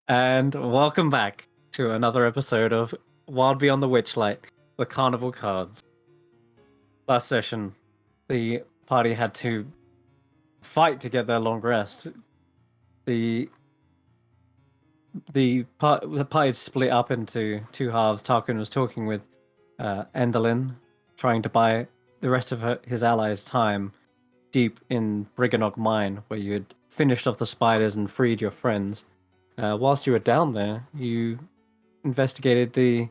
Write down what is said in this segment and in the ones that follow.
And welcome back to another episode of Wild Beyond the Witchlight, the Carnival cards. Last session, the party had to fight to get their long rest. The the party had split up into two halves. Tarquin was talking with Endelyn, trying to buy the rest of his allies time deep in Briganog Mine, where you had finished off the spiders and freed your friends. Whilst you were down there, you investigated the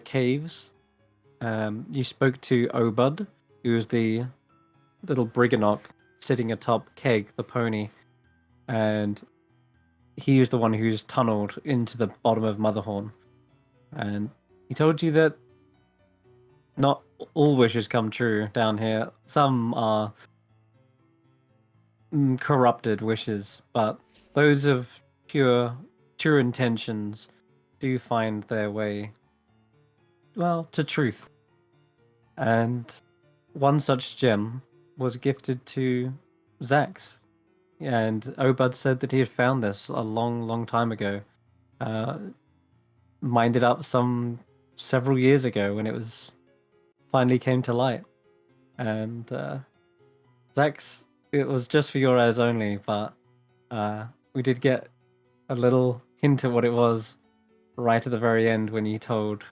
caves. You spoke to Obud, who was the little Briganok sitting atop Keg, the pony, and he was the one who's tunneled into the bottom of Motherhorn. And he told you that not all wishes come true down here. Some are corrupted wishes, but those of true intentions do find their way, well, to truth. And one such gem was gifted to Xaxx. And Obud said that he had found this a long, long time ago. Uh, Mined it up several years ago when it was finally came to light. And Xaxx, it was just for your eyes only, but we did get a little hint of what it was right at the very end when you told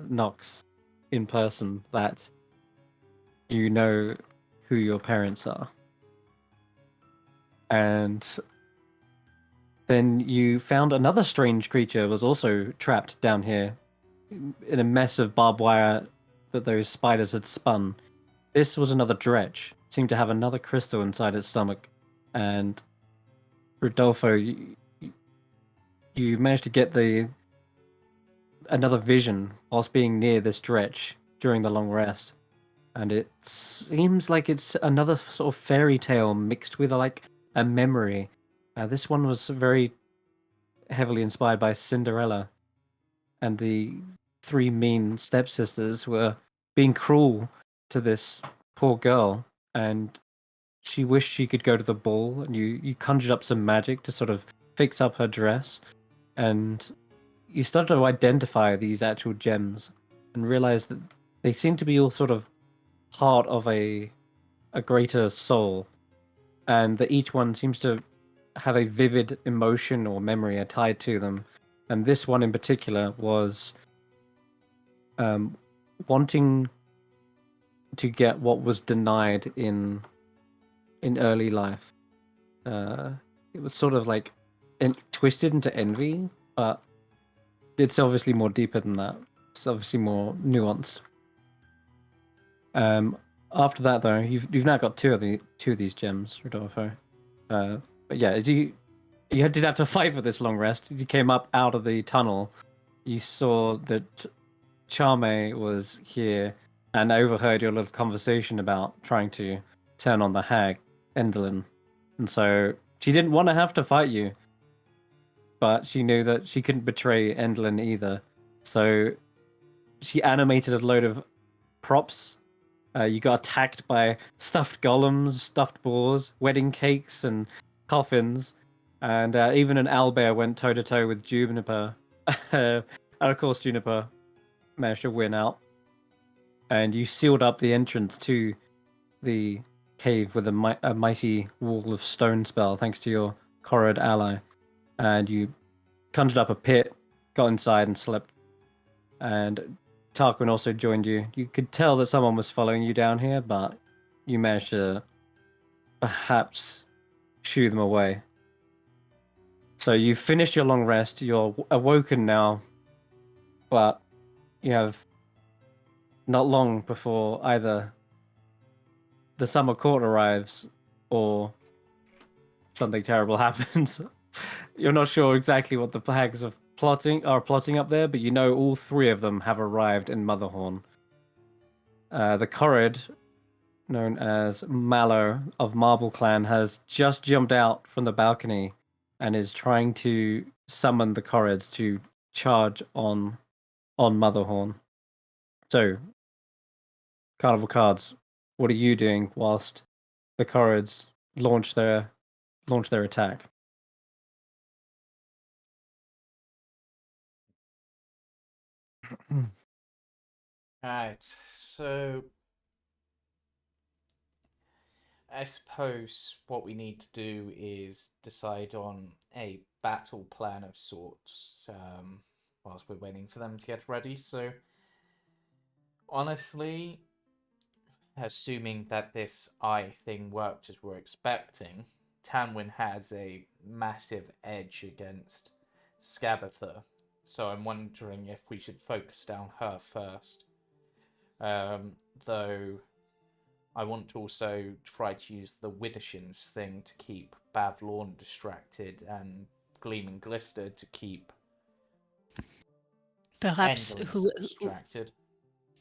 Nox in person that you know who your parents are. And then you found another strange creature was also trapped down here in a mess of barbed wire that those spiders had spun. This was another dretch. It seemed to have another crystal inside its stomach. And Rodolfo, you managed to get another vision whilst being near this dretch during the long rest. And it seems like it's another sort of fairy tale mixed with like a memory. This one was very heavily inspired by Cinderella, and the three mean stepsisters were being cruel to this poor girl, and she wished she could go to the ball, and you conjured up some magic to sort of fix up her dress, and you started to identify these actual gems and realize that they seem to be all sort of part of a greater soul, and that each one seems to have a vivid emotion or memory tied to them. And this one in particular was wanting to get what was denied in early life. It was sort of like twisted into envy, but it's obviously more deeper than that. It's obviously more nuanced. After that, though, you've now got two of these gems, Rodolfo. But yeah, you did have to fight for this long rest. You came up out of the tunnel. You saw that Charme was here and overheard your little conversation about trying to turn on the hag, Endelyn. And so she didn't want to have to fight you, but she knew that she couldn't betray Endelyn either. So she animated a load of props. You got attacked by stuffed golems, stuffed boars, wedding cakes, and coffins. And even an owlbear went toe to toe with Juniper. And of course, Juniper managed to win out. And you sealed up the entrance to the cave with a mighty wall of stone spell, thanks to your Korod ally. And you conjured up a pit, got inside, and slept. And Tarquin also joined you. You could tell that someone was following you down here, but you managed to perhaps shoo them away. So you've finished your long rest. You're awoken now, but you have not long before either the summer court arrives or something terrible happens. You're not sure exactly what the hags are plotting up there, but you know all three of them have arrived in Motherhorn. The Korod, known as Mallow of Marble Clan, has just jumped out from the balcony and is trying to summon the Korrods to charge on Motherhorn. So, Carnival cards, what are you doing whilst the Korrods launch their attack? Right, so I suppose what we need to do is decide on a battle plan of sorts whilst we're waiting for them to get ready. So, honestly, assuming that this eye thing worked as we're expecting, Tanwen has a massive edge against Scabatha. So I'm wondering if we should focus down her first. Um, though I want to also try to use the Widdershins thing to keep Bavlorn distracted and Gleam and Glister to keep Perhaps distracted.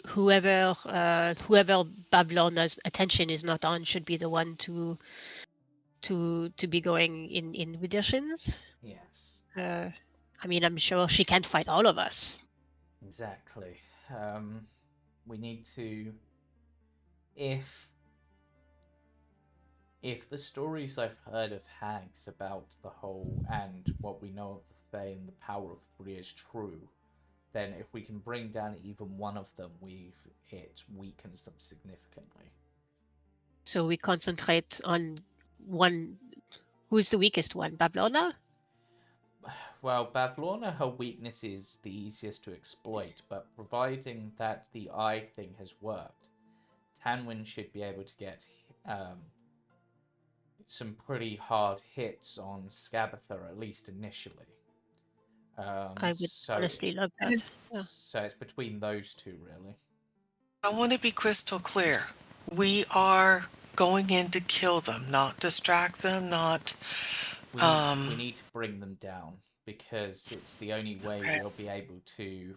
whoever Babylon's attention is not on should be the one to be going in auditions. Yes. I mean, I'm sure she can't fight all of us. Exactly. We need to if the stories I've heard of hags about the whole and what we know of the Fae and the power of three is true, then if we can bring down even one of them, it weakens them significantly. So we concentrate on one. Who's the weakest one? Bablona? Well, Bavlorna, her weakness is the easiest to exploit, but providing that the eye thing has worked, Tanwen should be able to get um, some pretty hard hits on Scabatha, at least initially. I would honestly love that. Yeah. So it's between those two, really. I want to be crystal clear. We are going in to kill them, not distract them, not. We need to bring them down because it's the only way we'll be able to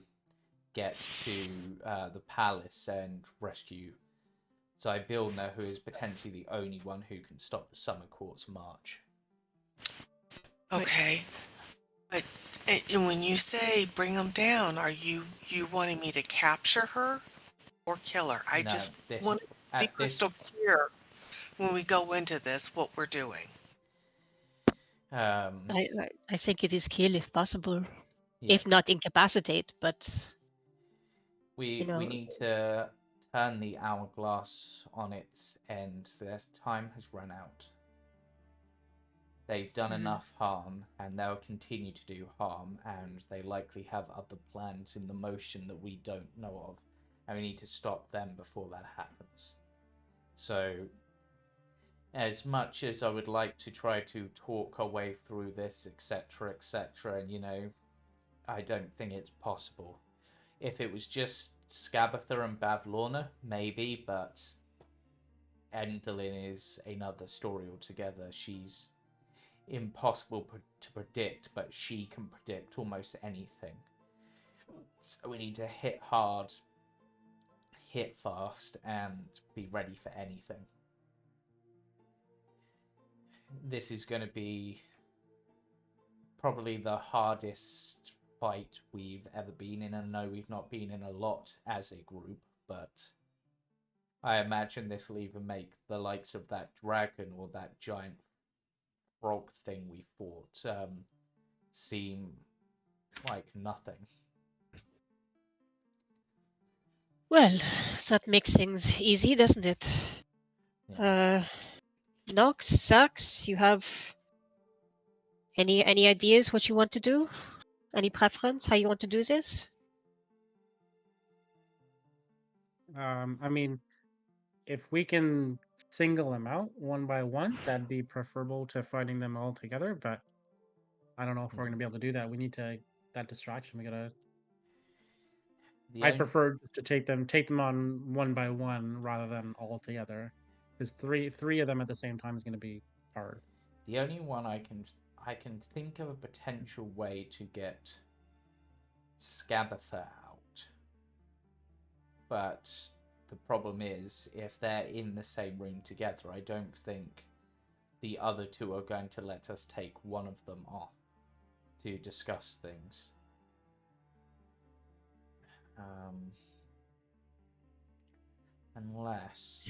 get to the palace and rescue Zybilna, who is potentially the only one who can stop the Summer Court's march. Okay. But and when you say bring them down, are you wanting me to capture her or kill her? I just want to be crystal clear when we go into this what we're doing. I think it is kill if possible, if not incapacitate. But we need to turn the hourglass on its end. Their time has run out. They've done enough harm, and they'll continue to do harm, and they likely have other plans in the motion that we don't know of, and we need to stop them before that happens. So, as much as I would like to try to talk our way through this, etc., and I don't think it's possible. If it was just Scabatha and Bavlorna, maybe, but Endolin is another story altogether. She's impossible to predict, but she can predict almost anything. So we need to hit hard, hit fast, and be ready for anything. This is going to be probably the hardest fight we've ever been in. I know we've not been in a lot as a group, but I imagine this will even make the likes of that dragon or that giant frog thing we fought seem like nothing. Well, that makes things easy, doesn't it? Yeah. Nox, Xaxx, you have any ideas what you want to do? Any preference how you want to do this? I mean, if we can single them out one by one, that'd be preferable to fighting them all together. But I don't know if we're gonna be able to do that. We need that distraction. We gotta. I prefer to take them on one by one rather than all together, because three of them at the same time is gonna be hard. The only one I can think of a potential way to get Scabatha out, but the problem is if they're in the same room together, I don't think the other two are going to let us take one of them off to discuss things. Unless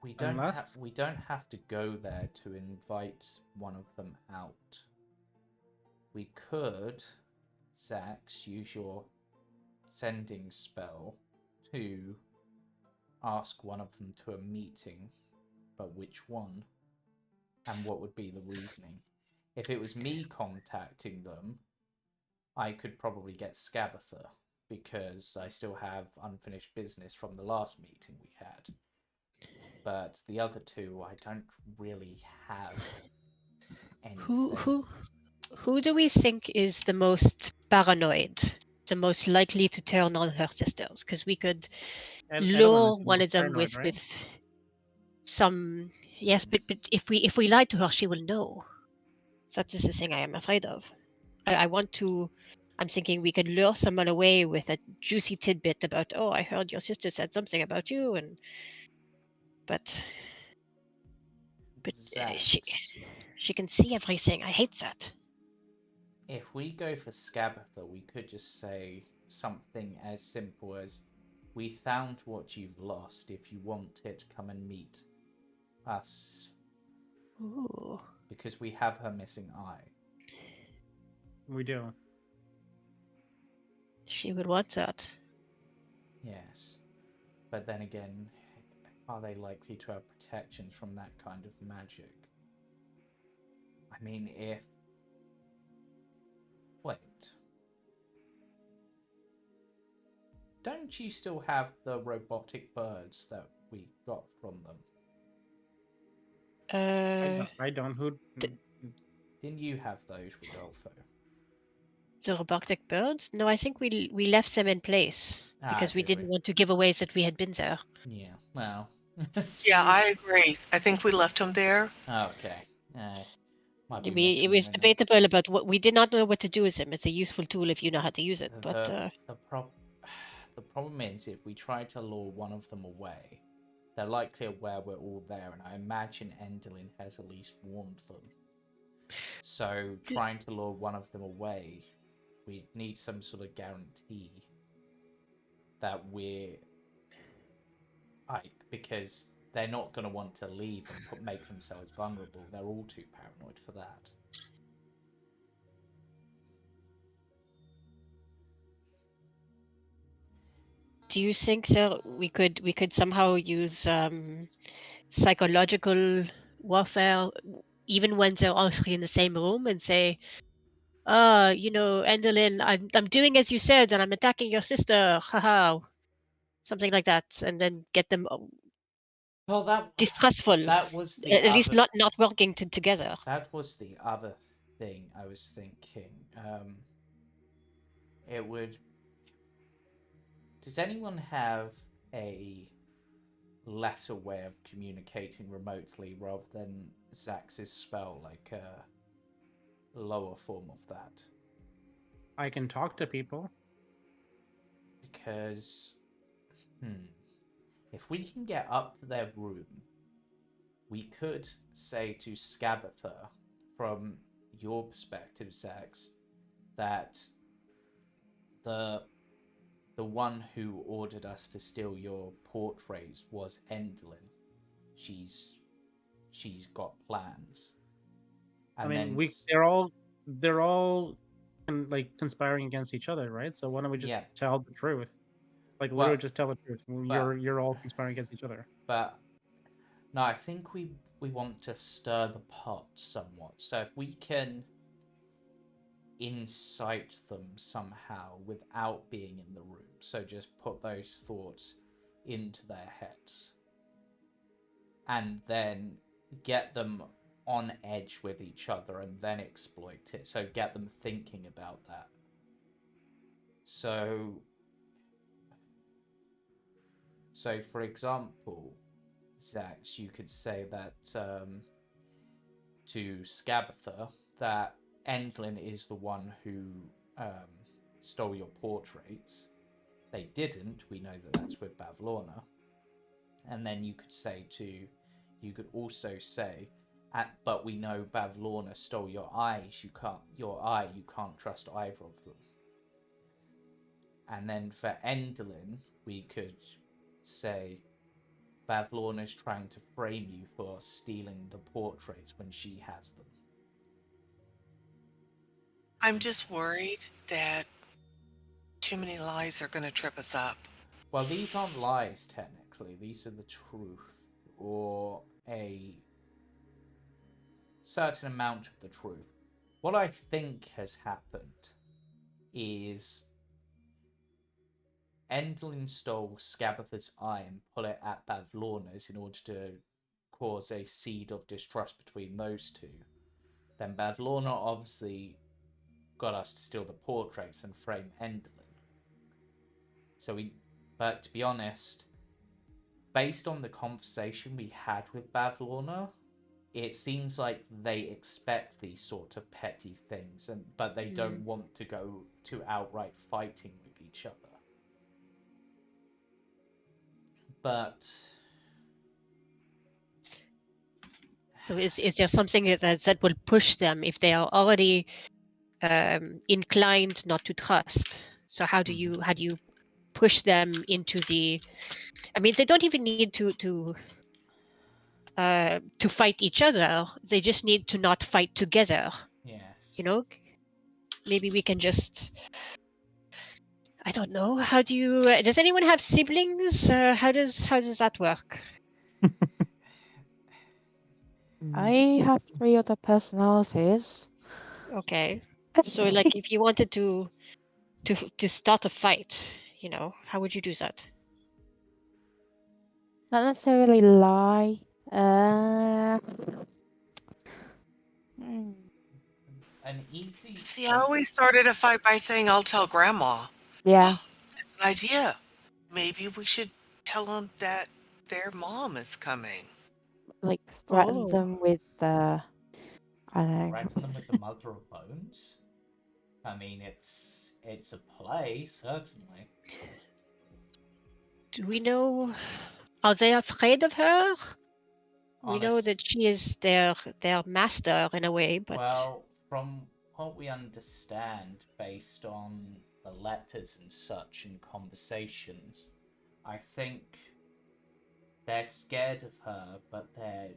we don't have to go there to invite one of them out. We could, Xaxx, use your sending spell to ask one of them to a meeting, but which one? And what would be the reasoning? If it was me contacting them, I could probably get Scabatha, because I still have unfinished business from the last meeting we had. But the other two, I don't really have anything. Who do we think is the most paranoid, the most likely to turn on her sisters? Because we could lure one of them with some. Yes, but if we lie to her, she will know. That is the thing I am afraid of. I want to. I'm thinking we could lure someone away with a juicy tidbit about, oh, I heard your sister said something about you, but she can see everything. I hate that. If we go for Scabatha, we could just say something as simple as, we found what you've lost. If you want it, come and meet us. Ooh. Because we have her missing eye. We do. She would want that. Yes. But then again, are they likely to have protections from that kind of magic? I mean, if... Wait. Don't you still have the robotic birds that we got from them? I don't. Who... Didn't you have those, Rodolfo? The robotic birds? No, I think we left them in place because we didn't want to give away that we had been there. Yeah, well. Yeah, I agree. I think we left them there. Okay. It was debatable about what we did not know what to do with them. It's a useful tool if you know how to use it. But the problem is, if we try to lure one of them away, they're likely aware we're all there, and I imagine Endelin has at least warned them. So trying to lure one of them away, we need some sort of guarantee that we're because they're not going to want to leave and make themselves vulnerable. They're all too paranoid for that. Do you think so? We could somehow use psychological warfare, even when they're all three in the same room, and say, Endelin, I'm doing as you said, and I'm attacking your sister. Haha, something like that, and then get them distrustful. That was the at least not working together. That was the other thing I was thinking. It would. Does anyone have a lesser way of communicating remotely rather than Xaxx's spell, like a lower form of that? I can talk to people. Because, if we can get up to their room, we could say to Scabatha, from your perspective, Xaxx, that the one who ordered us to steal your portraits was Endelin. She's got plans. And I mean, they're all conspiring against each other, right? So why don't we just tell the truth? Literally just tell the truth. You're all conspiring against each other. But no, I think we want to stir the pot somewhat. So if we can incite them somehow without being in the room, so just put those thoughts into their heads and then get them on edge with each other and then exploit it, so get them thinking about that. So for example, Xaxx, you could say that to Scabatha that Endelin is the one who stole your portraits. They didn't. We know that that's with Bavlorna. And then you could also say, but we know Bavlorna stole your eyes. You can't trust either of them. And then for Endelin, we could say, Bavlorna's trying to frame you for stealing the portraits when she has them. I'm just worried that too many lies are going to trip us up. Well, these aren't lies, technically. These are the truth, or a certain amount of the truth. What I think has happened is Endlin stole Scabatha's eye and put it at Bavlorna's in order to cause a seed of distrust between those two. Then Bavlorna obviously got us to steal the portraits and frame Endlin. But to be honest, based on the conversation we had with Bavlorna, it seems like they expect these sort of petty things, but they don't want to go to outright fighting with each other. But so is there something that will push them if they are already inclined not to trust? So how do you push them into the? I mean, they don't even need to fight each other. They just need to not fight together. yes, You know, maybe we can just. I don't know. How do you? Does anyone have siblings? How does that work? I have 3 other personalities. Okay. So, like, if you wanted to start a fight, you know, how would you do that? Not necessarily lie. an easy. See, I always started a fight by saying, I'll tell Grandma. Yeah. That's an idea. Maybe we should tell them that their mom is coming. Like, threaten Oh. them with the... I don't know. Threaten them with the Mother of Bones? I mean, it's a play, certainly. Do we know? Are they afraid of her? We know Honest- that she is their master in a way, but Well, from what we understand, based on the letters and such and conversations, I think they're scared of her, but they're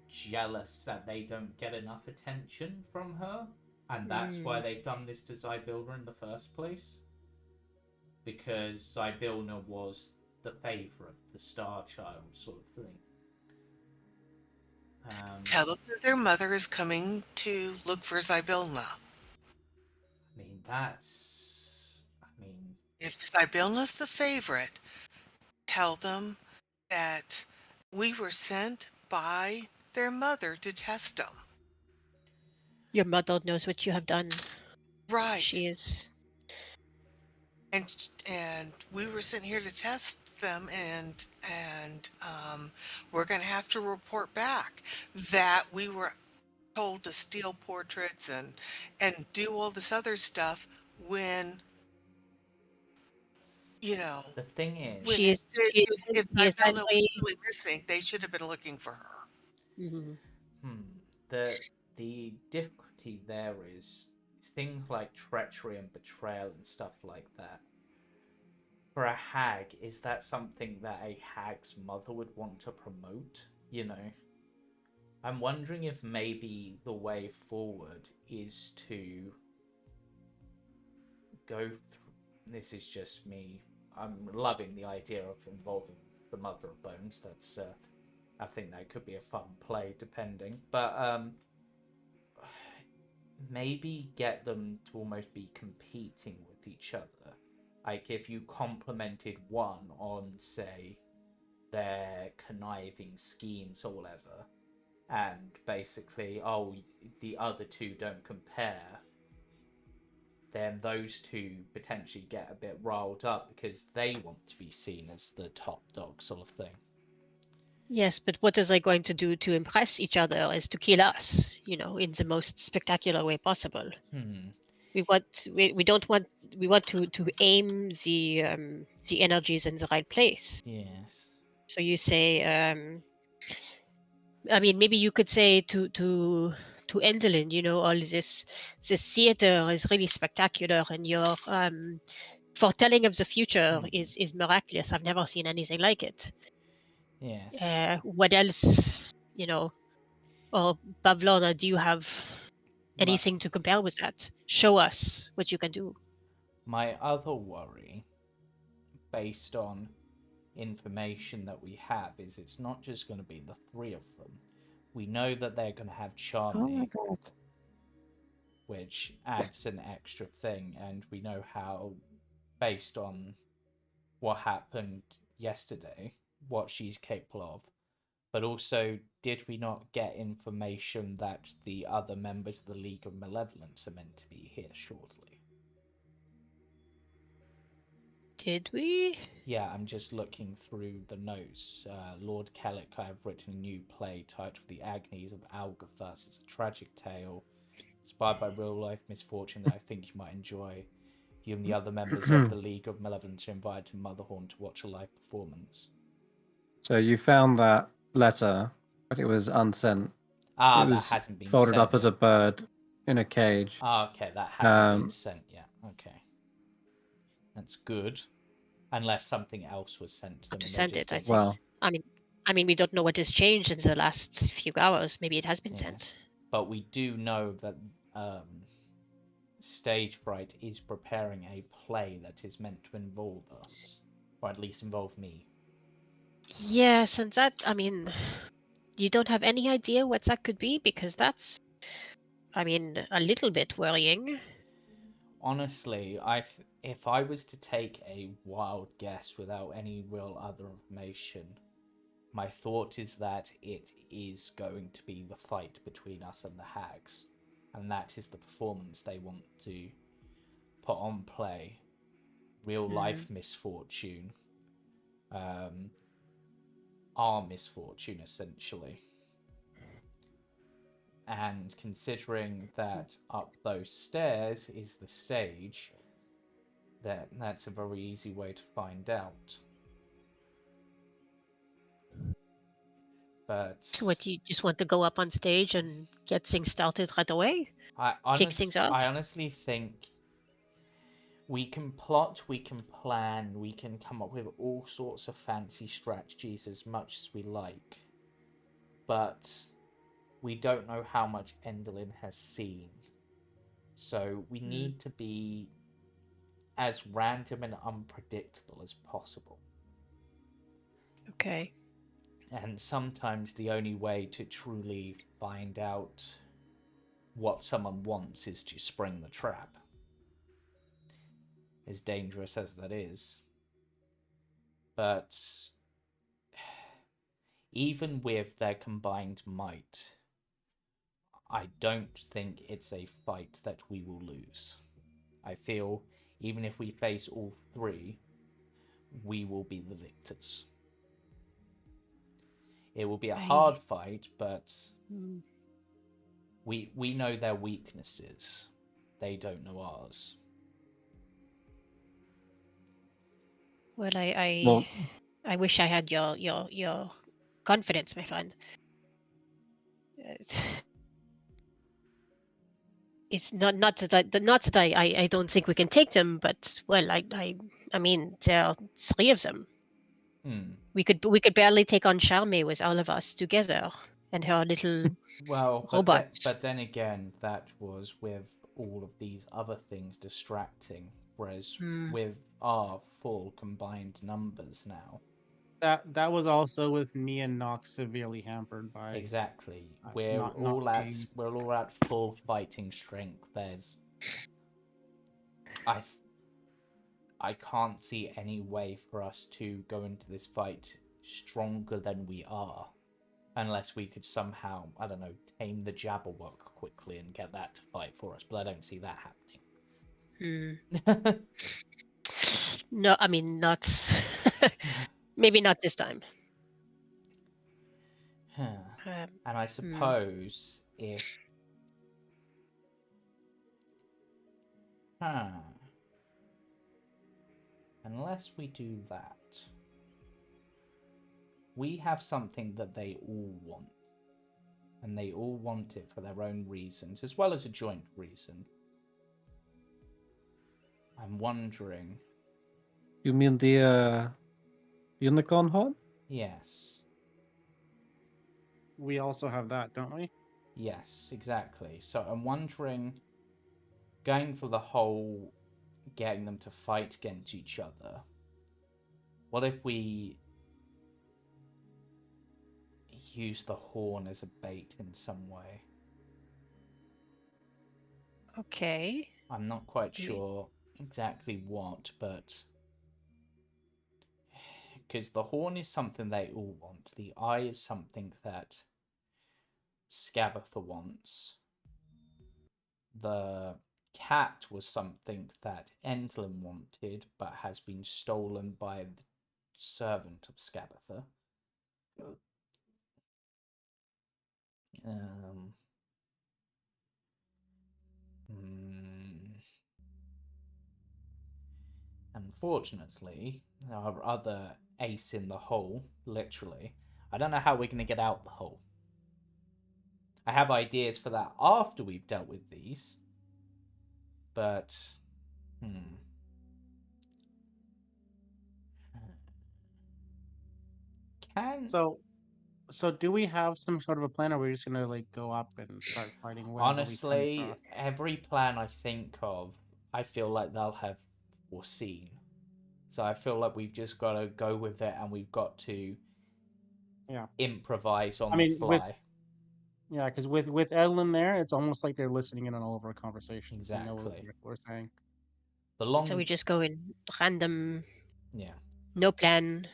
jealous that they don't get enough attention from her, and that's why they've done this to Zybilna in the first place. Because Zybilna was the favourite, the star child sort of thing. Tell them that their mother is coming to look for Zybilna. I mean, that's... I mean... If Zybilna's the favorite, tell them that we were sent by their mother to test them. your mother knows what you have done. Right. She is. And we were sent here to test them, and we're going to have to report back that we were told to steal portraits and do all this other stuff when, you know, The thing is... if Zybilna was really missing, they should have been looking for her. The difficulty there is things like treachery and betrayal and stuff like that. For a hag, is that something that a hag's mother would want to promote? You know? I'm wondering if maybe the way forward is to go through... This is just me. I'm loving the idea of involving the Mother of Bones. That's... I think that could be a fun play, depending. But, maybe get them to almost be competing with each other. Like, if you complimented one on, say, their conniving schemes or whatever, and basically, oh, the other two don't compare, then those two potentially get a bit riled up because they want to be seen as the top dog sort of thing. Yes, but what is they going to do to impress each other is to kill us, you know, in the most spectacular way possible. We want to aim the energies in the right place. Yes. So you say, I mean, maybe you could say to Endelin, you know, all this theater is really spectacular, and your foretelling of the future is miraculous. I've never seen anything like it. Yes. What else, or Pavlona, do you have anything to compare with that? Show us what you can do. My other worry, based on information that we have, is it's not just going to be the three of them. We know that they're going to have Oh my Jamey, god. which adds an extra thing, and we know how, based on what happened yesterday, what she's capable of. But also, did we not get information that the other members of the League of Malevolence are meant to be here shortly? Did we? Yeah, I'm just looking through the notes. Lord Kellic, I have written a new play titled The Agonies of Hourglass. It's a tragic tale inspired by real-life misfortune that I think you might enjoy. You and the other members of the League of Malevolence are invited to Motherhorn to watch a live performance. So you found that letter, but it was unsent. Ah, it was that hasn't been folded sent up as a yet. bird in a cage. Ah, okay, that hasn't been sent yet. Okay. That's good. Unless something else was sent to them. To send it, I think. Well, I mean, we don't know what has changed in the last few hours. Maybe it has been sent. But we do know that Stage Fright is preparing a play that is meant to involve us, or at least involve me. Yes, and that, I mean, you don't have any idea what that could be, because that's, I mean, a little bit worrying. Honestly, if I was to take a wild guess without any real other information, my thought is that it is going to be the fight between us and the hags, and that is the performance they want to put on play. Real life misfortune, our misfortune essentially. And considering that up those stairs is the stage, that's a very easy way to find out. But so what, you just want to go up on stage and get things started right away? Kick things off? I honestly think we can plot, we can plan, we can come up with all sorts of fancy strategies as much as we like. But we don't know how much Endelyn has seen. So we need to be as random and unpredictable as possible. Okay. And sometimes the only way to truly find out what someone wants is to spring the trap. As dangerous as that is. But even with their combined might, I don't think it's a fight that we will lose. I feel even if we face all three, we will be the victors. It will be a hard fight, but we know their weaknesses. They don't know ours. Well, I wish I had your confidence, my friend. It's not that I don't think we can take them, but well, I mean, there are three of them. We could barely take on Jamey with all of us together and her little robots. But then again, that was with all of these other things distracting. Whereas with our full combined numbers now, that was also with me and Nox severely hampered by. Exactly. We're all at full fighting strength. I can't see any way for us to go into this fight stronger than we are, unless we could somehow, I don't know, tame the Jabberwock quickly and get that to fight for us. But I don't see that happening. No, I mean, not. Maybe not this time. And I suppose if. Unless we do that, we have something that they all want. And they all want it for their own reasons, as well as a joint reason. I'm wondering. You mean the unicorn horn? Yes. we also have that, don't we? Yes, exactly. So I'm wondering, going for the whole getting them to fight against each other, what if we use the horn as a bait in some way? Okay. I'm not quite sure exactly what, but because the horn is something they all want. The eye is something that Scabatha wants. The cat was something that Endlin wanted, but has been stolen by the servant of Scabatha. Unfortunately, our other ace in the hole, literally, I don't know how we're going to get out the hole. I have ideas for that after we've dealt with these, but So do we have some sort of a plan, or are we just gonna like go up and start fighting whatever we come honestly, across? every plan I think of, I feel like they'll have foreseen. So I feel like we've just got to go with it, and we've got to improvise on the fly. Because with Edlin there, it's almost like they're listening in on all of our conversations. Exactly. They know what we're saying. So we just go in random. Yeah. No plan.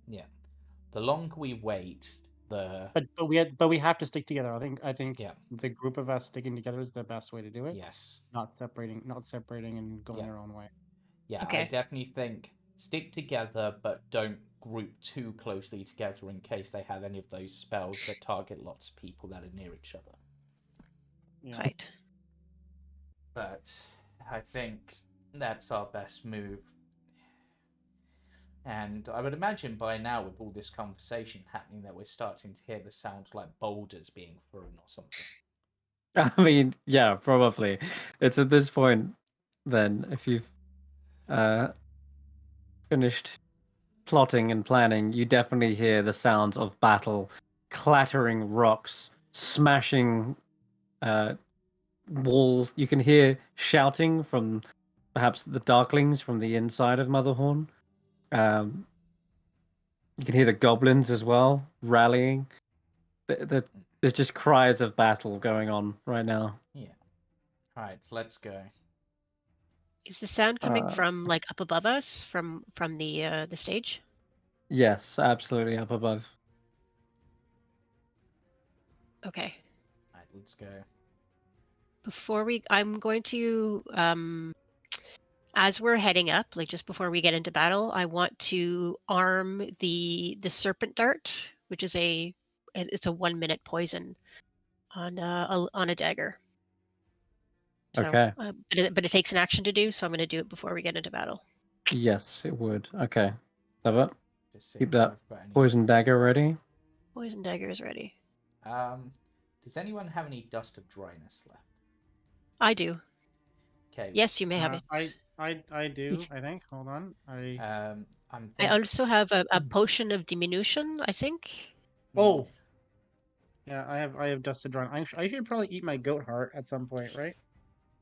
Yeah. The longer we wait, the but we have to stick together. I think the group of us sticking together is the best way to do it. Yes. Not separating and going our own way. Yeah, okay. I definitely think stick together, but don't group too closely together in case they have any of those spells that target lots of people that are near each other. Yeah. Right. But I think that's our best move. And I would imagine by now, with all this conversation happening, that we're starting to hear the sound like boulders being thrown or something. I mean, yeah, probably. It's at this point, then, if you've finished plotting and planning, you definitely hear the sounds of battle, clattering rocks, smashing walls. You can hear shouting from perhaps the Darklings from the inside of Motherhorn. You can hear the goblins as well rallying. There's just cries of battle going on right now. Yeah. All right, let's go. Is the sound coming from like up above us, from the stage? Yes, absolutely up above. Okay. All right, let's go. I'm going to as we're heading up, like just before we get into battle, I want to arm the serpent dart, which is it's a 1-minute poison on a dagger. So, okay. But it takes an action to do, so I'm going to do it before we get into battle. Yes, it would. Okay. Love it. Keep that poison dagger ready. Poison dagger is ready. Does anyone have any dust of dryness left? I do. Okay. Yes, you may have it. I do. I think. Hold on. I also have a potion of diminution, I think. Oh. Yeah, I have dust of dryness. I should probably eat my goat heart at some point, right?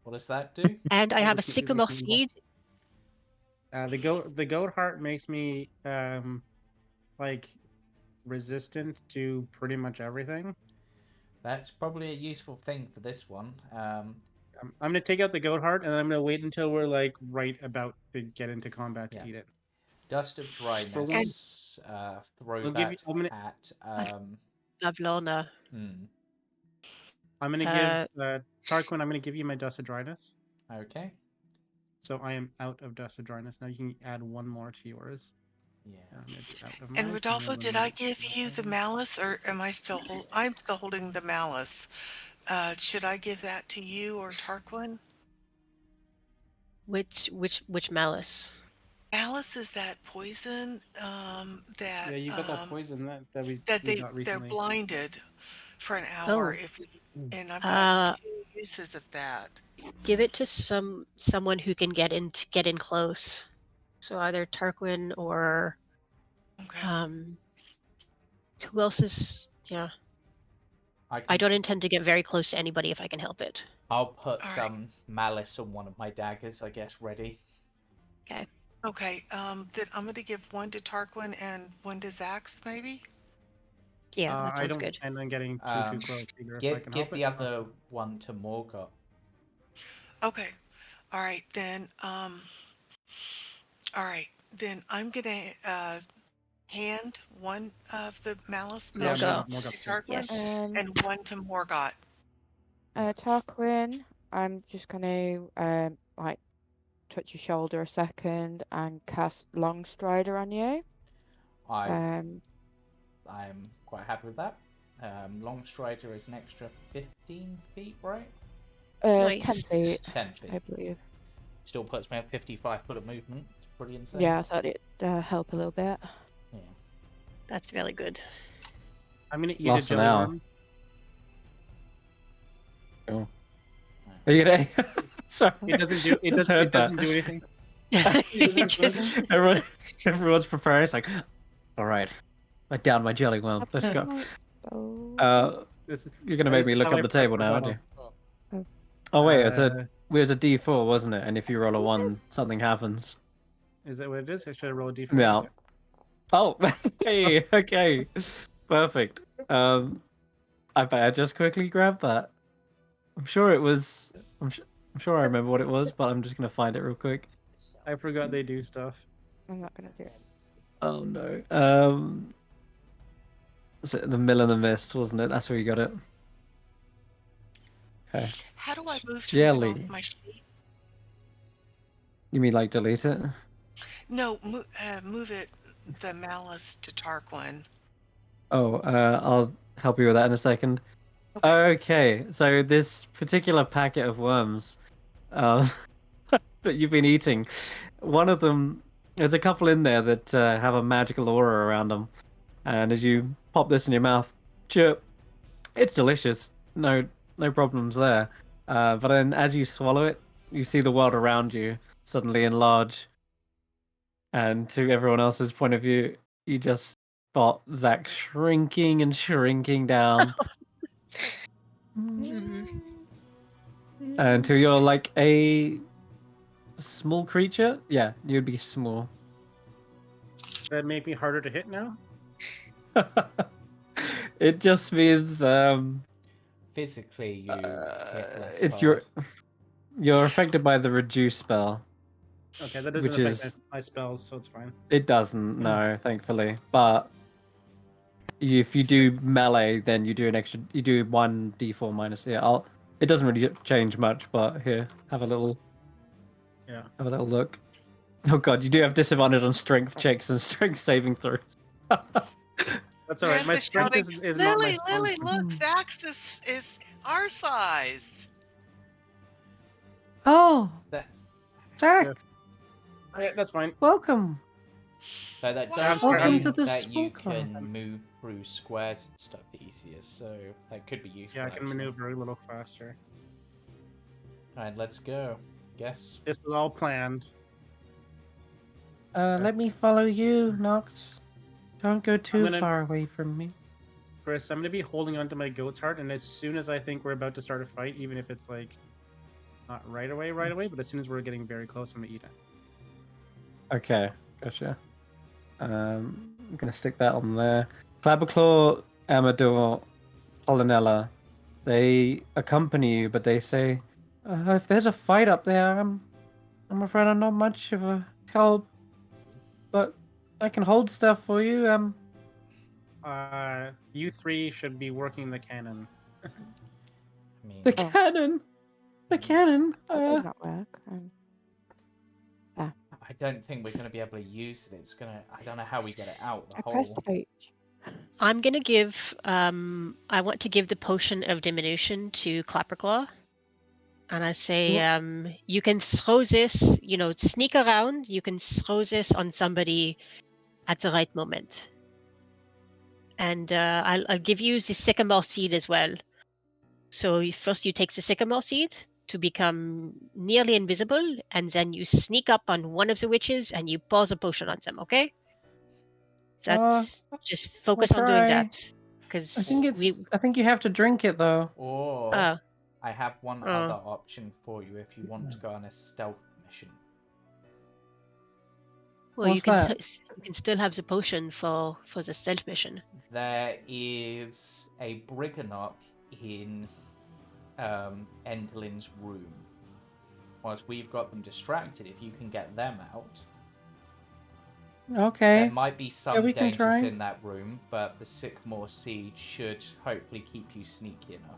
What does that do? And I have a sycamore seed. The goat heart makes me like resistant to pretty much everything. That's probably a useful thing for this one. I'm gonna take out the goat heart, and then I'm gonna wait until we're like right about to get into combat to eat it. Dust of dryness. Throw that at Pavlona. I'm gonna give Tarquin. I'm gonna give you my dust of dryness. Okay. So I am out of dust of dryness. Now you can add one more to yours. Yeah. And Rodolfo, did I give you the malice, or am I still? I'm still holding the malice. Should I give that to you or Tarquin? Which malice? Malice is that poison that you got that poison that we got recently. They're blinded for an hour and I've got 2 uses of that. Give it to someone who can get in close. So either Tarquin or who else is I don't intend to get very close to anybody if I can help it. I'll put some malice on one of my daggers, I guess, ready. Okay. Okay, then I'm going to give one to Tarquin and one to Xaxx, maybe? Yeah, that I sounds don't good. intend on getting too close either if I can Give help the it. other one to Morgoth. Okay. All right, then, all right, then I'm going to hand one of the malice Yeah, potions Morgoth. to Tarquin Yes. and one to Morgoth. Tarquin, I'm just gonna like touch your shoulder a second and cast Long Strider on you. I'm quite happy with that. Long Strider is an extra 15 feet, right? 10 feet. 10 feet. I believe. Still puts me at 55 foot of movement. It's pretty insane. Yeah, I thought it'd help a little bit. Yeah. That's really good. I'm gonna eat Lost a an jelly hour. worm. Cool. Are you gonna? Sorry. It doesn't do. It Just doesn't. heard It doesn't that. do anything. Everyone's preparing. It's like, all right, I down my jelly worm. Let's go. You're gonna make me look at the table now, aren't you? Oh wait, it was a D4, wasn't it? And if you roll a 1, something happens. Is that what it is? I should have rolled a D4. Yeah. Oh, hey, okay, perfect. I better just quickly grab that. I'm sure it was. I'm sure I remember what it was, but I'm just gonna find it real quick. I forgot they do stuff. I'm not gonna do it. Oh no. Was it the Mill and the Mist, wasn't it? That's where you got it. Okay. How do I move Jelly. something off my sheet? You mean like delete it? No, move it, the malice to Tarquin. Oh, I'll help you with that in a second. Okay, so this particular packet of worms that you've been eating, one of them, there's a couple in there that have a magical aura around them. And as you pop this in your mouth, chirp, it's delicious. No problems there. But then as you swallow it, you see the world around you suddenly enlarge. And to everyone else's point of view, you just spot Xaxx shrinking and shrinking down. Until you're like a small creature. Yeah, you'd be small. That make me harder to hit now. It just means physically you hit less it's hard. you're affected by the reduce spell. Okay, that doesn't which affect is my spells, so it's fine. It doesn't, no, thankfully. But if you do melee, then you do an extra. You do 1d4 minus. Yeah, it doesn't really change much, but here, have a little. Yeah. Have a little look. Oh god, you do have disadvantage on strength checks and strength saving throws. That's alright. My strength is not my Lily, look, Xaxx is our size. Oh, Xaxx. Okay, that's fine. Welcome. So that Wow. does Welcome mean to the that you small can club. move through squares and stuff easier, so that could be useful. Yeah, I can actually. maneuver a little faster. Alright, let's go. Guess. This was all planned. Let me follow you, Nox. Don't go too gonna- far away from me. Chris, I'm gonna be holding onto my goat's heart, and as soon as I think we're about to start a fight, even if it's like not right away, but as soon as we're getting very close, I'm gonna eat it. Okay, gotcha. I'm gonna stick that on there. Clabberclaw, Amador, Pollinella, they accompany you, but they say, if there's a fight up there, I'm afraid I'm not much of a help. But I can hold stuff for you. You three should be working the cannon. I mean, The cannon. The cannon. That did not work. I don't think we're going to be able to use it. It's gonna. I don't know how we get it out. The I hole. pressed H. I'm gonna give. I want to give the potion of diminution to Clapperclaw, and I say, you can throw this. Sneak around. You can throw this on somebody at the right moment, and I'll give you the sycamore seed as well. So first you take the sycamore seed to become nearly invisible, and then you sneak up on one of the witches and you pour the potion on them. Okay? That's just focus on doing try. that. Because I think you have to drink it though. Or I have one other option for you if you want to go on a stealth mission. Well, you can still have the potion for the stealth mission. There is a Briganock in Enderlin's room. Whilst we've got them distracted, if you can get them out. Okay. There might be some dangers in that room, but the Sycamore Seed should hopefully keep you sneaky enough.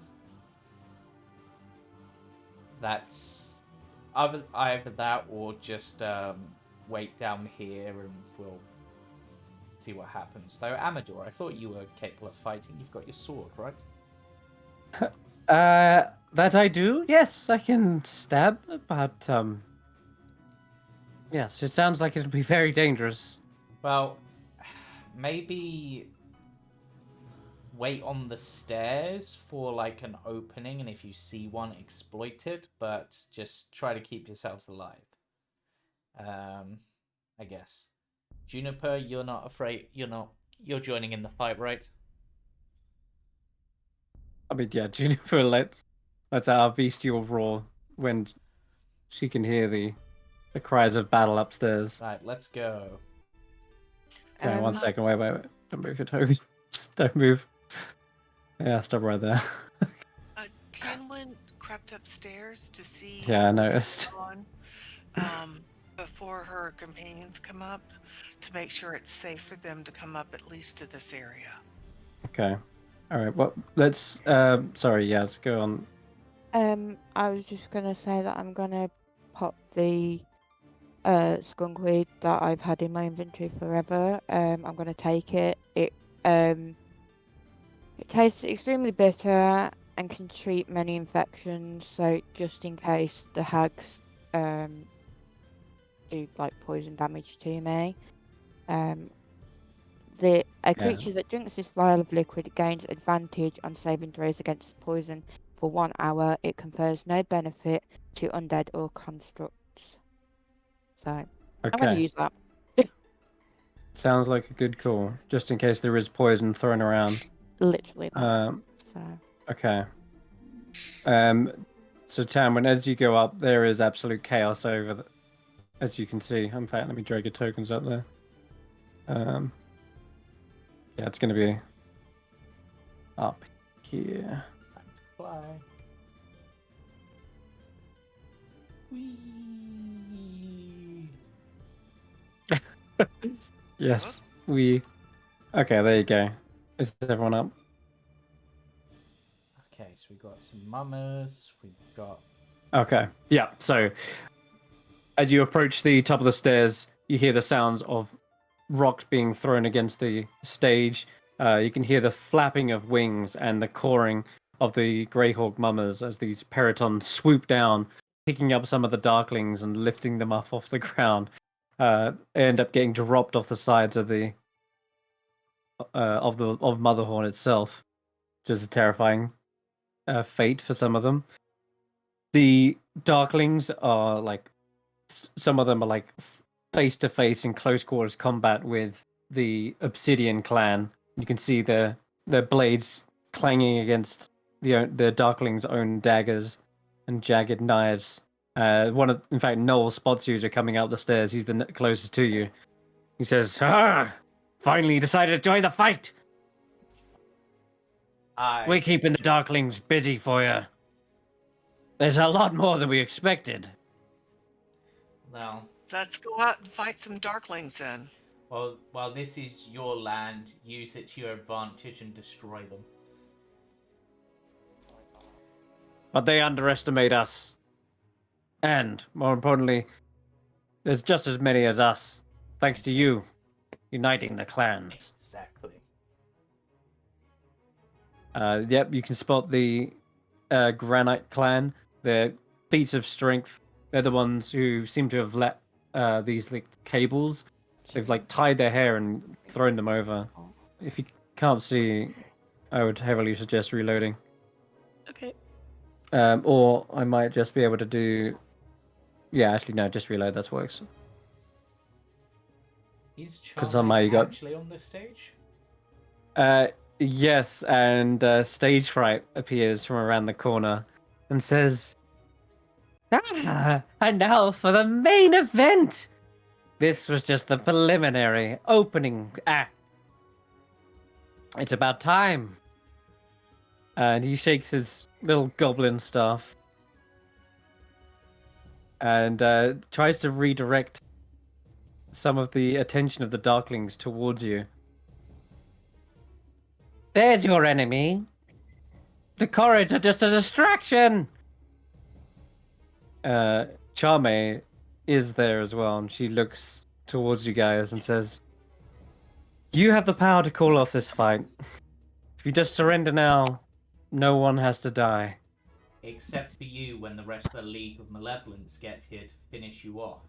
That's either that or just wait down here and we'll see what happens. Though, Amador, I thought you were capable of fighting. You've got your sword, right? That I do. Yes, I can stab, but yes, it sounds like it'd be very dangerous. Well, maybe wait on the stairs for like an opening, and if you see one, exploit it, but just try to keep yourselves alive. I guess. Juniper, you're not afraid. You're joining in the fight, right? I mean, yeah, Juniper lets out our bestial roar when she can hear the cries of battle upstairs. Right, let's go. Okay, 1 second. Wait. Don't move your toes. Don't move. Yeah, stop right there. Tanwen crept upstairs to see. Yeah, I noticed. Before her companions come up, to make sure it's safe for them to come up at least to this area. Okay. All right. Well, let's. Sorry. Yeah, let's go on. I was just gonna say that I'm gonna pop the skunkweed that I've had in my inventory forever. I'm gonna take it. It tastes extremely bitter and can treat many infections. So just in case the hags do like poison damage to me, a creature that drinks this vial of liquid gains advantage on saving throws against poison for 1 hour. It confers no benefit to undead or constructs. So I'm going to use that. Sounds like a good call, just in case there is poison thrown around. Literally that. Okay. So Tanwen, as you go up, there is absolute chaos over as you can see. In fact, let me drag your tokens up there. Yeah, it's going to be up here. Time to fly. Whee! Yes, Okay, there you go. Is everyone up? Okay, so we've got some mummers. We've got. Okay, yeah. So as you approach the top of the stairs, you hear the sounds of rocks being thrown against the stage. You can hear the flapping of wings and the cawing of the Greyhawk mummers as these peritons swoop down, picking up some of the darklings and lifting them up off the ground. End up getting dropped off the sides of the of Motherhorn itself, which is a terrifying fate for some of them. The darklings are like, some of them are like face to face in close quarters combat with the Obsidian clan. You can see their blades clanging against the darklings' own daggers and jagged knives. In fact, Noel spots you as you're coming out the stairs. He's the closest to you. He says, finally decided to join the fight! We're keeping the darklings busy for you. There's a lot more than we expected. Well, let's go out and fight some darklings then. Well, while this is your land, use it to your advantage and destroy them. But they underestimate us. And, more importantly, there's just as many as us, thanks to you uniting the clans. Exactly. Yep, you can spot the Granite clan. Their feats of strength. They're the ones who seem to have let these like cables. They've like tied their hair and thrown them over. If you can't see, I would heavily suggest reloading. Okay. Or I might just be able to do. Yeah, actually no, just reload. That works. Is Charlie actually on this stage? Yes, and Stage Fright appears from around the corner and says, and now for the main event! This was just the preliminary opening act. It's about time. And he shakes his little goblin staff and tries to redirect some of the attention of the Darklings towards you. There's your enemy. The corridors are just a distraction. Jamey is there as well, and she looks towards you guys and says, "You have the power to call off this fight. If you just surrender now, no one has to die." Except for you when the rest of the League of Malevolence get here to finish you off.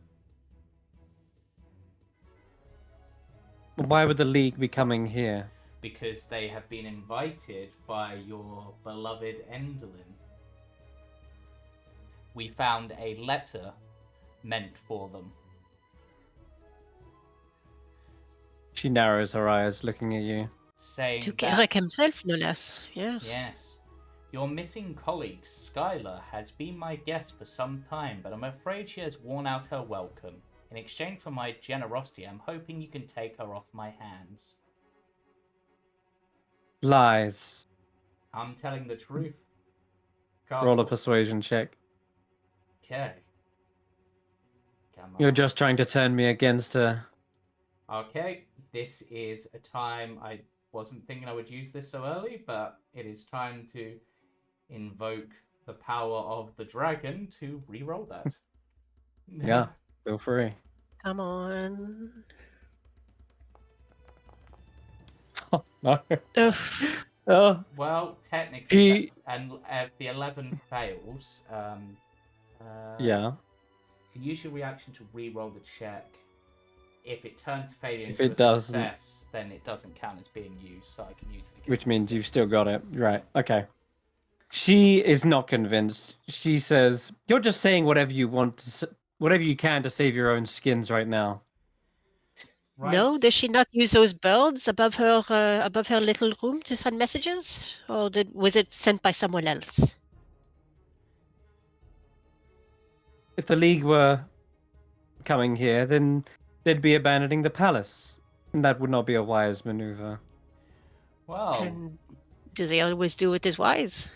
Why would the League be coming here? Because they have been invited by your beloved Endelin. We found a letter meant for them. She narrows her eyes, looking at you. Saying to that... Garrick himself, no less. Yes. Yes. Your missing colleague, Skylar, has been my guest for some time, but I'm afraid she has worn out her welcome. In exchange for my generosity, I'm hoping you can take her off my hands. Lies. I'm telling the truth. Roll a persuasion check. Okay. Come on. You're just trying to turn me against her. Okay, this is a time I wasn't thinking I would use this so early, but it is time to invoke the power of the dragon to re-roll that. Yeah, feel free. Come on. Oh, no. Ugh. Oh. Well, technically, and the 11 fails. Yeah. The usual reaction to re-roll the check. If it turns failure If into it a doesn't, success, then it doesn't count as being used, so I can use it again. which means you've still got it. Right, okay. She is not convinced. She says, "You're just saying whatever you want, whatever you can to save your own skins right now." Right. No, does she not use those birds above her little room to send messages, or was it sent by someone else? If the League were coming here, then they'd be abandoning the palace, and that would not be a wise maneuver. Well, And do they always do it as wise?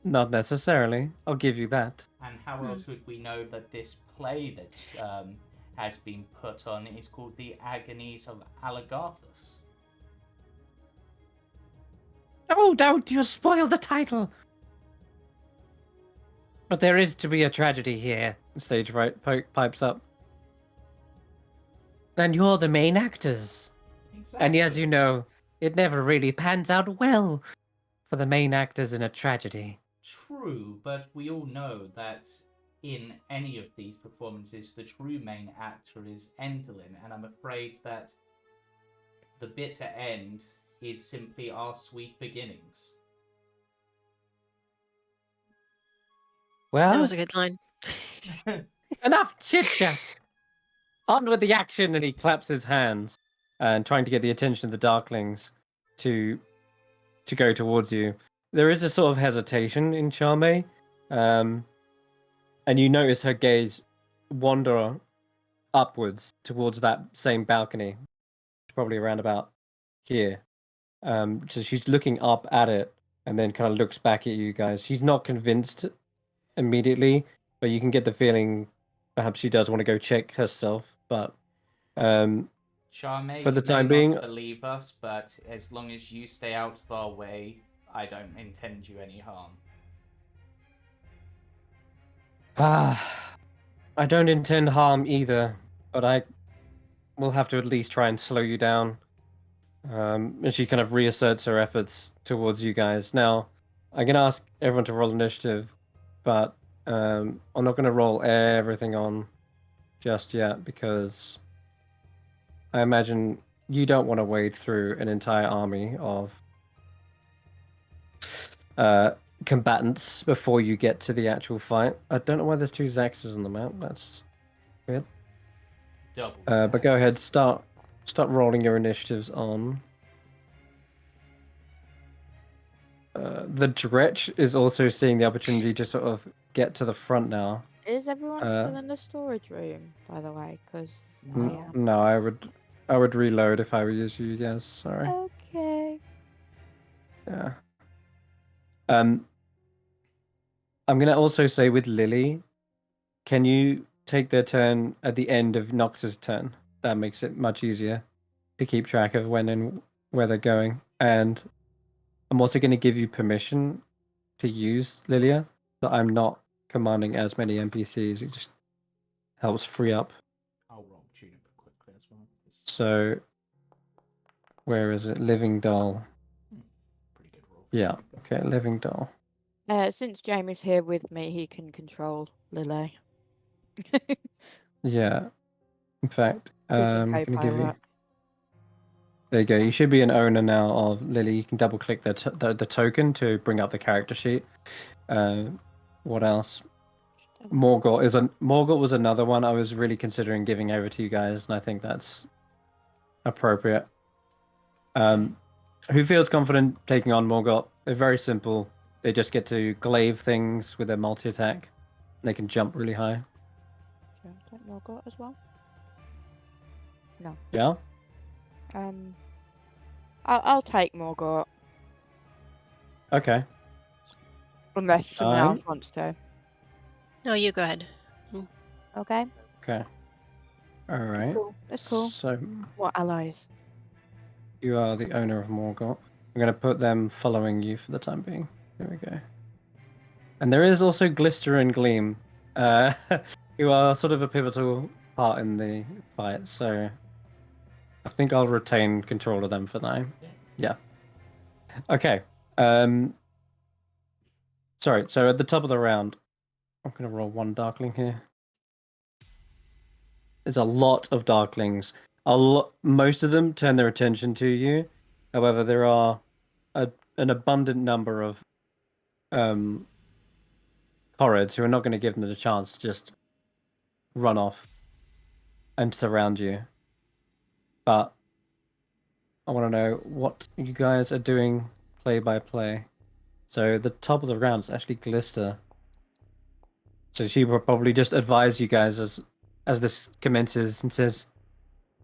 Not necessarily. I'll give you that. and how else would we know that this play that has been put on is called The Agonies of Aligarthus? Oh, don't you spoil the title! But there is to be a tragedy here. Stage Fright pipes up. And you're the main actors. Exactly. And as you know, it never really pans out well for the main actors in a tragedy. True, but we all know that in any of these performances, the true main actor is Endelin, and I'm afraid that the bitter end is simply our sweet beginnings. Well, That was a good line. enough chit-chat! On with the action, and he claps his hands and trying to get the attention of the Darklings to go towards you. There is a sort of hesitation in Jamey, and you notice her gaze wander upwards towards that same balcony, probably around about here. So she's looking up at it and then kind of looks back at you guys. She's not convinced immediately, but you can get the feeling perhaps she does want to go check herself. But Jamey, for the you time may being, not believe us, but as long as you stay out of our way, I don't intend you any harm. I don't intend harm either, but I will have to at least try and slow you down. And she kind of reasserts her efforts towards you guys. Now, I'm going to ask everyone to roll initiative, but I'm not going to roll everything on just yet because I imagine you don't want to wade through an entire army of combatants before you get to the actual fight. I don't know why there's 2 Xaxxes on the map. That's weird. Double. But go ahead, start start rolling your initiatives on. The Dretch is also seeing the opportunity to sort of get to the front now. Is everyone still in the storage room, by the way? Because I am. No, I would reload if I were you guys. Sorry. Okay. Yeah. I'm gonna also say with Lily, can you take their turn at the end of Nox's turn? That makes it much easier to keep track of when and where they're going. And I'm also going to give you permission to use Lilia, so I'm not commanding as many NPCs. It just helps free up. I'll roll Juniper quickly as well. So, where is it? Living Doll. Pretty good roll. Yeah, okay, Living Doll. Since Jamey's here with me, he can control Lily. Yeah. In fact, I'm going to give you... There you go. You should be an owner now of Lily. You can double click the token to bring up the character sheet. What else? Morgott was another one I was really considering giving over to you guys, and I think that's appropriate. Who feels confident taking on Morgott? They're very simple. They just get to glaive things with their multi-attack. They can jump really high. Do you want to take Morgott as well? No. Yeah? I'll take Morgott. Okay. Unless someone else wants to. No, you go ahead. Okay. Okay. All right. That's cool. So, what allies? You are the owner of Morgott. I'm going to put them following you for the time being. There we go. And there is also Glister and Gleam, who are sort of a pivotal part in the fight. So I think I'll retain control of them for now. Yeah. Okay. Sorry. So at the top of the round, I'm going to roll one Darkling here. There's a lot of Darklings. Most of them turn their attention to you. However, there are an abundant number of Corrids who are not going to give them the chance to just run off and surround you. But I want to know what you guys are doing play by play. So the top of the round is actually Glister. So she will probably just advise you guys as this commences and says,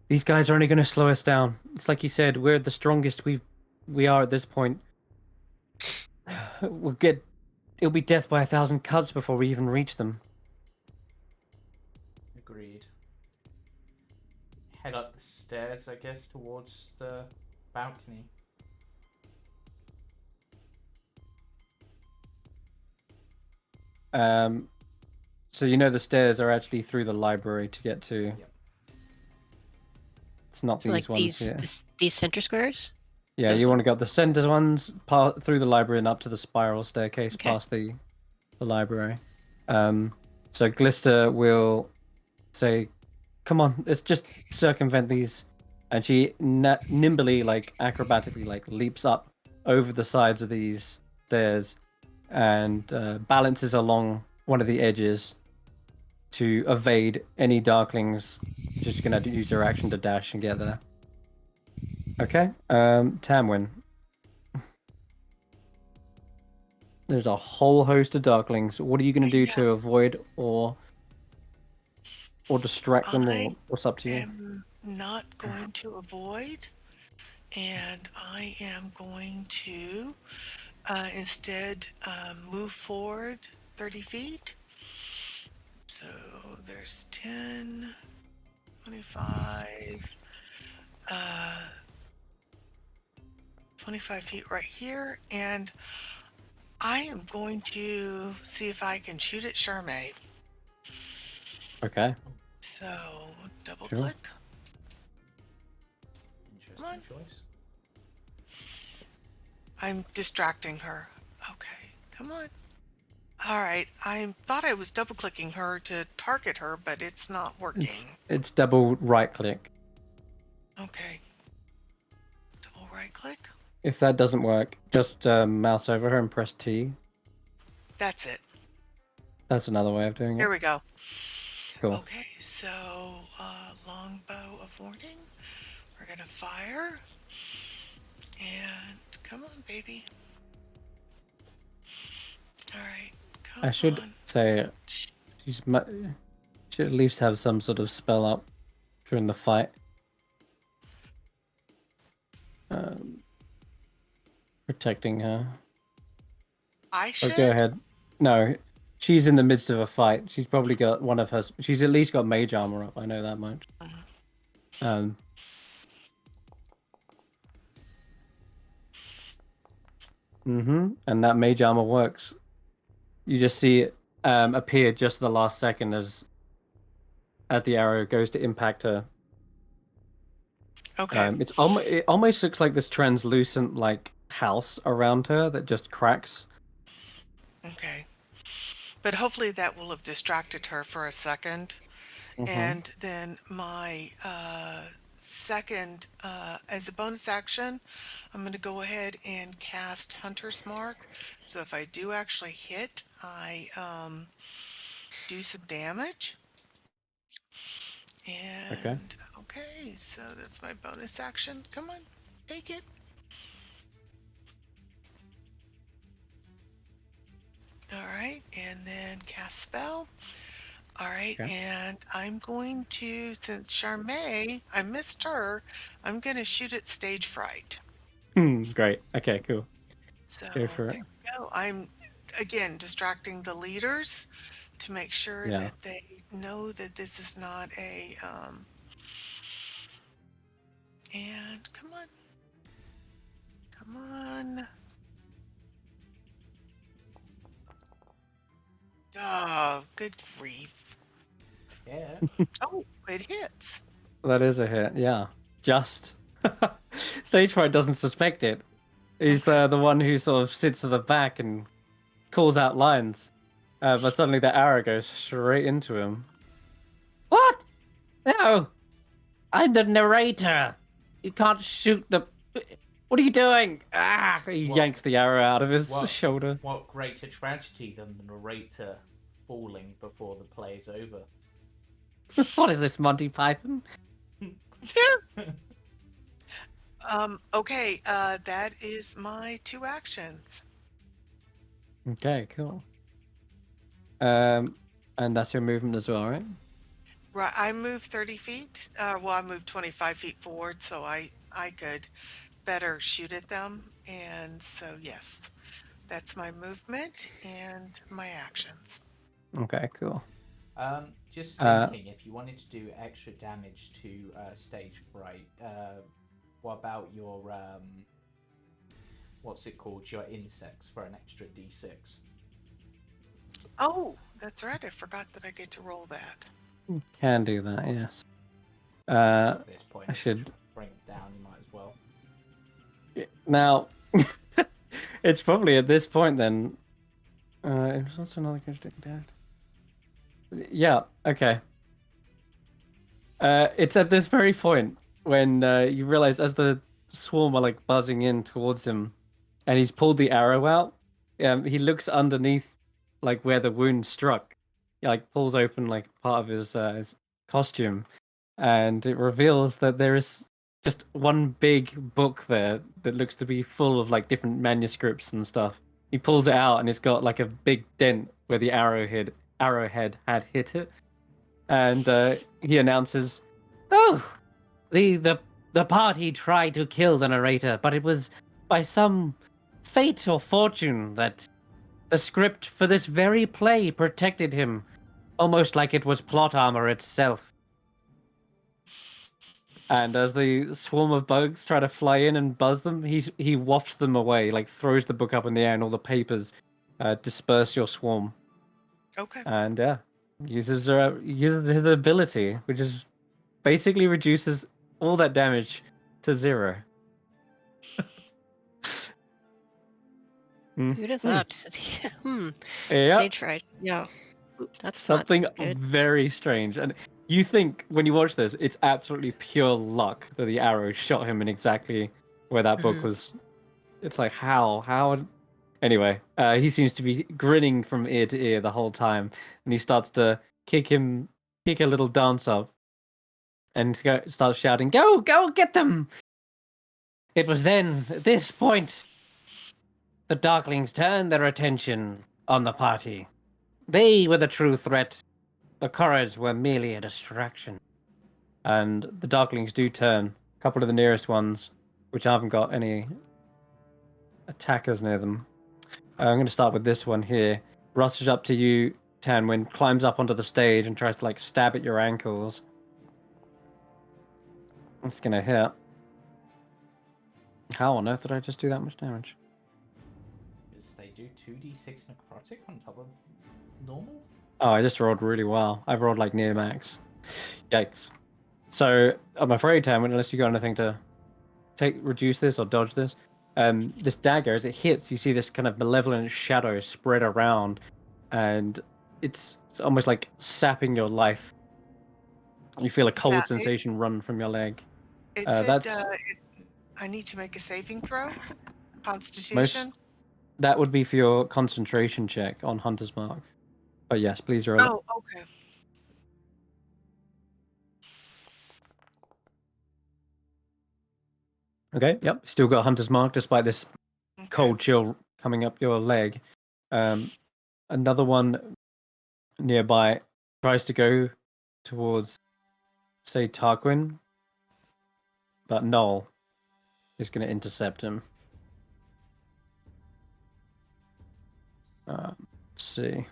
"These guys are only going to slow us down. It's like you said, we're the strongest we are at this point. It'll be death by 1,000 cuts before we even reach them." Agreed. Head up the stairs, I guess, towards the balcony. So you know the stairs are actually through the library to get to. Yep. It's not So these like ones here. These center squares? Yeah, you want to go the center ones through the library and up to the spiral staircase past the library. So Glister will say, "Come on, let's just circumvent these," and she nimbly, acrobatically, leaps up over the sides of these stairs and balances along one of the edges to evade any Darklings. Just gonna use her action to dash and get there. Okay, Tanwen. There's a whole host of Darklings. What are you gonna do to avoid or distract them, or what's up to you? I am not going to avoid, and I am going to instead move forward 30 feet. So there's 10, 25, 25 feet right here, and I am going to see if I can shoot at Charmaine. Okay. So double click. Interesting choice. I'm distracting her. Okay, come on. All right, I thought I was double clicking her to target her, but it's not working. It's double right click. Okay. Double right click. If that doesn't work, just mouse over her and press T. That's it. That's another way of doing it. Here we go. Cool. Okay, so longbow of warning. We're gonna fire. And come on, baby. All right, come I should on. say should at least have some sort of spell up during the fight. Protecting her. I should? Oh, go ahead. No, she's in the midst of a fight. She's probably got one of her. She's at least got mage armor up. I know that much. And that mage armor works. You just see it appear just the last second as the arrow goes to impact her. Okay. It almost looks like this translucent like house around her that just cracks. Okay. But hopefully that will have distracted her for a second. And then my second, as a bonus action, I'm going to go ahead and cast Hunter's Mark. So if I do actually hit, I do some damage. And okay, so that's my bonus action. Come on, take it. All right, and then cast spell. All right, and I'm going to, since Charmaine, I missed her, I'm going to shoot at stage fright. Great. Okay, cool. So go for there we go. I'm, again, distracting the leaders to make sure that they know that this is not a, and come on. Come on. Oh, good grief. Yeah. Oh, it hits. That is a hit, yeah. Just. Stage fright doesn't suspect it. He's the one who sort of sits at the back and calls out lines. But suddenly the arrow goes straight into him. What? No! I'm the narrator! You can't shoot the... What are you doing? Ah! He yanks the arrow out of his shoulder. What greater tragedy than the narrator falling before the play is over? What is this, Monty Python? Okay, that is my 2 actions. Okay, cool. And that's your movement as well, right? Right, I move 30 feet. Well, I move 25 feet forward, so I could better shoot at them. And so, yes, that's my movement and my actions. Okay, cool. Just thinking, if you wanted to do extra damage to stage fright, what about your what's it called? Your insects for an extra d6. Oh, that's right. I forgot that I get to roll that. Can do that, yes. At this point, I should bring it down. You might as well. Now, it's probably at this point then. It's also another character dead. Yeah. Okay. It's at this very point when you realize as the swarm are like buzzing in towards him, and he's pulled the arrow out. He looks underneath, like where the wound struck. He like pulls open like part of his costume, and it reveals that there is just one big book there that looks to be full of like different manuscripts and stuff. He pulls it out, and it's got like a big dent where the arrowhead had hit it, and he announces, "Oh, the party tried to kill the narrator, but it was by some fate or fortune that the script for this very play protected him, almost like it was plot armor itself." And as the swarm of bugs try to fly in and buzz them, he wafts them away, like throws the book up in the air, and all the papers disperse your swarm. Okay. And uses his ability, which is basically reduces all that damage to 0. Who'd have thought? Stage fright. Yeah. That's something very strange. And you think when you watch this, it's absolutely pure luck that the arrow shot him in exactly where that book was. It's like how. Anyway, he seems to be grinning from ear to ear the whole time, and he starts to kick a little dance up. and starts shouting, "Go, go, get them!" It was then, at this point, the Darklings turned their attention on the party. They were the true threat. The Corrids were merely a distraction. And the Darklings do turn. A couple of the nearest ones, which haven't got any attackers near them. I'm going to start with this one here. Rushes up to you, Tanwen, climbs up onto the stage and tries to like stab at your ankles. It's going to hit. How on earth did I just do that much damage? Because they do 2d6 necrotic on top of normal? Oh, I just rolled really well. I've rolled like near max. Yikes. So I'm afraid, Tanwen, unless you got anything to reduce this or dodge this, this dagger, as it hits, you see this kind of malevolent shadow spread around, and it's almost like sapping your life. You feel a cold sensation run from your leg. I need to make a saving throw? Constitution? That would be for your concentration check on Hunter's Mark. But yes, please roll. Oh, okay. Okay, yep. Still got Hunter's Mark despite this cold chill coming up your leg. Another one nearby tries to go towards, say, Tarquin, but Noel is going to intercept him. Let's see.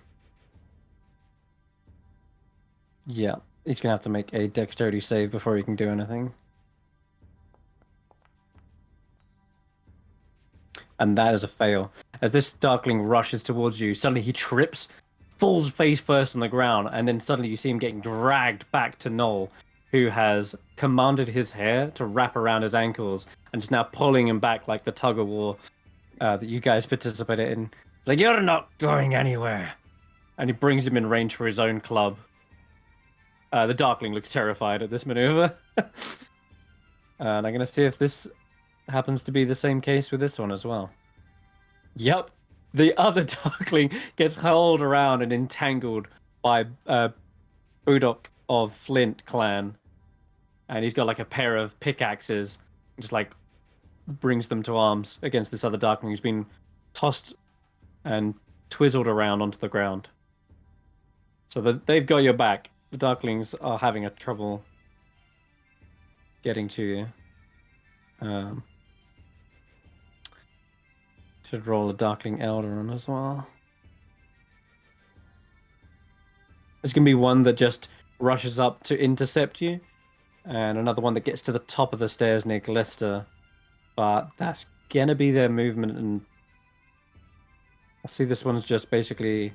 Yeah, he's going to have to make a dexterity save before he can do anything. And that is a fail. As this Darkling rushes towards you, suddenly he trips, falls face first on the ground, and then suddenly you see him getting dragged back to Noel, who has commanded his hair to wrap around his ankles and is now pulling him back like the tug of war that you guys participated in. Like, you're not going anywhere. And he brings him in range for his own club. The Darkling looks terrified at this maneuver. And I'm going to see if this happens to be the same case with this one as well. Yep. The other Darkling gets hurled around and entangled by Budok of Flint clan. And he's got like a pair of pickaxes. Just like brings them to arms against this other Darkling who's been tossed and twizzled around onto the ground. So they've got your back. The Darklings are having a trouble getting to you. Should roll a Darkling Elder on as well. There's going to be one that just rushes up to intercept you, and another one that gets to the top of the stairs near Glister. But that's going to be their movement, and I see this one's just basically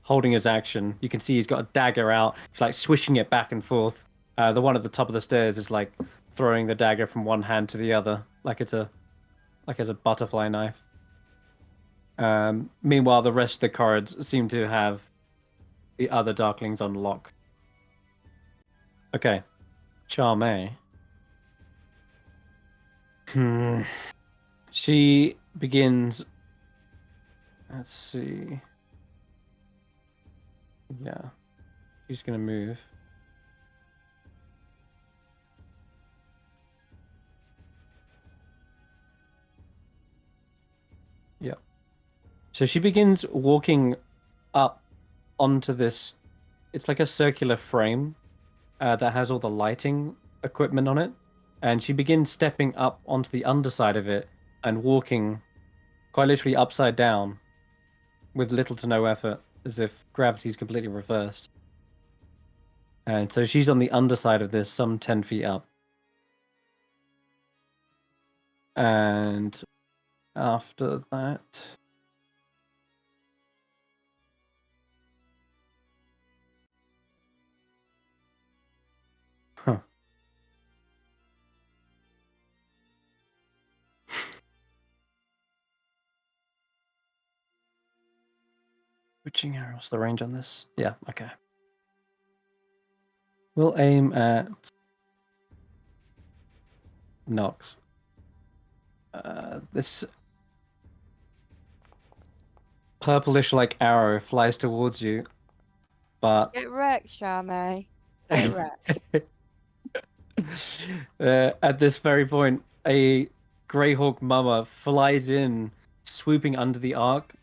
holding his action. You can see he's got a dagger out. He's like swishing it back and forth. The one at the top of the stairs is like throwing the dagger from one hand to the other, like it's a butterfly knife. Meanwhile, the rest of the cards seem to have the other Darklings on lock. Okay, Jamey. She begins. Let's see. Yeah, she's gonna move. Yep. So she begins walking up onto this. It's like a circular frame that has all the lighting equipment on it. And she begins stepping up onto the underside of it and walking quite literally upside down with little to no effort, as if gravity's completely reversed. And so she's on the underside of this, some 10 feet up. And after that... Huh. Witching arrow, what's the range on this? Yeah, okay. We'll aim at Nox. This purplish-like arrow flies towards you, but... Get wrecked, Jamey. Get wrecked. At this very point, a Greyhawk mama flies in, swooping under the arc,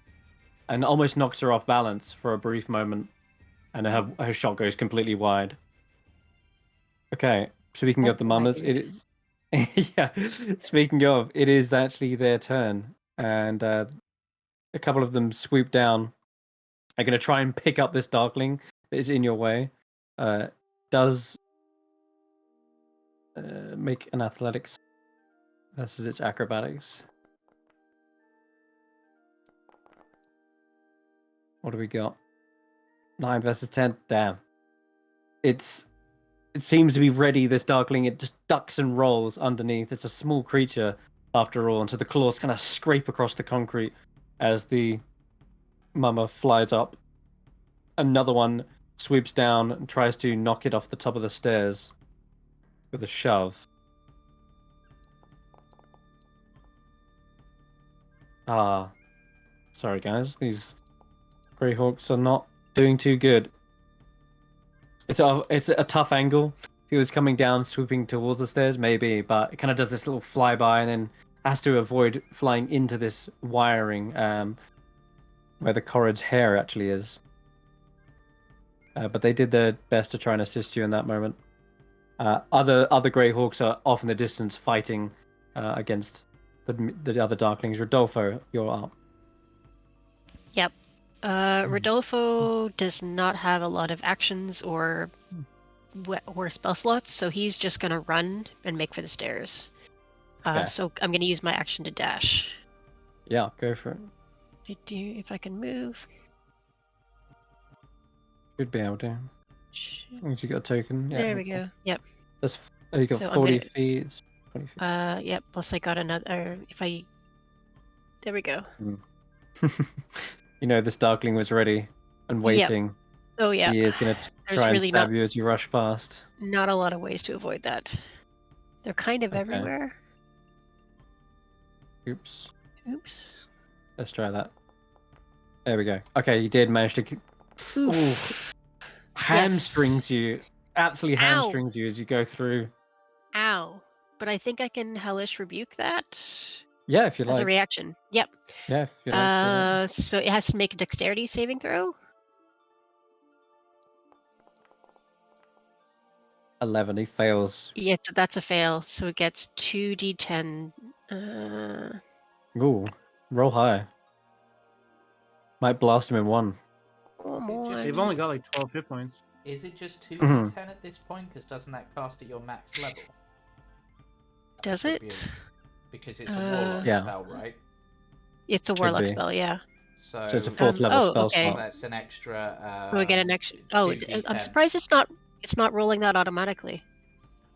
and almost knocks her off balance for a brief moment, and her shot goes completely wide. Okay, speaking of the mamas, it is yeah. Speaking of, it is actually their turn, and a couple of them swoop down. Are going to try and pick up this Darkling that is in your way. Does make an athletics versus its acrobatics. What do we got? 9 versus 10. Damn. It seems to be ready, this Darkling. It just ducks and rolls underneath. It's a small creature, after all, and so the claws kind of scrape across the concrete as the mama flies up. Another one swoops down and tries to knock it off the top of the stairs with a shove. Sorry guys, these Greyhawks are not doing too good. It's a tough angle. If he was coming down, swooping towards the stairs, maybe, but it kind of does this little flyby and then has to avoid flying into this wiring where the Corrid's hair actually is. But they did their best to try and assist you in that moment. Other Greyhawks are off in the distance fighting against the other Darklings. Rodolfo, you're up. Yep. Rodolfo does not have a lot of actions or spell slots, so he's just gonna run and make for the stairs. Okay. So I'm gonna use my action to dash. Yeah, go for it. If I can move. Should be able to. As long as you got a token. Yeah, there we go. Yep. You got So 40 feet. 20 feet. Yep. Plus I got another. There we go. You know, this Darkling was ready and waiting. Yep. Oh yeah. He is going to try and stab you as you rush past. Not a lot of ways to avoid that. They're kind of everywhere. Oops. Let's try that. There we go. Okay, you did manage to. Ooh. Hamstrings you. Absolutely hamstrings you as you go through. Ow. But I think I can hellish rebuke that. Yeah, if you like. As a reaction. Yep. Yeah, if you like. So it has to make a dexterity saving throw. 11. He fails. Yeah, that's a fail. So it gets 2d10. Ooh, roll high. Might blast him in one. They've only got like 12 hit points. Is it just 2d10 at this point? Because doesn't that cast at your max level? Does it? Because it's a warlock spell, right? It's a warlock spell, yeah. So it's a 4th level spell slot. That's an extra. So we get an extra. Oh, 2d10. I'm surprised it's not rolling that automatically.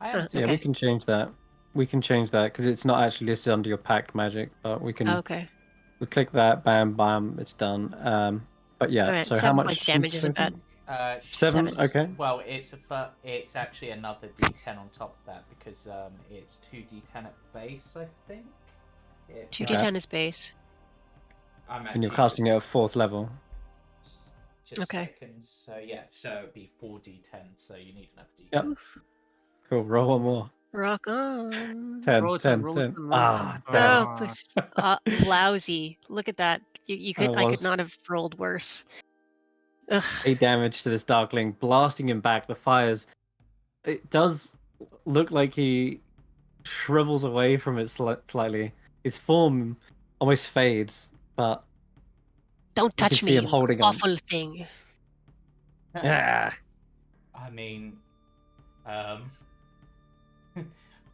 Yeah, we can change that. We can change that because it's not actually listed under your pact magic, but we can. Okay. We click that, bam, bam, it's done. But yeah, right, so how much damage isn't bad? 7. Okay. Well, it's actually another d10 on top of that because it's 2d10 at base, I think. 2d10 is base. And you're casting it at 4th level. Just okay. Seconds. So yeah, so it'd be 4d10. So you need another d10. Yep. Cool. Roll one more. Rock on. 10. 10. Lousy. Look at that. You could. I could not have rolled worse. Ugh. 8 damage to this Darkling, blasting him back. The fires. It does look like he shrivels away from it slightly. His form almost fades, but don't touch me, him holding awful on. Thing. Yeah. I mean,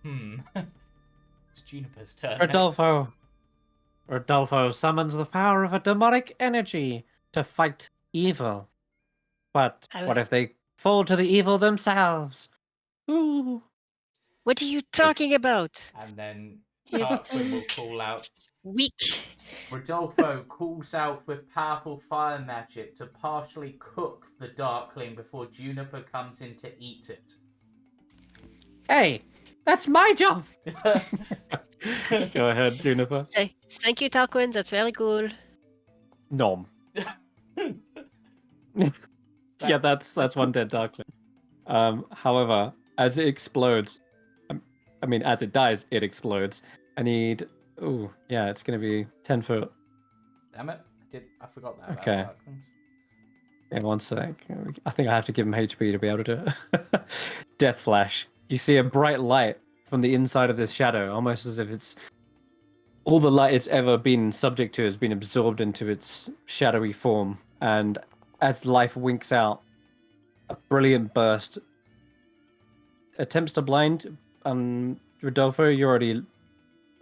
it's Juniper's turn. Rodolfo summons the power of a demonic energy to fight evil. But what if they fall to the evil themselves? Ooh. What are you talking about? And then Tarquin will call out. Weak. Rodolfo calls out with powerful fire magic to partially cook the Darkling before Juniper comes in to eat it. Hey, that's my job! Go ahead, Juniper. Thank you, Tarquin. That's very cool. Nom. Yeah, that's one dead Darkling. However, as it explodes, I mean, as it dies, it explodes. I need. Oh, yeah, it's going to be 10 foot. Damn it! I forgot that. Okay. About Darklings. Yeah, 1 sec. I think I have to give him HP to be able to do it. Death flash. You see a bright light from the inside of this shadow, almost as if it's all the light it's ever been subject to has been absorbed into its shadowy form. And as life winks out, a brilliant burst attempts to blind. Rodolfo, you're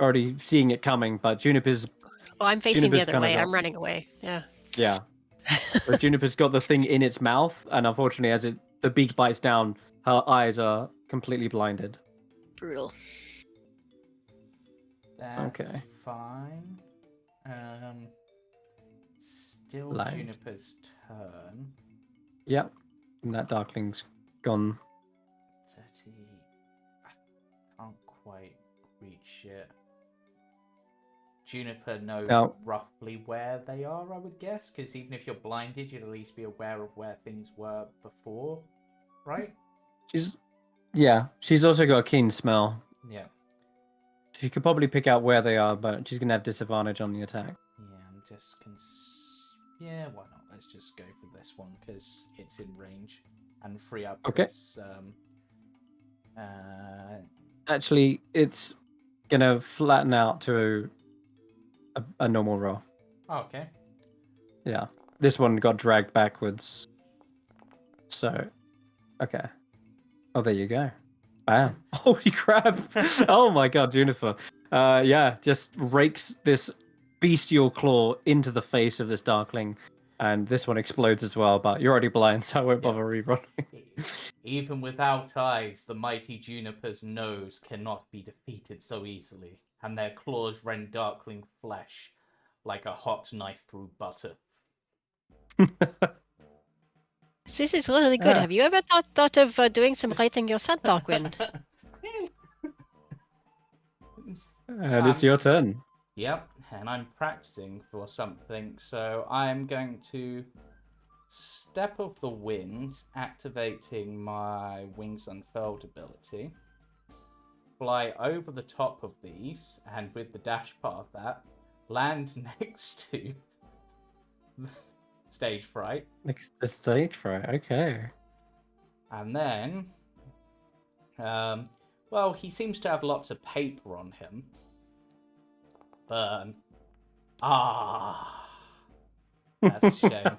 already seeing it coming, but Juniper's. Oh, I'm facing the Juniper's other way. got- I'm running away. Yeah. Yeah. But Juniper's got the thing in its mouth, and unfortunately, as the beak bites down, her eyes are completely blinded. Brutal. That's Okay. fine. Still Blind. Juniper's turn. Yep. And that Darkling's gone. 30. I can't quite reach it. Juniper knows roughly where they are, I would guess, because even if you're blinded, you'd at least be aware of where things were before, right? She's also got a keen smell. Yeah. She could probably pick out where they are, but she's gonna have disadvantage on the attack. Yeah, I'm just yeah, why not? Let's just go for this one because it's in range and free up. Okay. This, Actually, it's gonna flatten out to a normal roll. Oh, okay. Yeah, this one got dragged backwards. So, okay. Oh, there you go. Bam. Holy crap. Oh my god, Juniper. Just rakes this bestial claw into the face of this Darkling. And this one explodes as well, but you're already blind, so I won't bother rerolling. Even without eyes, the mighty Juniper's nose cannot be defeated so easily, and their claws rend Darkling flesh like a hot knife through butter. This is really good. Have you ever thought of doing some writing yourself, Tarquin? And it's your turn. Yep, and I'm practicing for something, so I'm going to Step of the Wind, activating my Wings Unfurled ability, fly over the top of these, and with the dash part of that, land next to Stage Fright. Next to Stage Fright, okay. And then, he seems to have lots of paper on him. Burn. That's a shame.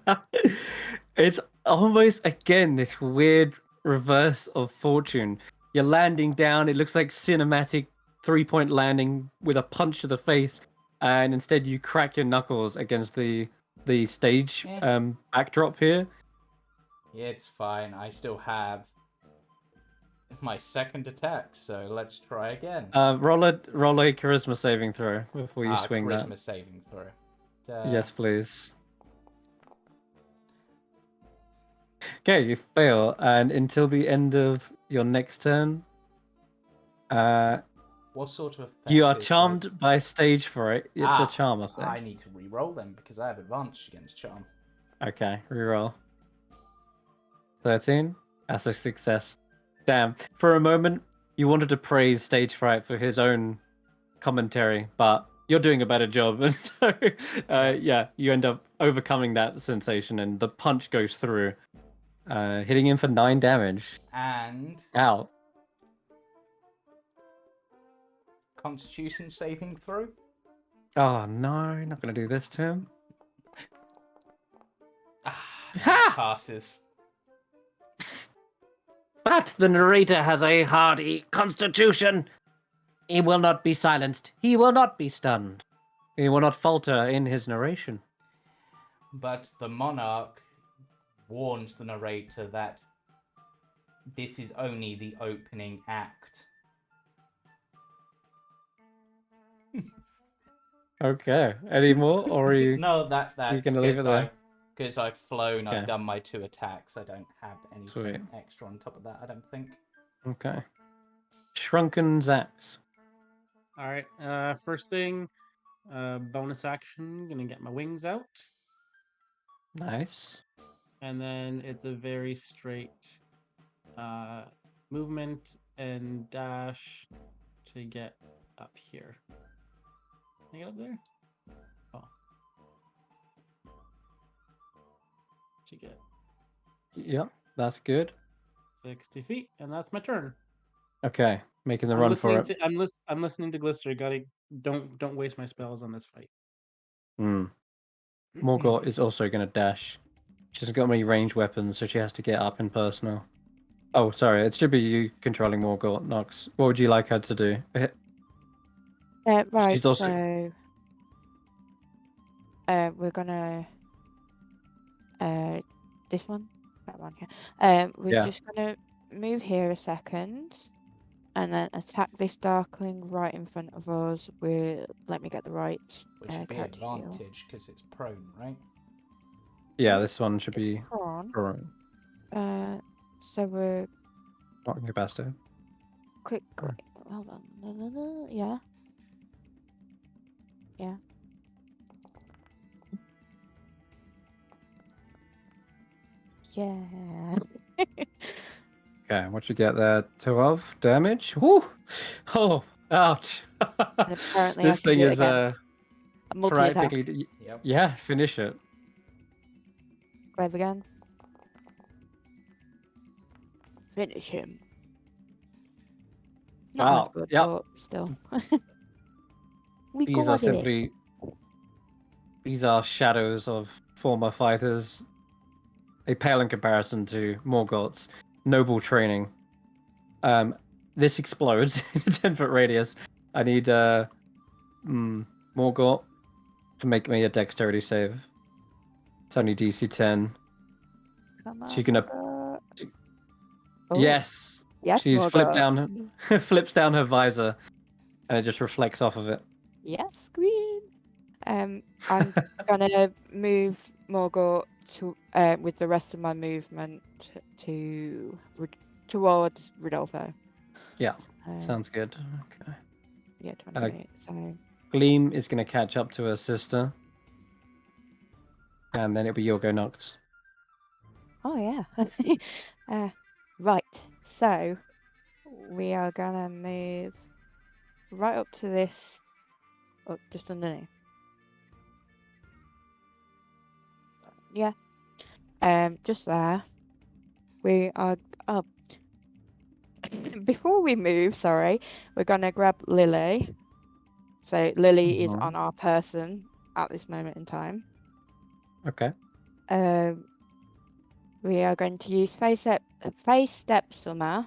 It's almost, again, this weird reverse of fortune. You're landing down, it looks like cinematic 3-point landing with a punch to the face, and instead you crack your knuckles against the stage backdrop here. It's fine. I still have my second attack, so let's try again. Roll a charisma saving throw before you swing that. Charisma saving throw. Yes, please. Okay, you fail, and until the end of your next turn, what sort of effect you are charmed by Stage Fright. It's a charm effect. I need to re-roll them because I have advantage against charm. Okay, re-roll. 13. That's a success. Damn. For a moment, you wanted to praise Stage Fright for his own commentary, but you're doing a better job. And so, you end up overcoming that sensation, and the punch goes through, hitting him for 9 damage. And... Ow. Constitution saving throw? Oh, no. Not going to do this to him. Passes. But the narrator has a hardy constitution. He will not be silenced. He will not be stunned. He will not falter in his narration. But the monarch warns the narrator that this is only the opening act. Okay. Any more, or are you? No, that's you gonna leave it there? Because I've flown, Okay. I've done my 2 attacks. I don't have anything Sweet. extra on top of that, I don't think. Okay. Shrunken Xaxx. All right. First thing, bonus action. Gonna get my wings out, Nice. and then it's a very straight movement and dash to get up here. Can I get up there? Oh. To get Yep, that's good. 60 feet, and that's my turn. Okay, making the I'm run listening for it. to I'm listening to Glister. Don't waste my spells on this fight. Morgort is also going to dash. She hasn't got many ranged weapons, so she has to get up in personal. Oh, sorry, it should be you controlling Morgort, Nox. What would you like her to do? Right, She's also... so we're gonna this one, that one here. We're just gonna move here a second, and then attack this Darkling right in front of us. Let me get the right which would be character sheet. advantage because it's prone, right? Yeah, this one should be prone. So we're not incapacitated. quick. Hold on. Yeah. Yeah. Yeah. Okay, what you get there? 12 damage? Woo! Oh, ouch. And apparently This thing is a multi-attack. practically... Yep. Yeah, finish it. Grave again. Finish him. Not Wow, as good, yep. but still. These are simply... These are shadows of former fighters. They pale in comparison to Morgot's noble training. This explodes in a 10-foot radius. I need Morgort to make me a dexterity save. It's only DC 10. Come on, She's gonna... Yes! Yes, She's Morgort. flips down her visor, and it just reflects off of it. Yes, Queen. I'm gonna move Morgort to with the rest of my movement towards Rodolfo. Yeah, sounds good. Okay. Yeah, 20 so Gleam is gonna catch up to her sister, and then it'll be your go, Nox. Oh yeah. Right. So we are gonna move right up to this. Oh, just underneath. Yeah. Just there. We are. Oh. Before we move, sorry, we're gonna grab Lily. So Lily is on our person at this moment in time. Okay. We are going to use Face Step Summer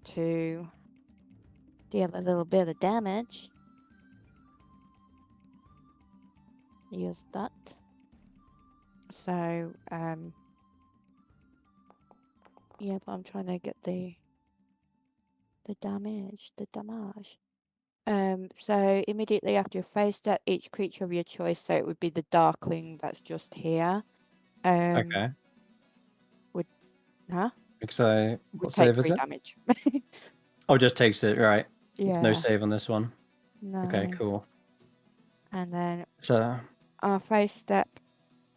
to deal a little bit of damage. Use that. So, yeah, but I'm trying to get the damage. So immediately after your phase step, each creature of your choice, so it would be the Darkling that's just here. Okay. Would what take save is 3 it? damage. Oh, just takes it, right. Yeah. No save on this one. No. Okay, cool. And then So our phase step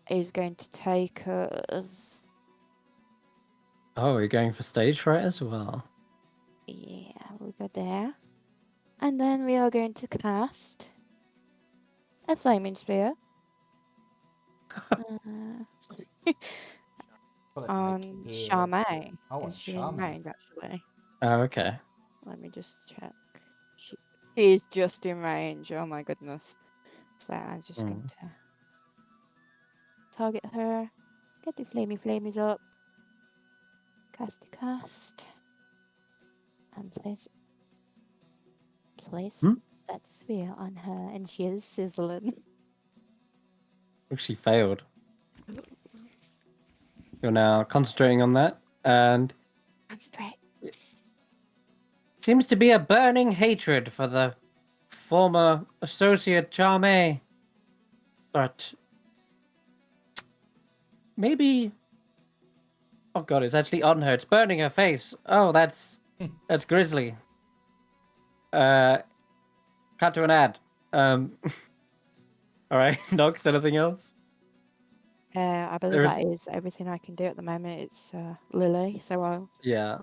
is going to take us. Oh, you're going for stage fright as well. Yeah, we go there. And then we are going to cast a flaming sphere. On Jamey. Oh, is she in range actually? Oh, okay. Let me just check. She's just in range. Oh my goodness. So I'm just going to target her. Get the flamies up. Cast. And place that sphere on her, and she is sizzling. She failed. You're now concentrating on that, and Concentrate. Seems to be a burning hatred for the former associate Jamey. But maybe... Oh god, it's actually on her. It's burning her face. Oh, that's grisly. Cut to an ad. Alright, Nox, anything else? I believe that is everything I can do at the moment. It's Lily, so I'll... Yeah.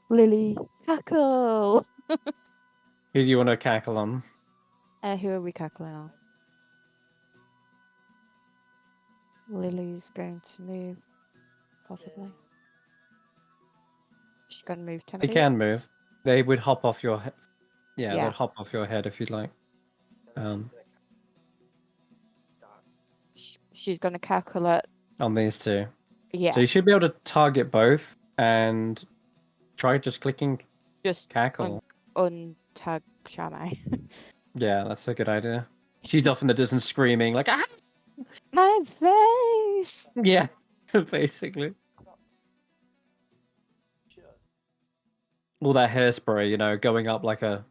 Lily, cackle! Who do you want to cackle on? Who are we cackling on? Lily's going to move, possibly. She's going to move 10 They feet. can move. They would hop off your head. Yeah, Yeah. they'd hop off your head if you'd like. She's going to cackle at... On these two. Yeah. So you should be able to target both and try just clicking Just cackle. untag Jamey. Yeah, that's a good idea. She's off in the distance screaming like, ah! My face! Yeah, basically. All that hairspray, you know, going up like a...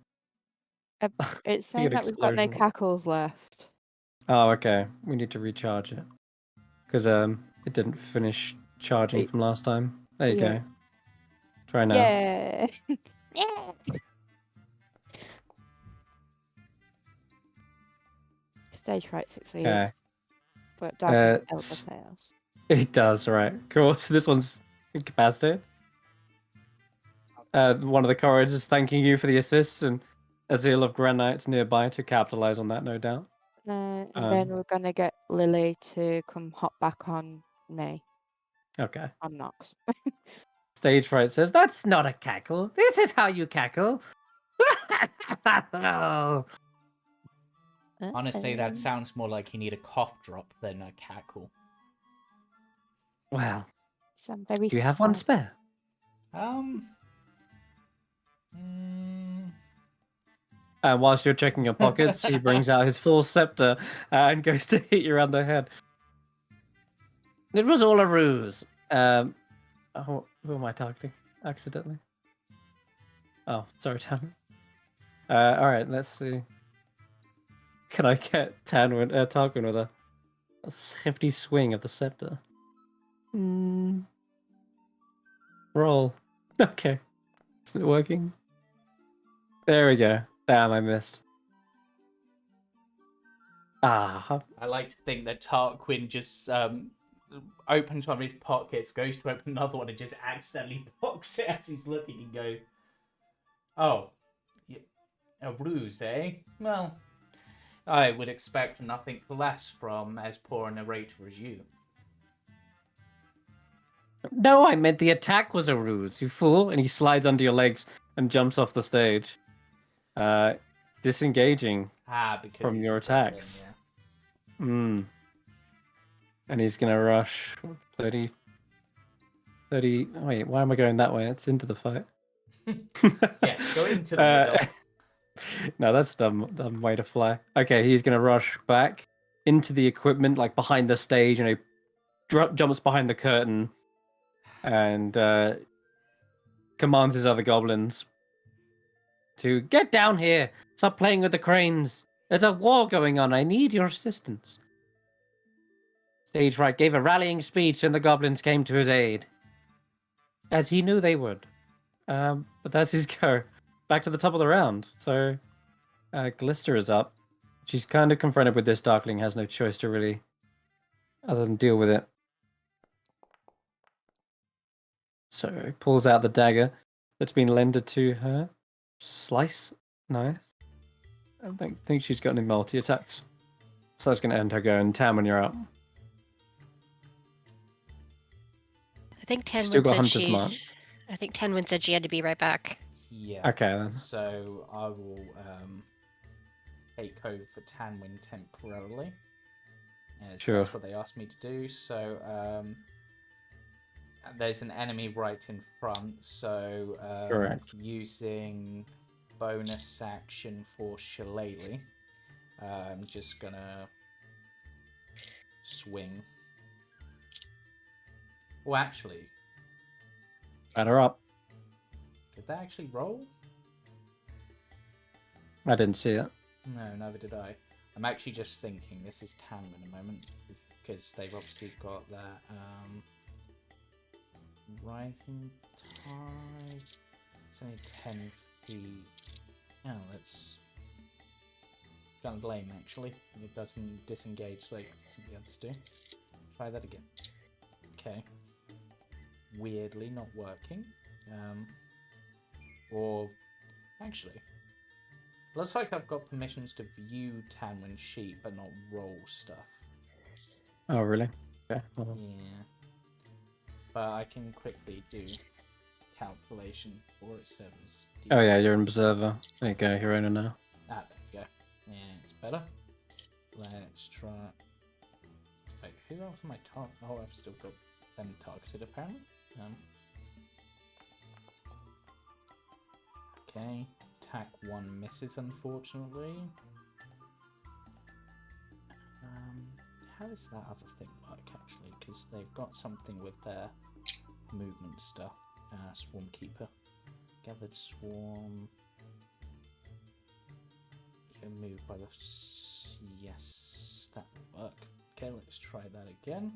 It's saying that we've got no cackles left. Oh, okay. We need to recharge it. Because it didn't finish charging from last time. There you go. Try now. Yeah. Yeah. Stage fright succeeds. Okay. But Dark Elder fails. It does, right. Cool. So this one's incapacitated. One of the Corrids is thanking you for the assist, and a zeal of Granites nearby to capitalize on that, no doubt. And then we're going to get Lily to come hop back on me. Okay. On Nox. Stage fright says, that's not a cackle. This is how you cackle. Honestly, that sounds more like you need a cough drop than a cackle. Well, do you have one spare? And whilst you're checking your pockets, he brings out his full scepter and goes to hit you around the head. It was all a ruse. Oh, who am I targeting? Accidentally. Oh, sorry, Tanwen. Alright, let's see. Can I get Tarquin with a hefty swing of the scepter? Roll. Okay. Is it working? There we go. Damn, I missed. Ah. I like to think that Tarquin just opens one of his pockets, goes to open another one, and just accidentally blocks it as he's looking and goes, oh, a ruse, eh? Well, I would expect nothing less from as poor a narrator as you. No, I meant the attack was a ruse, you fool. And he slides under your legs and jumps off the stage. Disengaging from your attacks. And he's going to rush 30. Wait, why am I going that way? It's into the fight. Yeah, go into the middle. No, that's dumb way to fly. Okay, he's going to rush back into the equipment, like behind the stage, and he jumps behind the curtain and commands his other goblins to get down here. Stop playing with the cranes. There's a war going on. I need your assistance. Stage Fright gave a rallying speech, and the goblins came to his aid, as he knew they would. But that's his go. Back to the top of the round. So, Glister is up. She's kind of confronted with this. Darkling has no choice to really, other than deal with it. So, he pulls out the dagger that's been lended to her. Slice. Nice. I don't think she's got any multi-attacks. So that's going to end her go. And Tanwen, you're up. I think Tanwen Still got said Hunter's Mark. I think Tanwen said she had to be right back. Yeah. Okay then. So I will take over for Tanwen temporarily. Sure. That's what they asked me to do. So there's an enemy right in front. So correct. Using bonus action for Shillelagh, I'm just gonna swing. Well, actually, Batter up. did that actually roll? I didn't see it. No, neither did I. I'm actually just thinking this is Tanwen a moment, because they've obviously got that rising tide. It's only 10 feet. Oh, that's kind of lame actually. It doesn't disengage like the others do. Try that again. Okay. Weirdly not working. Or actually, Looks like I've got permissions to view Tanwen sheet, but not roll stuff. Oh, really? Okay. Yeah. But I can quickly do calculation for it. Oh yeah, you're an observer. There you go, you're owner now. Ah, there you go. Yeah, it's better. Let's try. Wait, who else am I target? Oh, I've still got them targeted apparently. Okay, attack 1 misses unfortunately. How does that other thing work actually? Because they've got something with their movement stuff. Swarm Keeper. Gathered Swarm. You can move by the... Yes, that will work. Okay, let's try that again.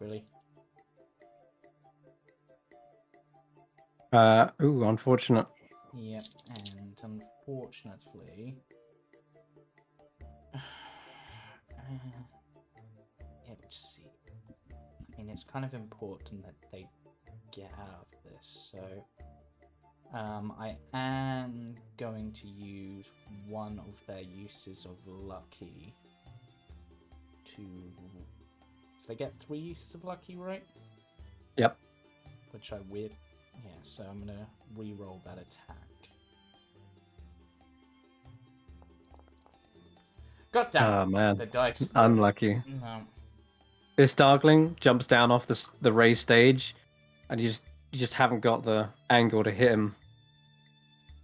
Really? Ooh, unfortunate. Yep, and unfortunately... let's see. I mean, it's kind of important that they get out of this, so... I am going to use one of their uses of Lucky to... So they get 3 uses of Lucky, right? Yep. Which I weird... Yeah, so I'm going to re-roll that attack. God damn it. Oh, man. The dice. Unlucky. No. This Darkling jumps down off the raised stage, and you just haven't got the angle to hit him.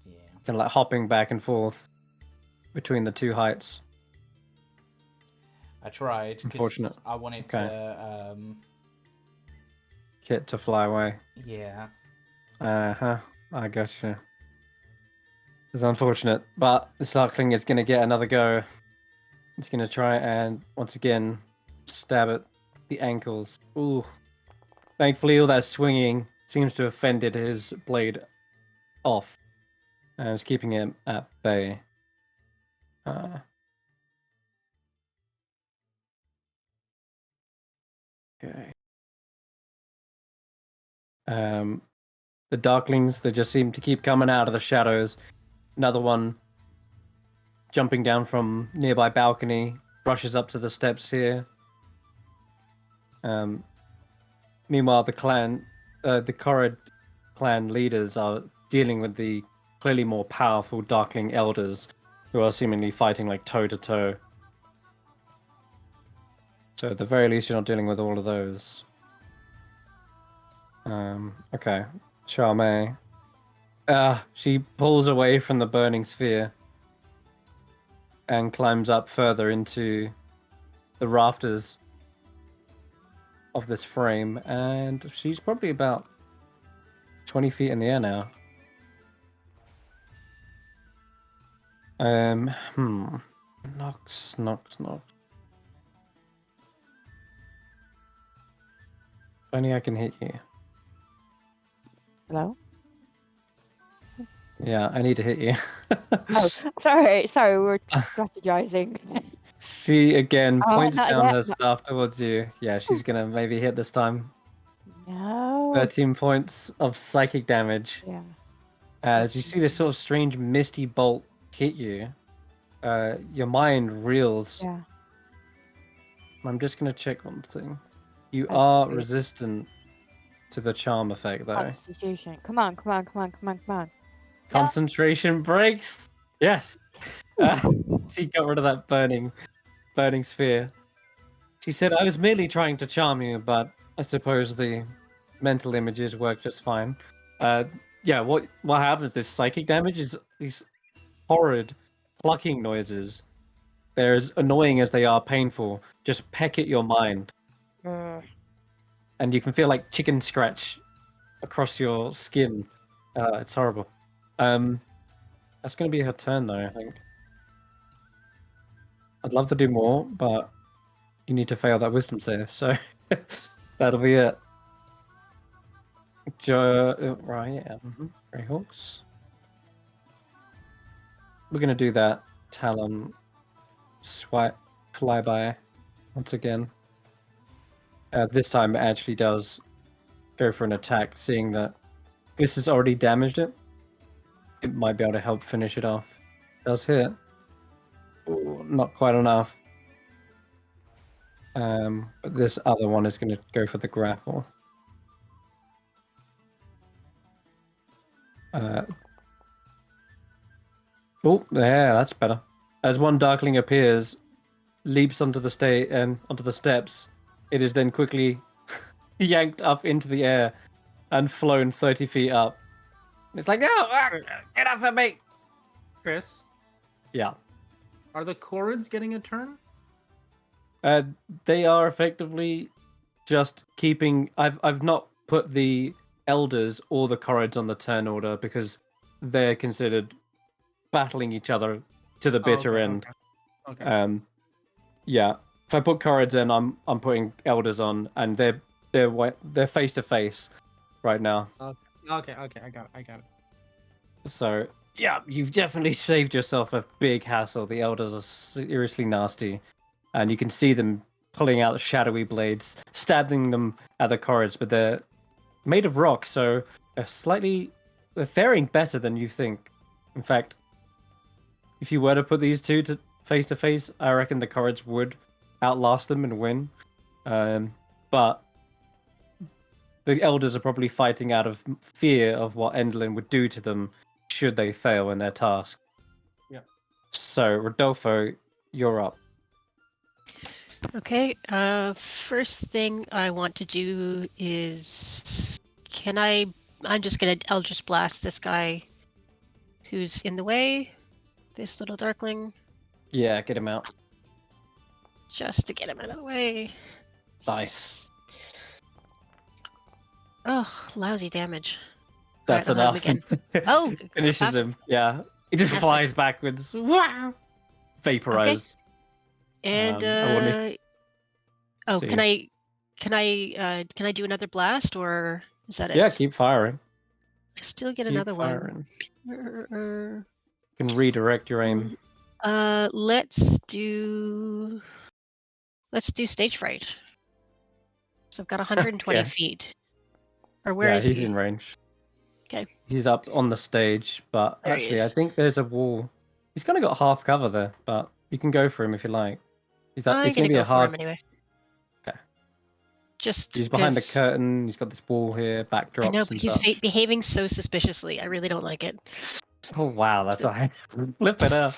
Yeah. Kind of like hopping back and forth between the two heights. I tried. Unfortunate. I wanted to. Kit to fly away. Yeah. I gotcha. It's unfortunate, but the Darkling is going to get another go. It's going to try and once again stab at the ankles. Ooh. Thankfully, all that swinging seems to have fended his blade off, and it's keeping him at bay. Okay. The Darklings, they just seem to keep coming out of the shadows. Another one jumping down from nearby balcony, rushes up to the steps here. Meanwhile, the Korrid clan leaders are dealing with the clearly more powerful Darkling elders, who are seemingly fighting like toe to toe. So at the very least, you're not dealing with all of those. Okay. Jamey. She pulls away from the burning sphere and climbs up further into the rafters of this frame, and she's probably about 20 feet in the air now. Knocks. If only I can hit you. Hello? Yeah, I need to hit you. Oh, sorry, we're strategizing. She again points not down yet. her staff towards you. Yeah, she's gonna maybe hit this time. No. 13 points of psychic damage. Yeah. As you see this sort of strange misty bolt hit you, your mind reels. Yeah. I'm just gonna check one thing. You are resistant to the charm effect, though. Constitution. Come on. Concentration breaks. Yes. She got rid of that burning sphere. She said, "I was merely trying to charm you, but I suppose the mental images work just fine." Yeah. What happens? This psychic damage is these horrid plucking noises. They're as annoying as they are painful. Just peck at your mind, and you can feel like chicken scratch across your skin. It's horrible. That's going to be her turn, though, I think. I'd love to do more, but you need to fail that wisdom save, so that'll be it. Right, yeah. Greyhawks. We're going to do that Talon swipe flyby once again. This time it actually does go for an attack, seeing that this has already damaged it. It might be able to help finish it off. Does hit. Ooh, not quite enough. But this other one is going to go for the grapple. Oh, yeah, that's better. As one Darkling appears, leaps onto the onto the steps, it is then quickly yanked up into the air and flown 30 feet up. It's like, no, get off of me! Chris? Yeah. Are the Corrids getting a turn? They are effectively just keeping... I've not put the Elders or the Corrids on the turn order because they're considered battling each other to the bitter end. Okay. Yeah. If I put Corrids in, I'm putting Elders on, and they're face to face right now. Okay, I got it. So yeah, you've definitely saved yourself a big hassle. The Elders are seriously nasty, and you can see them pulling out shadowy blades, stabbing them at the Corrids, but they're made of rock, so they're faring better than you think. In fact, if you were to put these two to face, I reckon the Corrids would outlast them and win. But the Elders are probably fighting out of fear of what Endlin would do to them should they fail in their task. Yeah. So, Rodolfo, you're up. Okay. First thing I want to do is, I'm just gonna Eldritch Blast this guy who's in the way. This little Darkling. Yeah, get him out. Just to get him out of the way. Nice. Oh, lousy damage. That's All right, I'll enough. have him again. Oh, Finishes him. Yeah. He just flies backwards. Wow. Vaporized. And see. can I do another blast, or is that it? Yeah, keep firing. I still get Keep another firing. one. You can redirect your aim. Let's do stage fright. So I've got 120 Okay. feet. Or where is he's he? in range. Okay. He's up on the stage, but There he actually I is. think there's a wall. He's kind of got half cover there, but you can go for him if you like. It's I'm going to be a go for him hard... anyway. Okay. Just He's behind the because curtain. He's got this wall here, backdrops I know, but and he's such. behaving so suspiciously. I really don't like it. Oh wow, that's all right. Flip it up.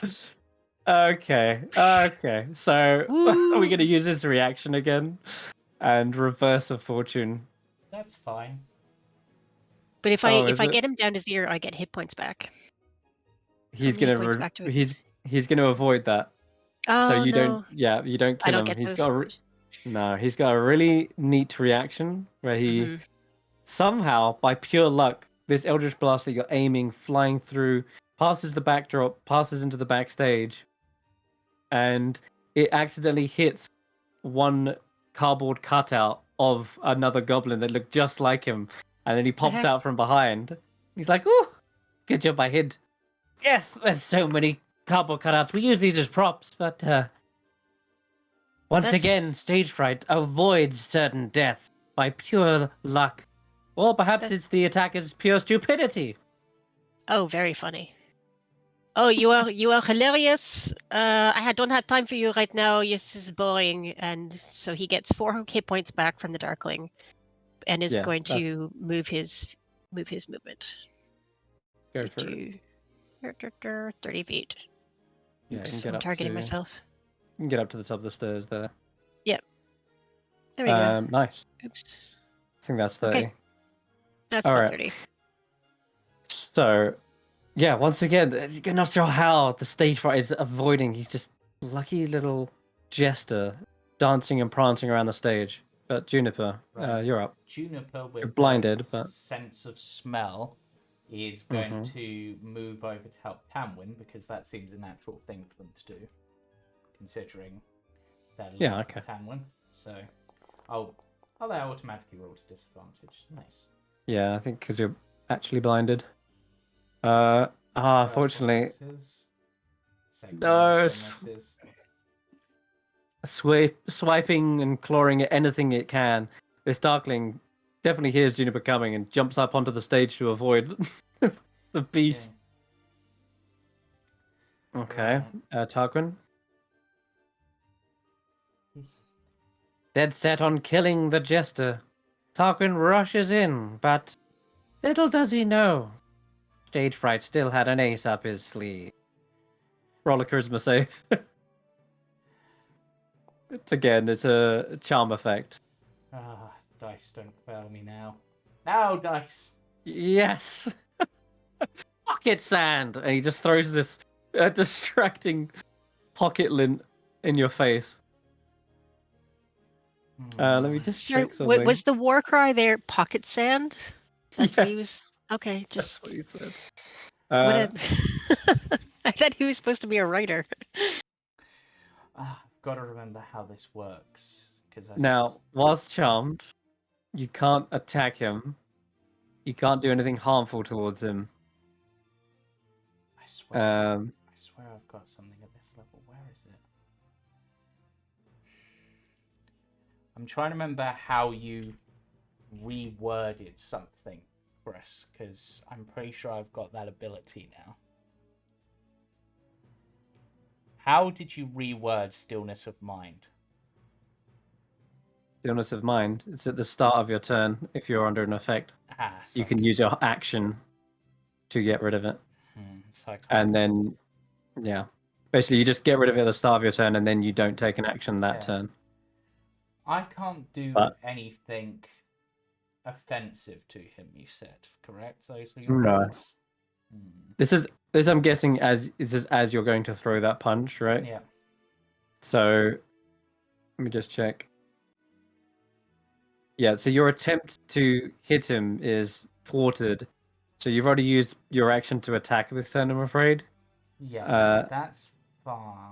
Okay. So are we going to use his reaction again and reverse of fortune? That's fine. But if I get him down to 0, I get hit points back. He's going to he's going to avoid that. Oh, so you no. you don't kill him. He's got a really neat reaction where he somehow, by pure luck, this Eldritch Blast that you're aiming, flying through, passes the backdrop, passes into the backstage, and it accidentally hits one cardboard cutout of another goblin that looked just like him, and then he pops out from behind. He's like, "Ooh, good job, I hid." Yes, there's so many cardboard cutouts. We use these as props, but once again, stage fright avoids certain death by pure luck. Or perhaps it's the attacker's pure stupidity. Oh, very funny. Oh, you are hilarious. I don't have time for you right now. This is boring. And so he gets 4 hit points back from the Darkling, and is going to move his movement. Go for it. 30 feet. Yeah, Oops, you can get I'm up targeting myself. You can get up to the top of the stairs there. Yep. There we go. Nice. Oops. I think that's 30. Okay. That's about 30. So, yeah, once again, you're not sure how the stage fright is avoiding. He's just lucky little jester dancing and prancing around the stage. But Juniper, you're up. Juniper, with you're blinded, but sense of smell, is going to move over to help Tanwen, because that seems a natural thing for them to do, considering they're Tanwen. So I'll automatically roll to disadvantage. Nice. Yeah, I think because you're actually blinded. Unfortunately. No. Swiping and clawing at anything it can. This Darkling definitely hears Juniper coming and jumps up onto the stage to avoid the beast. Okay, Tarquin. Dead set on killing the jester, Tarquin rushes in, but little does he know, Stage Fright still had an ace up his sleeve. Roll a charisma save. It's a charm effect. Dice, don't fail me now. Now, dice! Yes! Pocket sand! And he just throws this distracting pocket lint in your face. Let me just check something. Was the war cry there pocket sand? That's what he was. Yes. Okay, just. That's what he said. I thought he was supposed to be a writer. I've got to remember how this works. Now, whilst charmed, you can't attack him. You can't do anything harmful towards him. I swear I've got something at this level. Where is it? I'm trying to remember how you reworded something, Chris, because I'm pretty sure I've got that ability now. How did you reword Stillness of Mind? Stillness of Mind. It's at the start of your turn if you're under an effect. You can use your action to get rid of it. And then, yeah. Basically, you just get rid of it at the start of your turn and then you don't take an action that turn. I can't do anything offensive to him, you said, correct? No. This I'm guessing as you're going to throw that punch, right? Yeah. So let me just check. Yeah, so your attempt to hit him is thwarted. So you've already used your action to attack this turn, I'm afraid. Yeah, that's fine.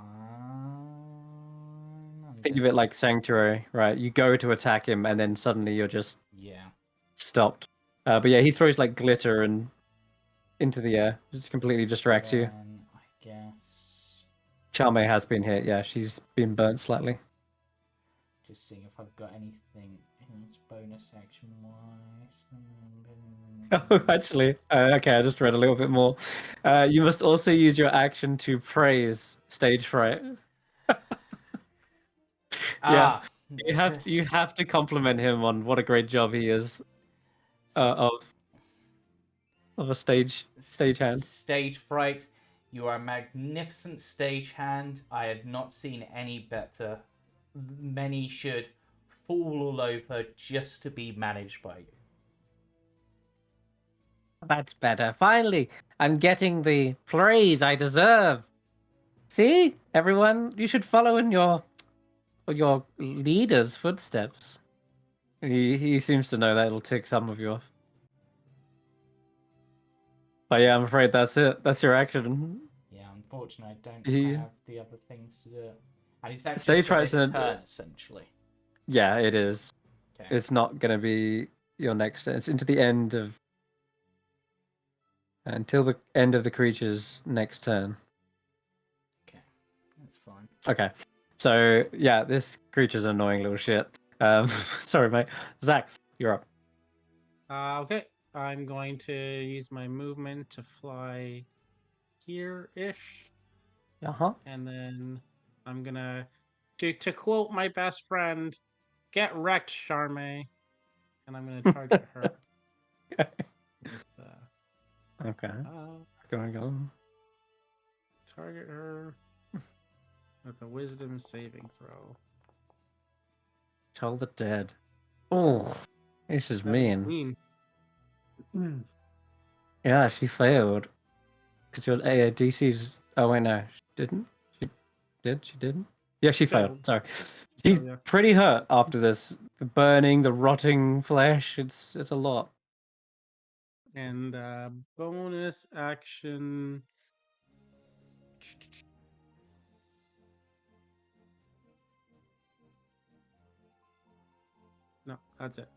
Think of it like Sanctuary, right? You go to attack him and then suddenly you're just stopped. But yeah, he throws like glitter and into the air. Just completely distracts you. I guess. Charme has been hit, yeah. She's been burnt slightly. Just seeing if I've got anything in its bonus action wise. Oh, actually, okay, I just read a little bit more. You must also use your action to praise Stage Fright. Yeah, you have to compliment him on what a great job he is of a stage hand. Stage Fright, you are a magnificent stage hand. I have not seen any better. Many should fall all over just to be managed by you. That's better. Finally, I'm getting the praise I deserve. See, everyone, you should follow in your leader's footsteps. He seems to know that it'll tick some of you off. But yeah, I'm afraid that's it. That's your action. Yeah, unfortunately, I don't have the other things to do it. And it's actually Stage Fright's turn, essentially. Yeah, it is. Okay. It's not going to be your next turn. It's into the end of... Until the end of the creature's next turn. Okay, that's fine. Okay, so yeah, this creature's an annoying little shit. Sorry, mate. Xaxx, you're up. Okay, I'm going to use my movement to fly here-ish. Uh-huh. And then I'm gonna, to quote my best friend, get wrecked, Charme. And I'm gonna target her. Okay. Going on. Target her with a wisdom saving throw. Tell the dead. Oh, this is mean. Yeah, she failed. Because your DC's... Oh, wait, no. She didn't? She did? She didn't? Yeah, she failed. Sorry. She's pretty hurt after this. The burning, the rotting flesh. It's a lot. And bonus action. No, that's it.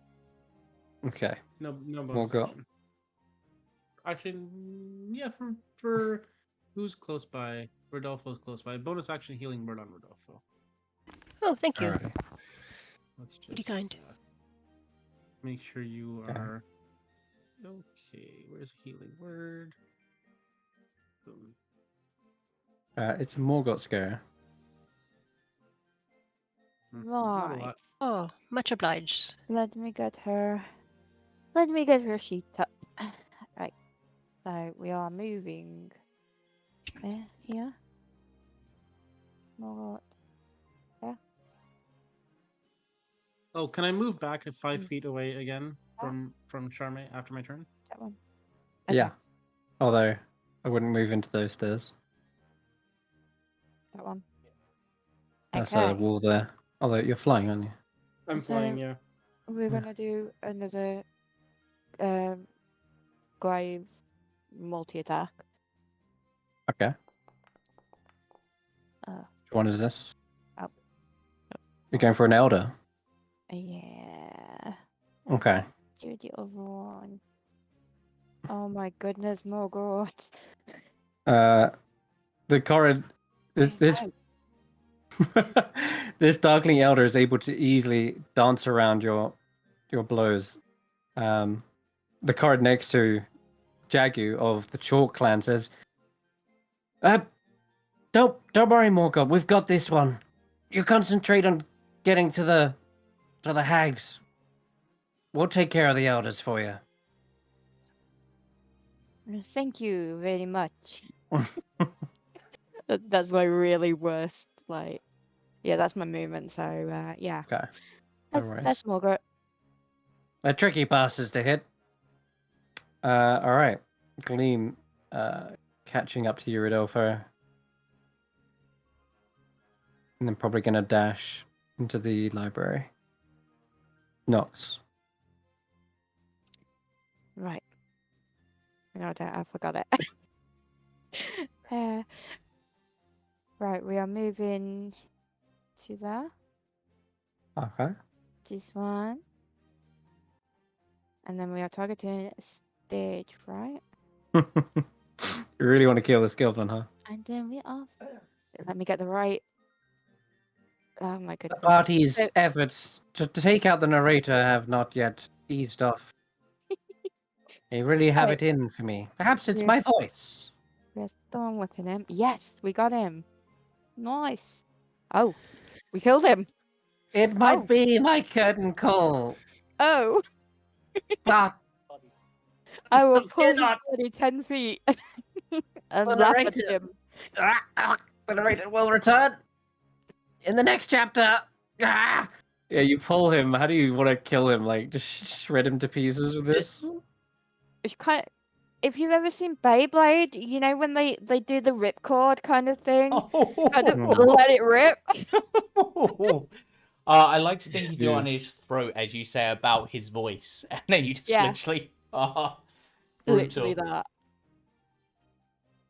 Okay. No bonus action. Action, yeah, for who's close by? Rodolfo's close by. Bonus action healing word on Rodolfo. Oh, thank you. Alrighty. Let's just. Pretty kind. make sure you are okay. Where's the healing word? Boom. It's Morgoth's go. Not a Right. lot. Oh, much obliged. Let me get her. Let me get her sheet up. Right. So we are moving. Here. More. Oh, can I move back 5 Mm. feet away again Ah. from Charme after my turn? That one. Yeah. Although I wouldn't move into those stairs. That one. That's a wall there. Although you're flying, aren't you? I'm So- flying, yeah. We're gonna do another glaive multi-attack. Okay. Which one is this? Oh. You're going for an elder. Yeah. Okay. Do the other one. Oh my goodness, Morgoth. The corridor. This this darkling elder is able to easily dance around your blows. The card next to Jagu of the Chalk clan says, Don't worry, Morgoth. We've got this one. You concentrate on getting to the hags. We'll take care of the elders for you." Thank you very much. That's my really worst, like, yeah, that's my movement. So yeah, Okay. that's Morgoth. They're tricky passes to hit. All right. Gleam catching up to you, Rodolfo. And then probably going to dash into the library. Nox. Right. No, I forgot it. Right, we are moving to there. Okay. This one. And then we are targeting stage, right? You really want to kill this goblin, huh? And then we are. Let me get the right. Oh my The goodness. party's efforts to take out the narrator have not yet eased off. They really have it in for me. Perhaps it's my voice. We're storm whipping him. Yes, we got him. Nice. Oh, we killed him. It might be my curtain call. Oh, But I will pull him cannot. 10 feet and The laugh at narrator. him. The narrator will return in the next chapter. Yeah, you pull him. How do you want to kill him? Like, just shred him to pieces with this? It's kind of, if you've ever seen Beyblade, you know when they do the ripcord kind of thing, kind of let it rip. I like to think you do it on his throat, as you say about his voice, and then you just literally, literally brutal. that.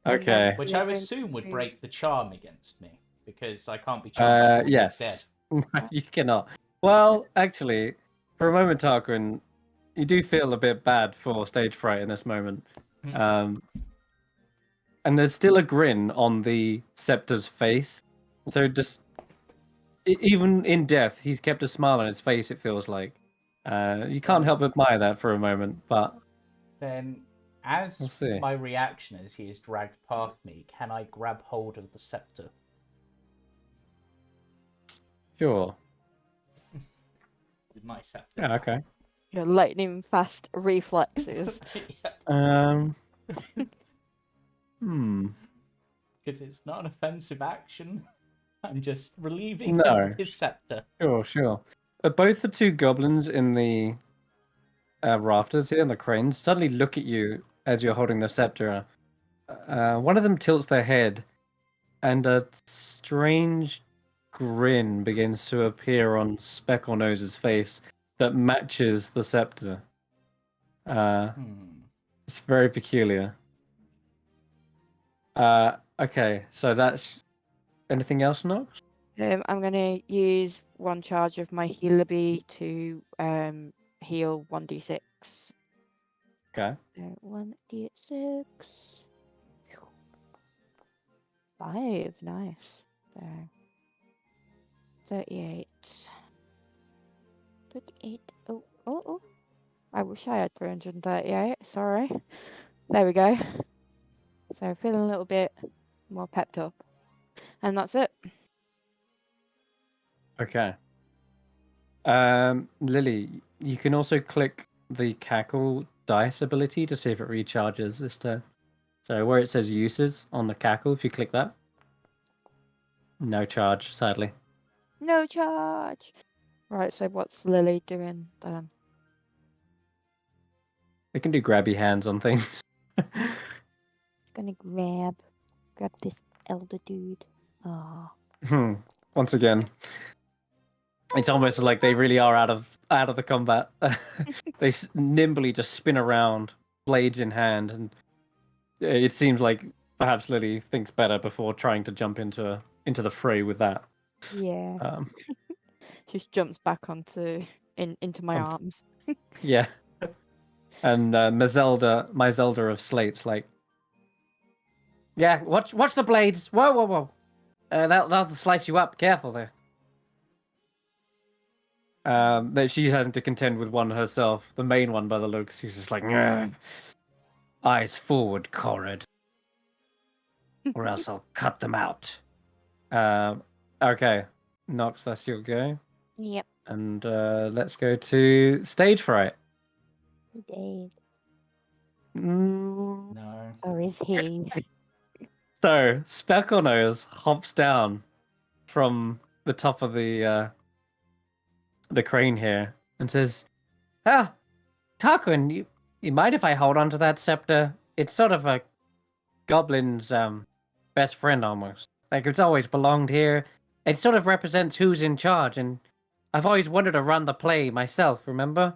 Okay. Which I would assume would break the charm against me, because I can't be charmed. Yes. Dead. You cannot. Well, actually, for a moment, Tarquin, you do feel a bit bad for stage fright in this moment. And there's still a grin on the Scepter's face. So just even in death, he's kept a smile on his face, it feels like. You can't help but admire that for a moment, but... Then, as we'll see. my reaction as he is dragged past me, can I grab hold of the scepter? Sure. With my scepter. Yeah, okay. Your lightning fast reflexes. Because it's not an offensive action. I'm just relieving him of his scepter. Sure. Both the two goblins in the rafters here, in the cranes, suddenly look at you as you're holding the scepter. One of them tilts their head, and a strange grin begins to appear on Speckle-Nose's face that matches the scepter. It's very peculiar. Okay, so that's... Anything else, Nox? I'm gonna use one charge of my healer bee to heal 1d6. Okay. 1d6. 5, nice. So 38. 38. Oh. I wish I had 338. Sorry. There we go. So feeling a little bit more pepped up. And that's it. Okay. Lily, you can also click the cackle dice ability to see if it recharges this turn. So where it says uses on the cackle, if you click that, no charge, sadly. No charge. Right, so what's Lily doing then? It can do grabby hands on things. It's gonna grab this elder dude. Ah. Once again, it's almost like they really are out of the combat. They nimbly just spin around, blades in hand, and it seems like perhaps Lily thinks better before trying to jump into the fray with that. Yeah. Just jumps back into my arms. Yeah. And my Zelda of Slate's like, yeah, watch the blades. Whoa, whoa, whoa. That'll slice you up. Careful there. That she's having to contend with one herself, the main one by the looks. She's just like, eyes forward, Corrid, or else I'll cut them out. Okay, Nox, that's your go. Yep. And let's go to stage fright. Dave. No. Or is he? So Specklenose hops down from the top of the crane here and says, "Ah, Tarquin, you mind if I hold on to that scepter? It's sort of a goblin's best friend almost. Like it's always belonged here. It sort of represents who's in charge, and I've always wanted to run the play myself, remember?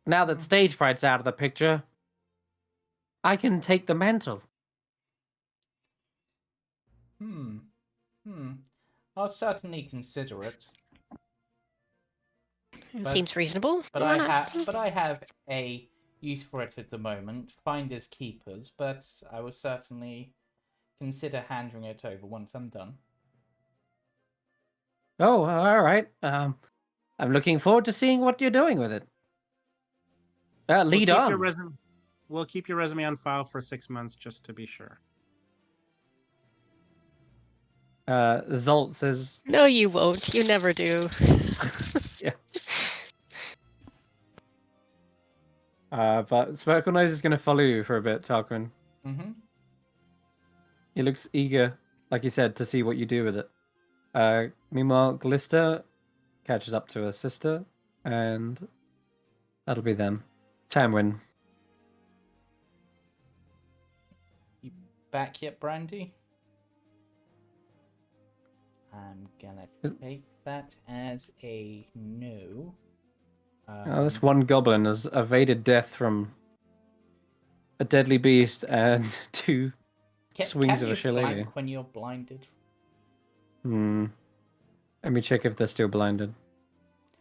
Now that stage fright's out of the picture, I can take the mantle." I'll certainly consider it. Seems reasonable. But I have a use for it at the moment. Finders keepers, but I will certainly consider handing it over once I'm done. Oh, all right. I'm looking forward to seeing what you're doing with it. Lead on. We'll keep your resume on file for 6 months just to be sure. Zolt says, "No, you won't. You never do." Yeah. But Specklenose is going to follow you for a bit, Tarquin. Mm-hmm. He looks eager, like you said, to see what you do with it. Meanwhile, Glista catches up to her sister, and that'll be them. Tanwen. You back yet, Brandee? I'm gonna take that as a no. This one goblin has evaded death from a deadly beast and two swings of a shillelagh. Can you flank when you're blinded? Let me check if they're still blinded.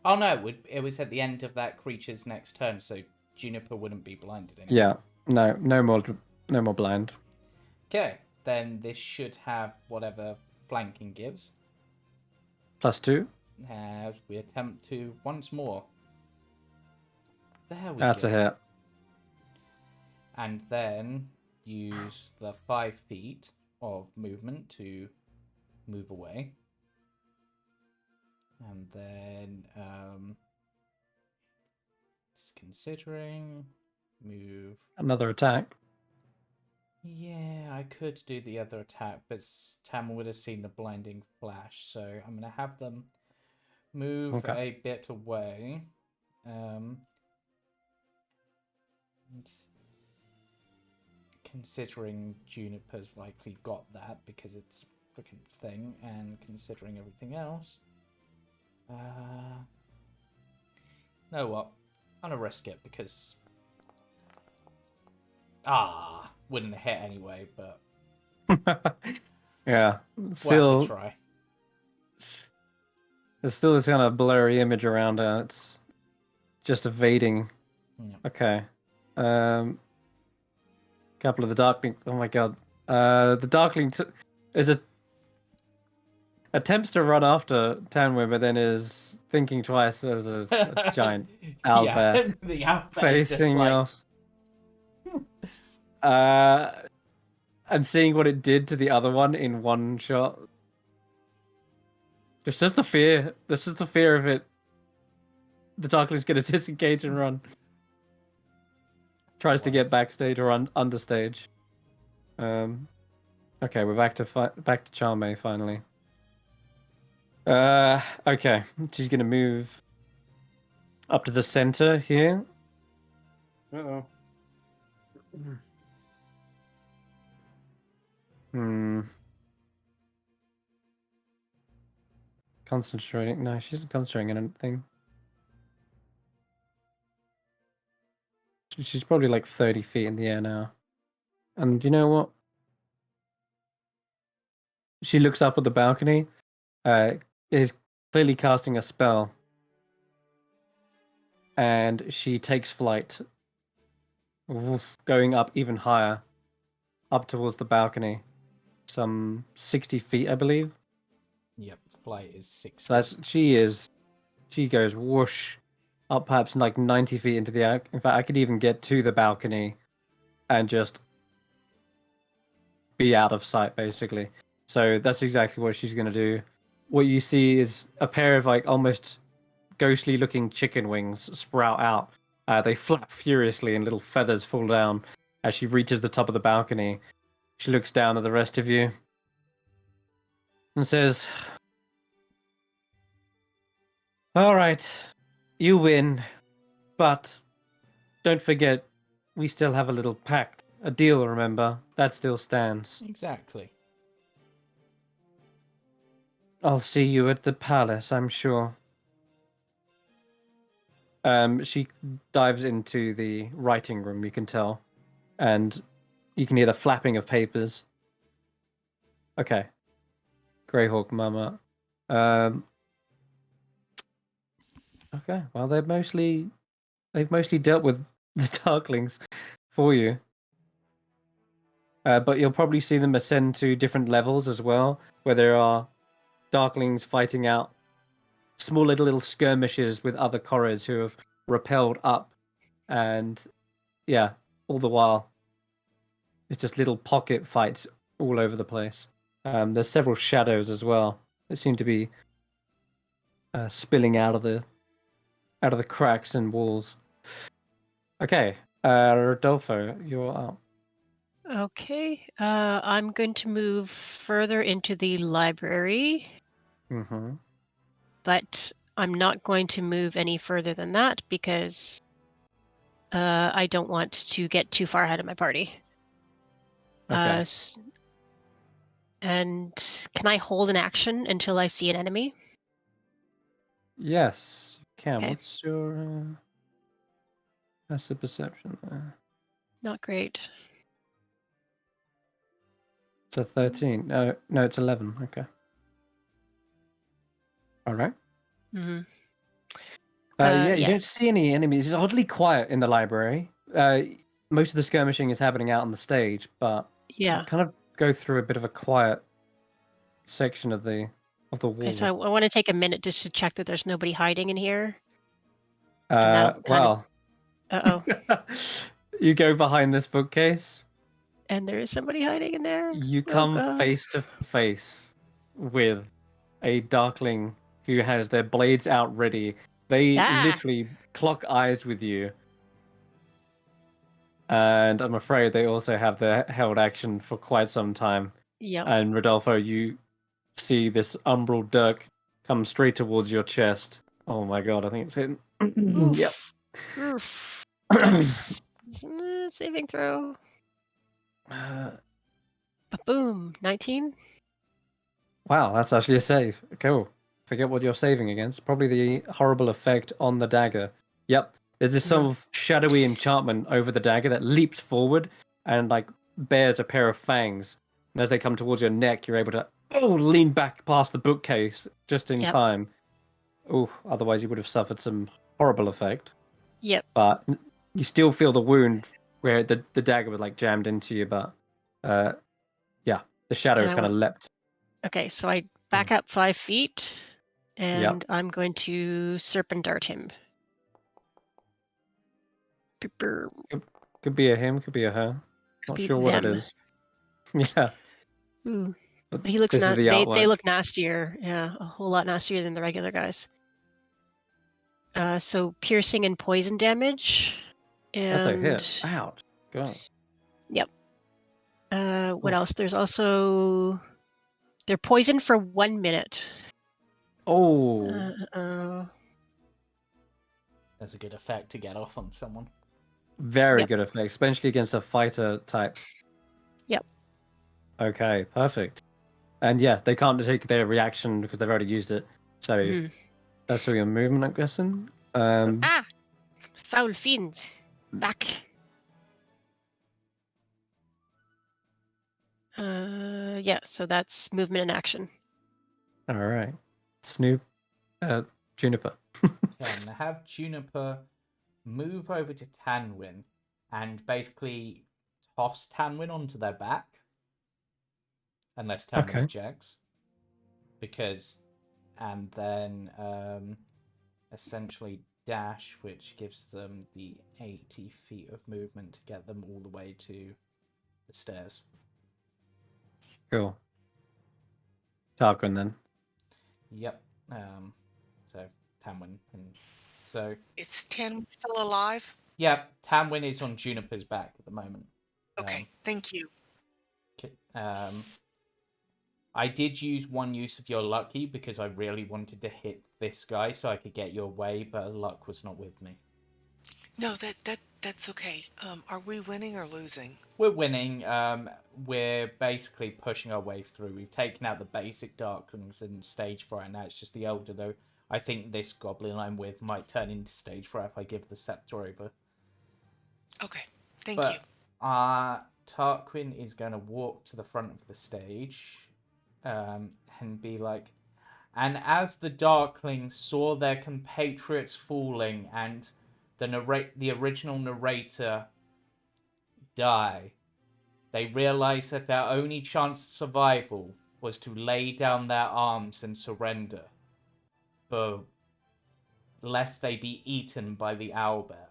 Oh no, it was at the end of that creature's next turn, so Juniper wouldn't be blinded anymore. Yeah, no more blind. Okay, then this should have whatever flanking gives. +2. As we attempt to once more. There we That's go. a hit. And then use the 5 feet of movement to move away. And then just considering move. Another attack. Yeah, I could do the other attack, but Tam would have seen the blinding flash, so I'm going to have them move a bit away. And considering Juniper's likely got that because it's a freaking thing, and considering everything else, know what? I'm going to risk it because wouldn't hit anyway, but yeah, still try. There's still this kind of blurry image around her. It's just evading. Yeah. Okay. Couple of the Darkling. Oh my god. The Darkling is a attempts to run after Tanwen, but then is thinking twice as a giant owlbear the owlbear facing like... you. And seeing what it did to the other one in one shot. There's just the fear. There's just the fear of it. The Tarquin's going to disengage and run. Tries to get backstage or understage. Okay, we're back to Jamey finally. Okay, she's gonna move up to the center here. Uh-oh. Concentrating. No, she's not concentrating on anything. She's probably like 30 feet in the air now. And you know what? She looks up at the balcony. Is clearly casting a spell. And she takes flight. Going up even higher. Up towards the balcony. Some 60 feet, I believe. Yep, flight is 60. So she goes whoosh up perhaps like 90 feet into the air. In fact, I could even get to the balcony and just be out of sight, basically. So that's exactly what she's going to do. What you see is a pair of like almost ghostly looking chicken wings sprout out. They flap furiously and little feathers fall down as she reaches the top of the balcony. She looks down at the rest of you and says, "All right, you win, but don't forget, we still have a little pact, a deal, remember? That still stands." Exactly. "I'll see you at the palace, I'm sure." She dives into the writing room, you can tell, and you can hear the flapping of papers. Okay. Greyhawk Mama. Okay, well they've mostly dealt with the Darklings for you. But you'll probably see them ascend to different levels as well, where there are Darklings fighting out small little skirmishes with other Korrids who have rappelled up, and yeah, all the while it's just little pocket fights all over the place. There's several shadows as well that seem to be spilling out of the cracks and walls. Okay, Rodolfo, you're up. Okay, I'm going to move further into the library. Mm-hmm. But I'm not going to move any further than that because I don't want to get too far ahead of my party. Okay. And can I hold an action until I see an enemy? Yes, you can. Okay. What's your passive perception there? Not great. It's a 13. No, it's 11. Okay. All right. Mm-hmm. Yeah, you don't see any enemies. It's oddly quiet in the library. Most of the skirmishing is happening out on the stage, but yeah, kind of go through a bit of a quiet section of the wall. Okay, so I want to take a minute just to check that there's nobody hiding in here. Well. Uh-oh. You go behind this bookcase. And there is somebody hiding in there? You come face to face with a Darkling who has their blades out ready. They literally clock eyes with you. And I'm afraid they also have their held action for quite some time. Yeah. And Rodolfo, you see this umbral dirk come straight towards your chest. Oh my god, I think it's hitting. Yep. Saving throw. Boom. 19. Wow, that's actually a save. Cool. Forget what you're saving against. Probably the horrible effect on the dagger. Yep. There's this sort of shadowy enchantment over the dagger that leaps forward and like bears a pair of fangs. And as they come towards your neck, you're able to lean back past the bookcase just in time. Oh, otherwise you would have suffered some horrible effect. Yep. But you still feel the wound where the dagger was like jammed into you, but yeah, the shadow kind of leapt. Okay, so I back up 5 feet, and I'm going to serpent dart him. Could be a him, could be a her. Not be sure what it them. is. Yeah. Ooh. But he looks This is the they artwork. look nastier. Yeah, a whole lot nastier than the regular guys. So piercing and poison damage. And That's a hit. Ouch. God. Yep. What else? There's also they're poisoned for 1 minute. Oh. That's a good effect to get off on someone. Very good effect, especially against a fighter type. Yep. Okay, perfect. And yeah, they can't take their reaction because they've already used it. So that's all your movement, I'm guessing. Foul fiend. Back. Yeah, so that's movement and action. All right. Juniper. Can have Juniper move over to Tanwen and basically toss Tanwen onto their back. Unless Tanwen objects. And then essentially dash, which gives them the 80 feet of movement to get them all the way to the stairs. Cool. Tarquin then. Yep. So Tanwen, and so it's Tanwen still alive? Yeah, Tanwen is on Juniper's back at the moment. Okay, thank you. I did use one use of your lucky because I really wanted to hit this guy so I could get your way, but luck was not with me. No, that's okay. Are we winning or losing? We're winning. We're basically pushing our way through. We've taken out the basic Darklings in stage 4, and now it's just the Elder, though. I think this goblin I'm with might turn into stage 4 if I give the scepter over. Okay, thank you. Tarquin is going to walk to the front of the stage and be like... And as the Darklings saw their compatriots falling and the original narrator die, they realized that their only chance of survival was to lay down their arms and surrender, for lest they be eaten by the owlbear.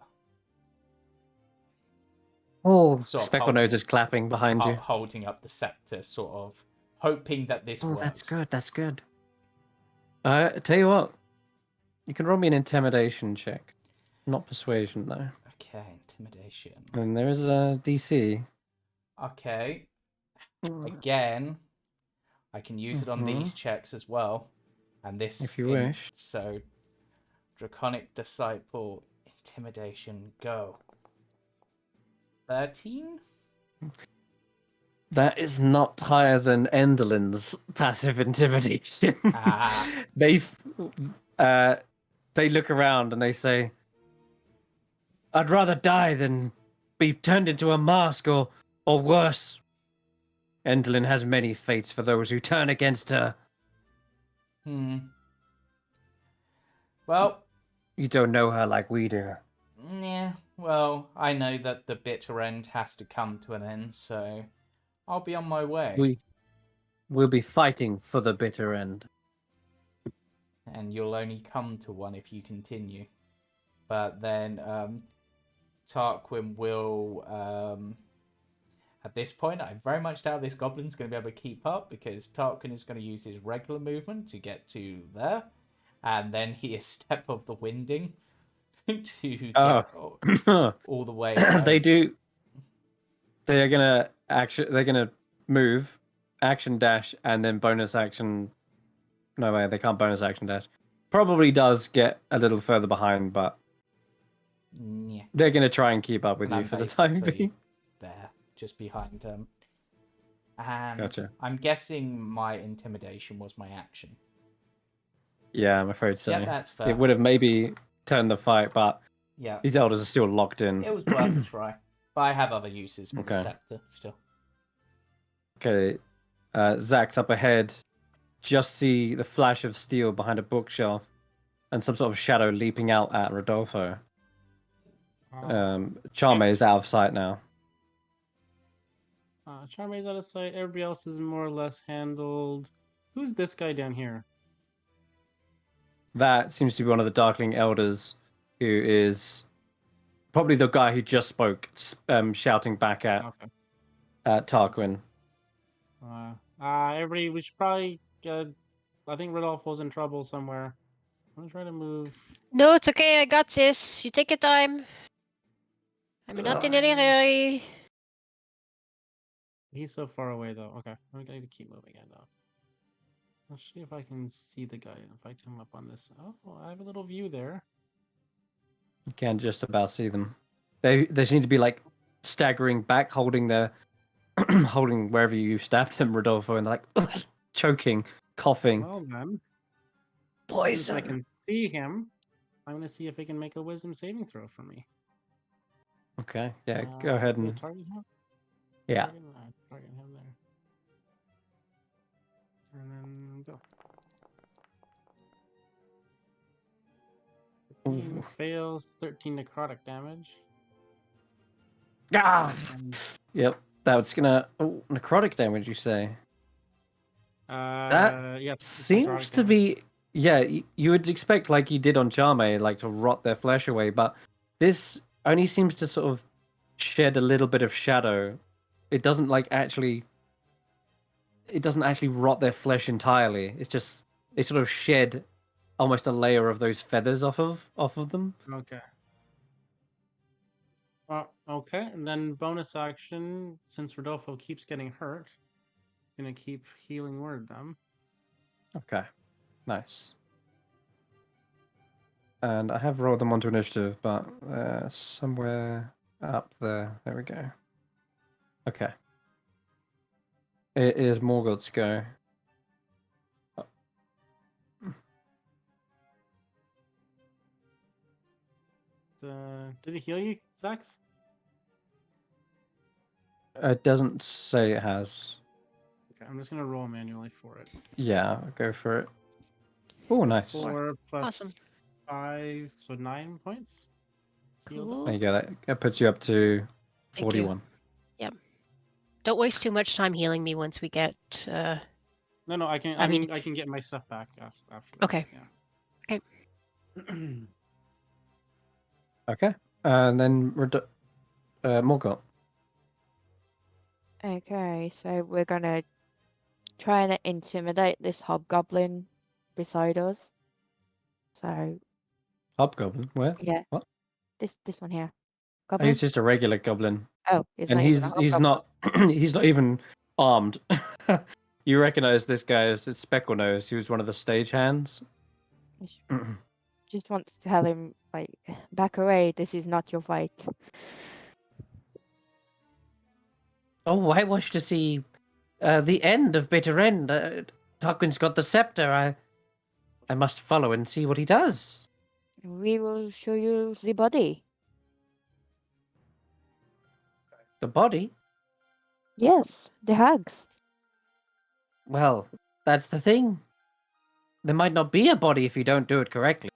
Specklenose is clapping behind you. Holding up the scepter, sort of hoping that this works. That's good. Tell you what, you can roll me an intimidation check. Not persuasion, though. Okay, intimidation. And there is a DC. Okay. Again, I can use it on these checks as well. And this... If you wish. So, Draconic Disciple, intimidation, go. 13? That is not higher than Enderlin's passive intimidation. They look around and they say, "I'd rather die than be turned into a mask or worse. Enderlin has many fates for those who turn against her." Well... You don't know her like we do. Yeah, well, I know that the bitter end has to come to an end, so I'll be on my way. We'll be fighting for the bitter end. And you'll only come to one if you continue. But then Tarquin will... at this point, I very much doubt this goblin's going to be able to keep up, because Tarquin is going to use his regular movement to get to there. And then he is Step of the Winding to get all the way. They're gonna move, action dash, and then bonus action. No way, they can't bonus action dash. Probably does get a little further behind, but they're gonna try and keep up with you for the time being. There, just behind him. And gotcha. I'm guessing my intimidation was my action. Yeah, I'm afraid so. Yeah, that's fair. It would have maybe turned the fight, but yeah, these elders are still locked in. It was worth a try. But I have other uses for the scepter still. Okay. Xaxx up ahead. Just see the flash of steel behind a bookshelf and some sort of shadow leaping out at Rodolfo. Charme is out of sight now. Charme is out of sight. Everybody else is more or less handled. Who's this guy down here? That seems to be one of the Darkling Elders, who is probably the guy who just spoke, shouting back at Tarquin. Everybody, we should probably. I think Rodolfo's in trouble somewhere. I'm gonna try to move. No, it's okay. I got this. You take your time. I'm not in any hurry. He's so far away, though. Okay, I'm going to keep moving it now. Let's see if I can see the guy. If I come up on this. Oh, I have a little view there. You can just about see them. They seem to be like staggering back, holding their holding wherever you stabbed them, Rodolfo, and like choking, coughing. Well then, poison. Since I can see him, I'm gonna see if he can make a wisdom saving throw for me. Okay, yeah, go ahead and target him. Yeah. Target him there, and then go. 15 fails, 13 necrotic damage. Ah! Yep, that's gonna... Oh, necrotic damage, you say? That yeah, seems to be... Yeah, you would expect, like you did on Jamey, like to rot their flesh away, but this only seems to sort of shed a little bit of shadow. It doesn't like actually... It doesn't actually rot their flesh entirely. It's just... They sort of shed almost a layer of those feathers off of them. Okay. Okay, and then bonus action, since Rodolfo keeps getting hurt, I'm gonna keep healing word them. Okay, nice. And I have rolled them onto initiative, but somewhere up there. There we go. Okay. It is Morgoth's go. Did it heal you, Xaxx? It doesn't say it has. Okay, I'm just gonna roll manually for it. Yeah, go for it. Oh, nice. 4 plus Awesome. 5, so 9 points. Cool. There you go. That puts you up to 41. Yep. Don't waste too much time healing me once we get. No, I can. I can get my stuff back after. Okay. Yeah. Okay. Okay. And then Morgoth. Okay, so we're gonna try and intimidate this hobgoblin beside us. So Hobgoblin? Where? yeah, What? this one here. Oh, Goblin. he's just a regular goblin. Oh, And he's not he's not even armed. You recognize this guy as Speckle Nose. He was one of the stagehands. Just wants to tell him, like, back away. This is not your fight. Oh, I wish to see the end of Bitter End. Tarquin's got the scepter. I must follow and see what he does. We will show you the body. The body? Yes, the hags. Well, that's the thing. There might not be a body if you don't do it correctly.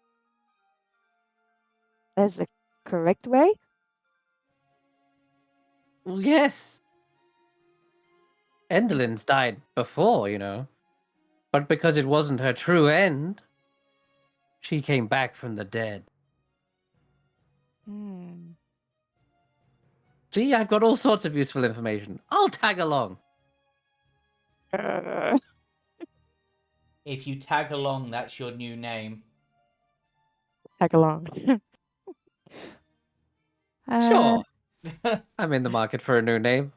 That's the correct way? Well, yes. Endelyn's died before, you know. But because it wasn't her true end, she came back from the dead. See, I've got all sorts of useful information. I'll tag along. If you tag along, that's your new name. Tag along. Sure. I'm in the market for a new name.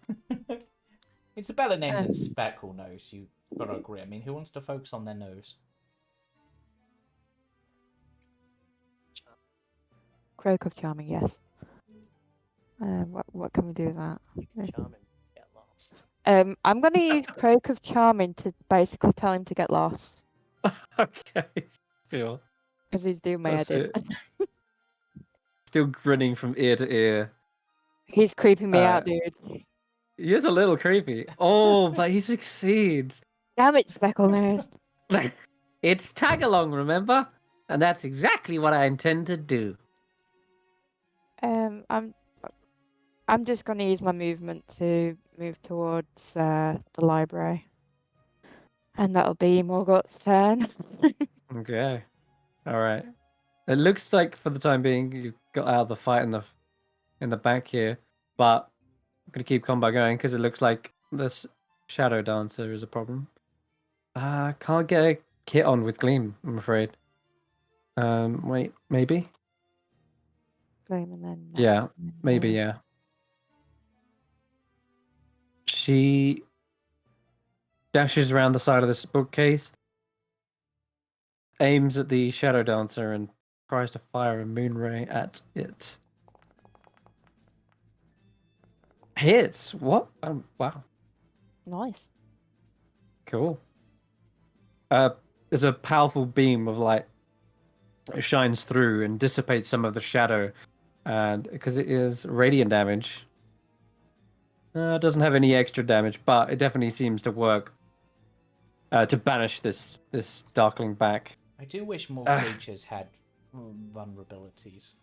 It's a better name than Speckle Nose, you've got to agree. I mean, who wants to focus on their nose? Croak of Charming, yes. What can we do with that? Charming, get lost. I'm going to use Croak of Charming to basically tell him to get lost. Okay, sure. Because he's doing my head in. Still grinning from ear to ear. He's creeping me out, dude. He is a little creepy. Oh, but he succeeds. Damn it, Speckle Nose. It's tag along, remember? And that's exactly what I intend to do. I'm just going to use my movement to move towards the library. And that'll be Morgoth's turn. Okay. All right. It looks like for the time being you got out of the fight in the back here, but I'm gonna keep combat going because it looks like this Shadow Dancer is a problem. Can't get a kit on with Gleam, I'm afraid. Wait, maybe? Flame and then Yeah, maybe, yeah. She dashes around the side of this bookcase, aims at the Shadow Dancer, and tries to fire a Moonray at it. Hits! What? Wow. Nice. Cool. There's a powerful beam of light. It shines through and dissipates some of the shadow, and because it is radiant damage, it doesn't have any extra damage, but it definitely seems to work to banish this darkling back. I do wish more creatures had vulnerabilities.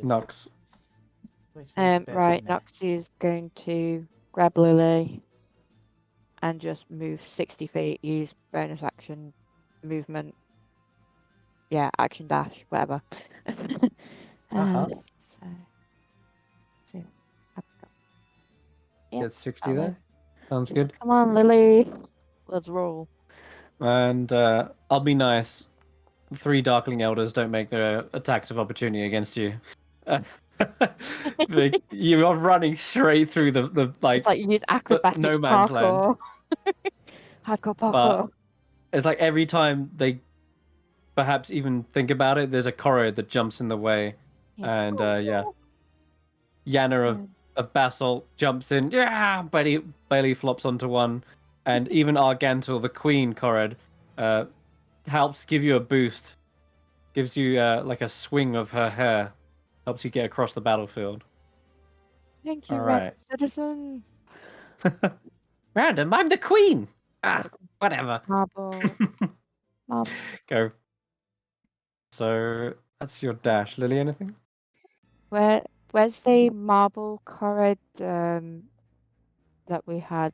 Nox. Right, Nox is going to grab Lily and just move 60 feet, use bonus action movement. Yeah, action dash, whatever. So Get 60 there. Sounds good. Come on, Lily. Let's roll. And I'll be nice. 3 Darkling Elders don't make their attacks of opportunity against you. You are running straight through the like. It's like you use acrobatics, no man's parkour. Hardcore parkour. But it's like every time they perhaps even think about it, there's a corridor that jumps in the way, and Yana of Basalt jumps in, barely flops onto one, and even Argantul, the Queen Corrid, helps give you a boost, gives you like a swing of her hair, helps you get across the battlefield. Thank you, Random Citizen. Random, I'm the Queen. Whatever. Marble. Go. So that's your dash. Lily, anything? Where's the marble corrid that we had?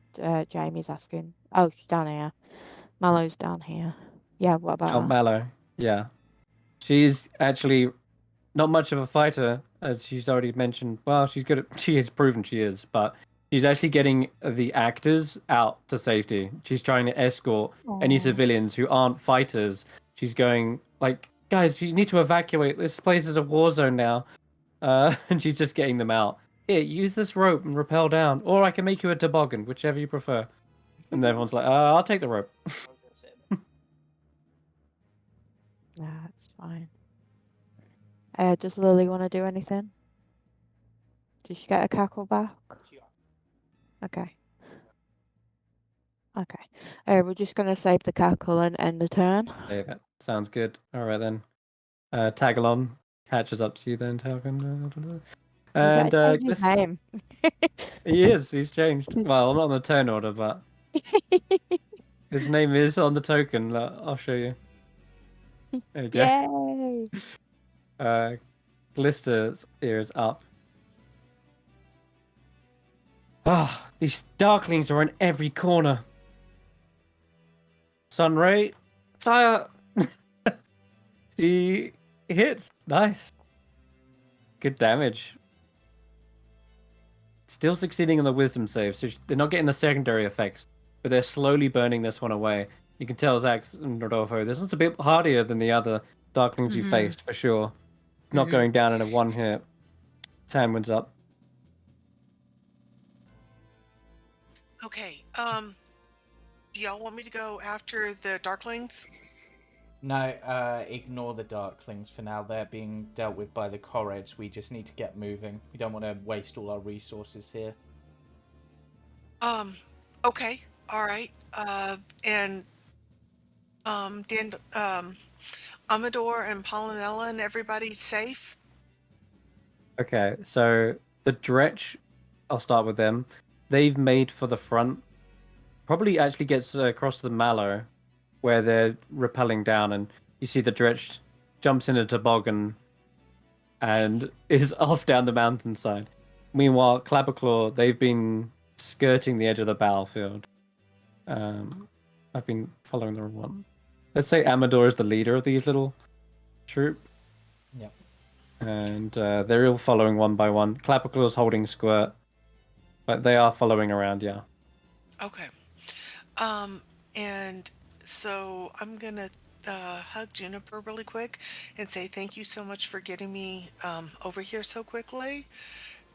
Jamie's asking. Oh, she's down here. Mallow's down here. Yeah, what about her? Mallow. Yeah. She's actually not much of a fighter, as she's already mentioned. Well, she has proven she is, but she's actually getting the actors out to safety. She's trying to escort any civilians who aren't fighters. She's going like, guys, you need to evacuate. This place is a war zone now. And she's just getting them out. Here, use this rope and rappel down, or I can make you a toboggan, whichever you prefer. And everyone's like, I'll take the rope. That's fine. Does Lily want to do anything? Did she get a cackle back? Okay. We're just going to save the cackle and end the turn. Save it. Sounds good. All right, then. Tagalon catches up to you then, Tarquin. And his name. He is. He's changed. Well, not on the turn order, but his name is on the token. I'll show you. There you go. Yay! Glister's ears up. These Darklings are in every corner. Sunray, fire. He hits. Nice. Good damage. Still succeeding on the wisdom save, so they're not getting the secondary effects, but they're slowly burning this one away. You can tell Xaxx and Rodolfo, this one's a bit hardier than the other Darklings you faced, for sure. Not going down in a one hit. Tanwen's up. Okay, do y'all want me to go after the Darklings? No, ignore the Darklings for now. They're being dealt with by the Corrids. We just need to get moving. We don't want to waste all our resources here. Okay, all right. And Dan, Amador and Pollinella and everybody safe? Okay, so the Dretch, I'll start with them. They've made for the front. Probably actually gets across the Mallow, where they're rappelling down, and you see the Dretch jumps in a toboggan and is off down the mountainside. Meanwhile, Clabberclaw, they've been skirting the edge of the battlefield. I've been following the wrong one. Let's say Amador is the leader of these little troop. Yep. And they're all following one by one. Clapperclaw's holding Squirt, but they are following around, yeah. Okay. And so I'm gonna hug Juniper really quick and say thank you so much for getting me over here so quickly.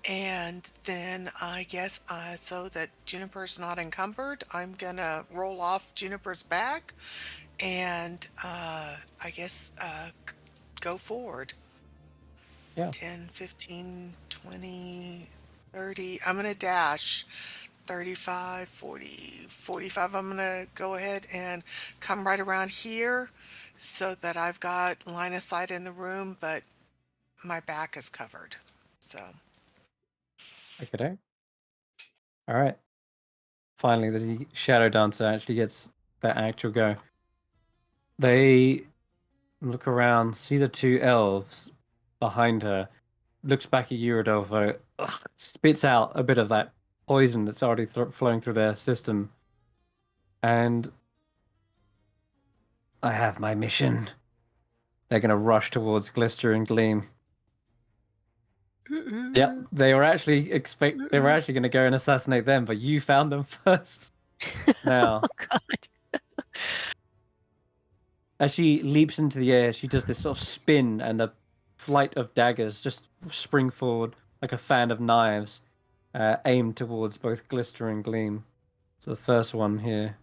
And then I guess so that Juniper's not encumbered, I'm gonna roll off Juniper's back and I guess go forward. Yeah. 10, 15, 20, 30. I'm gonna dash 35, 40, 45. I'm gonna go ahead and come right around here so that I've got line of sight in the room, but my back is covered. So. Okay. All right. Finally, the Shadow Dancer actually gets their actual go. They look around, see the two elves behind her, looks back at you, Rodolfo, spits out a bit of that poison that's already flowing through their system. And I have my mission. They're going to rush towards Glister and Gleam. Yep, they were actually they were actually going to go and assassinate them, but you found them first. Now, Oh God. as she leaps into the air, she does this sort of spin, and the flight of daggers just spring forward like a fan of knives, aimed towards both Glister and Gleam. So the first one here.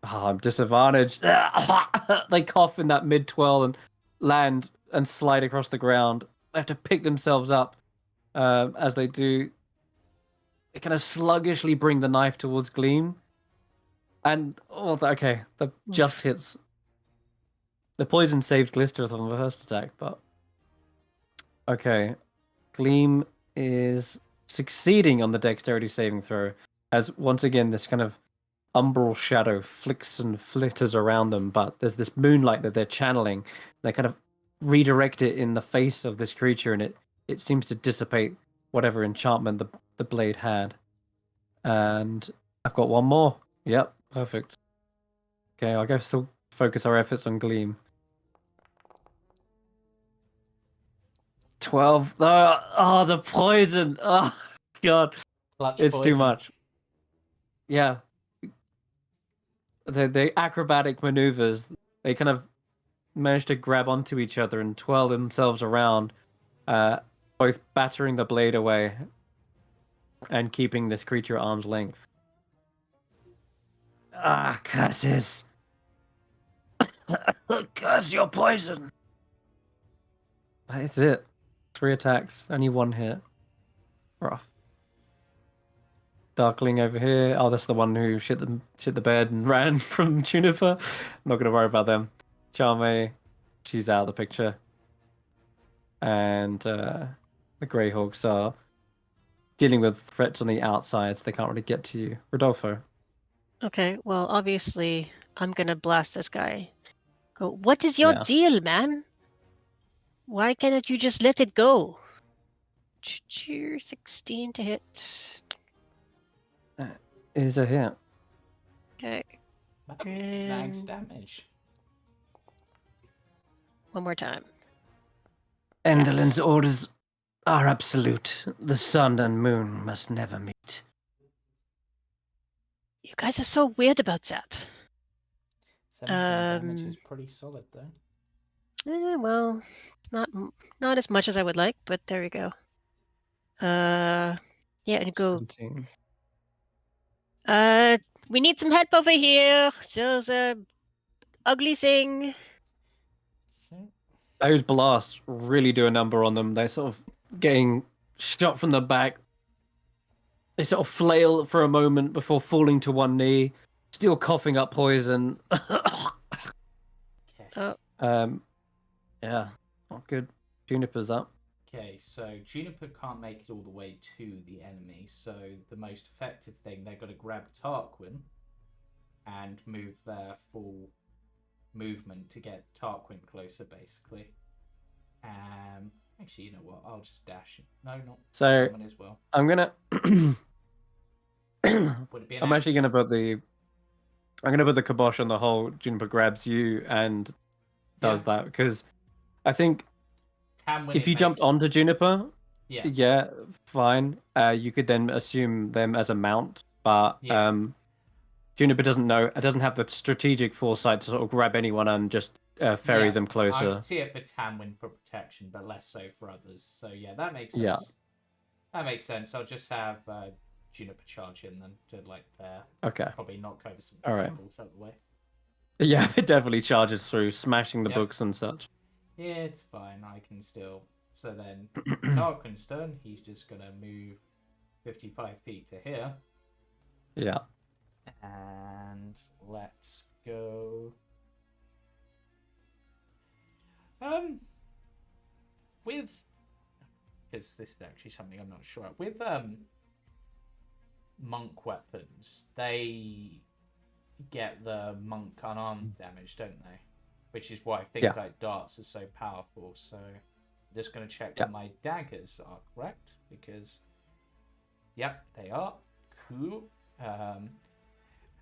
I'm disadvantaged. They cough in that mid-twirl and land and slide across the ground. They have to pick themselves up as they do. They kind of sluggishly bring the knife towards Gleam. And, okay, that just hits. The poison saved Glister from the first attack, but... Okay. Gleam is succeeding on the dexterity saving throw, as once again this kind of umbral shadow flicks and flitters around them, but there's this moonlight that they're channeling. They kind of redirect it in the face of this creature, and it seems to dissipate whatever enchantment the blade had. And I've got one more. Yep, perfect. Okay, I'll go still focus our efforts on Gleam. 12. Oh, the poison. Oh, God. Clutch it's poison. Too much. Yeah. The acrobatic maneuvers, they kind of manage to grab onto each other and twirl themselves around, both battering the blade away and keeping this creature at arm's length. Ah, curses. Curse your poison. That's it. 3 attacks, only 1 hit. Rough. Darkling over here. Oh, that's the one who shit the bed and ran from Juniper. I'm not going to worry about them. Jamey, she's out of the picture. And the Greyhawks are dealing with threats on the outside, so they can't really get to you. Rodolfo. Okay, well, obviously, I'm gonna blast this guy. Go, what is your deal, man? Why cannot you just let it go? 16 to hit. Is a hit. Okay. Max damage. One more time. Enderlin's orders are absolute. The sun and moon must never meet. You guys are so weird about that. 17 damage is pretty solid, though. Well, not as much as I would like, but there we go. Yeah, and go. 17. We need some help over here. There's a ugly thing. Those blasts really do a number on them. They're sort of getting shot from the back. They sort of flail for a moment before falling to one knee, still coughing up poison. Oh. Yeah, not good. Juniper's up. Okay, so Juniper can't make it all the way to the enemy, so the most effective thing, they're going to grab Tarquin and move their full movement to get Tarquin closer, basically. Actually, you know what? I'll just dash. No, not so as well. I'm gonna Would it be an I'm actually action? gonna put the kibosh on the whole. Juniper grabs you and does that because I think Tanwen, if you jumped onto Juniper, yeah, fine. You could then assume them as a mount, but Juniper doesn't have the strategic foresight to sort of grab anyone and just ferry them closer. I see it for Tanwen for protection, but less so for others. So yeah, that makes sense. Yeah. That makes sense. I'll just have Juniper charge him then to like Okay. probably knock over some tables out the way. Yeah, it definitely charges through, smashing the books and such. Yeah, it's fine. I can still. So then, Tarquin's turn. He's just gonna move 55 feet to here. Yeah. And let's go. With, because this is actually something I'm not sure of. With monk weapons, they get the monk unarmed damage, don't they? Which is why things like darts are so powerful. So I'm just going to check that my daggers are correct, because yep, they are. Cool.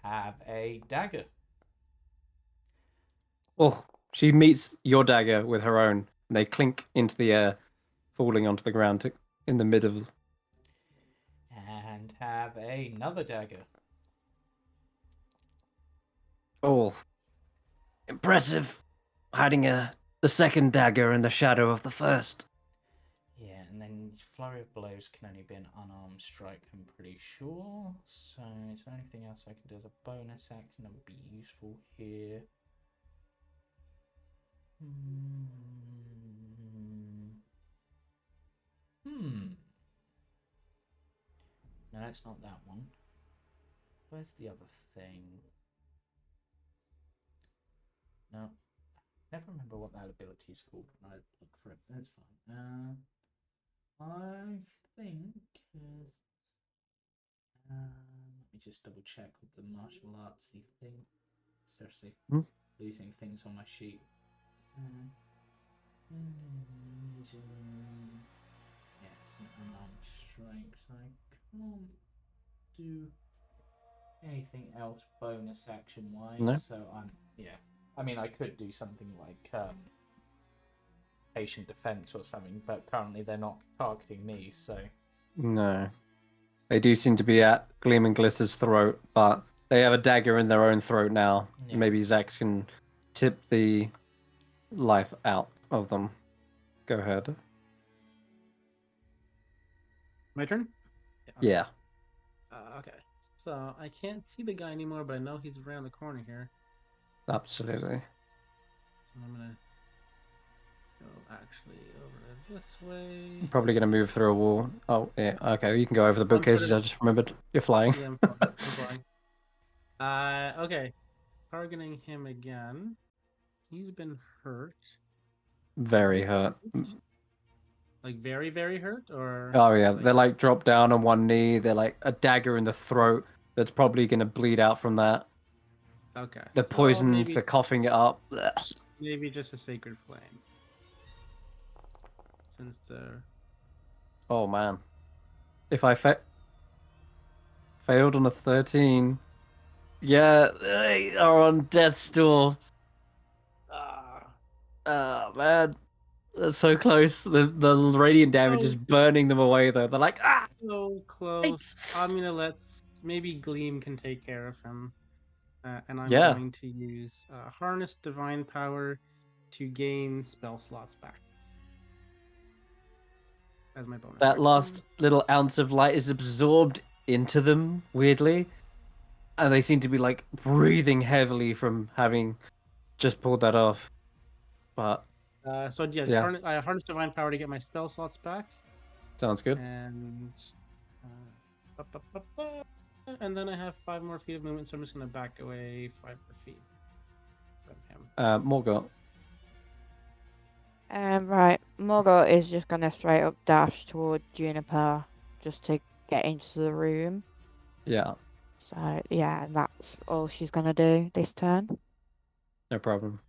Have a dagger. Oh, she meets your dagger with her own, and they clink into the air, falling onto the ground in the middle. And have another dagger. Oh, impressive. Hiding the second dagger in the shadow of the first. Yeah, and then flurry of blows can only be an unarmed strike, I'm pretty sure. So is there anything else I can do as a bonus action that would be useful here? No, it's not that one. Where's the other thing? No. Never remember what that ability is called when I look for it. That's fine. I think let me just double check with the martial artsy thing. Seriously, losing things on my sheet. Yeah, it's an unarmed strike, so I can't do anything else bonus action wise. No. So I mean, I could do something like patient defense or something, but currently they're not targeting me, so no. They do seem to be at Gleam and Glitter's throat, but they have a dagger in their own throat now. Yeah. Maybe Xaxx can tip the life out of them. Go ahead. My turn? Yeah. Okay. So I can't see the guy anymore, but I know he's around the corner here. Absolutely. So I'm gonna go actually over this way. I'm probably gonna move through a wall. Oh yeah. Okay, you can go over the bookcases. I just remembered you're flying. Yeah, I'm flying. Okay. Targeting him again. He's been hurt. Very hurt. Like very, very hurt, or? Oh yeah, they're like dropped down on one knee. They're like a dagger in the throat that's probably gonna bleed out from that. Okay. They're poisoned. They're coughing it up. Maybe just a sacred flame. Since they're. Oh man, if I failed on a 13, yeah, they are on death's door. Oh man, that's so close. The radiant damage is burning them away though. They're like, ah, so close. I'm gonna maybe Gleam can take care of him, and I'm going to use Harness Divine Power to gain spell slots back as my bonus. That last little ounce of light is absorbed into them weirdly, and they seem to be like breathing heavily from having just pulled that off. But Harness Divine Power to get my spell slots back. Sounds good. And then I have 5 more feet of movement, so I'm just gonna back away 5 more feet from him. Morgott. Right, Morgott is just gonna straight up dash toward Juniper just to get into the room. Yeah. So yeah, that's all she's gonna do this turn. No problem.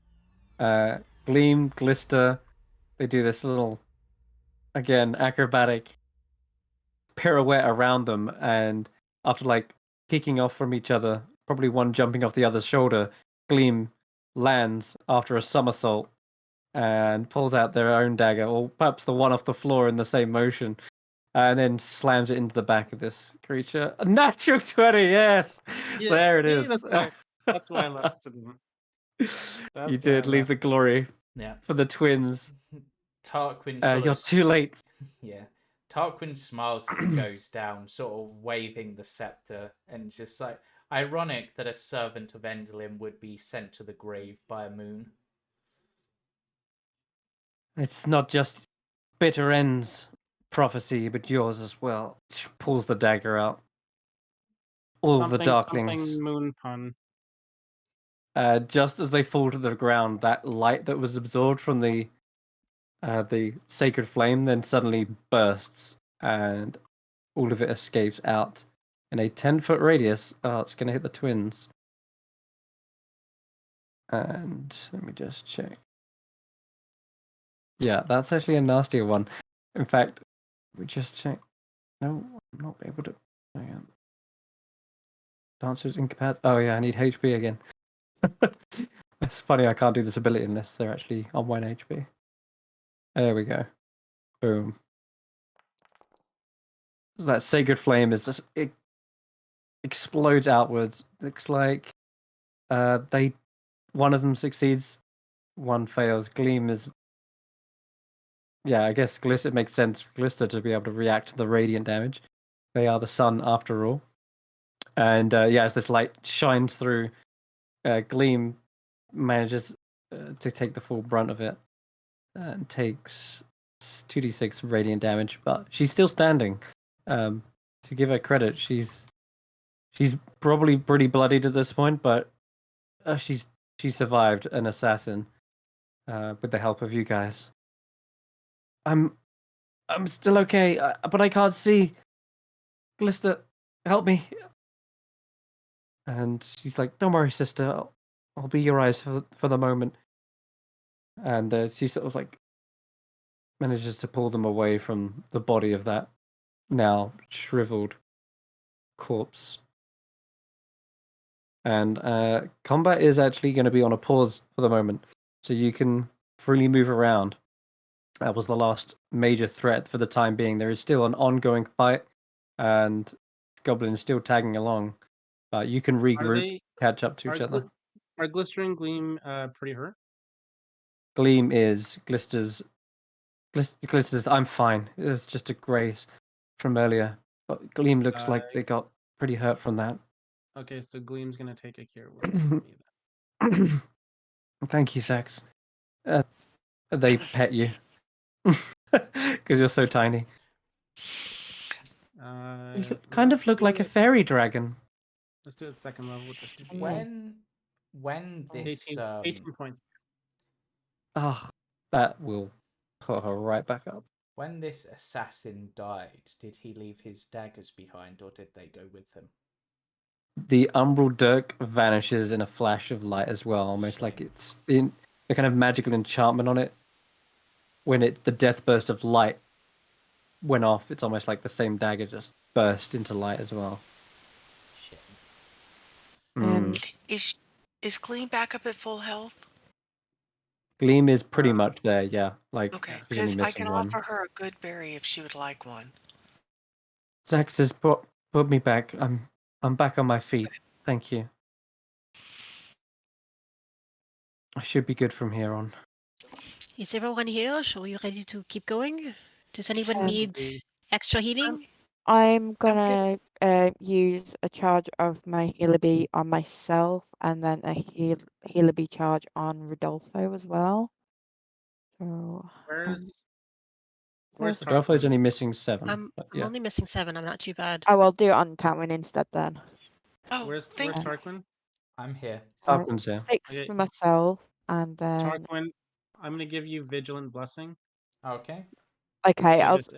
Gleam, Glister, they do this little, again, acrobatic pirouette around them, and after like kicking off from each other, probably one jumping off the other's shoulder. Gleam lands after a somersault and pulls out their own dagger, or perhaps the one off the floor in the same motion, and then slams it into the back of this creature. A natural 20, yes! There it is. That's why I left to them. You did leave the glory for the twins. Tarquin you're too late. Yeah. Tarquin smiles as he goes down, sort of waving the scepter, and just like, ironic that a servant of Endelin would be sent to the grave by a moon. It's not just bitter ends prophecy, but yours as well. She pulls the dagger out. All the darklings. Something moon pun. Just as they fall to the ground, that light that was absorbed from the sacred flame then suddenly bursts, and all of it escapes out in a 10-foot radius. Oh, it's going to hit the twins. And let me just check. Yeah, that's actually a nastier one. In fact, we just check. No, I'm not able to. Hang on. Dancer's incapacitated. Oh yeah, I need HP again. It's funny I can't do this ability unless they're actually on 1 HP. There we go. Boom. So that sacred flame is just, it explodes outwards. Looks like one of them succeeds, one fails. Gleam is, yeah, I guess it makes sense for Glista to be able to react to the radiant damage. They are the sun after all. And as this light shines through, Gleam manages to take the full brunt of it and takes 2d6 radiant damage, but she's still standing. To give her credit, she's probably pretty bloodied at this point, but she survived an assassin with the help of you guys. I'm still okay, but I can't see. Glista, help me. And she's like, "Don't worry, sister. I'll be your eyes for the moment." And she sort of like manages to pull them away from the body of that now shriveled corpse. And combat is actually going to be on a pause for the moment, so you can freely move around. That was the last major threat for the time being. There is still an ongoing fight, and goblins still tagging along. But you can regroup, catch up to each other. Are Glister and Gleam pretty hurt? Gleam is Glister's. I'm fine. It's just a graze from earlier. But Gleam looks like they got pretty hurt from that. Okay, so Gleam's gonna take a cure wound. Thank you, Xaxx. They pet you because you're so tiny. You kind of look like a fairy dragon. Let's do it second level with this. When this 18 points. Oh, that will put her right back up. When this assassin died, did he leave his daggers behind, or did they go with him? The umbral dirk vanishes in a flash of light as well, almost like it's in a kind of magical enchantment on it. When the death burst of light went off, it's almost like the same dagger just burst into light as well. Shit. Is Gleam back up at full health? Gleam is pretty much there, yeah. Like, okay, because I can one. offer her a good berry if she would like one. Xaxx has put me back. I'm back on my feet. Thank you. I should be good from here on. Is everyone here? Are you ready to keep going? Does anyone need extra healing? I'm gonna use a charge of my healer bee on myself, and then a healer bee charge on Rodolfo as well. So where's Rodolfo's only missing 7. I'm only missing 7. I'm not too bad. Oh, I'll do it on Tanwen instead then. Oh, where's Tarquin? I'm here. Tarquin's here. 6 for myself, and then Tarquin, I'm gonna give you Vigilant Blessing. Okay. Okay, So I'll. just,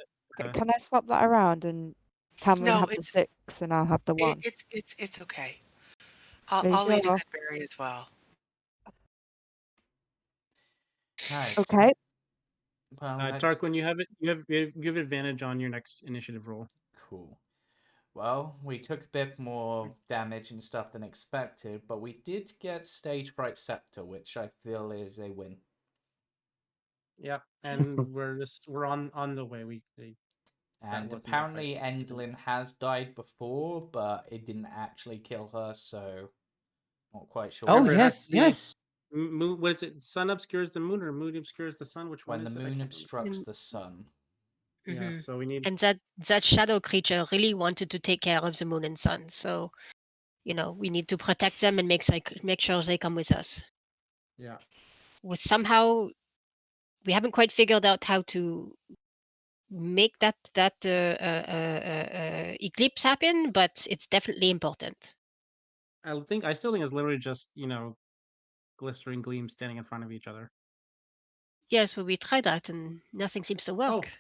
Can I swap that around and Tanwen have the 6 and I'll have the 1? It's okay. I'll eat a good berry as well. Right. Okay. Tarquin, you have advantage on your next initiative roll. Cool. Well, we took a bit more damage and stuff than expected, but we did get Stage Fright Scepter, which I feel is a win. Yep, and we're on the way. And apparently Endlin has died before, but it didn't actually kill her, so not quite sure. Oh, Remember, yes, yes. Moon, what is it? Sun obscures the moon, or moon obscures the sun? Which one When is the it? moon obstructs the sun. Yeah, so we need. And that shadow creature really wanted to take care of the moon and sun, so we need to protect them and make sure they come with us. Yeah. Somehow, we haven't quite figured out how to make that eclipse happen, but it's definitely important. I still think it's literally just glistering gleams standing in front of each other. Yes, but we tried that and nothing seems to work.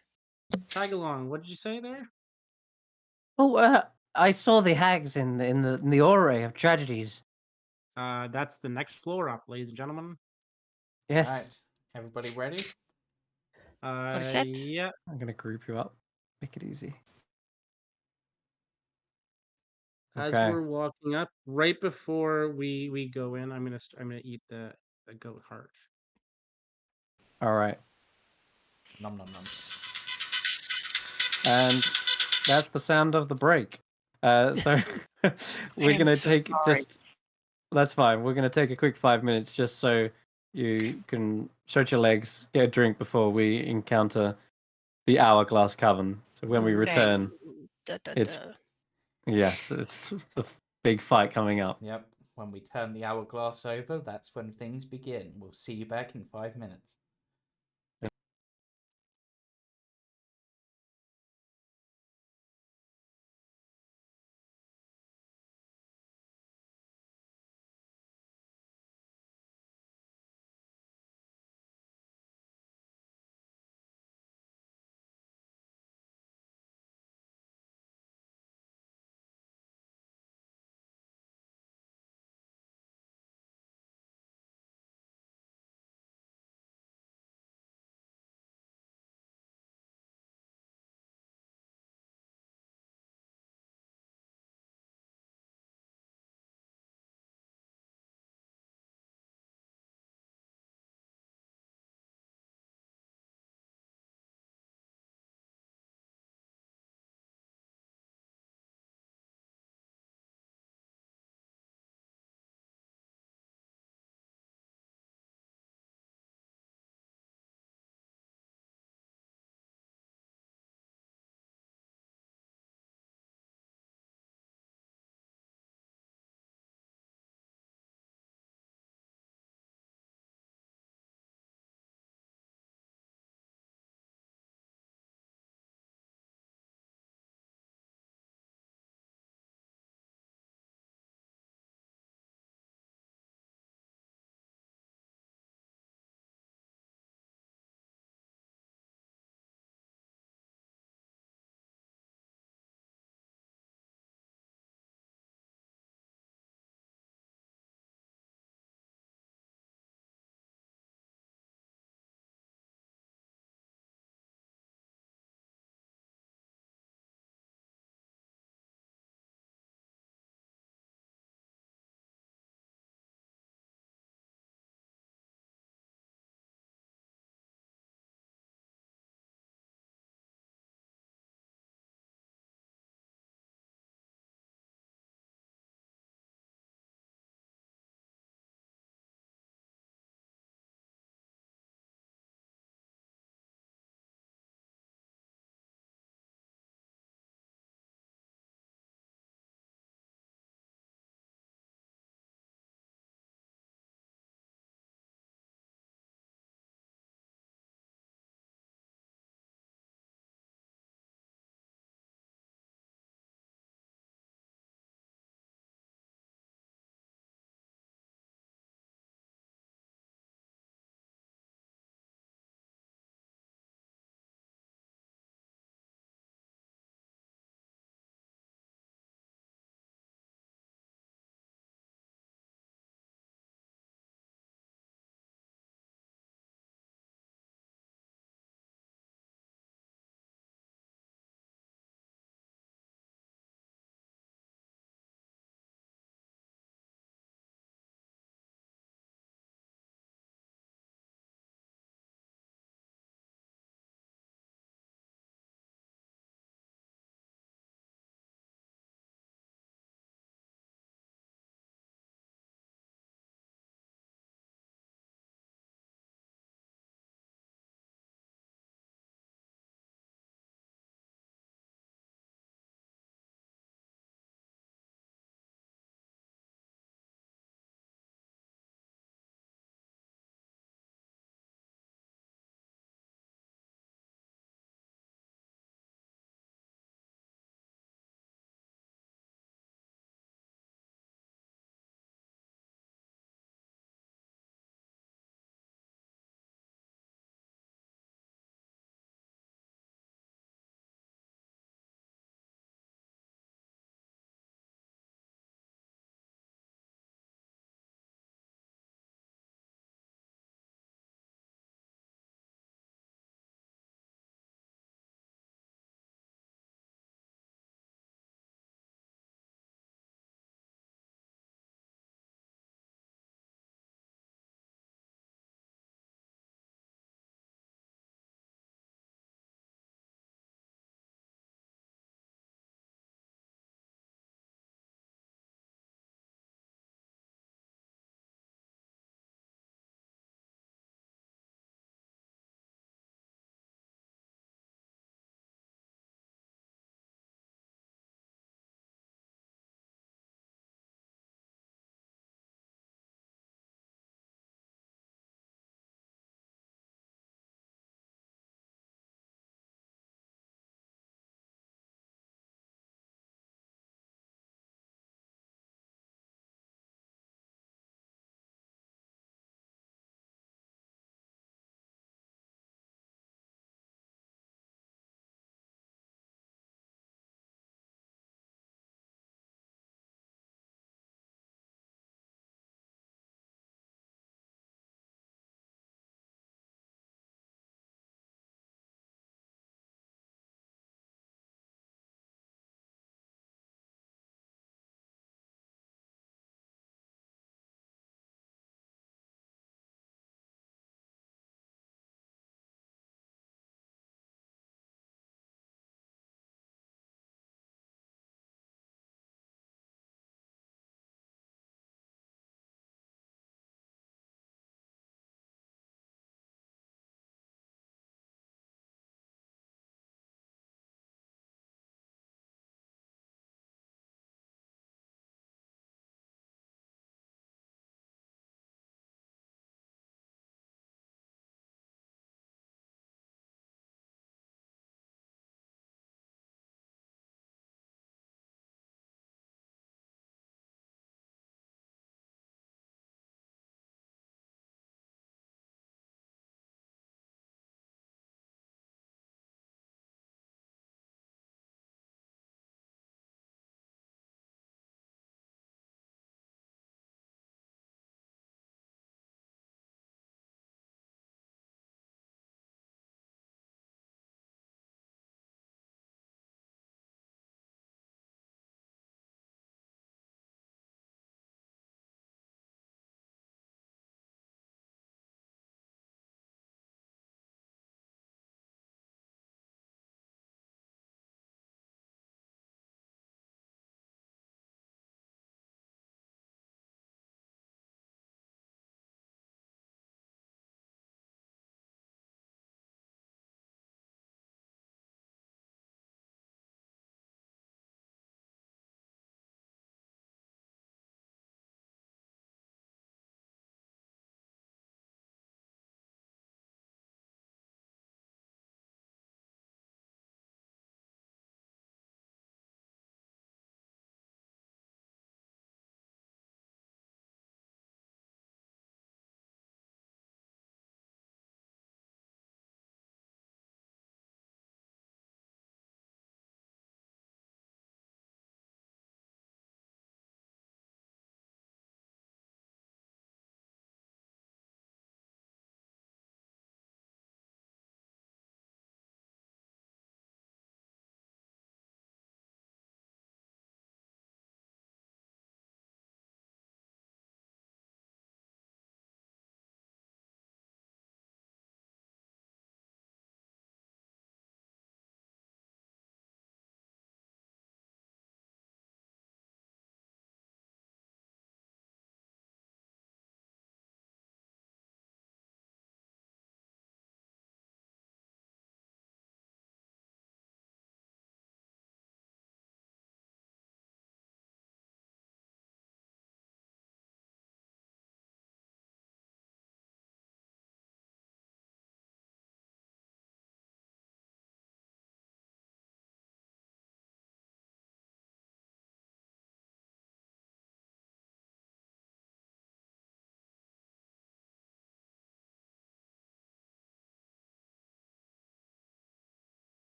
Oh, tag along. What did you say there? Oh, I saw the hags in the orrery of tragedies. That's the next floor up, ladies and gentlemen. Yes. All right, everybody ready? All set? Yeah. I'm gonna group you up. Make it easy. As we're walking up, right before we go in, I'm gonna eat the goat heart. All right. Nom nom nom. And that's the sound of the break. So we're gonna take just. That's fine. We're gonna take a quick 5 minutes just so you can stretch your legs, get a drink before we encounter the Hourglass Coven. So when we return, it's the big fight coming up. Yep. When we turn the hourglass over, that's when things begin. We'll see you back in 5 minutes.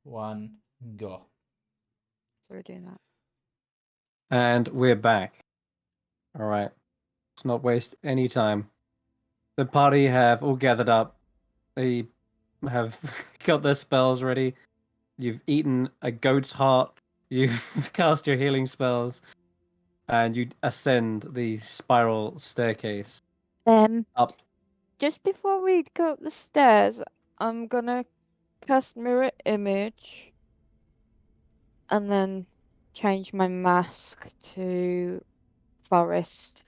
1, go. So we're doing that. And we're back. All right. Let's not waste any time. The party have all gathered up. They have got their spells ready. You've eaten a goat's heart. You've cast your healing spells. And you ascend the spiral staircase. Up. Just before we go up the stairs, I'm gonna cast mirror image and then change my mask to forest.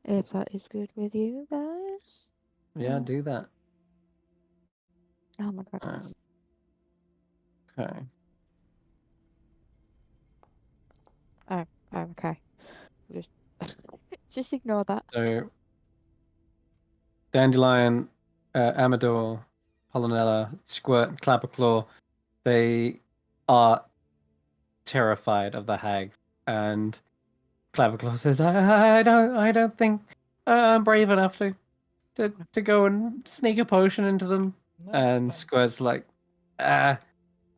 If that is good with you guys. Yeah, do that. Oh my goodness. Okay. Oh, okay. Just ignore that. So, Dandelion, Amador, Polonella, Squirt, Clapperclaw, they are terrified of the hags. And Clapperclaw says, I don't think I'm brave enough to go and sneak a potion into them. No, And thanks. Squirt's like, yeah,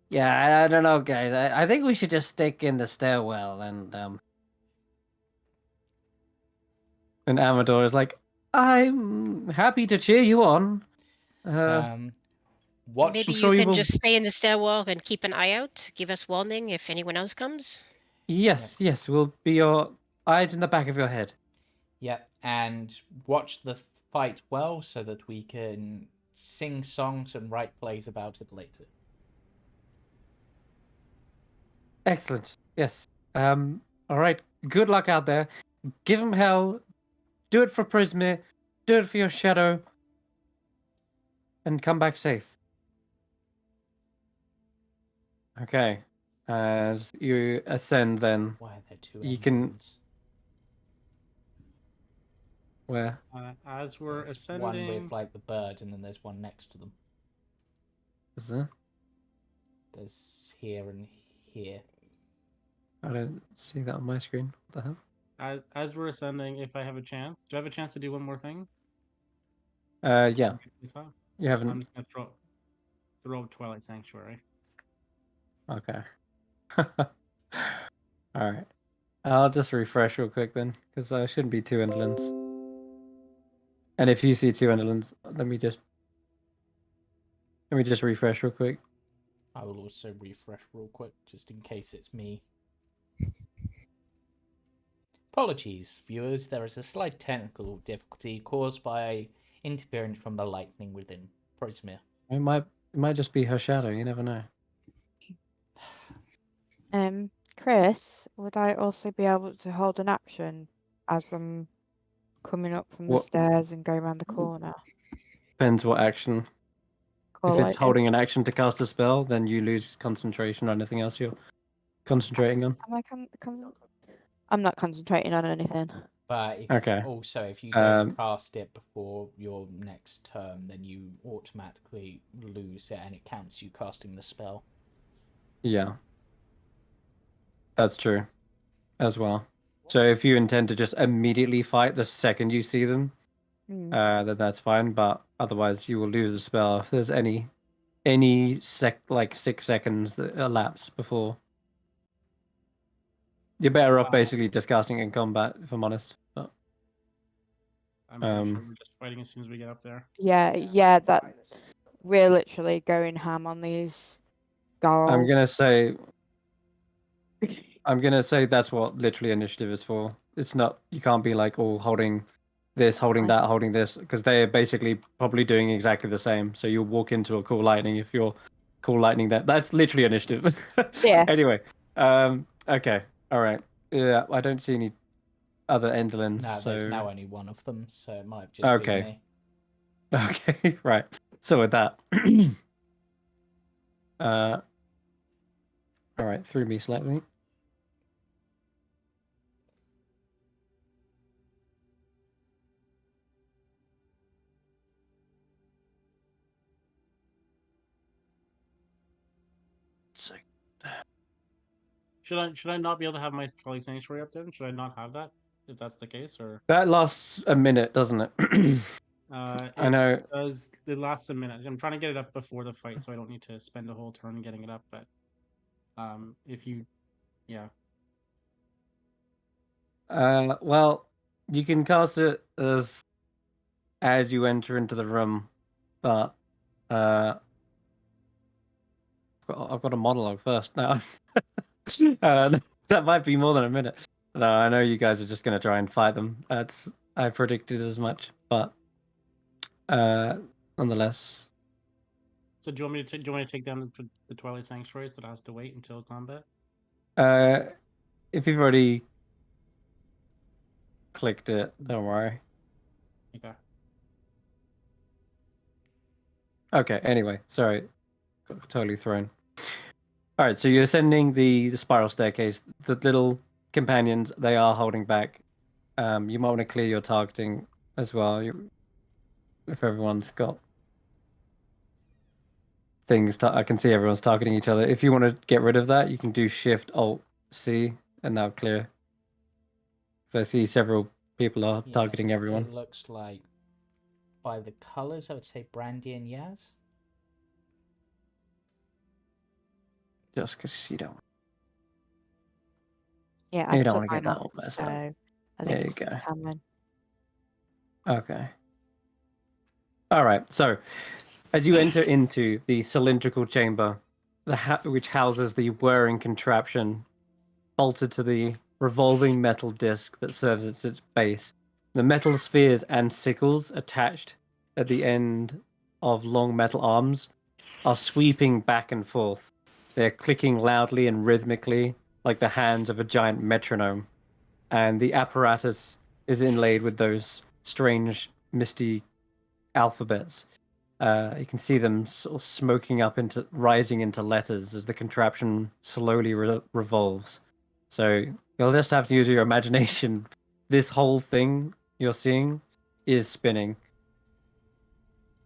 I don't know, guys. I think we should just stick in the stairwell. And Amador is like, I'm happy to cheer you on. Watch. Maybe sure you you can will- just stay in the stairwell and keep an eye out. Give us warning if anyone else comes. Yes, yes, we'll be your eyes in the back of your head. Yep, and watch the fight well so that we can sing songs and write plays about it later. Excellent. Yes. All right. Good luck out there. Give him hell. Do it for Prismir. Do it for your shadow. And come back safe. Okay. As you ascend, then Why are there two you can. engines? Where? As we're There's ascending, one with like the bird, and then there's one next to them. Is there? There's here and here. I don't see that on my screen. What the hell? as we're ascending, if I have a chance, do I have a chance to do one more thing? Yeah. You I'm haven't. just gonna throw Twilight Sanctuary. Okay. All right. I'll just refresh real quick then, because there shouldn't be two Enderlins. And if you see two Enderlins, let me just refresh real quick. I will also refresh real quick, just in case it's me. Apologies, viewers. There is a slight technical difficulty caused by interference from the lightning within Prismir. It might just be her shadow. You never know. Chris, would I also be able to hold an action as I'm coming up from the stairs and go around the corner? Depends what action. Call if it's holding an action to cast a spell, then you lose concentration on anything else you're concentrating on. Am I I'm not concentrating on anything. But Okay. Also, if you don't cast it before your next turn, then you automatically lose it, and it counts you casting the spell. Yeah. That's true as well. So if you intend to just immediately fight the second you see them, then that's fine. But otherwise, you will lose the spell if there's any 6 seconds that elapse before. You're better off basically just casting in combat, if I'm honest. But, I'm pretty sure we're just fighting as soon as we get up there. Yeah, that we're literally going ham on these girls. I'm gonna say that's what literally initiative is for. It's not, you can't be like all holding this, holding that, holding this, because they're basically probably doing exactly the same. So you'll walk into a cool lightning if you're cool lightning that. That's literally initiative. Yeah. Anyway, okay, all right. Yeah, I don't see any other Enderlins. No, so... there's now only one of them, so it might have just been me. Okay, right. So with that, all right, threw me slightly. Should I not be able to have my Twilight Sanctuary up there? Should I not have that if that's the case, or that lasts a minute, doesn't it? I know. It lasts a minute. I'm trying to get it up before the fight, so I don't need to spend a whole turn getting it up. But if you, yeah. Well, you can cast it as you enter into the room, but I've got a monologue first now. That might be more than a minute. No, I know you guys are just going to try and fight them. I predicted as much, but nonetheless. So do you want me to take down the Twilight Sanctuary so it has to wait until combat? If you've already clicked it, don't worry. Okay. Okay. Anyway, sorry, got totally thrown. All right, so you're ascending the spiral staircase. The little companions, they are holding back. You might want to clear your targeting as well. If everyone's got things, I can see everyone's targeting each other. If you want to get rid of that, you can do Shift Alt C, and that'll clear. So I see several people are targeting everyone. It looks like, by the colors, I would say Brandee and Yaz. Just because you don't. Yeah, you I don't took want to get mine that all off, messed so up. I think There you it's go. Tanwen. Okay. All right. So, as you enter into the cylindrical chamber, which houses the whirring contraption bolted to the revolving metal disc that serves as its base, the metal spheres and sickles attached at the end of long metal arms are sweeping back and forth. They're clicking loudly and rhythmically like the hands of a giant metronome. And the apparatus is inlaid with those strange, misty alphabets. You can see them sort of rising into letters as the contraption slowly revolves. So you'll just have to use your imagination. This whole thing you're seeing is spinning.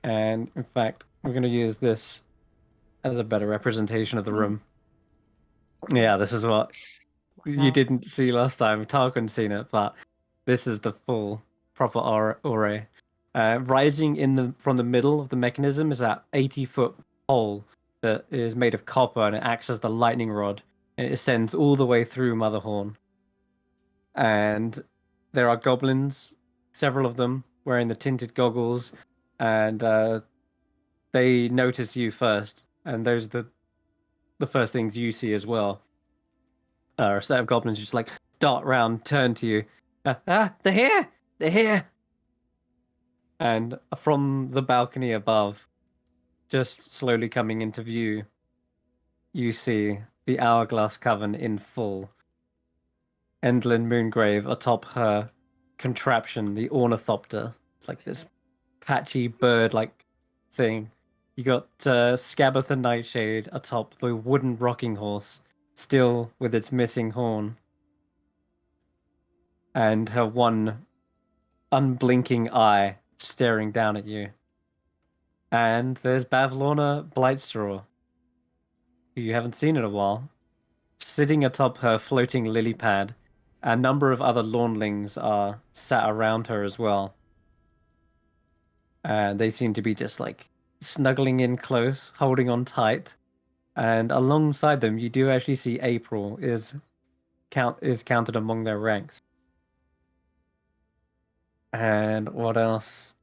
And in fact, we're going to use this as a better representation of the room. Yeah, this is what you didn't see last time. Tarquin's seen it, but this is the full proper array. Rising from the middle of the mechanism is that 80-foot pole that is made of copper, and it acts as the lightning rod. And it ascends all the way through Motherhorn. And there are goblins, several of them, wearing the tinted goggles, and they notice you first. And those are the first things you see as well. A set of goblins just like dart round, turn to you. They're here! They're here! And from the balcony above, just slowly coming into view, you see the Hourglass Coven in full. Endlin Moongrave atop her contraption, the Ornithopter. It's like this patchy bird-like thing. You got Scabbeth and Nightshade atop the wooden rocking horse, still with its missing horn. And her one unblinking eye staring down at you. And there's Bavlorna Blightstraw, who you haven't seen in a while, sitting atop her floating lily pad. A number of other lawnlings are sat around her as well. And they seem to be just like snuggling in close, holding on tight. And alongside them, you do actually see April is counted among their ranks. And what else?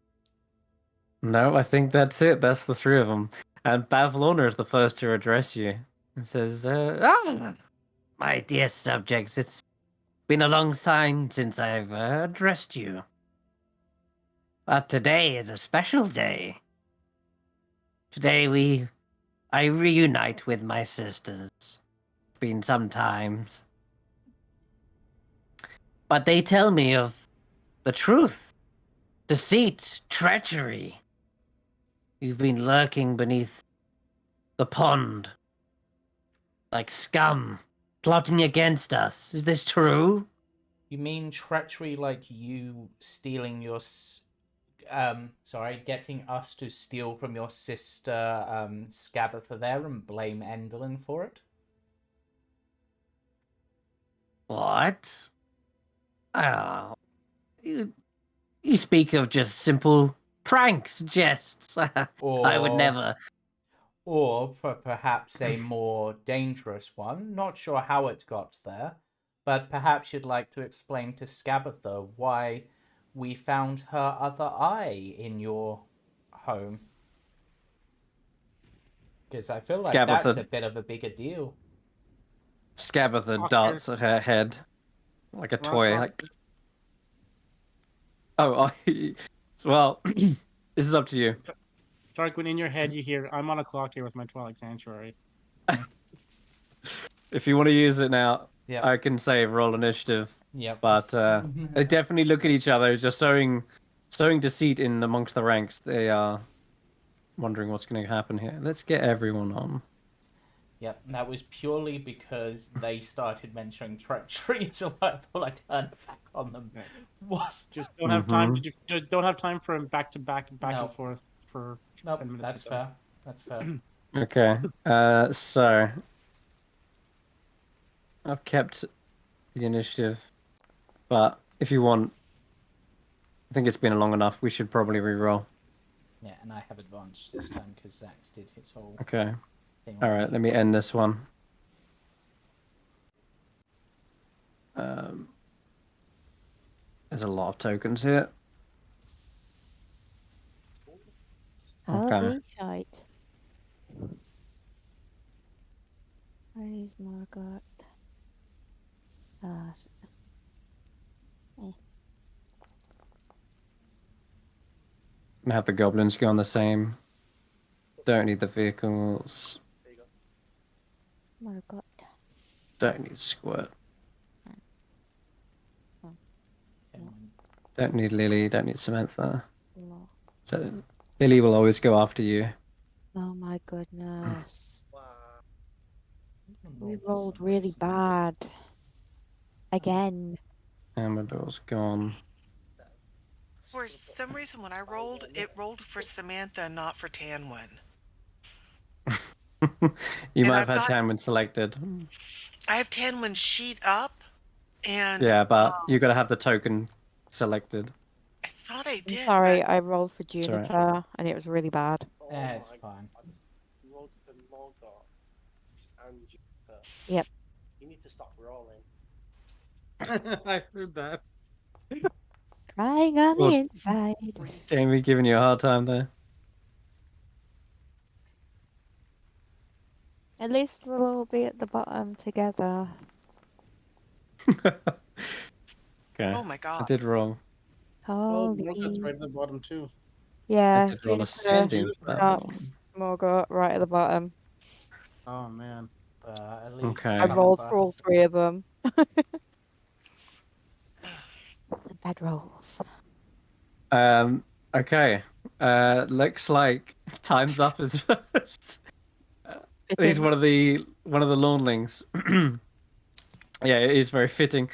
No, I think that's it. That's the three of them. And Bavlorna is the first to address you. It says, my dear subjects, it's been a long time since I've addressed you. But today is a special day. Today I reunite with my sisters. It's been some times. But they tell me of the truth, deceit, treachery. You've been lurking beneath the pond, like scum, plotting against us. Is this true? You mean treachery like you stealing your... getting us to steal from your sister, Scabbetha there and blame Endelin for it? What? Oh, you speak of just simple pranks, jests. I would never. Or for perhaps a more dangerous one, not sure how it got there, but perhaps you'd like to explain to Scabatha why we found her other eye in your home. Because I feel like that's a bit of a bigger deal. Scabatha darts at her head like a toy. Like, well, this is up to you. Tarquin, in your head, you hear, I'm on a clock here with my Twilight Sanctuary. If you want to use it now, yep. I can say roll initiative. Yep. But they definitely look at each other, just sowing deceit in amongst the ranks. They are wondering what's going to happen here. Let's get everyone on. Yep, and that was purely because they started mentioning treachery, so I thought I'd turn it back on them. Just don't have time. Just don't have time for back and forth for. Nope, 10 minutes. That's fair. That's fair. Okay. So I've kept the initiative, but if you want, I think it's been long enough. We should probably re-roll. Yeah, and I have advantage this time because Xaxx did his whole. Okay. All right, let me end this one. There's a lot of tokens here. Holy shite. Where's Margot? And have the goblins go on the same. Don't need the vehicles. Margot. Don't need squirt. Don't need Lily. Don't need Samantha. No. So Lily will always go after you. Oh my goodness. We rolled really bad. Again. Amador's gone. For some reason, when I rolled, it rolled for Samantha, not for Tanwen. You might have had Tanwen selected. I have Tanwen sheet up, and yeah, but you got to have the token selected. I thought I did. Sorry, but... I rolled for Juniper, and it was really bad. Yeah, it's fine. You rolled for Morgoth and Juniper. Yep. You need to stop rolling. I heard that. Crying on the inside. Jamey giving you a hard time there. At least we'll all be at the bottom together. Okay. Oh my god. I did wrong. Holy. Morgoth's right at the bottom too. Yeah. I did roll a 16. Morgoth right at the bottom. Oh man. At least okay. I rolled for all three of them. Bad rolls. Okay. Looks like time's up as first. He's one of the lawnlings. Yeah, it is very fitting.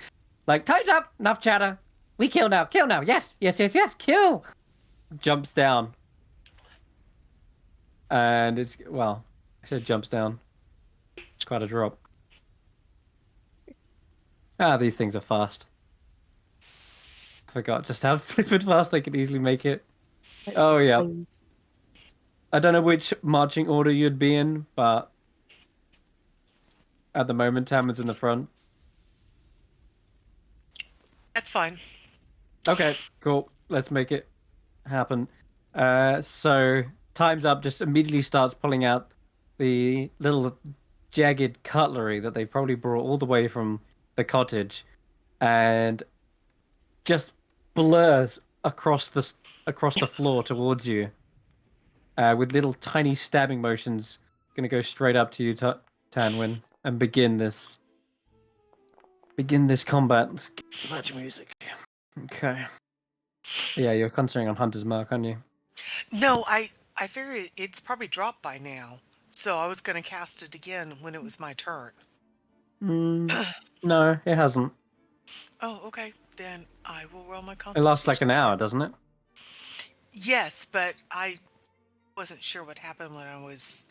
Like, time's up, enough chatter. We kill now, yes, kill. Jumps down. And it's I said jumps down. It's quite a drop. These things are fast. I forgot just how flippin' fast they could easily make it. Oh yeah. I don't know which marching order you'd be in, but at the moment, Tanwen's in the front. That's fine. Okay, cool. Let's make it happen. So time's up. Just immediately starts pulling out the little jagged cutlery that they probably brought all the way from the cottage, and just blurs across the floor towards you. With little tiny stabbing motions, gonna go straight up to you, Tanwen, and begin this combat. Let's get some magic music. Okay. Yeah, you're concentrating on Hunter's Mark, aren't you? No, I figure it's probably dropped by now, so I was gonna cast it again when it was my turn. No, it hasn't. Oh, okay. Then I will roll my It concentration. lasts like an hour, doesn't it? Yes, but I wasn't sure what happened when I was.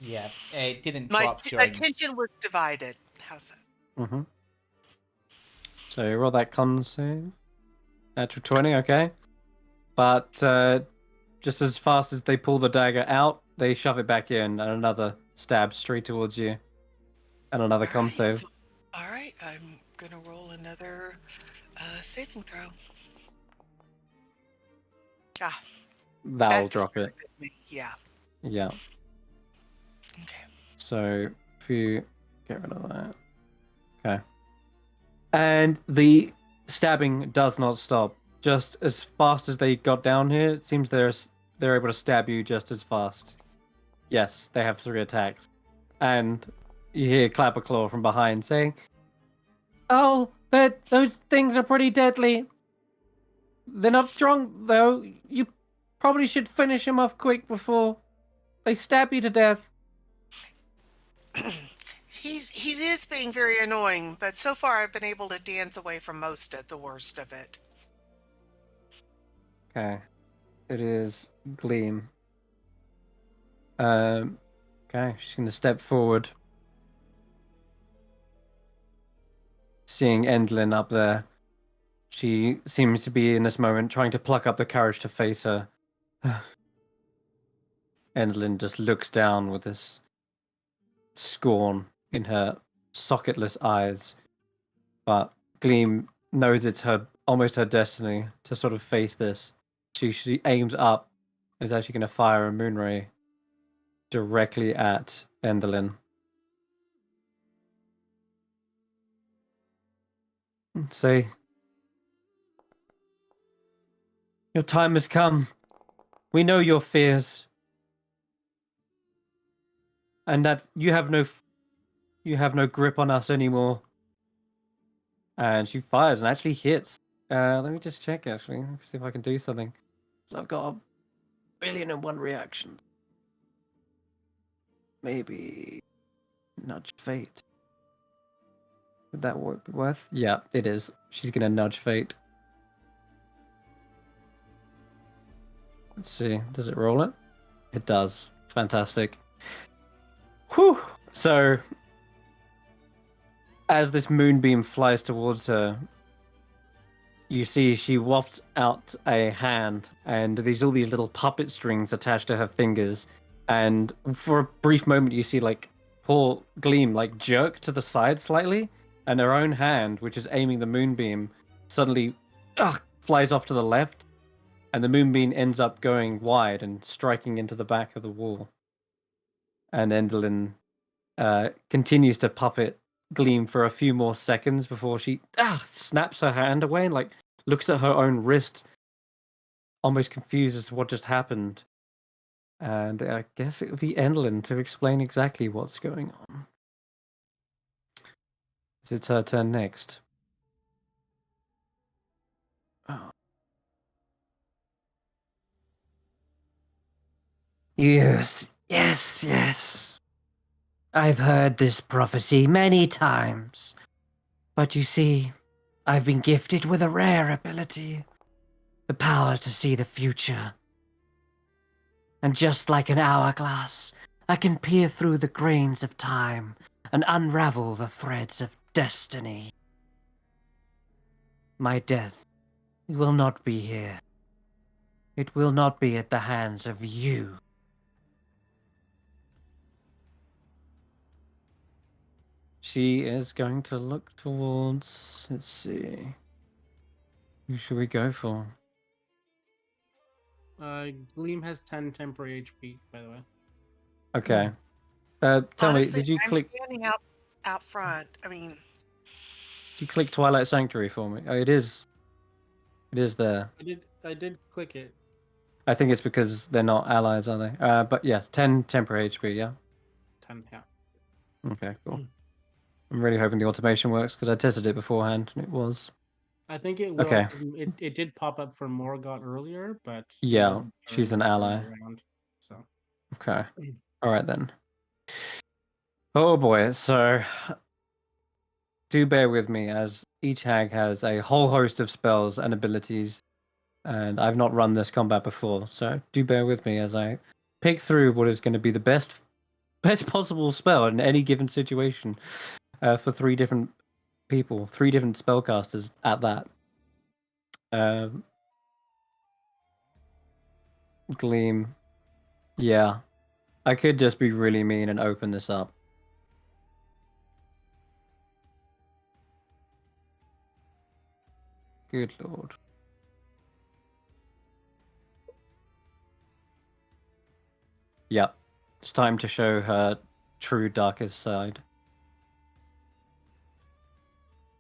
Yeah, it didn't My drop attention was divided. How's that? Mm-hmm. So roll that con save. Natural 20, okay. but just as fast as they pull the dagger out, they shove it back in, and another stab straight towards you, and another con save. All right, I'm gonna roll another saving throw. Ah, That'll drop it. Me. Yeah. Yeah. Okay. So if you get rid of that, okay. And the stabbing does not stop. Just as fast as they got down here, it seems they're able to stab you just as fast. Yes, they have 3 attacks. And you hear Clapperclaw from behind saying, "Oh, those things are pretty deadly. They're not strong, though. You probably should finish him off quick before they stab you to death." He is being very annoying, but so far I've been able to dance away from most of the worst of it. Okay. It is Gleam. Okay, she's gonna step forward. Seeing Endlin up there, she seems to be in this moment trying to pluck up the courage to face her. Endlin just looks down with this scorn in her socketless eyes, but Gleam knows it's almost her destiny to sort of face this. She aims up and is actually going to fire a moonray directly at Endlin. Say, your time has come. We know your fears, and that you have no grip on us anymore. And she fires and actually hits. Let me just check, actually. See if I can do something. I've got 1,000,001 reactions. Maybe nudge fate. Would that be worth? Yeah, it is. She's gonna nudge fate. Let's see. Does it roll it? It does. Fantastic. Whew! So, as this moonbeam flies towards her, you see she wafts out a hand, and there's all these little puppet strings attached to her fingers. And for a brief moment, you see like poor Gleam like jerk to the side slightly, and her own hand, which is aiming the moonbeam, suddenly flies off to the left, and the moonbeam ends up going wide and striking into the back of the wall. And Endlin continues to puppet Gleam for a few more seconds before she snaps her hand away and like looks at her own wrist, almost confused as to what just happened. And I guess it would be Endlin to explain exactly what's going on. It's her turn next. Oh. Yes. I've heard this prophecy many times. But you see, I've been gifted with a rare ability. The power to see the future. And just like an hourglass, I can peer through the grains of time and unravel the threads of destiny. My death will not be here. It will not be at the hands of you. She is going to look towards... Let's see. Who should we go for? Gleam has 10 temporary HP, by the way. Okay. Tell Honestly, me, did you click... I'm standing out front. I mean... Did you click Twilight Sanctuary for me? Oh, it is. It is there. I did click it. I think it's because they're not allies, are they? But yeah, 10 temporary HP, yeah? 10, yeah. Okay, cool. I'm really hoping the automation works because I tested it beforehand and it was. I think it will. Okay. It did pop up for Morgoth earlier, but yeah, she's an ally. Around, so. Okay. All right then. Oh boy, so do bear with me as each hag has a whole host of spells and abilities, and I've not run this combat before, so do bear with me as I pick through what is going to be the best possible spell in any given situation for 3 different people, 3 different spellcasters at that. Gleam. Yeah. I could just be really mean and open this up. Good lord. Yep. It's time to show her true darkest side.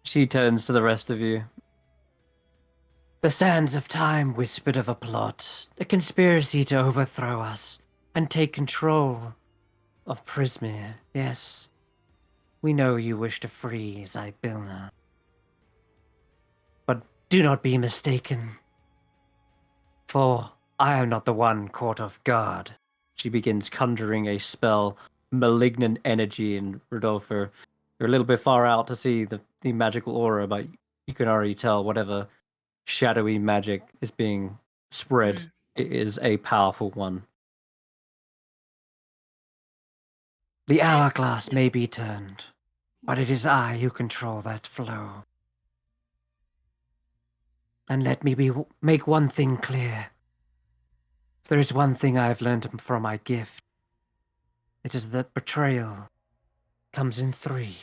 She turns to the rest of you. The sands of time whispered of a plot, a conspiracy to overthrow us and take control of Prismere. Yes, we know you wish to free Zybilna. But do not be mistaken, for I am not the one caught off guard. She begins conjuring a spell, malignant energy, and Rodolfo, you're a little bit far out to see the magical aura, but you can already tell whatever shadowy magic is being spread. It is a powerful one. The hourglass may be turned, but it is I who control that flow. And let me make one thing clear. If there is one thing I have learned from my gift, it is that betrayal comes in three.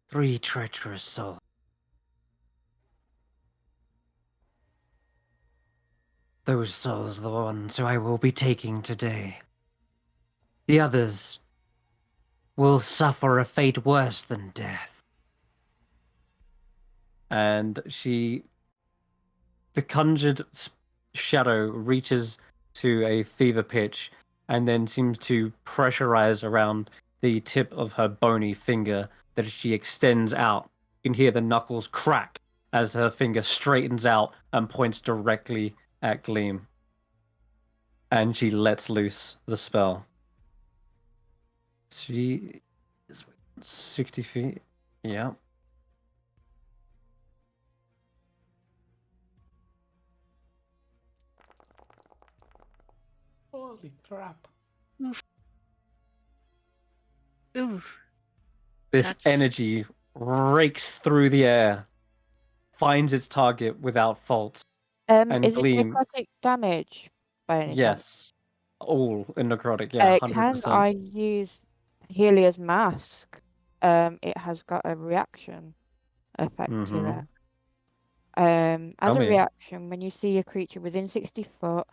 3 treacherous souls. Those souls are the ones who I will be taking today. The others will suffer a fate worse than death. And the conjured shadow reaches to a fever pitch and then seems to pressurize around the tip of her bony finger that she extends out. You can hear the knuckles crack as her finger straightens out and points directly at Gleam. And she lets loose the spell. She is 60 feet. Yeah. Holy crap. Ooh. This energy rakes through the air, finds its target without fault. And is Gleam, it necrotic damage by any chance? Yes. All in necrotic, yeah, 100%. Can I use Helia's mask? It has got a reaction effect to it. As a reaction, when you see a creature within 60 foot.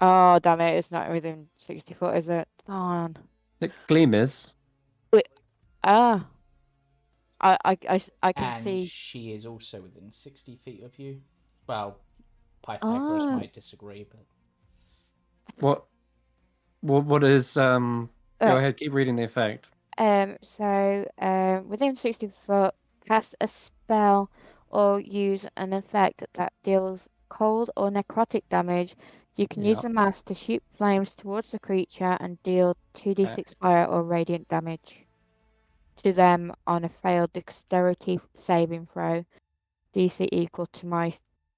Oh, damn it! It's not within 60 foot, is it? Darn. The Gleam is. Wait, I can and see. She is also within 60 feet of you. Well, Pythagoras might disagree, but What is Go ahead, keep reading the effect. So within 60 foot, cast a spell or use an effect that deals cold or necrotic damage. You can use the mask to shoot flames towards the creature and deal 2d6 fire or radiant damage to them on a failed dexterity saving throw. DC equal to my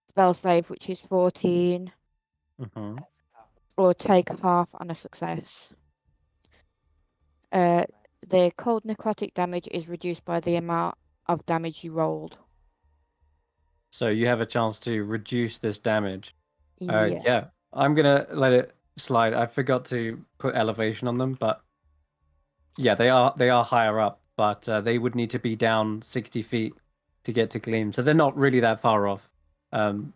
spell save, which is 14. Or take half on a success. The cold necrotic damage is reduced by the amount of damage you rolled. So you have a chance to reduce this damage. Yeah. I'm gonna let it slide. I forgot to put elevation on them, but yeah, they are higher up, but they would need to be down 60 feet to get to Gleam, so they're not really that far off. I'm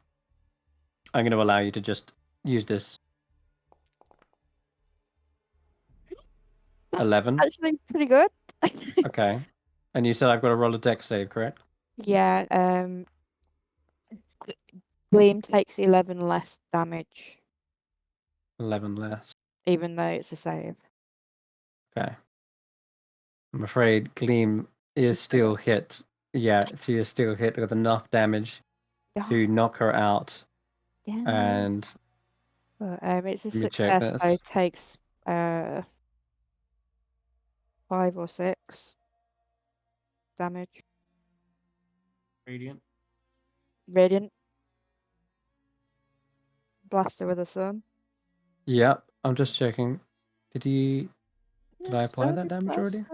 going to allow you to just use this. 11. Actually, pretty good. Okay, and you said I've got to roll a dex save, correct? Yeah. Gleam takes 11 less damage. 11 less. Even though it's a save. Okay. I'm afraid Gleam is still hit. Yeah, she is still hit with enough damage to knock her out. And it's a success, so it takes 5 or 6 damage. Radiant. Blaster with a sun. Yep, I'm just checking. Did I apply that damage already?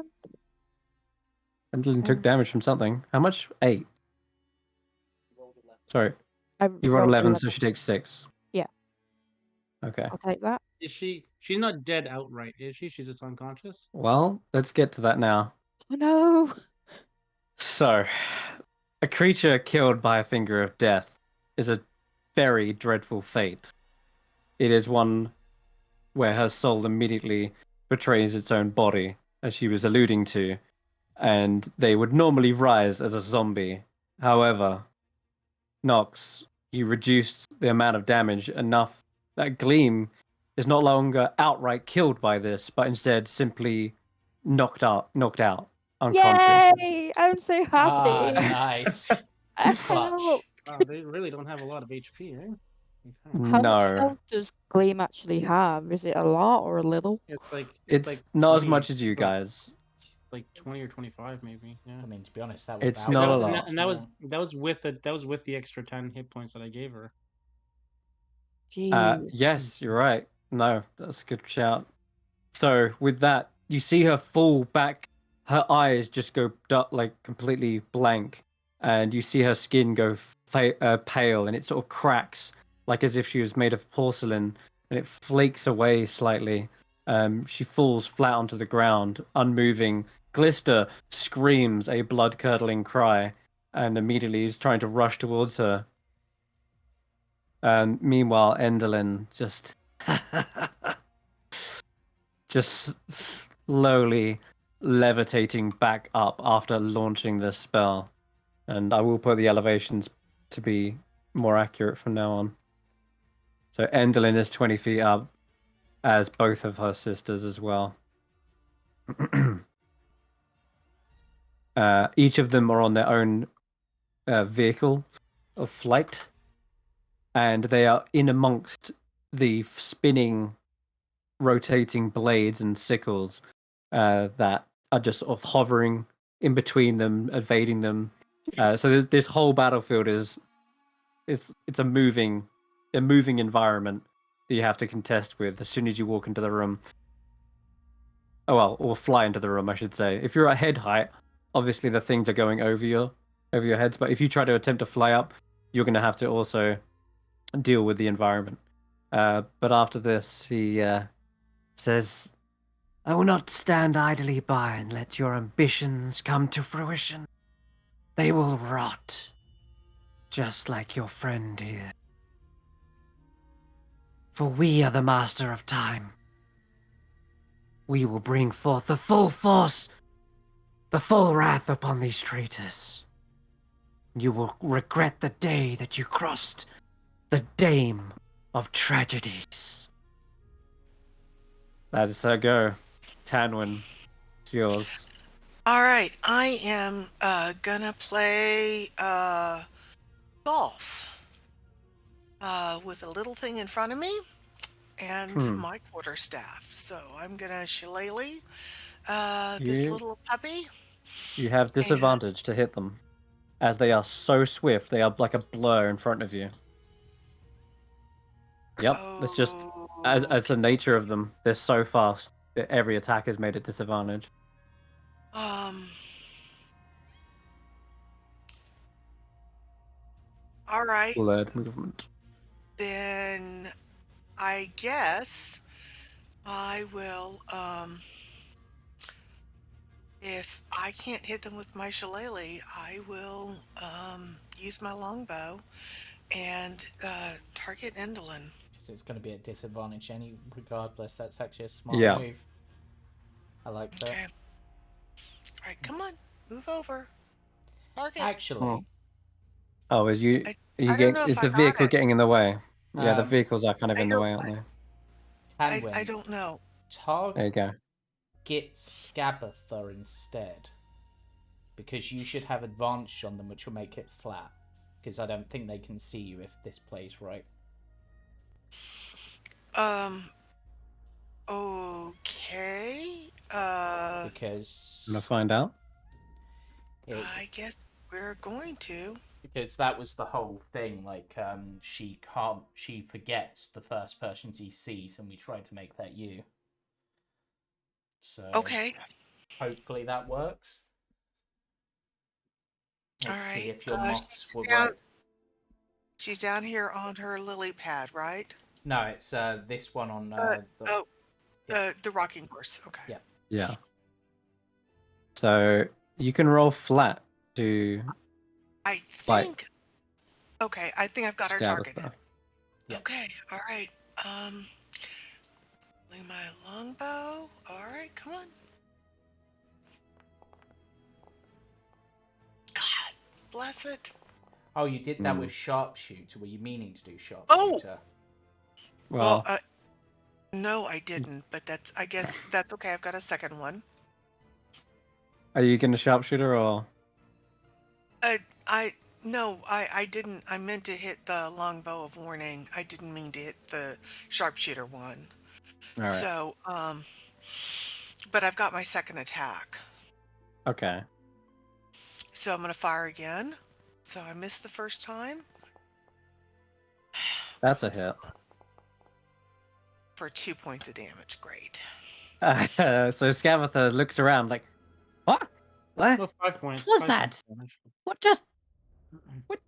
Gwendolyn took damage from something. How much? 8. Sorry. You rolled 11, so she takes 6. Yeah. Okay. I'll take that. Is she? She's not dead outright, is she? She's just unconscious. Well, let's get to that now. Oh no. So, a creature killed by a finger of death is a very dreadful fate. It is one where her soul immediately betrays its own body, as she was alluding to, and they would normally rise as a zombie. However, Nox, you reduced the amount of damage enough that Gleam is no longer outright killed by this, but instead simply knocked out, unconscious. Yay! I'm so Ah, happy. nice. Clutch. Help. Oh, they really don't have a lot of HP, eh? Okay. How much No, health does Gleam actually have? Is it a lot or a little? it's like not as 20, much as you like- guys. Like 20 or 25, maybe. Yeah. I mean, to be honest, that was It's about not a it. lot. And that was with the extra 10 hit points that I gave her. Jeez. Yes, you're right. No, that's a good shout. So with that, you see her fall back. Her eyes just go like completely blank, and you see her skin go pale, and it sort of cracks, like as if she was made of porcelain, and it flakes away slightly. She falls flat onto the ground, unmoving. Glister screams a blood-curdling cry, and immediately is trying to rush towards her. Meanwhile, Endelyn just slowly levitating back up after launching this spell. And I will put the elevations to be more accurate from now on. So Endelyn is 20 feet up, as both of her sisters as well. Each of them are on their own vehicle of flight, and they are in amongst the spinning, rotating blades and sickles that are just sort of hovering in between them, evading them. So this whole battlefield it's a moving environment that you have to contest with as soon as you walk into the room. Oh well, or fly into the room, I should say. If you're at head height, obviously the things are going over your heads. But if you try to attempt to fly up, you're going to have to also deal with the environment. But after this, he says, "I will not stand idly by and let your ambitions come to fruition. They will rot, just like your friend here. For we are the master of time. We will bring forth the full force, the full wrath upon these traitors. You will regret the day that you crossed the dame of tragedies." That is her go. Tanwen, it's yours. All right, I am gonna play golf with a little thing in front of me and my quarterstaff. So I'm gonna shillelagh this little puppy. You have disadvantage to hit them, as they are so swift. They are like a blur in front of you. Yep, it's just as the nature of them. They're so fast that every attack is made at disadvantage. All right. Blurred movement. Then I guess I will if I can't hit them with my shillelagh, I will use my longbow and target Endelyn. So it's going to be at disadvantage regardless. That's actually a smart move. I like that. Okay. All right, come on, move over. Target. Actually. Oh, is the vehicle getting in the way? Yeah, the vehicles are kind of in the way, aren't they? I don't know. There you go. Get Scabatha instead, because you should have advantage on them, which will make it flat. Because I don't think they can see you if this plays right. Okay. Because I'm gonna find out. I guess we're going to. Because that was the whole thing. Like, she forgets the first person she sees, and we tried to make that you. So okay. Hopefully that works. Let's all right. see if your mocks were right. She's down here on her lily pad, right? No, it's this one on the rocking horse. Okay. Yeah. Yeah. So you can roll flat to. I think. Okay, I think I've got her targeted. Yeah. Okay, all right. My longbow. All right, come on. God bless it. Oh, you did that with sharpshooter. Were you meaning to do sharpshooter? Oh. Well, no, I didn't. But I guess that's okay. I've got a second one. Are you going to sharpshooter or? No, I didn't. I meant to hit the longbow of warning. I didn't mean to hit the sharpshooter one. All right. So, but I've got my second attack. Okay. So I'm going to fire again. So I missed the first time. That's a hit. For 2 points of damage. Great. So Scabatha looks around like, what? What? Well, 5 points. What's that? What just? What?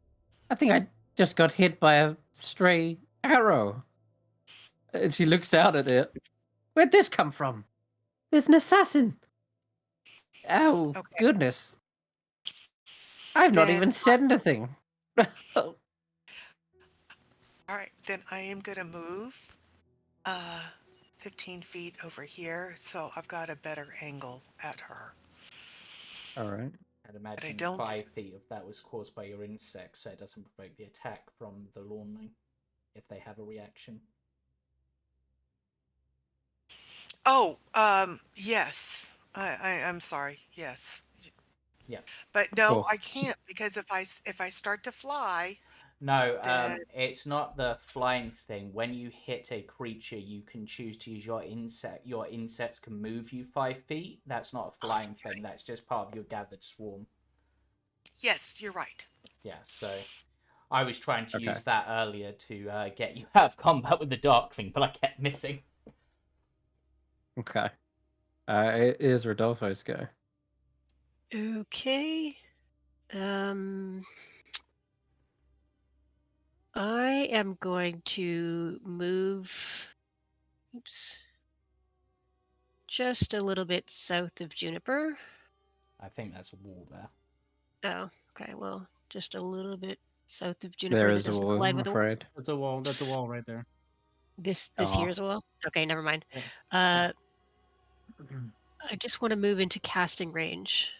I think I just got hit by a stray arrow. And she looks down at it. Where'd this come from? There's an assassin. Oh, goodness. I've not even said anything. All right, then I am going to move 15 feet over here, so I've got a better angle at her. All right. I'd imagine 5 feet of that was caused by your insect, so it doesn't provoke the attack from the lawnling if they have a reaction. Oh, yes. I'm sorry. Yes. Yeah. But no, I can't, because if I start to fly. No, it's not the flying thing. When you hit a creature, you can choose to use your insect. Your insects can move you 5 feet. That's not a flying thing. That's just part of your gathered swarm. Yes, you're right. Yeah, so I was trying to use that earlier to get you out of combat with the Darkling, but I kept missing. Okay. It is Rodolfo's go. Okay. I am going to move. Oops. Just a little bit south of Juniper. I think that's a wall there. Oh, okay. Well, just a little bit south of Juniper. There is a wall, I'm afraid. That's a wall. That's a wall right there. This here is a wall? Okay, never mind. I just want to move into casting range.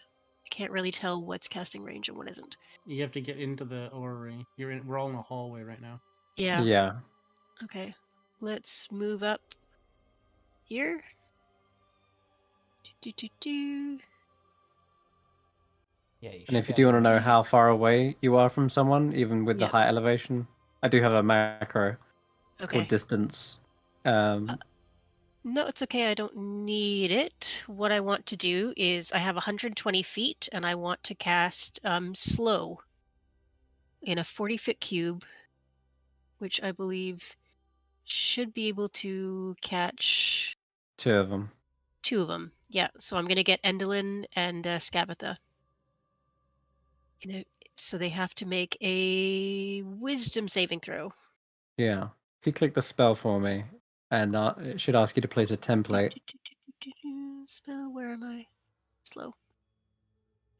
I can't really tell what's casting range and what isn't. You have to get into the orrery. We're all in a hallway right now. Yeah. Yeah. Okay. Let's move up here. Yeah. And if you do want to know how far away you are from someone, even with the high elevation, I do have a macro for distance. No, it's okay. I don't need it. What I want to do is I have 120 feet, and I want to cast slow in a 40-foot cube, which I believe should be able to catch 2 of them. 2 of them. Yeah. So I'm gonna get Endolin and Scabatha. So they have to make a wisdom saving throw. Yeah. If you click the spell for me, and it should ask you to place a template. Spell, where am I? Slow.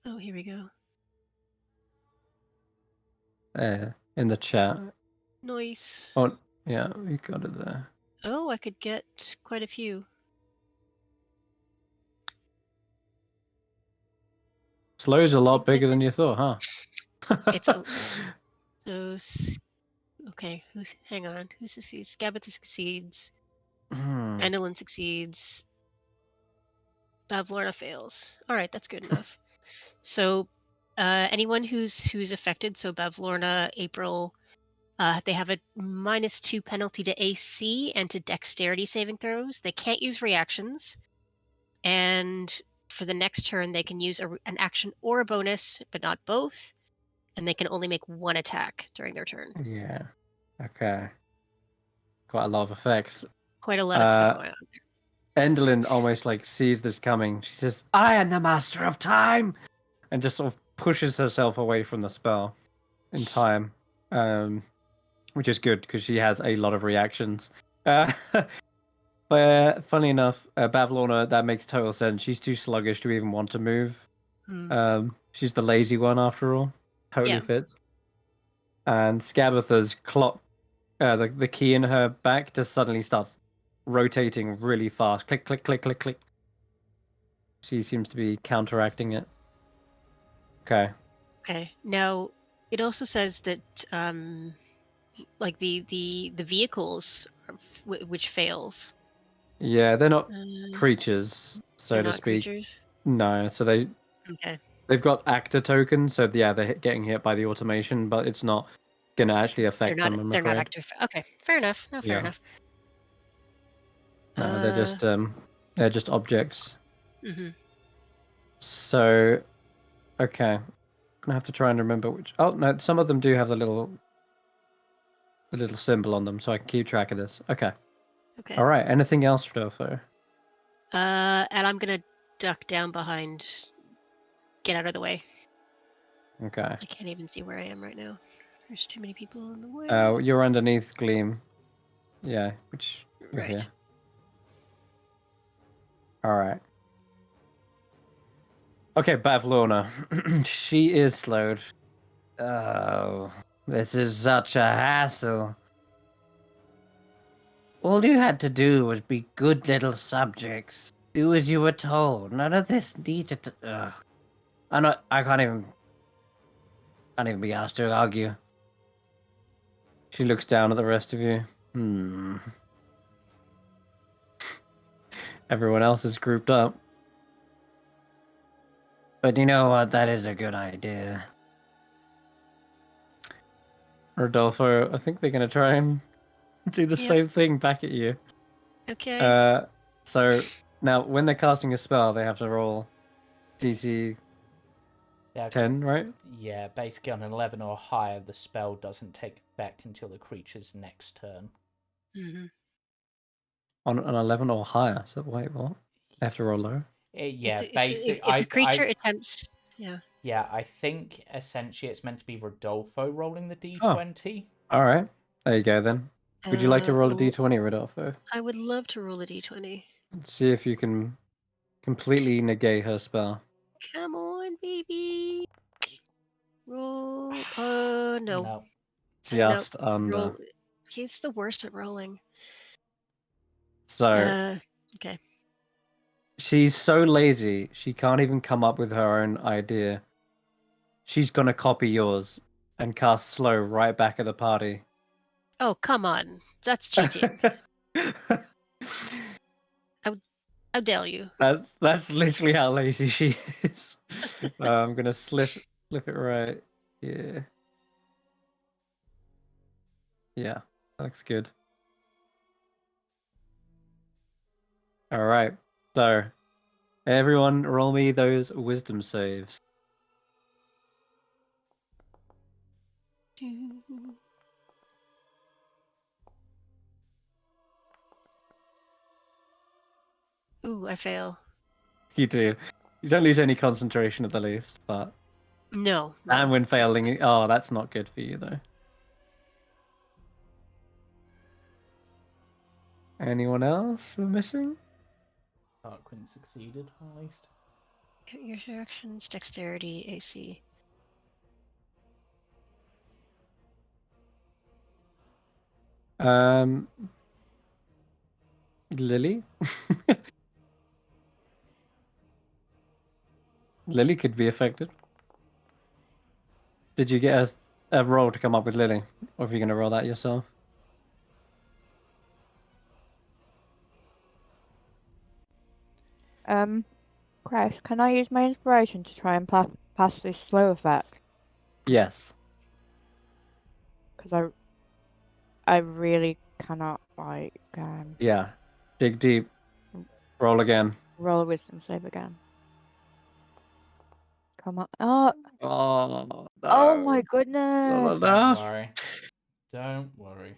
Oh, here we go. There, in the chat. Nice. Oh, yeah, we got it there. Oh, I could get quite a few. Slow's a lot bigger than you thought, huh? Okay. Hang on. Who succeeds? Scabatha succeeds. Endolin succeeds. Bavlorna fails. All right, that's good enough. So, anyone who's affected, so Bavlorna, April, they have a -2 penalty to AC and to Dexterity saving throws. They can't use reactions, and for the next turn, they can use an action or a bonus, but not both. And they can only make 1 attack during their turn. Yeah. Okay. Quite a lot of effects. Quite a lot of stuff going on there. Endolin almost like sees this coming. She says, "I am the master of time," and just sort of pushes herself away from the spell in time. which is good because she has a lot of reactions. But funny enough, Bavlorna, that makes total sense. She's too sluggish to even want to move. She's the lazy one after all. Totally fits. And Skabatha's clock, the key in her back just suddenly starts rotating really fast. Click, click, click, click, click. She seems to be counteracting it. Okay. Okay. Now, it also says that like the vehicles which fails. Yeah, they're not creatures, so to speak. Creatures? No, so they've got actor tokens, so yeah, they're getting hit by the automation, but it's not gonna actually affect them. I'm they're afraid. not active. Okay, fair enough. No, fair enough. No, they're just objects. Mm-hmm. So, okay, I'm gonna have to try and remember which. Oh no, some of them do have the little symbol on them, so I can keep track of this. Okay. Okay. All right. Anything else, Rodolfo? And I'm gonna duck down behind. Get out of the way. Okay. I can't even see where I am right now. There's too many people in the way. You're underneath Gleam. Yeah, which you're right. Here. All right. Okay, Bavlorna. She is slowed. Oh, this is such a hassle. All you had to do was be good little subjects. Do as you were told. None of this needed to... I can't even be asked to argue. She looks down at the rest of you. Everyone else is grouped up. But you know what? That is a good idea. Rodolfo, I think they're going to try and do the same thing back at you. Okay. So now when they're casting a spell, they have to roll DC 10, right? Yeah, basically on an 11 or higher, the spell doesn't take effect until the creature's next turn. Mm-hmm. On an 11 or higher. So wait, what? They have to roll low? Yeah, basically. If the creature attempts... Yeah. Yeah, I think essentially it's meant to be Rodolfo rolling the d20. Oh, all right. There you go then. Would you like to roll a d20, Rodolfo? I would love to roll a d20. Let's see if you can completely negate her spell. Come on, baby. Roll. No. No. Just under. Roll. He's the worst at rolling. So. Okay. She's so lazy, she can't even come up with her own idea. She's gonna copy yours and cast slow right back at the party. Oh, come on. That's cheating. How dare you? That's literally how lazy she is. I'm gonna flip it right here. Yeah, that looks good. All right, so everyone, roll me those wisdom saves. Ooh, I fail. You do. You don't lose any concentration at the least, but no. And when failing, oh, that's not good for you though. Anyone else we're missing? Tarquin succeeded, at least. Your actions, dexterity, AC. Lily? Lily could be affected. Did you get a roll to come up with Lily? Or are you going to roll that yourself? Crash, can I use my inspiration to try and pass this slow effect? Yes. Because I really cannot, like... Yeah. Dig deep. Roll again. Roll a wisdom save again. Come on. Oh, no. Oh my goodness. Don't worry.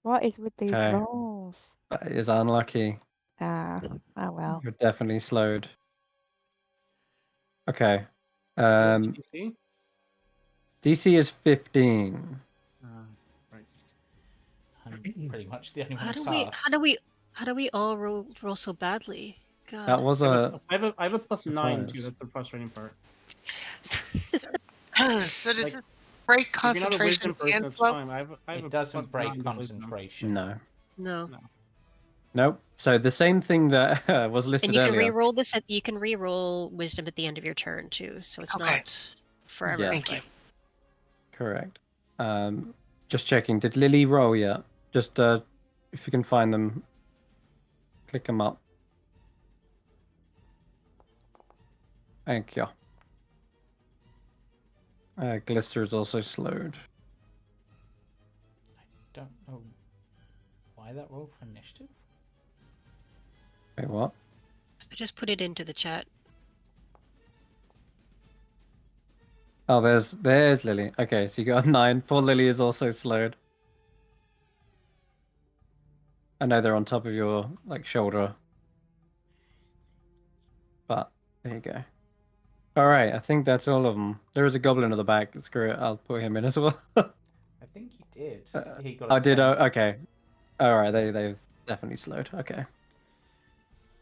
What is with these rolls? That is unlucky. Oh well. You're definitely slowed. Okay. DC? DC is 15. Right. pretty much the only one How that's do we? passed. How do we all roll so badly? God. That was I have a plus 9 too. surprise. That's the frustrating part. So does Like, this break If you're not a concentration wisdom person, and that's slow? fine. I have a It plus doesn't break 9 to wisdom. concentration. No. No. Nope. So the same thing that was listed And you can earlier. re-roll this you can re-roll wisdom at the end of your turn too, so it's Okay. not forever. Yeah. Thank you. Correct. Just checking. Did Lily roll yet? Just if you can find them, click them up. Thank you. Glister is also slowed. I don't know why that roll for initiative. Wait, what? I just put it into the chat. Oh, there's Lily. Okay, so you got a 9. Poor Lily is also slowed. I know they're on top of your shoulder, but there you go. All right, I think that's all of them. There is a goblin at the back. Screw it, I'll put him in as well. I think he did. He got. I did. 10. Okay. All right, they've definitely slowed. Okay.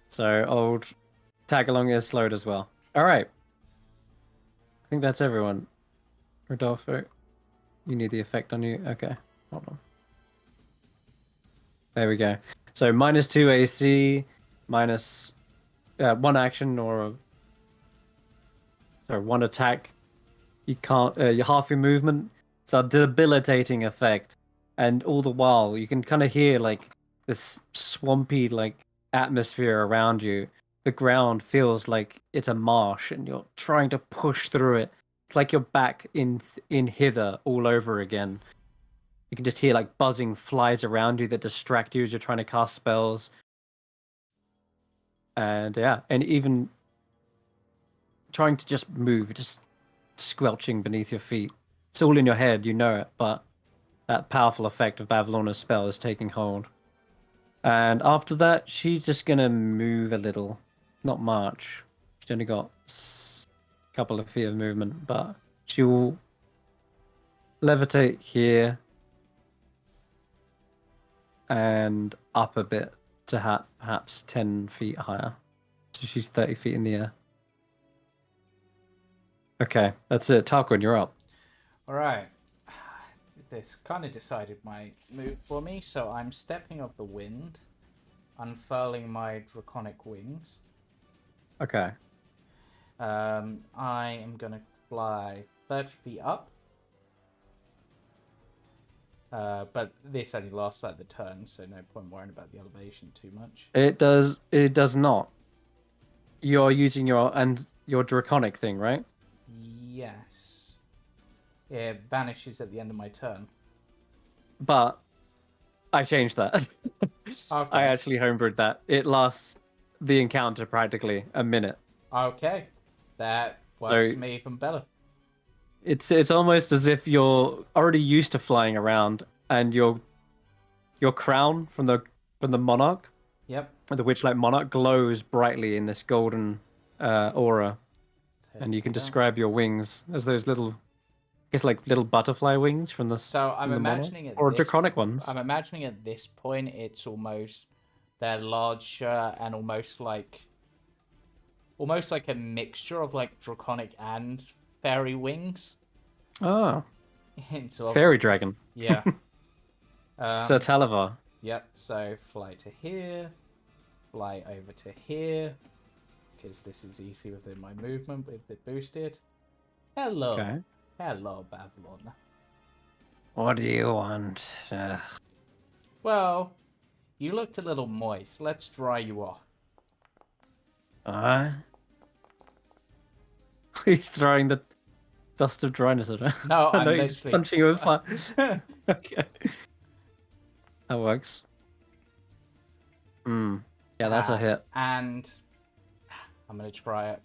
So old tag along is slowed as well. All right. I think that's everyone. Rodolfo, you need the effect on you. Okay, hold on. There we go. So -2 AC, minus 1 action or one attack. You can't. You half your movement. It's a debilitating effect, and all the while you can kind of hear this swampy atmosphere around you. The ground feels like it's a marsh, and you're trying to push through it. It's like you're back in hither all over again. You can just hear buzzing flies around you that distract you as you're trying to cast spells. And yeah, and even trying to just move, just squelching beneath your feet. It's all in your head, you know it, but that powerful effect of Bavlorna's spell is taking hold. And after that, she's just gonna move a little. Not much. She's only got a couple of feet of movement, but she will levitate here and up a bit to perhaps 10 feet higher. So she's 30 feet in the air. Okay, that's it. Tarquin, you're up. All right. This kind of decided my move for me, so I'm stepping off the wind, unfurling my draconic wings. Okay. I am going to fly 30 feet up. But this only lasts the turn, so no point worrying about the elevation too much. It does not. You're using your draconic thing, right? Yes. It vanishes at the end of my turn. But I changed that. Okay. I actually homebrewed that. It lasts the encounter practically a minute. Okay. That works for me even better. It's almost as if you're already used to flying around, and your crown from the monarch, Yep. the Witchlight monarch, glows brightly in this golden aura, and you can describe your wings as those little, I guess, little butterfly wings from the. So I'm imagining monarch, it or draconic ones. I'm imagining at this point it's almost they're larger and almost like a mixture of draconic and fairy wings. Oh. Into Fairy dragon. Yeah. Sir Talavar. Yep. So fly to here, fly over to here, because this is easy within my movement with it boosted. Hello. Okay. Hello, Babylon. What do you want? Well, you looked a little moist. Let's dry you off. He's throwing the dust of dryness at her. No, I'm he's literally punching you with fire. Okay. That works. Yeah, that's a hit. And I'm going to try it.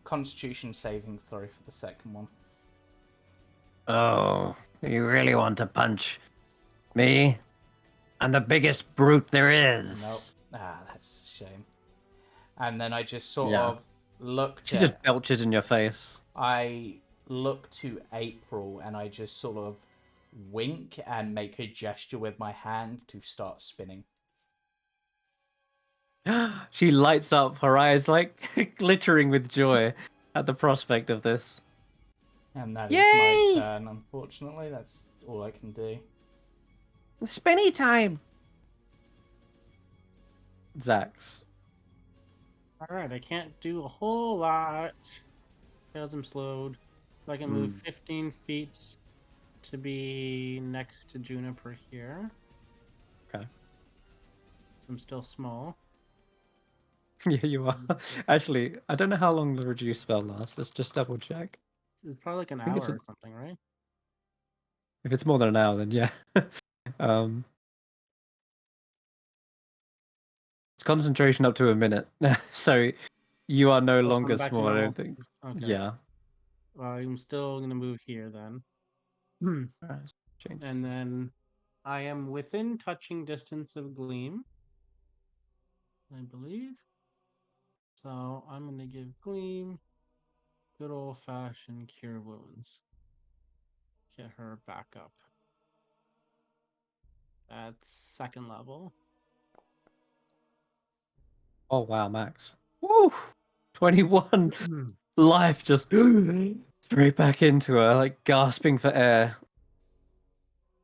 Constitution saving throw for the second one. Oh, you really want to punch me? I'm the biggest brute there is. Nope. That's a shame. And then I just sort of look to... She just belches in your face. I look to April and I just sort of wink and make a gesture with my hand to start spinning. She lights up, her eyes like glittering with joy at the prospect of this. And that is my turn, unfortunately. That's all I can do. Spinny time! Xaxx. Alright, I can't do a whole lot because I'm slowed. So I can move 15 feet to be next to Juniper here. Okay. So I'm still small. Yeah, you are. Actually, I don't know how long the reduce spell lasts. Let's just double check. It's probably like an think hour it's or something, right? If it's more than an hour, then yeah. It's concentration up to a minute. So you are no So I'm longer back to small, I normal? don't think. Okay. Yeah. Well, I'm still gonna move here then. Alright, change. And then I am within touching distance of Gleam, I believe. So I'm gonna give Gleam good old fashioned cure wounds. Get her back up. At second level. Oh wow, Max. Woo! 21 life just straight back into her, like gasping for air.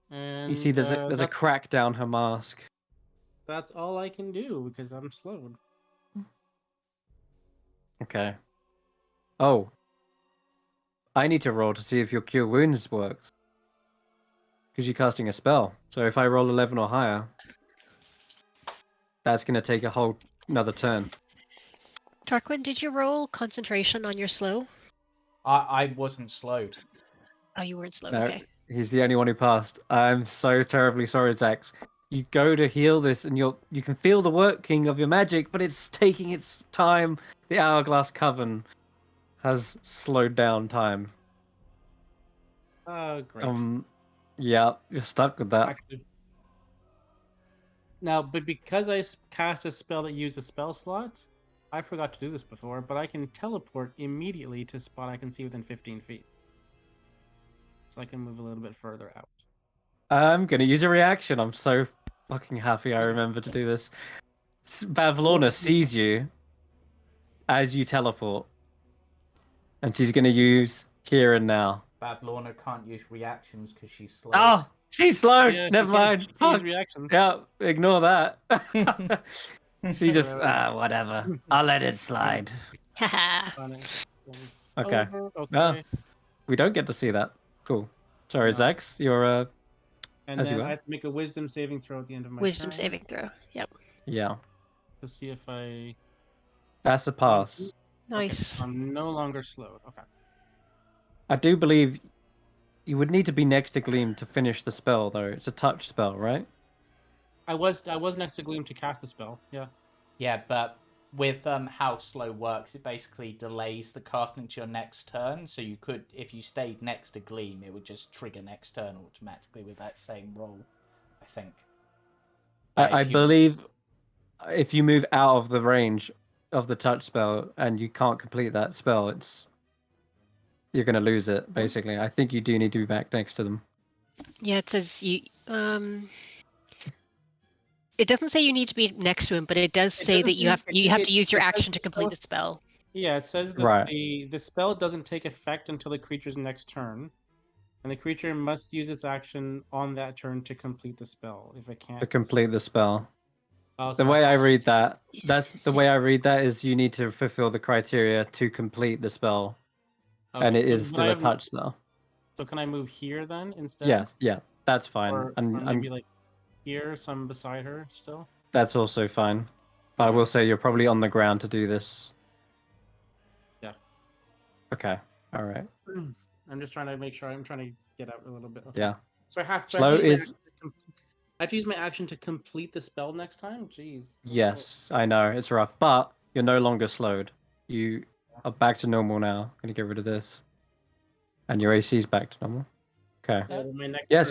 And You see there's a crack down her mask. That's all I can do because I'm slowed. Okay. Oh. I need to roll to see if your cure wounds works. Because you're casting a spell. So if I roll 11 or higher, that's going to take a whole another turn. Tarquin, did you roll concentration on your slow? I wasn't slowed. Oh, you weren't slow. No, Okay. he's the only one who passed. I'm so terribly sorry, Xaxx. You go to heal this, and you can feel the working of your magic, but it's taking its time. The Hourglass Coven has slowed down time. Oh, great. Yeah, you're stuck with that. Actually, now, but because I cast a spell that used a spell slot, I forgot to do this before, but I can teleport immediately to a spot I can see within 15 feet. So I can move a little bit further out. I'm gonna use a reaction. I'm so fucking happy I remember to do this. Bavlorna sees you as you teleport, and she's gonna use Kieran now. Bavlorna can't use reactions because she's slowed. Oh, she's slowed. Yeah, Never mind. She Fuck. use reactions. Yeah, ignore that. She just whatever. I'll let it slide. Okay. Okay. We don't get to see that. Cool. Sorry, No. Xaxx. You're And as then you I were. have to make a wisdom saving throw at the end of my Wisdom turn saving throw. Yep. Yeah. to see if I. That's a pass. Nice. Okay, I'm no longer slowed. Okay. I do believe you would need to be next to Gleam to finish the spell, though. It's a touch spell, right? I was next to Gleam to cast the spell. Yeah. Yeah, but with how slow works, it basically delays the casting to your next turn. So you could, if you stayed next to Gleam, it would just trigger next turn automatically with that same roll, I think. I believe if you move out of the range of the touch spell and you can't complete that spell, you're going to lose it, basically. I think you do need to be back next to them. Yeah, it says you. It doesn't say you need to be next to him, but it does say that you have to use your action to complete the spell. Yeah, it says this, Right. the spell doesn't take effect until the creature's next turn, and the creature must use its action on that turn to complete the spell. If it can't. To complete the spell. Oh, The way I read that, is you need to fulfill the criteria to complete the spell, and it is still a touch spell. So can I move here then instead? Yes, yeah, that's fine. Or maybe like here, some beside her still. That's also fine. But I will say you're probably on the ground to do this. Yeah. Okay. All right. I'm just trying to make sure. I'm trying to get out a little bit. Okay. Yeah. So I have to use my action to complete the spell next time. Jeez. Yes, I know it's rough, but you're no longer slowed. You are back to normal now. I'm gonna get rid of this, and your AC is back to normal. Okay. Yeah,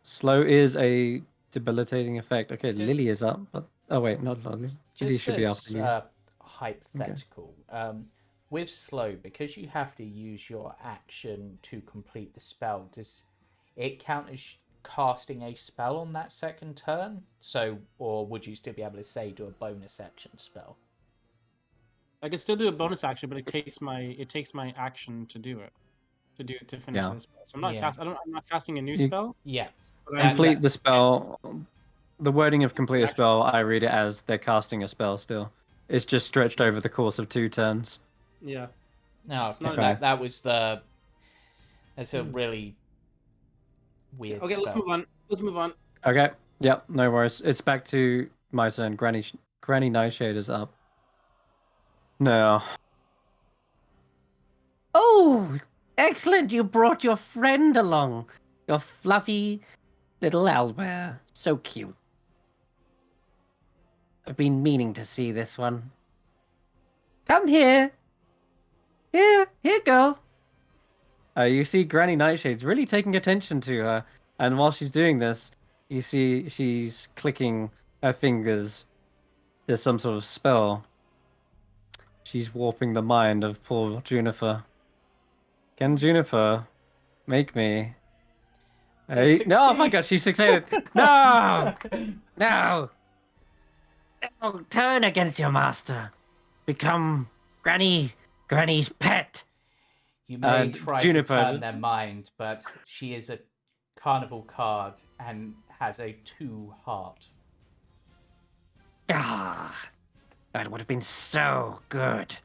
slow is a debilitating effect. Okay, Lily is up. But, oh wait, not Lily. Lily should be after you. Hypothetical. Okay. With slow, because you have to use your action to complete the spell, it count as casting a spell on that second turn? So, or would you still be able to say do a bonus action spell? I can still do a bonus action, but it takes my action to do it. To finish the spell. So I'm not I'm not casting a new spell. Yeah. Complete the spell. The wording of complete a spell, I read it as they're casting a spell still. It's just stretched over the course of 2 turns. Yeah. No, okay. That was the... That's a really weird Okay, spell. Let's move on. Okay. Yep, no worries. It's back to my turn. Granny Nightshade is up. Now. Oh, excellent! You brought your friend along. Your fluffy little owlbear. So cute. I've been meaning to see this one. Come here. Here, girl. You see Granny Nightshade's really taking attention to her. And while she's doing this, you see she's clicking her fingers. There's some sort of spell. She's warping the mind of poor Juniper. Can Juniper make me... Hey, no, oh my god, she succeeded. No! No! Don't turn against your master. Become Granny's pet. You may try to turn their mind, but she is a carnival card and has a 2 heart. Ah, that would have been so good.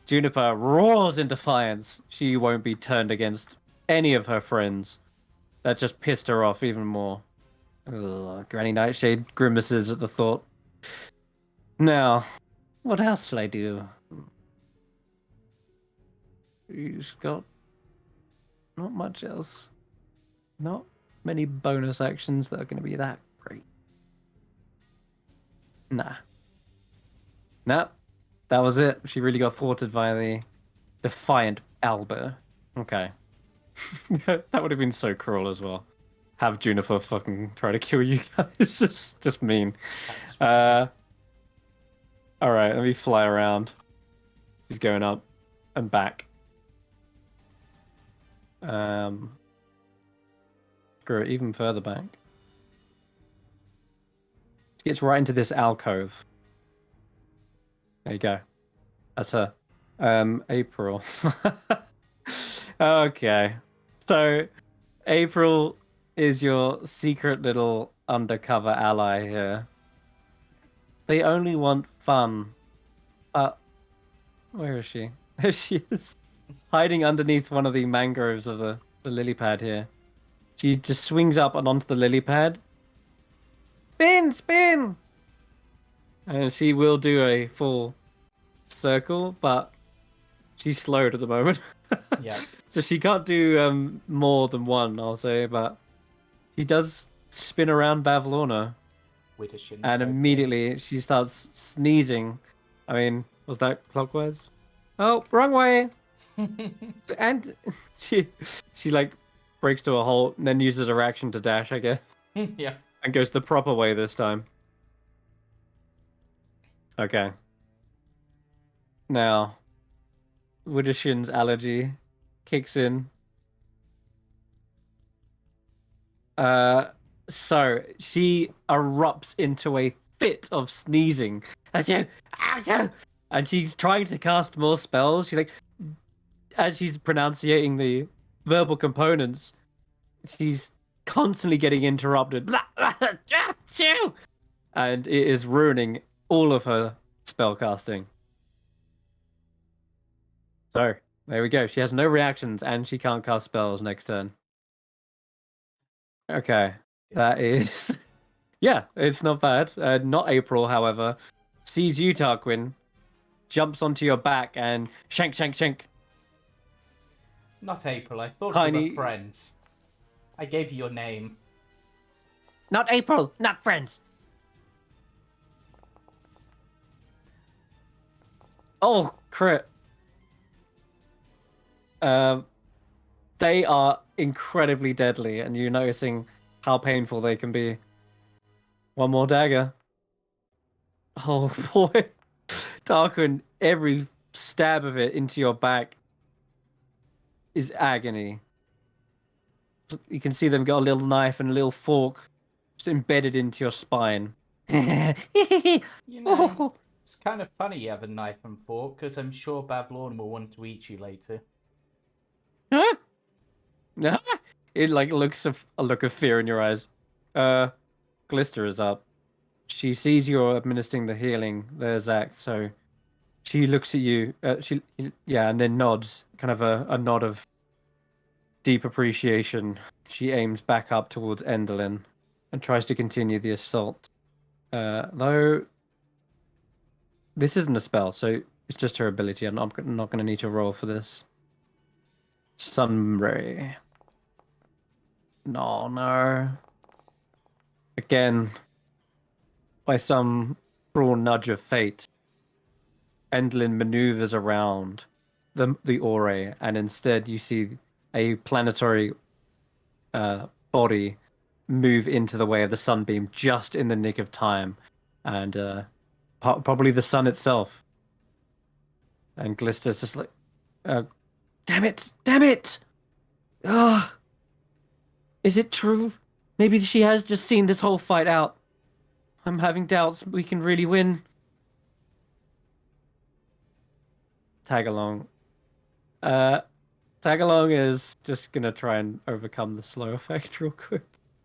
Juniper roars in defiance. She won't be turned against any of her friends. That just pissed her off even more. Ugh, Granny Nightshade grimaces at the thought. Now, what else shall I do? She's got not much else. Not many bonus actions that are going to be that great. Nah. That was it. She really got thwarted by the defiant Albert. Okay. That would have been so cruel as well. Have Juniper fucking try to kill you guys. It's just mean. Alright, let me fly around. She's going up and back. Screw it, even further back. She gets right into this alcove. There you go. That's her. April. Okay. So, April is your secret little undercover ally here. They only want fun. Where is she? There she is. Hiding underneath one of the mangroves of the lily pad here. She just swings up and onto the lily pad. Spin! And she will do a full circle, but she's slowed at the moment. Yeah. So she can't do more than one, I'll say, but she does spin around Bavlorna. And immediately she starts sneezing. I mean, was that clockwise? Oh, wrong way! And she like breaks to a halt and then uses her action to dash, I guess. Yeah. And goes the proper way this time. Okay. Now, Widdershin's allergy kicks in. So she erupts into a fit of sneezing. And she's trying to cast more spells. She's like, as she's pronunciating the verbal components, she's constantly getting interrupted. And it is ruining all of her spell casting. So, there we go. She has no reactions and she can't cast spells next turn. Okay. That is... Yeah, it's not bad. Not April, however. Sees you, Tarquin. Jumps onto your back and shank. Not April. I thought Tiny... we were friends. I gave you your name. Not April. Not friends. Oh, crit. They are incredibly deadly, and you're noticing how painful they can be. One more dagger. Oh boy. Tarquin, every stab of it into your back is agony. You can see them got a little knife and a little fork just embedded into your spine. You know, it's kind of funny you have a knife and fork, because I'm sure Babylon will want to eat you later. Huh? It like looks a look of fear in your eyes. Glister is up. She sees you're administering the healing there, Xaxx, so she looks at you. And then nods, kind of a nod of deep appreciation. She aims back up towards Enderlin and tries to continue the assault. Though this isn't a spell, so it's just her ability. I'm not going to need to roll for this. Sunray. No. Again, by some cruel nudge of fate, Enderlin maneuvers around the Ore, and instead you see a planetary body move into the way of the sunbeam just in the nick of time, and probably the sun itself. And Glister's just like, damn it! Ugh! Is it true? Maybe she has just seen this whole fight out. I'm having doubts we can really win. Tagalong. Tagalong is just gonna try and overcome the slow effect real quick.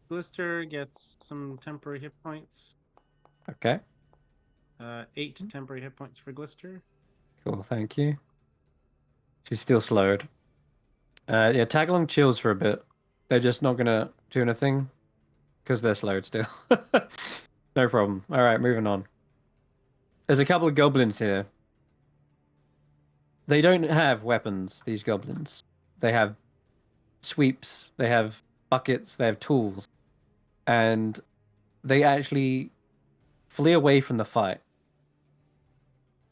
Glister gets some temporary hit points. Okay. 8 temporary hit points for Glister. Cool, thank you. She's still slowed. Tagalong chills for a bit. They're just not gonna do anything because they're slowed still. No problem. All right, moving on. There's a couple of goblins here. They don't have weapons, these goblins. They have sweeps, they have buckets, they have tools. And they actually flee away from the fight.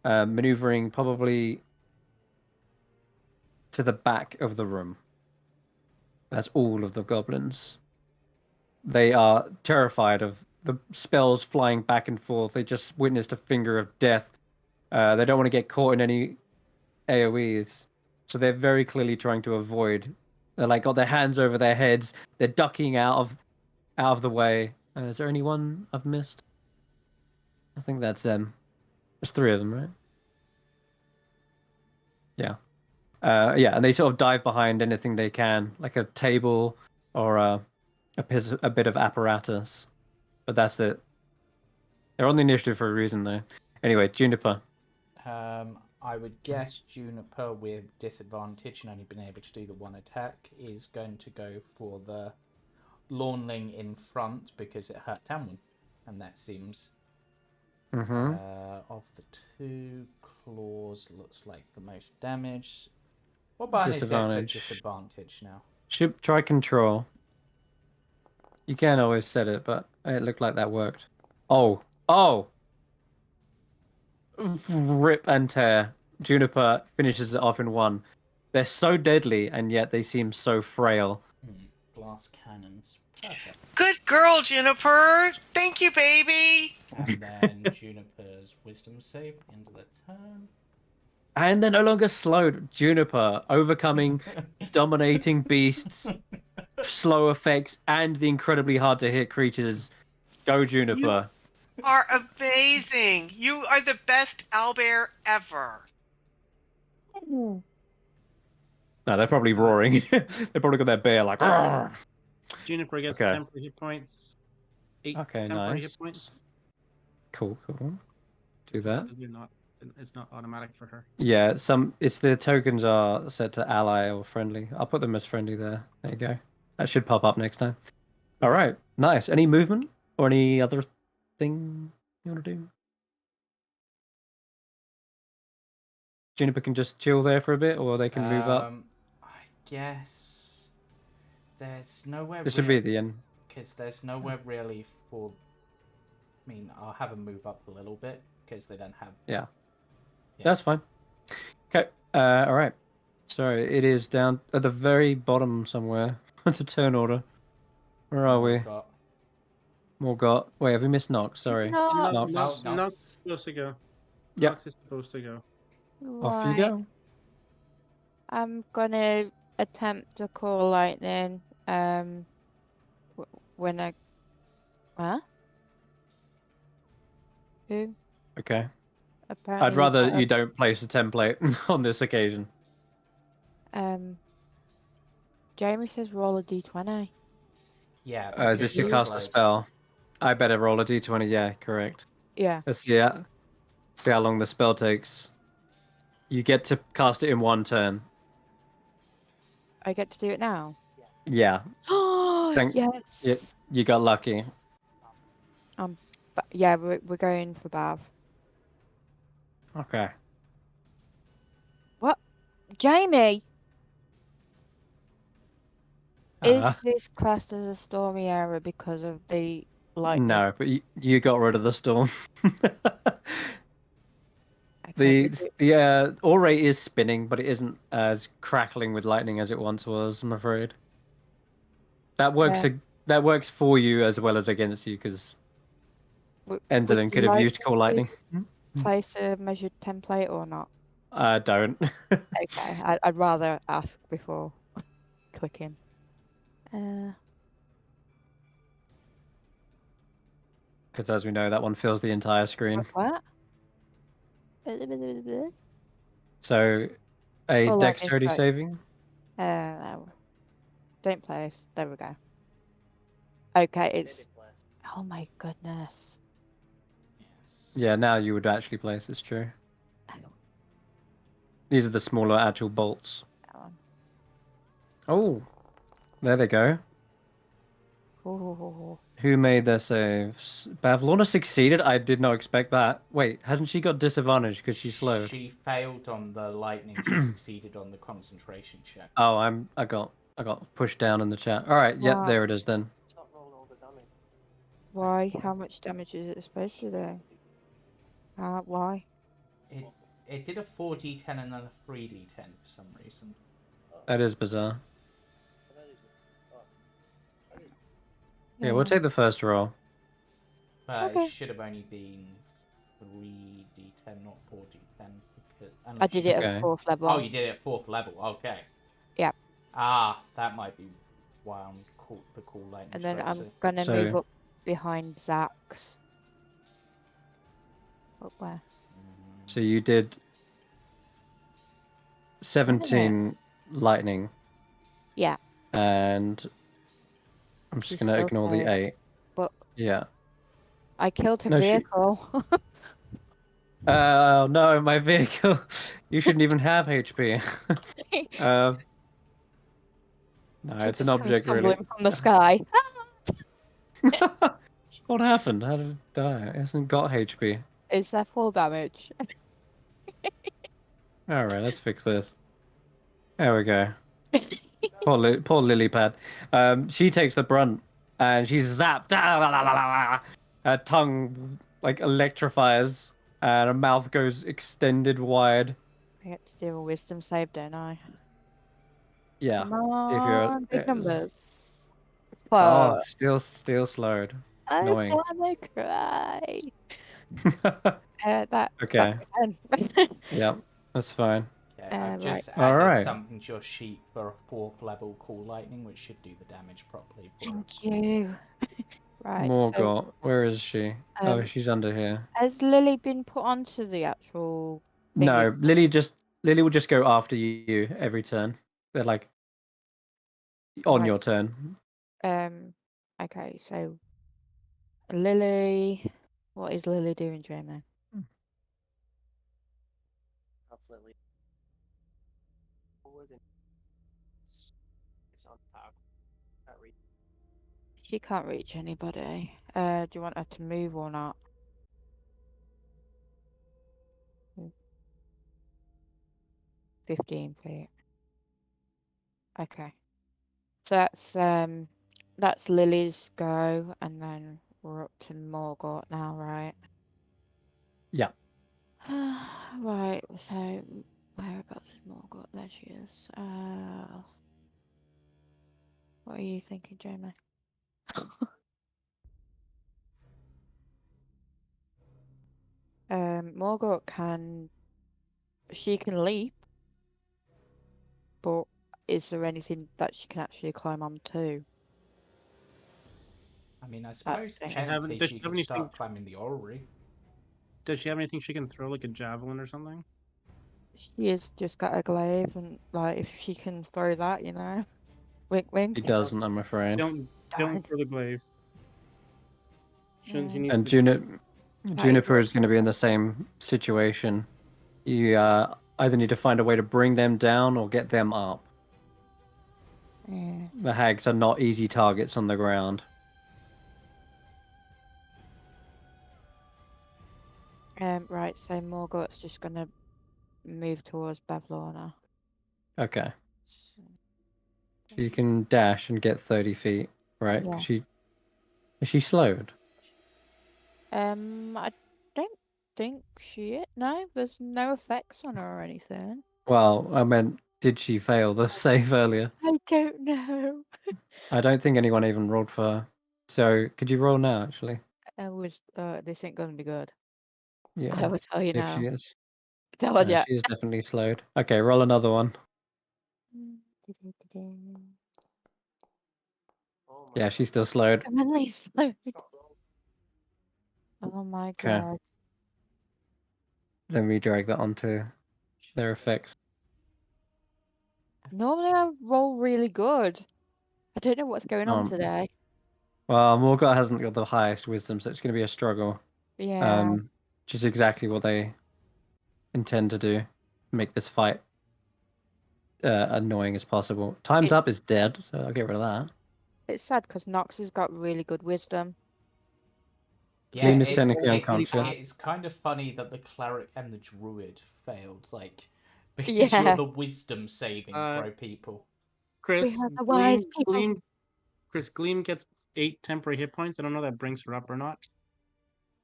Maneuvering probably to the back of the room. That's all of the goblins. They are terrified of the spells flying back and forth. They just witnessed a finger of death. They don't want to get caught in any AoEs. So they're very clearly trying to avoid. They're like got their hands over their heads. They're ducking out of the way. Is there anyone I've missed? I think that's them. There's 3 of them, right? Yeah. And they sort of dive behind anything they can, like a table or a bit of apparatus. But that's it. They're on the initiative for a reason, though. Anyway, Juniper. I would guess Juniper with disadvantage and only being able to do the one attack is going to go for the Lawnling in front because it hurt Tanwen. And that seems... of the 2, Claws looks like the most damage. What about his disadvantage now? Should try control. You can't always set it, but it looked like that worked. Oh! Rip and tear. Juniper finishes it off in 1. They're so deadly, and yet they seem so frail. Glass cannons. Perfect. Good girl, Juniper! Thank you, baby! And then Juniper's wisdom save into the turn. And they're no longer slowed. Juniper overcoming dominating beasts, slow effects, and the incredibly hard to hit creatures. Go, Juniper. You are amazing. You are the best owlbear ever. No, they're probably roaring. They probably got their bear like. Argh! Juniper gets temporary hit points. 8 temporary hit points. Cool. Do that. It's not automatic for her. Yeah, it's the tokens are set to ally or friendly. I'll put them as friendly there. There you go. That should pop up next time. All right, nice. Any movement or any other thing you want to do? Juniper can just chill there for a bit, or they can move up. I guess there's nowhere. This would be at the end. Because there's nowhere really for. I mean, I'll have them move up a little bit because they don't have. Yeah. That's fine. Okay. All right. So it is down at the very bottom somewhere. It's a turn order. Where are we? Morgott. Wait, have we missed Nox? Sorry. Nox is supposed to go. Yep. Nox is supposed to go. Off you go. I'm gonna attempt to call lightning When I... Huh? Who? Okay. Apparently I'd rather you don't place a template on this occasion. Jamey says roll a d20. Yeah. Just to cast a spell. I better roll a d20. Yeah, correct. Yeah. Let's see how long the spell takes. You get to cast it in one turn. I get to do it now? Yeah. Oh, yes. You got lucky. But yeah, we're going for Bav. Okay. What? Jamey! Is this classed as a stormy area because of the lightning? No, but you got rid of the storm. Okay, the aura is spinning, but it isn't as crackling with lightning as it once was, I'm afraid. That works for you as well as against you, because Enderlin could have used cool lightning. Place a measured template or not? Don't. Okay, I'd rather ask before clicking. Because as we know, that one fills the entire screen. What? So, a dexterity saving? Don't place. There we go. Okay, it's... Oh my goodness. Yes. Yeah, now you would actually place, it's true. These are the smaller actual bolts. Oh, there they go. Oh. Who made their saves? Bavlorna succeeded? I did not expect that. Wait, hasn't she got disadvantage because she's slowed? She failed on the lightning. She succeeded on the concentration check. Oh, I got pushed down in the chat. All right, yeah, there it is then. Why? How much damage is it supposed to do? Why? It did a 4d10 and then a 3d10 for some reason. That is bizarre. Yeah, we'll take the first roll. But it should have only been 3d10, not 4d10. I did it at 4th level. Oh, you did it at 4th level. Okay. Yeah. That might be why I'm the cool lightning. And then I'm gonna move up behind Xaxx. Up where? So you did 17 lightning. Yeah. And I'm just gonna ignore the 8. But yeah. I killed her vehicle. Oh no, my vehicle. You shouldn't even have HP. No, it's an object really. From the sky. What happened? How did it die? It hasn't got HP. Is that full damage? Alright, let's fix this. There we go. Poor lily pad. She takes the brunt and she's zapped. Her tongue like electrifies and her mouth goes extended wide. I get to do a wisdom save, don't I? Yeah. Come on, big numbers. Oh, still slowed. I Annoying. wanna cry. Okay. Yeah, that's fine. Okay, I've just All added right. something to your sheet for a 4th level cool lightning, which should do the damage properly. Thank you. Right. Morgott, where is she? Oh, she's under here. Has Lily been put onto the actual? No, Lily will just go after you every turn. They're like on your turn. Okay, so Lily, what is Lily doing, Jamey? Lily. She can't reach anybody. Do you want her to move or not? 15 feet. Okay. So that's Lily's go, and then we're up to Morgott now, right? Yeah. Right, so whereabouts is Morgott? There she is. What are you thinking, Jamey? Morgott can leap, but is there anything that she can actually climb on to? I mean, I suppose technically does she she have could start anything? climbing the orrery. Does she have anything she can throw, like a javelin or something? She has just got a glaive, and like if she can throw that, you know, wink, wink. He doesn't, I'm afraid. Don't throw the glaive. She needs And to. Juniper is going to be in the same situation. You either need to find a way to bring them down or get them up. The hags are not easy targets on the ground. Right, so Morgott's just gonna move towards Bavlorna. Okay. So you can dash and get 30 feet, right? Yeah. Is she slowed? I don't think she. No, there's no effects on her or anything. Well, I meant, did she fail the save earlier? I don't know. I don't think anyone even rolled for her. So could you roll now, actually? This ain't gonna be good. Yeah. I will tell you If now. she is. Tell you. She is definitely slowed. Okay, roll another one. Yeah, she's still slowed. I'm really slowed. Oh my god. Let me drag that onto their effects. Normally I roll really good. I don't know what's going on today. Well, Morgott hasn't got the highest wisdom, so it's going to be a struggle. Yeah. Which is exactly what they intend to do. Make this fight annoying as possible. Time's up is dead, so I'll get rid of that. It's sad because Nox has got really good wisdom. Yeah, Gleam is technically unconscious. It's kind of funny that the cleric and the druid failed, like, because you're the wisdom saving throw people. Chris, Gleam gets 8 temporary hit points. I don't know if that brings her up or not.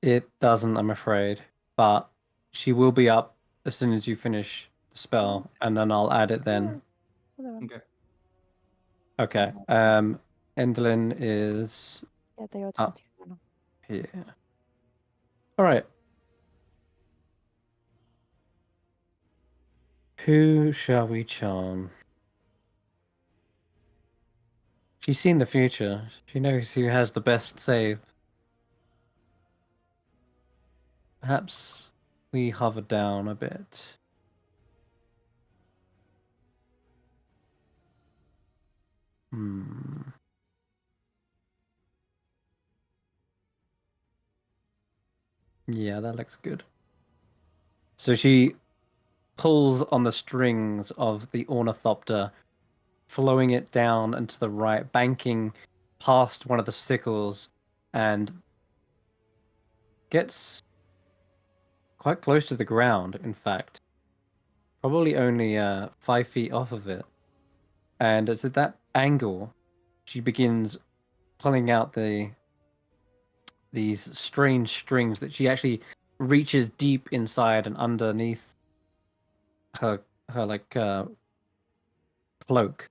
It doesn't, I'm afraid. But she will be up as soon as you finish the spell, and then I'll add it then. Okay. Okay. Endlin is... Yeah, they are 21. Yeah. Alright. Who shall we charm? She's seen the future. She knows who has the best save. Perhaps we hover down a bit. Yeah, that looks good. So she pulls on the strings of the ornithopter, flowing it down and to the right, banking past one of the sickles, and gets quite close to the ground, in fact. Probably only 5 feet off of it. And it's at that angle she begins pulling out these strange strings that she actually reaches deep inside and underneath her cloak,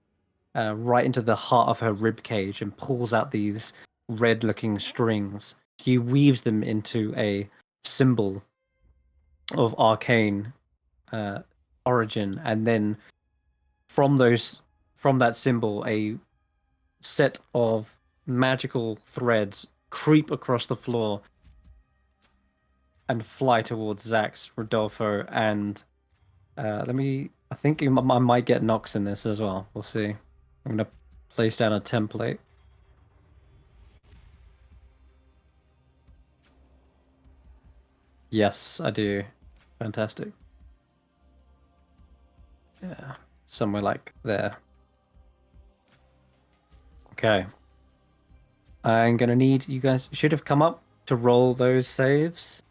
right into the heart of her rib cage, and pulls out these red-looking strings. She weaves them into a symbol of arcane origin, and then from that symbol, a set of magical threads creep across the floor and fly towards Xaxx, Rodolfo, and I think I might get Nox in this as well. We'll see. I'm gonna place down a template. Yes, I do. Fantastic. Yeah, somewhere like there. Okay. I'm gonna need you guys. Should have come up to roll those saves.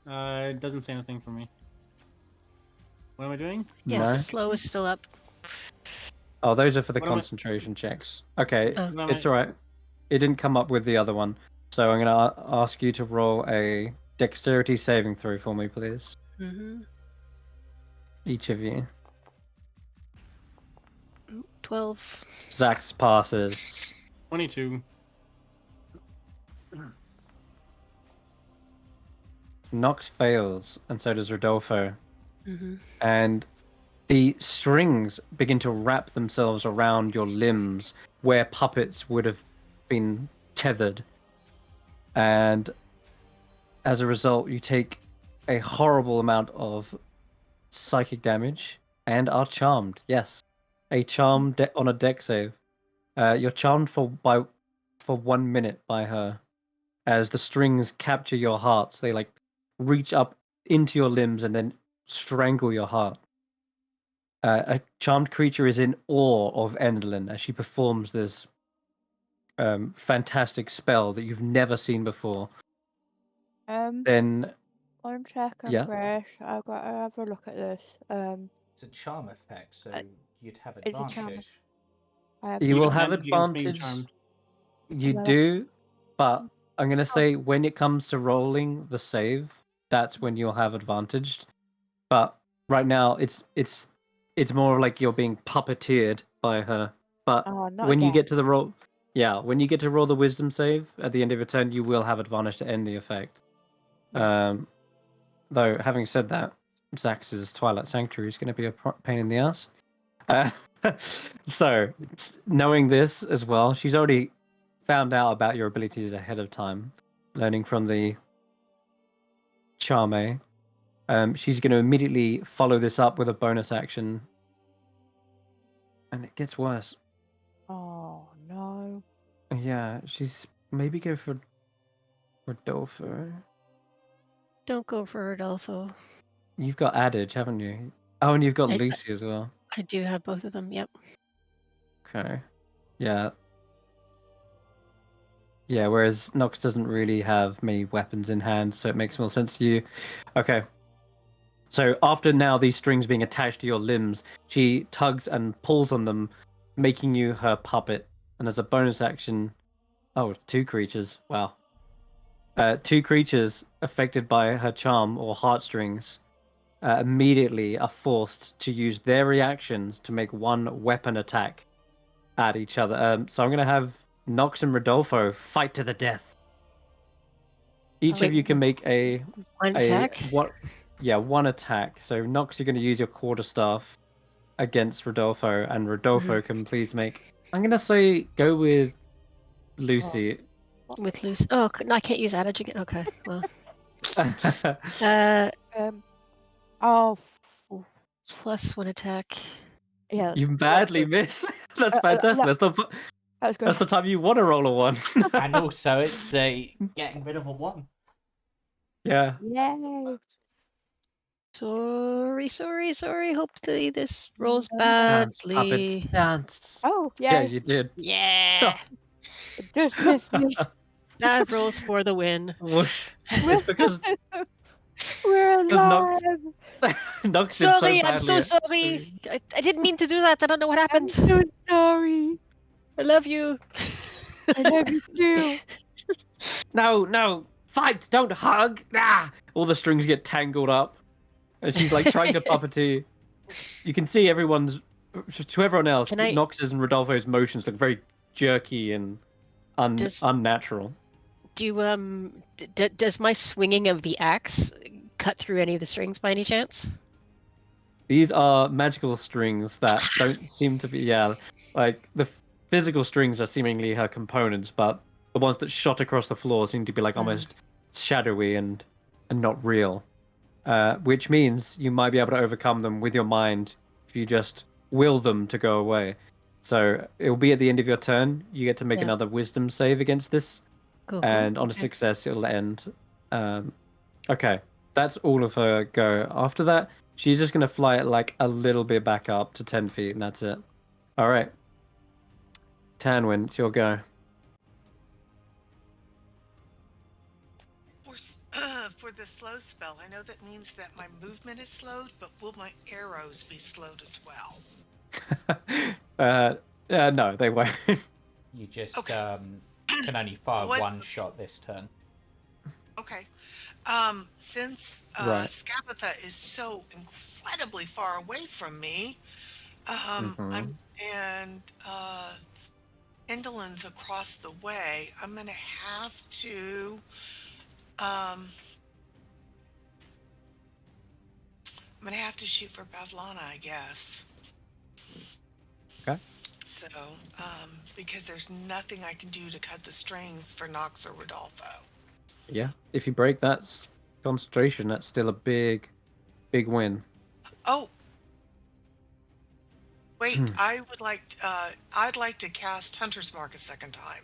It doesn't say anything for me. What am I doing? Yes, No? slow is still up. Oh, those are for the concentration checks. Okay, it's all right. It didn't come up with the other one, so I'm gonna ask you to roll a dexterity saving throw for me, please. Each of you. 12. Xaxx passes. 22. Nox fails, and so does Rodolfo. And the strings begin to wrap themselves around your limbs where puppets would have been tethered. And as a result, you take a horrible amount of psychic damage and are charmed. Yes, a charm on a deck save. You're charmed for 1 minute by her. As the strings capture your hearts, they like reach up into your limbs and then strangle your heart. A charmed creature is in awe of Endelyn as she performs this fantastic spell that you've never seen before. Then on check and fresh, I've got to have a look at this. It's a charm effect, so you'd have it's a charm. advantage. You will have advantage. You do, but I'm gonna say when it comes to rolling the save, that's when you'll have advantage. But right now, it's more like you're being puppeteered by her. But when you get to the roll, when you get to roll the wisdom save at the end of your turn, you will have advantage to end the effect. Though, having said that, Xaxx's Twilight Sanctuary is going to be a pain in the ass. So, knowing this as well, she's already found out about your abilities ahead of time, learning from the Charme. She's going to immediately follow this up with a bonus action. And it gets worse. Oh, no. Yeah, she's maybe go for Rodolfo. Don't go for Rodolfo. You've got Adage, haven't you? Oh, and you've got Lucy as well. I do have both of them, yep. Okay. Yeah. Yeah, whereas Nox doesn't really have many weapons in hand, so it makes more sense to you. Okay. So after now these strings being attached to your limbs, she tugs and pulls on them, making you her puppet. And as a bonus action... Oh, 2 creatures. Wow. 2 creatures affected by her charm or heartstrings immediately are forced to use their reactions to make 1 weapon attack at each other. So I'm going to have Nox and Rodolfo fight to the death. Each of you can make one attack. One attack. So Nox, you're going to use your quarterstaff against Rodolfo, and Rodolfo can please make. I'm going to say go with Lucy. With Lucy. Oh, no, I can't use Adage again. Okay, well. Plus 1 attack. Yeah. You badly miss. That's fantastic. That's the time you want to roll a 1. And also, it's getting rid of a 1. Yeah. Yay. Sorry. Hopefully this rolls badly. Dance. Oh, yeah. Yeah, you did. Yeah. Just missed me. That rolls for the win. It's because we're alive. Nox sorry, so badly. I'm so sorry. I didn't mean to do that. I don't know what happened. I'm so sorry. I love you. I love you too. No, fight! Don't hug! Ah! All the strings get tangled up, and she's like trying to puppeteer. You can see to everyone else, Nox's and Rodolfo's motions look very jerky and unnatural. Does my swinging of the axe cut through any of the strings by any chance? These are magical strings that don't seem to be. Like the physical strings are seemingly her components, but the ones that shot across the floor seem to be like almost shadowy and not real. Which means you might be able to overcome them with your mind if you just will them to go away. So it will be at the end of your turn. You get to make another wisdom save against this. Cool. And on a success, it'll end. Okay, that's all of her go. After that, she's just going to fly it like a little bit back up to 10 feet, and that's it. All right. Tanwen, it's your go. For the slow spell, I know that means that my movement is slowed, but will my arrows be slowed as well? No, they won't. You just can only fire 1 shot this turn. Okay. Since Skabatha is so incredibly far away from me, Endelyn's across the way, I'm gonna have to gonna have to shoot for Pavlana, I guess. Okay. So, because there's nothing I can do to cut the strings for Nox or Rodolfo. Yeah. If you break that concentration, that's still a big win. Oh. Wait, I'd like to cast Hunter's Mark a second time.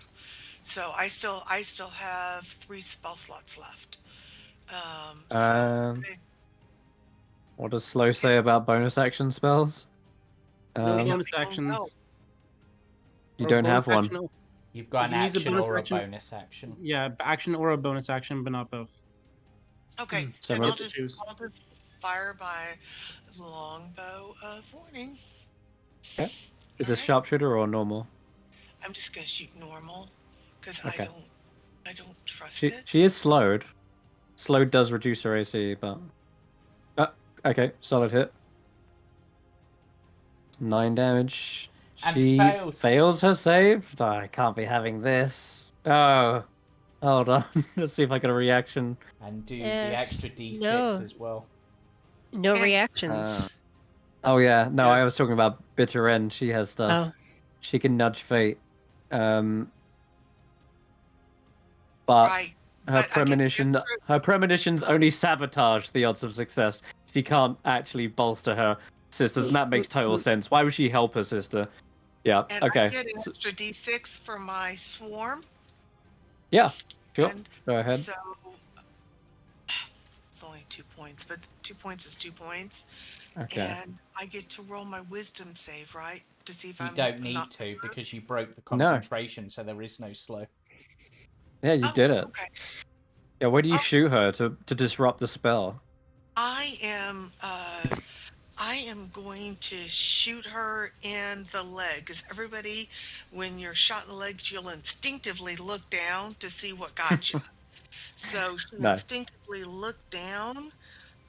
So I still have 3 spell slots left. What does Slow say about bonus action spells? No bonus actions. You don't have one. You've got an action or a bonus action. Yeah, action or a bonus action, but not both. Okay, So then I'll just fire my longbow of warning. Okay. Is this sharpshooter or normal? I'm just gonna shoot normal because I don't trust it. She is slowed. Slowed does reduce her AC, but okay, solid hit. 9 damage. And She fails. fails her save. Oh, I can't be having this. Oh, hold on. Let's see if I get a reaction. And do the extra d6 as well. No reactions. Oh yeah, no, I was talking about Bitter End. She has stuff. Oh. She can nudge fate. But her premonitions only sabotage the odds of success. She can't actually bolster her sisters, and that makes total sense. Why would she help her sister? Yeah. And okay. I get an extra d6 for my swarm. Yeah. Sure. And go ahead. So it's only 2 points, but 2 points is 2 points. Okay. And I get to roll my wisdom save, right? To see if you I'm don't need not to slowed. because you broke the concentration, so there is no slow. Yeah, you did it. Okay. Yeah, where do you shoot her to disrupt the spell? I am going to shoot her in the leg, because everybody, when you're shot in the legs, you'll instinctively look down to see what got you. So she instinctively looked down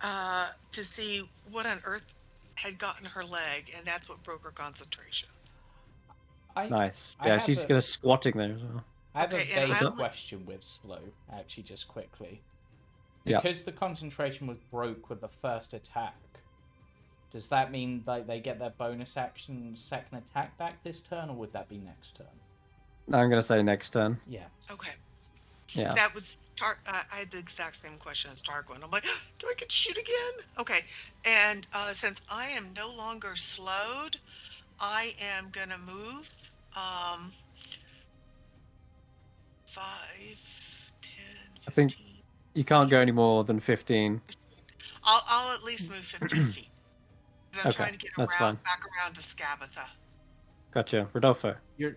to see what on earth had gotten her leg, and that's what broke her concentration. Nice. Yeah, she's gonna squatting there as well. I have a vague question with slow, actually, just quickly. Because the concentration was broke with the first attack, does that mean that they get their bonus action second attack back this turn, or would that be next turn? I'm gonna say next turn. Yeah. Okay. Yeah. That was I had the exact same question as Tarquin. I'm like, do I get to shoot again? Okay. And since I am no longer slowed, I am gonna move 5, 10, 15. I think you can't go any more than 15. I'll at least move 15 feet. I'm trying to get back around to Scabatha. Gotcha. Rodolfo. You're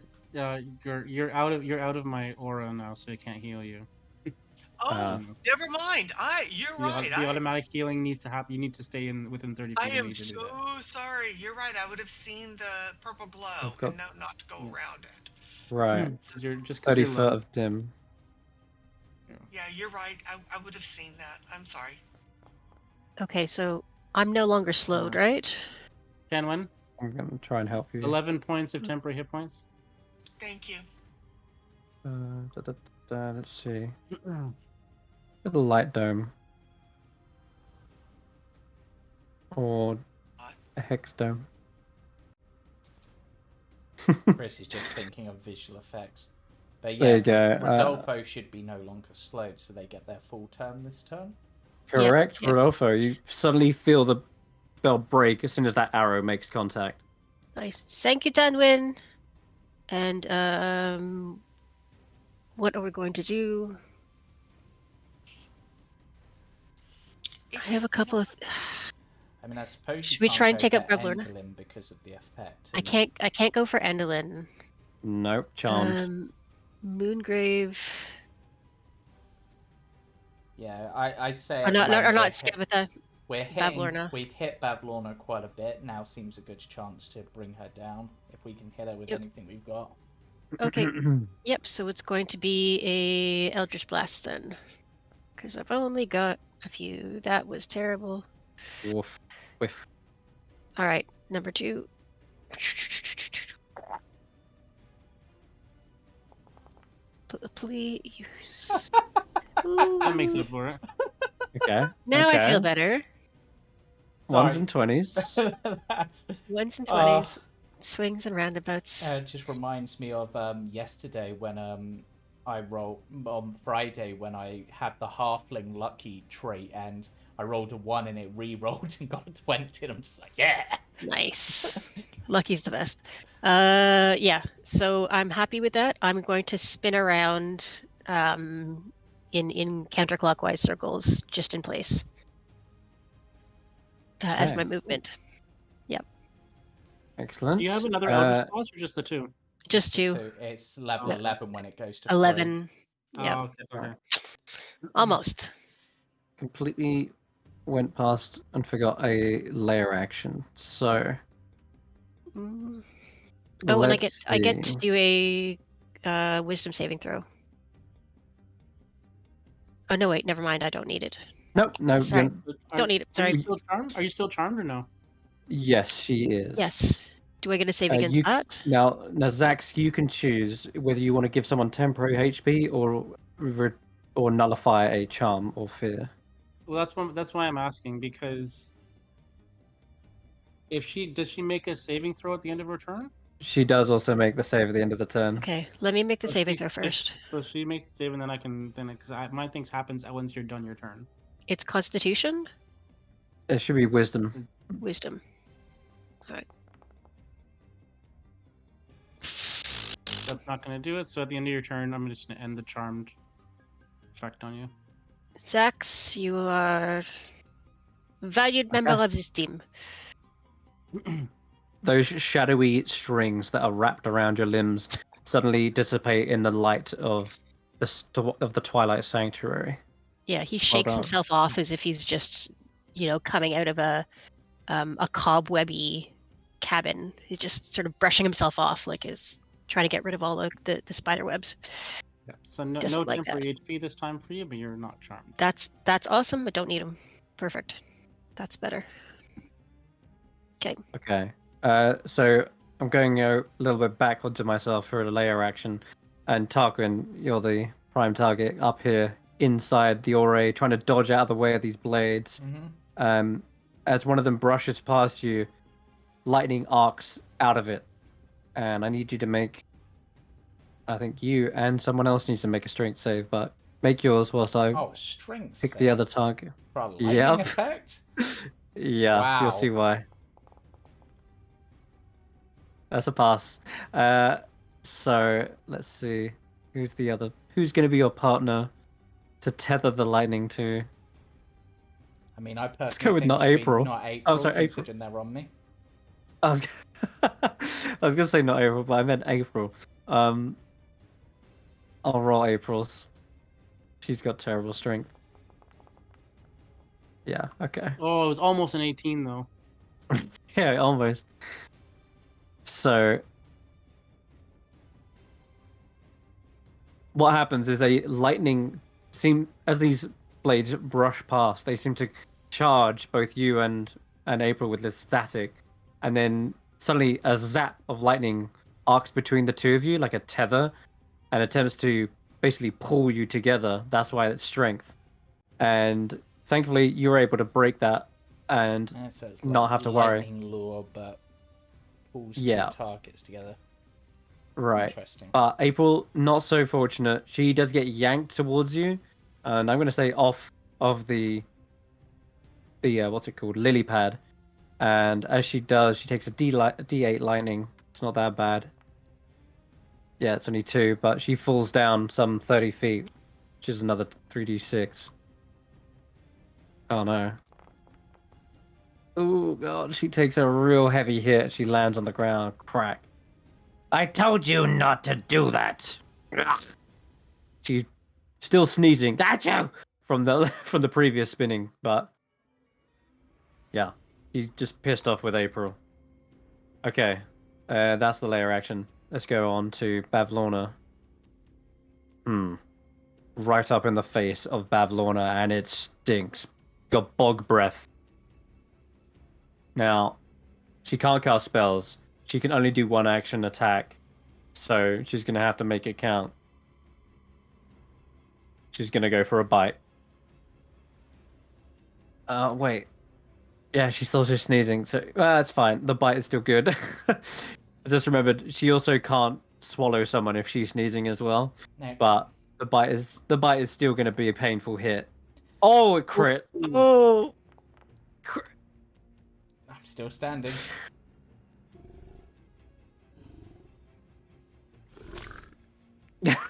out of my aura now, so I can't heal you. Oh, never mind. You're right. The automatic healing needs to happen. You need to stay within 30 feet. I am so sorry. You're right. I would have seen the purple glow and not to go around it. Right. You're just 30 foot of dim. Yeah, you're right. I would have seen that. I'm sorry. Okay, so I'm no longer slowed, right? Tanwen? I'm gonna try and help you. 11 points of temporary hit points. Thank you. Let's see. Little light dome. Or a hex dome. Chris is just thinking of visual effects. But there you go. Rodolfo should be no longer slowed, so they get their full turn this turn. Correct, Rodolfo. You suddenly feel the spell break as soon as that arrow makes contact. Nice. Thank you, Tanwen. And what are we going to do? I have a couple of. I mean, I suppose. Should we try and take up Revlorna? Because of the effect. I can't go for Endolin. Nope, charmed. Moongrave. Yeah, I say. Or not Scabatha. We've hit Bavlorna quite a bit. Now seems a good chance to bring her down if we can hit her with anything we've got. Okay. Yep. So it's going to be a Eldritch Blast then, because I've only got a few. That was terrible. Woof. Whiff. All right, number 2. Please. That makes up for it. Okay. Now I feel better. Ones and 20s. That's Ones and 20s, swings and roundabouts. It just reminds me of yesterday when I rolled on Friday when I had the halfling lucky trait and I rolled a 1 and it re-rolled and got a 20 and I'm just like, yeah. Nice. Lucky's the best. Yeah, so I'm happy with that. I'm going to spin around in counterclockwise circles just in place as my movement. Yep. Excellent. Do you have another Eldritch Blast or just the 2? Just 2. It's level 11 when it goes to 11. 3. Yeah. Okay. Almost. Completely went past and forgot a layer action. So. Oh, and I get to see. do a wisdom saving throw. Oh no, wait, never mind. I don't need it. No. Sorry. Don't need it. Sorry. Are you still charmed or no? Yes, she is. Yes. Do I get a save against that? Now, Xaxx, you can choose whether you want to give someone temporary HP or nullify a charm or fear. Well, that's why I'm asking, because does she make a saving throw at the end of her turn? She does also make the save at the end of the turn. Okay, let me make the saving throw first. So she makes a save, and then I can because my things happens once you're done your turn. It's Constitution. It should be Wisdom. Wisdom. All right. That's not going to do it. So at the end of your turn, I'm just going to end the charmed effect on you. Xaxx, you are valued member of this team. Those shadowy strings that are wrapped around your limbs suddenly dissipate in the light of the Twilight Sanctuary. Yeah, he shakes himself off as if he's just, coming out of a cobwebby cabin. He's just sort of brushing himself off, like he's trying to get rid of all the spider webs. Yeah. So no like temporary HP this time for you, but you're not charmed. That's awesome. I don't need him. Perfect. That's better. Okay. Okay. So I'm going a little bit backwards of myself for a layer action, and Tarquin, you're the prime target up here inside the Ore, trying to dodge out of the way of these blades. Mm-hmm. As one of them brushes past you, lightning arcs out of it, and I need you to make. I think you and someone else needs to make a strength save, but make yours whilst I strength pick save. the other target. For a lightning effect? Yeah, wow. You'll see why. That's a pass. So let's see. Who's going to be your partner to tether the lightning to? I mean, I personally Let's go with think not it should be April. not April. Oh, sorry, considering they're on me. I was going to say not April, but I meant April. I'll roll April's. She's got terrible strength. Yeah, okay. Oh, it was almost an 18 though. Yeah, almost. So what happens is as these blades brush past, they seem to charge both you and April with this static, and then suddenly a zap of lightning arcs between the two of you like a tether and attempts to basically pull you together. That's why it's strength. And thankfully you're able to break that and so it's not have to worry. Lightning lure, but pulls two targets together. Right. Interesting. But April, not so fortunate. She does get yanked towards you, and I'm going to say off of the what's it called, lily pad. And as she does, she takes a D8 lightning. It's not that bad. Yeah, it's only 2, but she falls down some 30 feet, which is another 3d6. Oh no. Oh god, she takes a real heavy hit. She lands on the ground. Crack. I told you not to do that. Ugh. She's still sneezing. Achoo! From the previous spinning, but yeah, he's just pissed off with April. Okay, that's the layer action. Let's go on to Bavlorna. Right up in the face of Bavlorna, and it stinks. Got bog breath. Now, she can't cast spells. She can only do one action attack, so she's going to have to make it count. She's going to go for a bite. Wait. Yeah, she's still just sneezing, so that's fine. The bite is still good. I just remembered she also can't swallow someone if she's sneezing as well. Excellent. But the bite is still going to be a painful hit. Oh, it crit! Ooh. Oh, I'm still standing.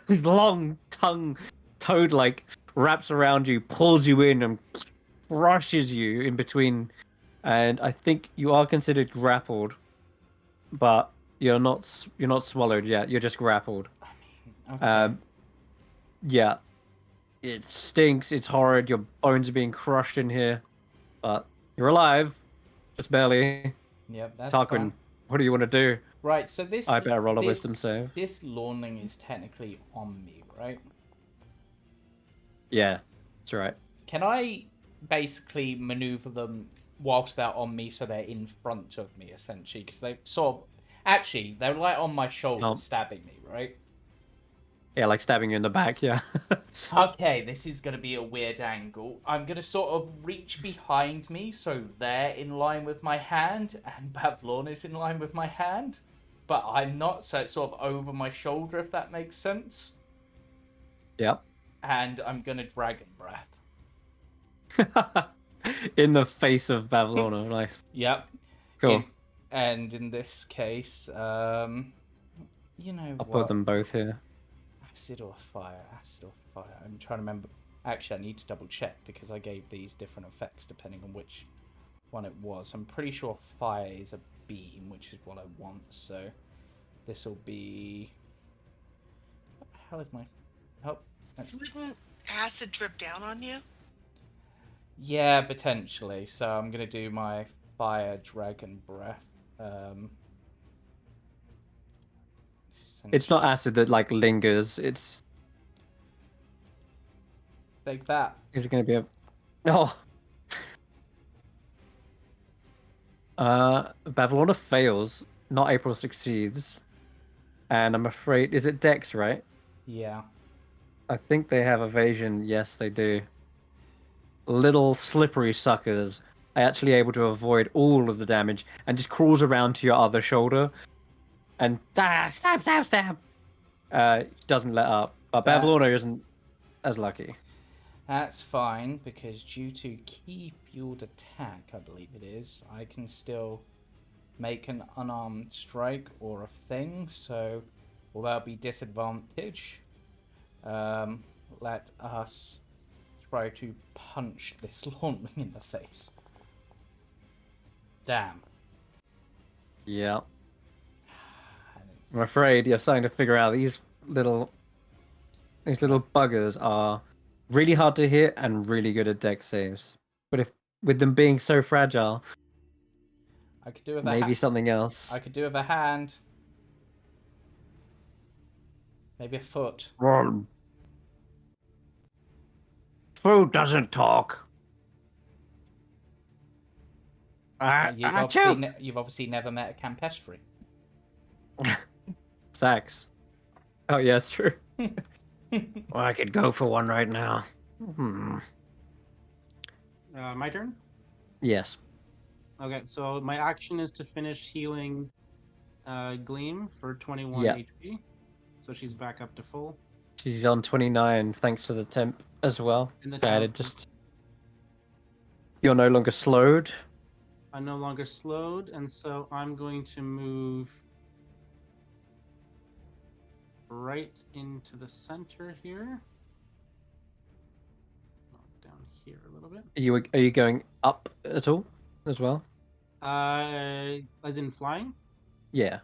long tongue toad like wraps around you, pulls you in, and crushes you in between. And I think you are considered grappled, but you're not swallowed yet. You're just grappled. Okay. Yeah, it stinks. It's horrid. Your bones are being crushed in here, but you're alive, just barely. Yep, that's Tarquin, fine. what do you want to do? Right, so this... I better roll a wisdom save. This Lawning is technically on me, right? Yeah, that's right. Can I basically maneuver them whilst they're on me so they're in front of me, essentially? Because they sort of... Actually, they're like on my shoulder stabbing me, right? Yeah, like stabbing you in the back, yeah. Okay, this is going to be a weird angle. I'm going to sort of reach behind me so they're in line with my hand and Bavlorn is in line with my hand. But I'm not, so it's sort of over my shoulder, if that makes sense. Yep. And I'm going to Dragon Breath. In the face of Bavlorn, nice. Yep. Cool. And in this case, you know I'll what? put them both here. Acid or fire? Acid or fire? I'm trying to remember. Actually, I need to double check because I gave these different effects depending on which one it was. I'm pretty sure fire is a beam, which is what I want. So this will be... What the hell is my... Oh. Wouldn't acid drip down on you? Yeah, potentially. So I'm going to do my fire dragon breath. It's not acid that like lingers. It's take that. Is it going to be a? Oh. Bavlorna fails. Not April succeeds. And I'm afraid, is it Dex, right? Yeah. I think they have evasion. Yes, they do. Little slippery suckers are actually able to avoid all of the damage and just crawls around to your other shoulder and stab. Doesn't let up. But Bavlorna isn't as lucky. That's fine, because due to key fueled attack, I believe it is, I can still make an unarmed strike or a thing, so will that be disadvantage? Let us try to punch this Lawnwing in the face. Damn. Yeah. I'm afraid you're starting to figure out these little buggers are really hard to hit and really good at dex saves. But if with them being so fragile, I could do with maybe something else. I could do with a hand. Maybe a foot. Run. Food doesn't talk. You've obviously never met a campestry. Xaxx. Oh yeah, it's true. Well, I could go for one right now. My turn? Yes. Okay, so my action is to finish healing Gleam for 21 HP. So she's back up to full. She's on 29 thanks to the temp as well. You're no longer slowed. I'm no longer slowed, and so I'm going to move right into the center here. Down here a little bit. Are you going up at all as well? As in flying? Yeah.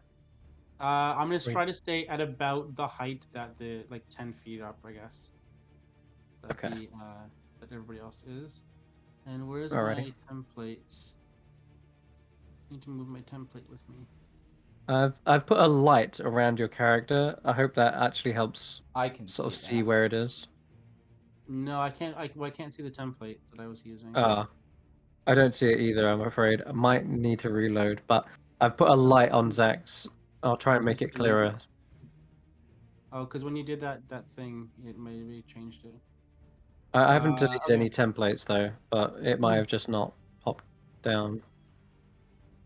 I'm gonna try to stay at about the height that the 10 feet up, I guess. That okay. That everybody else is. And where's my template? I need to move my template with me. I've put a light around your character. I hope that actually helps. I can sort of see where it is. No, I can't. I can't see the template that I was using. I don't see it either. I'm afraid I might need to reload, but I've put a light on Xaxx. I'll try and make it clearer. Oh, because when you did that thing, it maybe changed it. I haven't deleted any templates though, but it might have just not popped. down.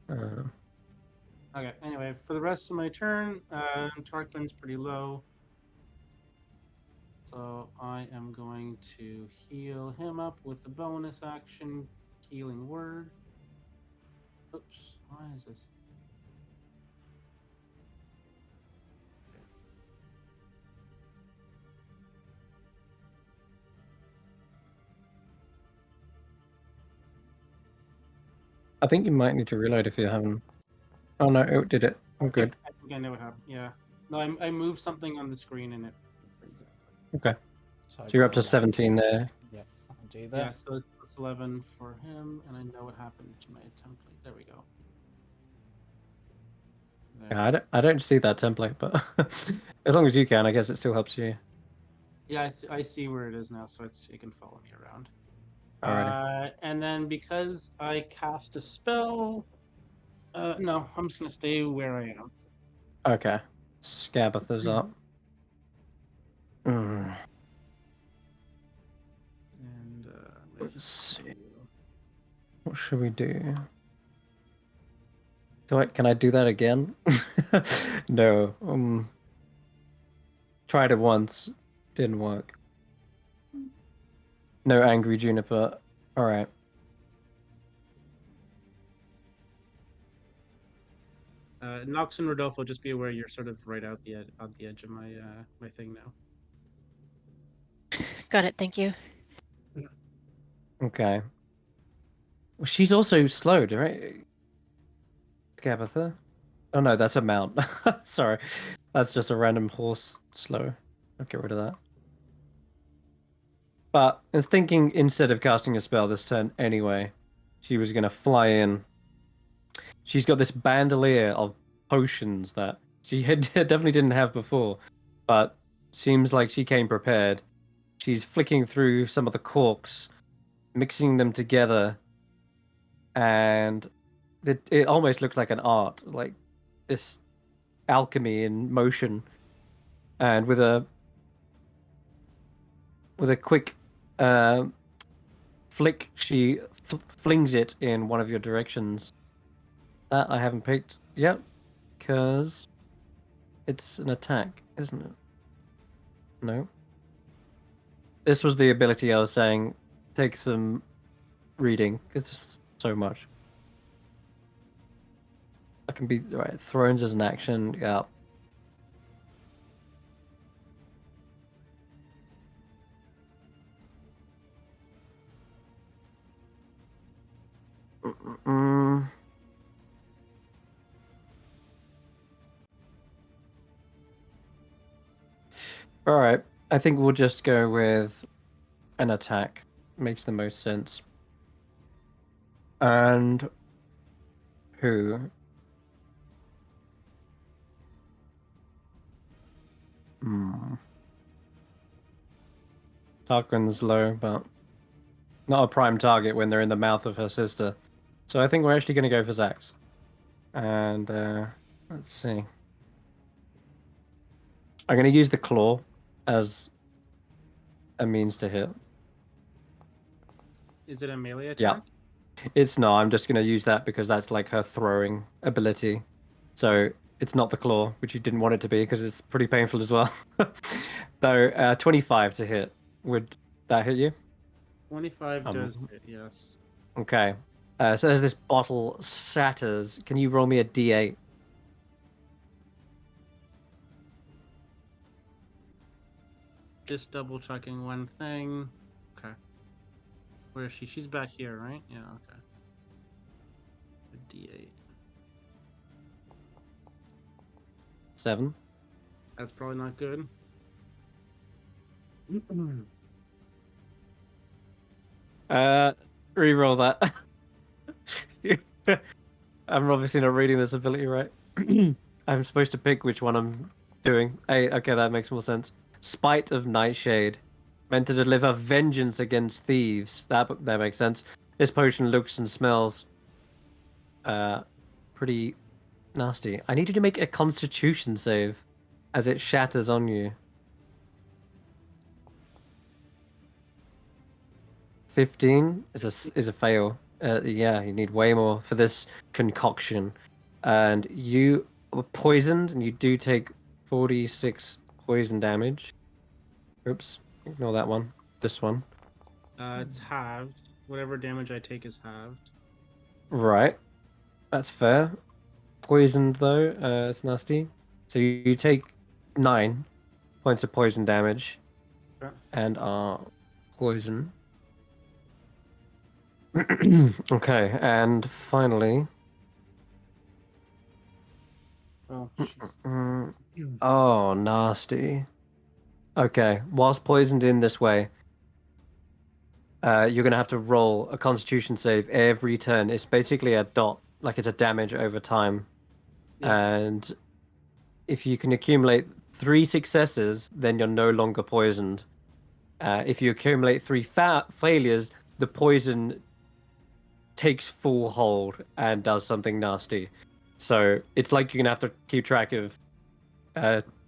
Okay, anyway, for the rest of my turn, Tarquin's pretty low. So I am going to heal him up with the bonus action, Healing Word. Oops, why is this? I think you might need to reload if you haven't. Oh no, it did it. I'm good. I think I know what happened. Yeah. No, I moved something on the screen and it. Okay. So you're up to 17 there. Yep, I'll do that. Yeah, so it's plus 11 for him, and I know what happened to my template. There we go. There. Yeah, I don't see that template, but as long as you can, I guess it still helps you. Yeah, I see where it is now, so it can follow me around. Alrighty. And then because I cast a spell, no, I'm just gonna stay where I am. Okay. Scabatha's up. And let's see. What should we do? Can I do that again? No. Tried it once. Didn't work. No angry juniper. Alright. Nox and Rodolfo, just be aware you're sort of right out the edge of my my thing now. Got it. Thank you. Okay. Well, she's also slowed, right? Scabatha? Oh no, that's a mount. Sorry. That's just a random horse slow. I'll get rid of that. But I was thinking instead of casting a spell this turn anyway, she was going to fly in. She's got this bandolier of potions that she definitely didn't have before, but seems like she came prepared. She's flicking through some of the corks, mixing them together, and it almost looks like an art, like this alchemy in motion. And with a quick flick, she flings it in one of your directions. That I haven't picked yet, because it's an attack, isn't it? No. This was the ability I was saying. Take some reading, because there's so much. I can be right. Thrones as an action, yeah. All right. I think we'll just go with an attack. Makes the most sense. And who? Tarquin's low, but not a prime target when they're in the mouth of her sister. So I think we're actually going to go for Xaxx. And let's see. I'm going to use the claw as a means to hit. Is it a melee attack? Yeah. It's not. I'm just going to use that because that's like her throwing ability. So it's not the claw, which you didn't want it to be because it's pretty painful as well. Though 25 to hit. Would that hit you? 25 does hit, yes. Okay. So as this bottle shatters, can you roll me a d8? Just double checking one thing. Okay. Where is she? She's back here, right? Yeah, okay. A d8. 7. That's probably not good. Reroll that. I'm obviously not reading this ability right. I'm supposed to pick which one I'm doing. Hey, okay, that makes more sense. Spite of Nightshade, meant to deliver vengeance against thieves. That makes sense. This potion looks and smells pretty nasty. I need you to make a Constitution save as it shatters on you. 15 is a fail. Yeah, you need way more for this concoction. And you are poisoned, and you do take 46 poison damage. Oops, ignore that one. This one. It's halved. Whatever damage I take is halved. Right, that's fair. Poisoned though, it's nasty. So you take 9 points of poison damage, and are poison. Okay, and finally. Oh, Oh, nasty. Okay, whilst poisoned in this way, you're gonna have to roll a Constitution save every turn. It's basically a dot, like it's a damage over time. Yeah. And if you can accumulate 3 successes, then you're no longer poisoned. If you accumulate 3 failures, the poison takes full hold and does something nasty. So it's like you're gonna have to keep track of,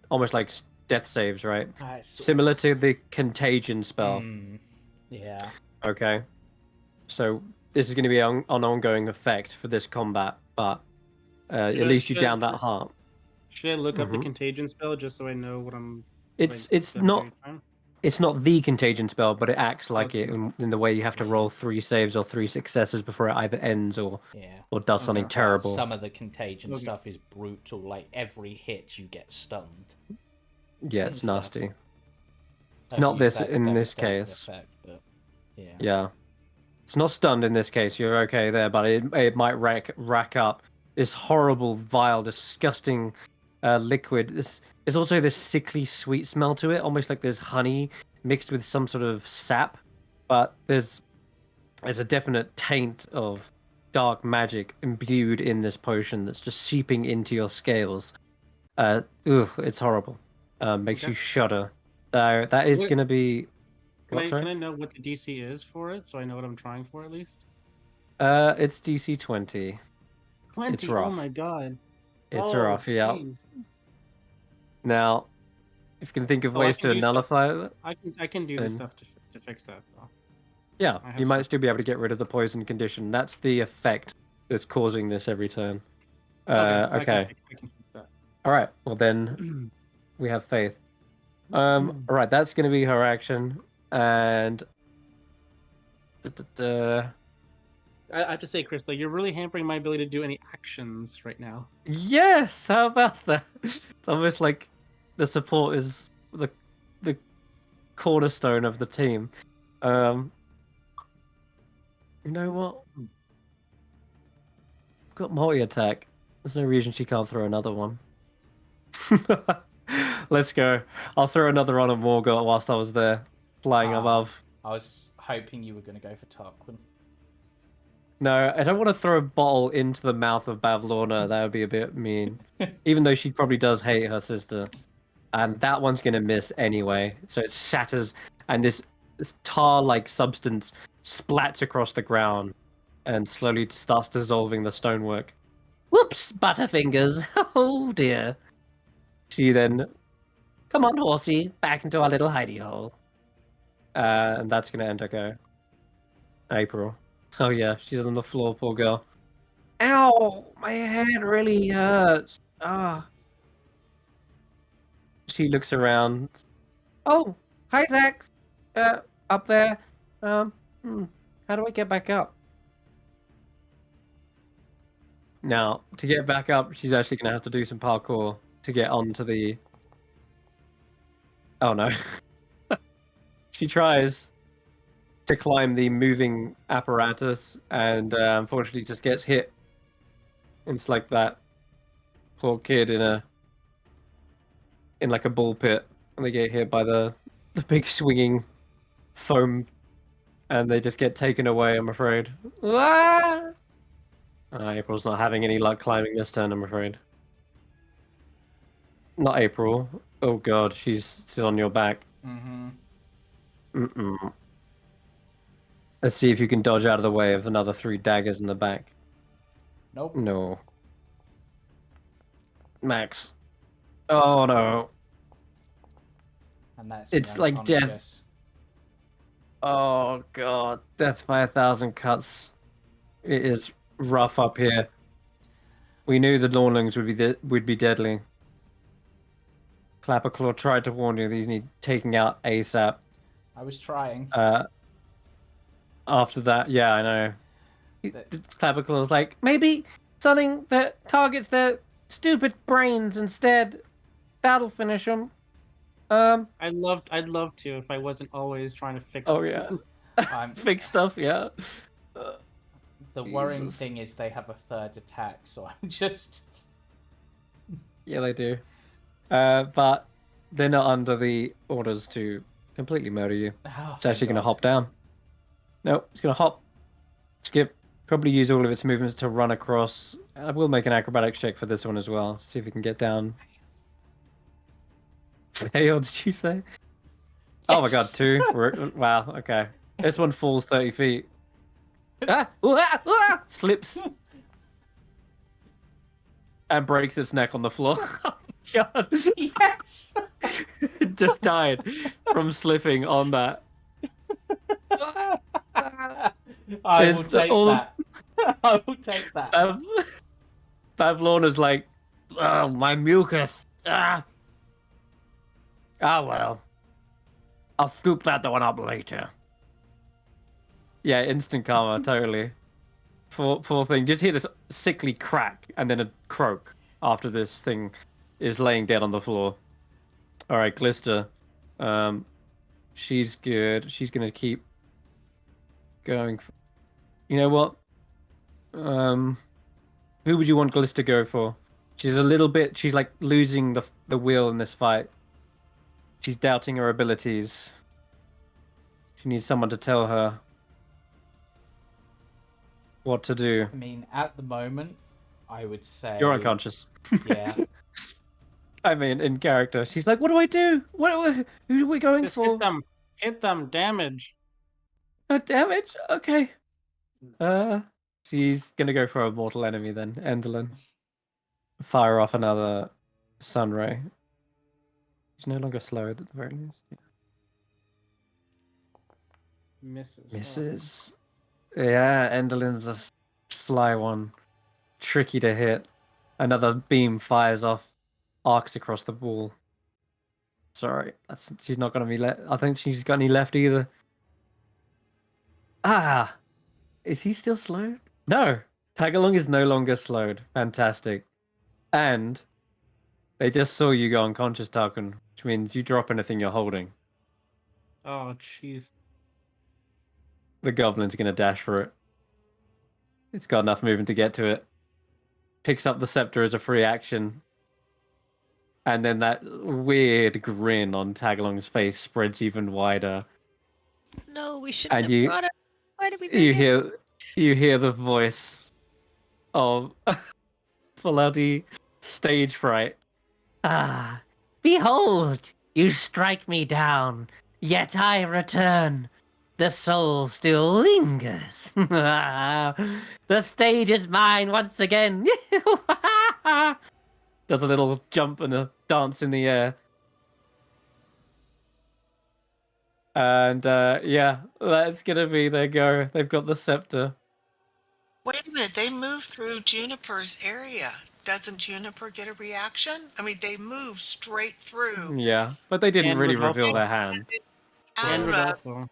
almost like death saves, right? Similar to the contagion spell. Yeah. Okay. So this is going to be an ongoing effect for this combat, but at least you down that heart. Should I look up the contagion spell just so I know what I'm? It's not the contagion spell, but it acts like it in the way you have to roll 3 saves or 3 successes before it either ends or does something terrible. Some of the contagion stuff is brutal. Like every hit, you get stunned. Yeah, it's nasty. Not this in this case. Effect, but yeah, it's not stunned in this case. You're okay there, but it might rack up this horrible, vile, disgusting liquid. There's also this sickly sweet smell to it, almost like there's honey mixed with some sort of sap. But there's a definite taint of dark magic imbued in this potion that's just seeping into your scales. It's horrible. Makes you shudder. That is going to be. Can I know what the DC is for it, so I know what I'm trying for at least? It's DC 20. 20? It's rough. Oh my god. It's rough, yeah. Now, if you can think of ways to nullify it, I can do the stuff to fix that, though. Yeah, you might still be able to get rid of the poison condition. That's the effect that's causing this every turn. Okay. I can fix that. All right. Well, then we have faith. All right. That's going to be her action, and. I have to say, Crystal, you're really hampering my ability to do any actions right now. Yes, how about that? It's almost like the support is the cornerstone of the team. You know what? I've got multi-attack. There's no reason she can't throw another one. Let's go. I'll throw another one at Morgott whilst I was there, flying above. I was hoping you were going to go for Tarquin. No, I don't want to throw a bottle into the mouth of Bavlorna. That would be a bit mean. Even though she probably does hate her sister. And that one's going to miss anyway. So it shatters, and this tar-like substance splats across the ground and slowly starts dissolving the stonework. Whoops, Butterfingers. Oh, dear. She then... Come on, horsey. Back into our little hidey hole. And that's going to end her go. April. Oh yeah, she's on the floor, poor girl. Ow! My head really hurts. She looks around. Oh, hi Xaxx. Up there. How do I get back up? Now, to get back up, she's actually gonna have to do some parkour to get onto the. Oh no. She tries to climb the moving apparatus, and unfortunately just gets hit. It's like that poor kid in like a ball pit, and they get hit by the big swinging foam, and they just get taken away, I'm afraid. April's not having any luck climbing this turn, I'm afraid. Not April. Oh god, she's still on your back. Let's see if you can dodge out of the way of another 3 daggers in the back. Nope. No. Max. Oh no. And that's it's like death. Oh god, death by 1,000 cuts. It is rough up here. We knew the Lornlings would be deadly. Clapperclaw tried to warn you these need taking out ASAP. I was trying. After that, yeah, I know. Clapperclaw's like, maybe something that targets their stupid brains instead. That'll finish them. I'd love to if I wasn't always trying to fix. Oh yeah, fix stuff. Yeah. The worrying thing is they have a third attack, so I'm just. Yeah, they do. But they're not under the orders to completely murder you. Oh, it's actually going to hop down. No, it's going to hop, skip, probably use all of its movements to run across. I will make an acrobatics check for this one as well. See if we can get down. Fail, did you say? Yes. Oh my god, 2. Wow, okay. This one falls 30 feet. Slips. And breaks its neck on the floor. God. Yes! Just died from slipping on that. I will take that. I will take that. Pavlona's like, oh, my mucus. Ah, well. I'll scoop that one up later. Yeah, instant karma, totally. Poor thing. Just hear this sickly crack and then a croak after this thing is laying dead on the floor. All right, Glister. She's good. She's gonna keep going. You know what? Who would you want Glister to go for? She's a little bit. She's like losing the will in this fight. She's doubting her abilities. She needs someone to tell her what to do. I mean, at the moment, I would say you're unconscious. Yeah. I mean, in character, she's like, "What do I do? Who are we going Just for? Hit them. Damage. Damage. Okay. She's gonna go for a mortal enemy then, Enderlin. Fire off another sunray. She's no longer slowed at the very least. Yeah. Misses. Yeah, Enderlin's a sly one. Tricky to hit. Another beam fires off, arcs across the wall. Sorry, she's not going to be left. I think she's got any left either. Ah! Is he still slowed? No! Tagalong is no longer slowed. Fantastic. And they just saw you go unconscious, Tarquin, which means you drop anything you're holding. Oh, jeez. The goblin's going to dash for it. It's got enough movement to get to it. Picks up the scepter as a free action. And then that weird grin on Tagalong's face spreads even wider. No, we shouldn't have brought it. Why did we bring You hear the voice of bloody stage fright. Ah, behold, you strike me down, yet I return. The soul still lingers. The stage is mine once again. Does a little jump and a dance in the air. And yeah, that's gonna be their go. They've got the scepter. Wait a minute, they moved through Juniper's area. Doesn't Juniper get a reaction? I mean, they moved straight through. Yeah, but they didn't really reveal their hand. And Rodolfo.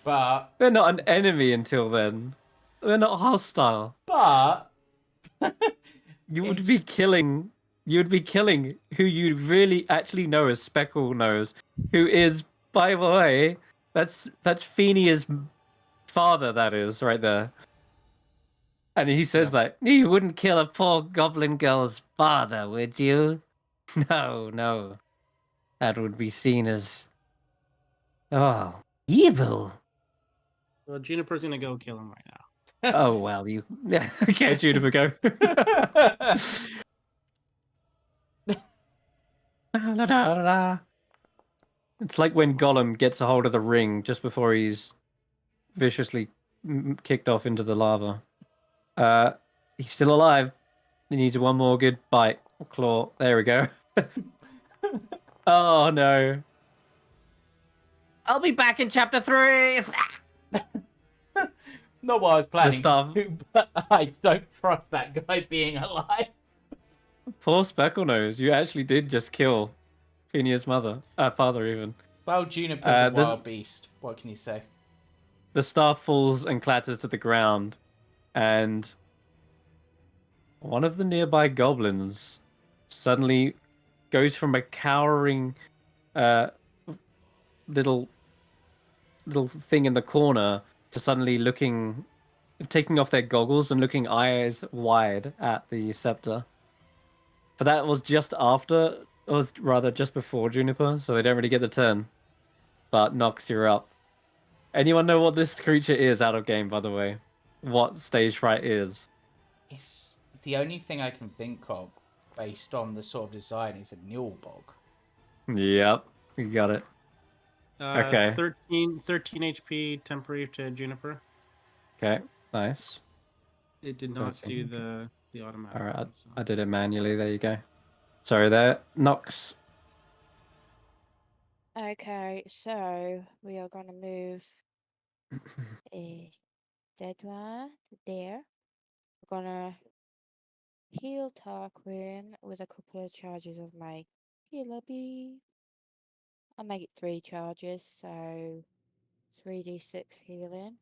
But they're not an enemy until then. They're not hostile. But you would be killing who you really actually know as Speckle knows, who is, by the way, that's Fenia's father, that is, right there. And he says that, you wouldn't kill a poor goblin girl's father, would you? No. That would be seen as, evil. Well, Juniper's gonna go kill him right now. Oh, well, you... Okay, Juniper, go. It's like when Gollum gets a hold of the ring just before he's viciously kicked off into the lava. He's still alive. He needs one more good bite. Claw. There we go. Oh, no. I'll be back in chapter 3. Not what I was planning staff... to do, but I don't trust that guy being alive. Poor Specklenose, you actually did just kill Phineas' father even. Well, Juniper's a wild beast. What can you say? The staff falls and clatters to the ground, and one of the nearby goblins suddenly goes from a cowering little thing in the corner to suddenly taking off their goggles and looking eyes wide at the scepter. But that was just before Juniper, so they don't really get the turn. But Nox, you're up. Anyone know what this creature is out of game, by the way? What stage fright is? It's the only thing I can think of based on the sort of design is a Nilbog. Yep, you got it. Okay. 13 HP temporary to Juniper. Okay, nice. It did not do the automatic. All right, I did it manually. There you go. Sorry there. Nox. Okay, so we are going to move a dead one there. We're going to heal Tarquin with a couple of charges of my healer bee. I'll make it 3 charges, so 3d6 healing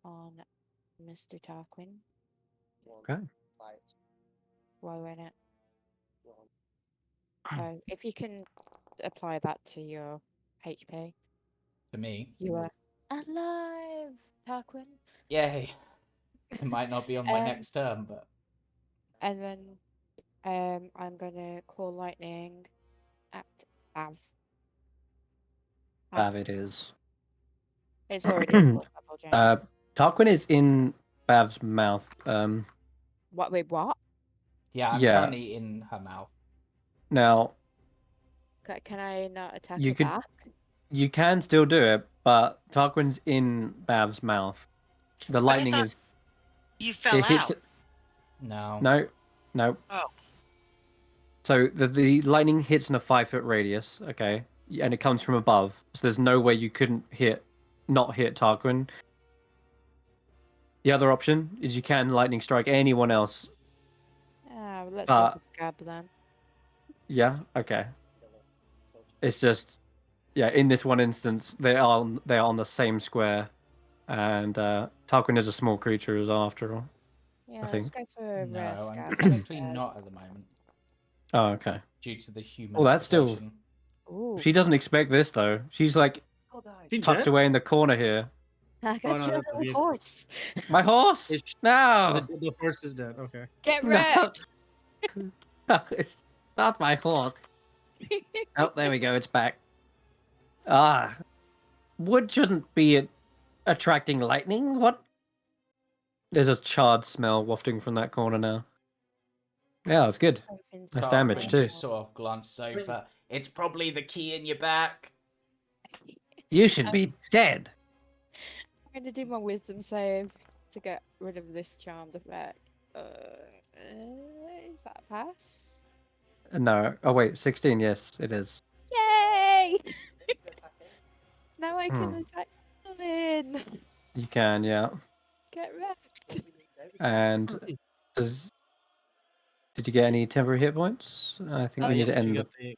on Mr. Tarquin. Okay. Why won't it? Oh, if you can apply that to your HP. To me. You are alive, Tarquin. Yay. It might not be on my next turn, but... And then I'm going to call lightning at Bav. Bav it is. It's already at level, Jamey. Tarquin is in Bav's mouth. What? Wait, what? Yeah, I'm currently in her mouth. Now... Can I not attack her back? You can still do it, but Tarquin's in Bav's mouth. The lightning is... You fell out. No. No. Oh. So the lightning hits in a 5-foot radius, okay? And it comes from above. So there's no way you couldn't not hit Tarquin. The other option is you can lightning strike anyone else. Let's go for Scab then. Yeah, okay. It's just... Yeah, in this one instance, they are on the same square. And Tarquin is a small creature as well, after all. Yeah, I think. let's go for No, Scab. I'm actually not at the moment. Oh, okay. Due to the human. Well, that's still... Ooh. She doesn't expect this, though. She's like tucked away in the corner here. I got your horse. My horse? No! The horse is dead. Okay. Get wrecked! No, it's not my horse. Oh, there we go. It's back. Ah. Wood shouldn't be attracting lightning. What? There's a charred smell wafting from that corner now. Yeah, it's good. Nice damage, too. Just sort of glanced over. It's probably the key in your back. You should be dead. I'm going to do my wisdom save to get rid of this charmed effect. Is that a pass? No. Oh, wait. 16. Yes, it is. Yay! Now I can attack Lynn. You can, yeah. Get wrecked. And did you get any temporary hit points? I think we need to end the...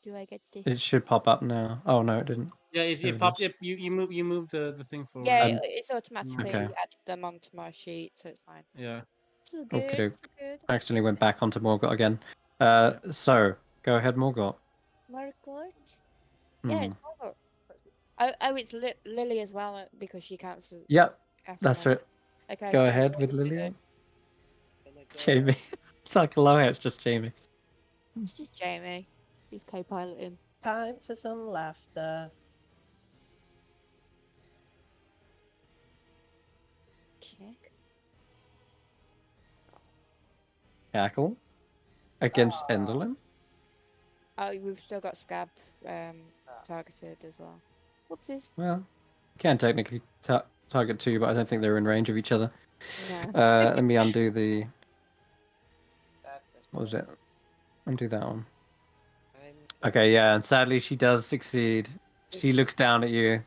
Do I get to... It should pop up now. Oh, no, it didn't. Yeah, if you pop it, you move the thing forward. Yeah, it's automatically added them onto my sheet, so it's fine. Yeah. So good. So good. I accidentally went back onto Morgott again. So go ahead, Morgott. Morgott? Yeah, it's Morgott. Oh, it's Lily as well because she counts. Yep, that's it. Okay. Go ahead with Lily. Jamey. It's like lower. It's just Jamey. It's just Jamey. He's co-piloting. Time for some laughter. Check. Cackle against Enderlin. Oh, we've still got Scab targeted as well. Whoopsies. Well, you can technically target 2, but I don't think they're in range of each other. No. Let me undo the... What was it? Undo that one. Okay, yeah, and sadly she does succeed. She looks down at you.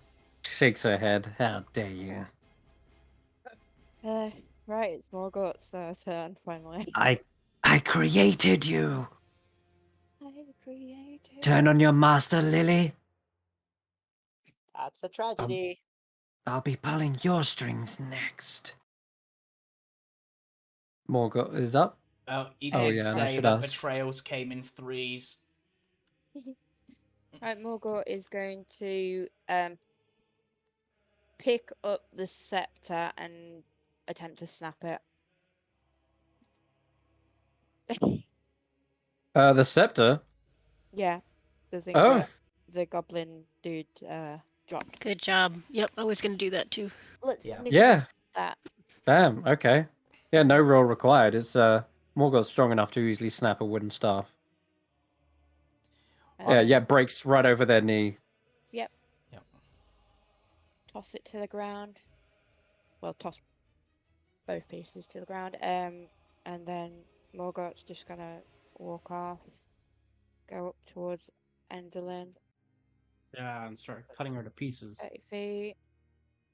shakes her head. How dare you? Right, it's Morgoth's turn finally. I created you. I created. Turn on your master, Lily. That's a tragedy. I'll be pulling your strings next. Morgoth is up. Oh, you Oh, did yeah, I say should that ask. betrayals came in threes. Right, Morgoth is going to pick up the scepter and attempt to snap it. The scepter. Yeah, the thing Oh. that the goblin dude dropped. Good job. Yep, I was gonna do that too. Let's Yeah. Yeah. that. Damn. Okay. Yeah. No roll required. It's Morgoth's strong enough to easily snap a wooden staff. Yeah. Breaks right over their knee. Yep. Yep. Toss it to the ground. Well, toss both pieces to the ground. And then Morgoth's just gonna walk off, go up towards Enderlin. Yeah, and start cutting her to pieces. 30 feet.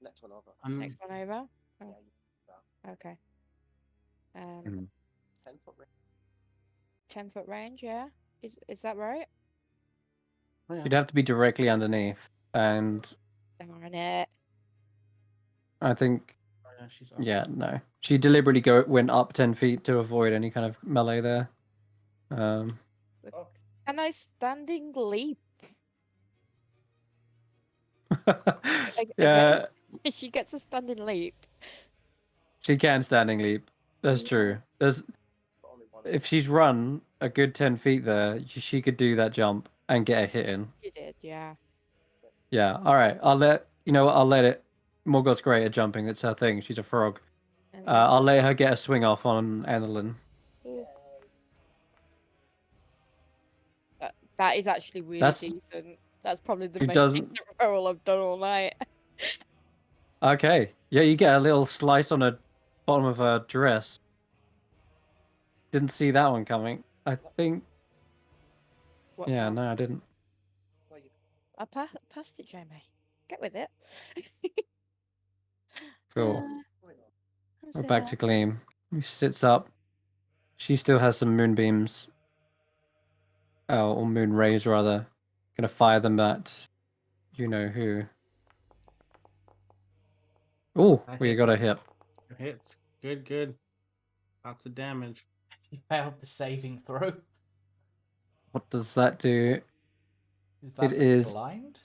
Next one over. Next one over. Oh. Okay. 10-foot range. 10-foot range. Yeah. Is that right? Oh, yeah. You'd have to be directly underneath, and Darn it. I think. Oh, yeah, she's up. Yeah. No. She deliberately went up 10 feet to avoid any kind of melee there. Can I standing leap? Yeah. She gets a standing leap. She can standing leap. That's true. If she's run a good 10 feet there, she could do that jump and get a hit in. She did, yeah. Yeah. All right. I'll let it. Morgoth's great at jumping. It's her thing. She's a frog. I'll let her get a swing off on Annalyn. That is actually really decent. That's probably the most decent roll I've done all night. Okay. Yeah, you get a little slice on the bottom of her dress. Didn't see that one coming. I think. What's yeah, that? no, I didn't. I passed it, Jamey. Get with it. Cool. We're back to Gleam. He sits up. She still has some moonbeams. Oh, or moon rays, rather. Gonna fire them at you know who. Oh, we got a hit. Hits. Good. Lots of damage. You failed the saving throw. What does that do? It is blind?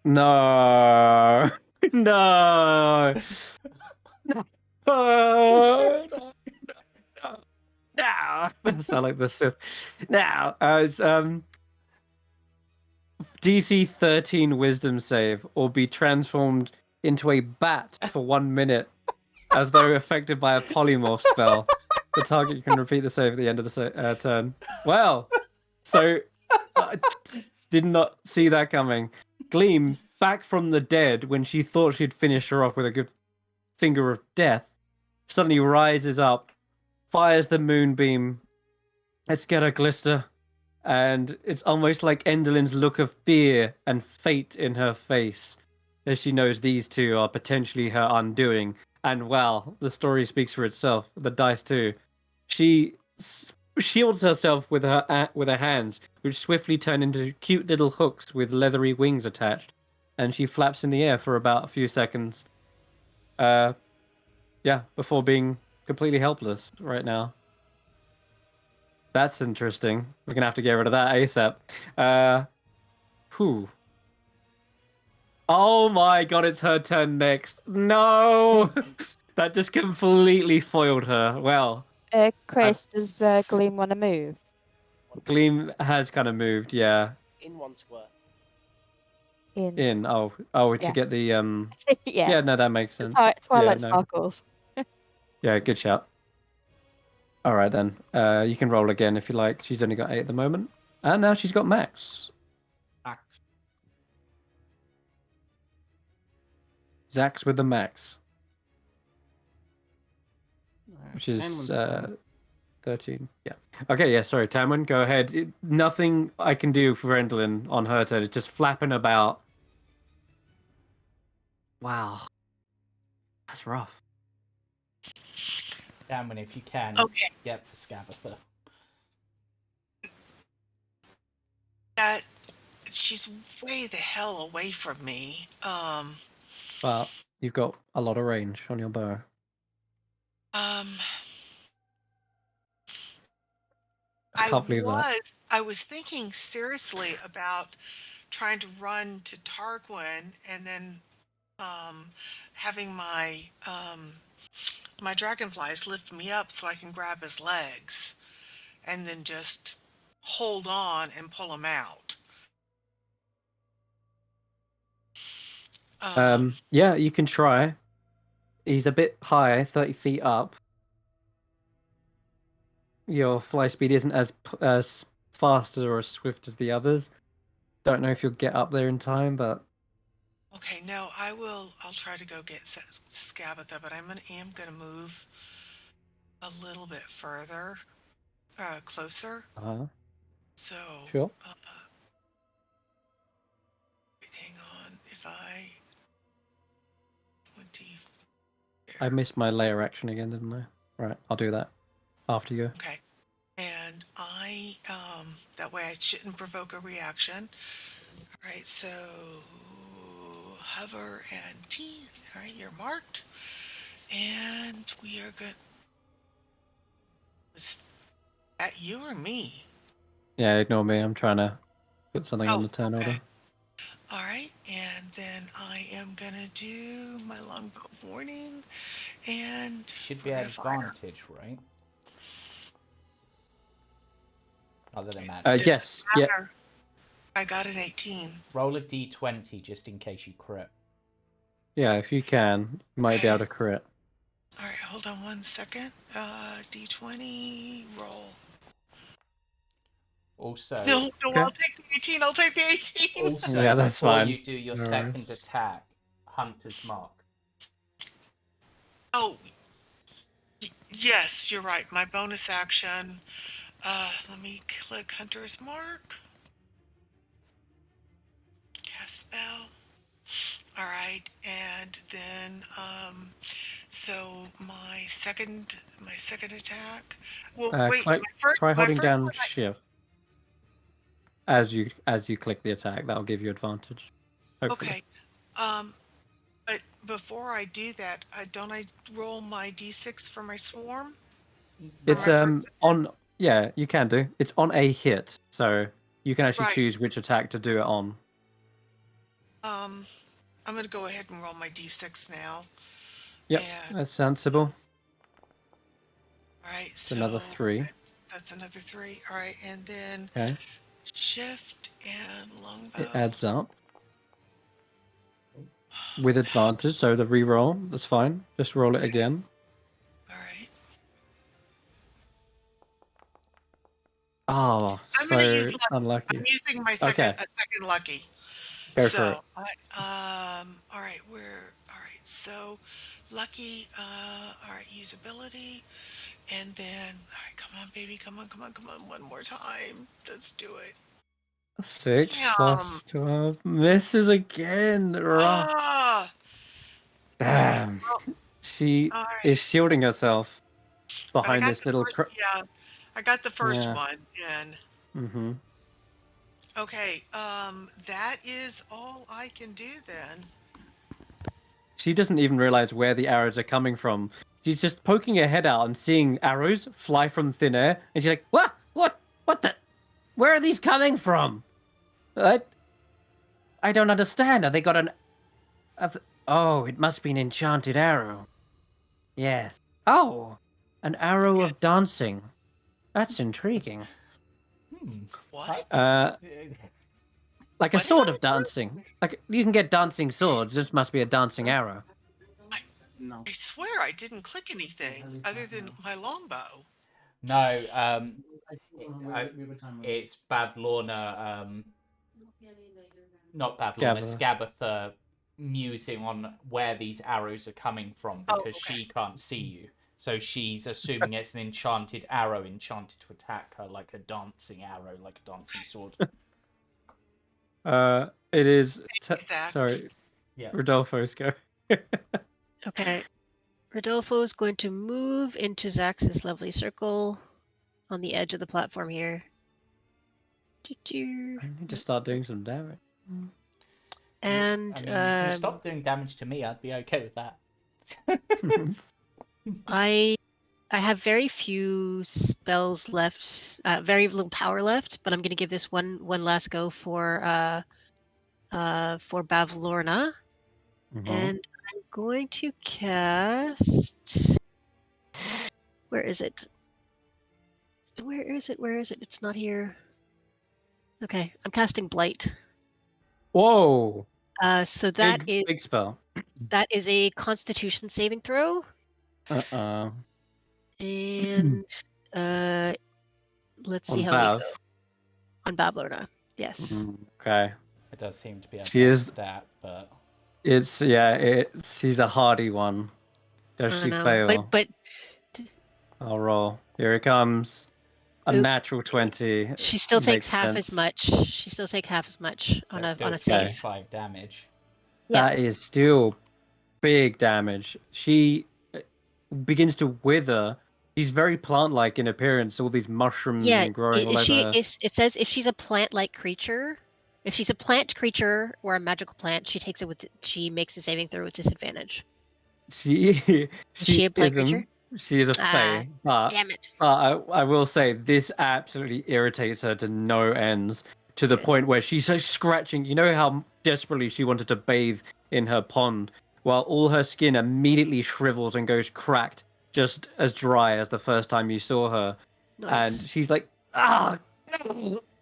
No. No. No. I sound like the Sith. Now, it's DC 13 Wisdom save, or be transformed into a bat for 1 minute, as though affected by a polymorph spell. The target, you can repeat the save at the end of the turn. Well, so I did not see that coming. Gleam, back from the dead when she thought she'd finish her off with a good finger of death, suddenly rises up, fires the moonbeam. Let's get her, Glister. And it's almost like Enderlin's look of fear and fate in her face, as she knows these two are potentially her undoing. And well, the story speaks for itself. The dice too. She shields herself with her hands, which swiftly turn into cute little hooks with leathery wings attached, and she flaps in the air for about a few seconds. Before being completely helpless right now. That's interesting. We're gonna have to get rid of that ASAP. Whew. Oh my god, it's her turn next. No! That just completely foiled her. Well. Chris, does Gleam want to move? Gleam has kind of moved, yeah. In one square. In. To get the Yeah, no, that makes sense. Twilight sparkles. Yeah, good shout. All right then. You can roll again if you like. She's only got 8 at the moment, and now she's got max. Xaxx with the max, which is 13. Yeah. Okay. Yeah. Sorry, Tanwen. Go ahead. Nothing I can do for Endlin on her turn. It's just flapping about. Wow. That's rough. Tanwen, if you can, get for Scabatha. That she's way the hell away from me. But you've got a lot of range on your bow. I was thinking seriously about trying to run to Tarquin and then having my my dragonflies lift me up so I can grab his legs and then just hold on and pull him out. Yeah, you can try. He's a bit high, 30 feet up. Your fly speed isn't as fast or as swift as the others. Don't know if you'll get up there in time, but okay, no, I'll try to go get Scabatha, but I am gonna move a little bit further, closer. So sure. Hang on, if I 20. I missed my layer action again, didn't I? Right, I'll do that after you. Okay, and I that way I shouldn't provoke a reaction. All right, so hover and T. All right, you're marked, and we are good. Was that you or me? Yeah, ignore me. I'm trying to put something on the turn order. All right, and then I am gonna do my longbow of warning, and should be advantage, right? Other than magic. Yes. Yeah. I got an 18. Roll a d20 just in case you crit. Yeah, if you can, you might be able to crit. All right, hold on 1 second. D20 roll. Also, no, I'll take the 18. I'll take the 18. Also, yeah, that's before fine. you do your second attack, Hunter's Mark. Oh, yes, you're right. My bonus action. Let me click Hunter's Mark. Cast spell. All right, and then so my second attack. Well, wait. Try holding down Shift as you click the attack. That'll give you advantage. Hopefully. Okay. But before I do that, don't I roll my d6 for my swarm? It's on. Yeah, you can do. It's on a hit, so you can actually choose which attack to do it on. I'm gonna go ahead and roll my d6 now. Yep, that's sensible. All right, so another 3. That's another 3. All right, and then Shift and longbow. It adds up with advantage, so the re-roll. That's fine. Just roll it again. All right. Oh, I'm gonna use lucky. Unlucky. I'm using my second lucky. Go for it. All right, so lucky, all right, usability, and then, all right, come on, baby, come on, one more time. Let's do it. 6 plus 12. Misses again. Ah! Damn. She is shielding herself behind this little... I got the first one, and... Mm-hmm. Okay, that is all I can do then. She doesn't even realize where the arrows are coming from. She's just poking her head out and seeing arrows fly from thin air, and she's like, What the? Where are these coming from? I don't understand. Have they got an... Oh, it must be an enchanted arrow. Yes. Oh, an arrow of dancing. That's intriguing. What? Like a sword of dancing. Like you can get dancing swords. This must be a dancing arrow. I swear I didn't click anything other than my longbow. No, it's Bavlorna. Not Bavlorna. Scabatha musing on where these arrows are coming from because she can't see you. So she's assuming it's an enchanted arrow enchanted to attack her like a dancing arrow, like a dancing sword. It is... Xaxx. Sorry. Yeah. Rodolfo's go. Okay. Rodolfo is going to move into Xaxx's lovely circle on the edge of the platform here. I need to start doing some damage. And I mean, if you stop doing damage to me, I'd be okay with that. I have very few spells left, very little power left, but I'm going to give this one last go for Bavlorna. And I'm going to cast. Where is it? Where is it? Where is it? It's not here. Okay, I'm casting Blight. Whoa! So that is big spell. That is a Constitution saving throw. And let's see how we go. On Bavlorna, yes. Okay. It does seem to be a stat, but she's a hardy one. Does she fail? But I'll roll. Here it comes. A natural 20. She still takes half as much. She still takes half as much on a save. 5 damage. Yeah. That is still big damage. She begins to wither. She's very plant-like in appearance. All these mushrooms and growing all over her. It says if she's a plant-like creature, if she's a plant creature or a magical plant, she makes a saving throw with disadvantage. Is she a plant creature? She is a fae, but damn it! I will say this absolutely irritates her to no ends, to the point where she's so scratching. You know how desperately she wanted to bathe in her pond, while all her skin immediately shrivels and goes cracked, just as dry as the first time you saw her. Nice. And she's like,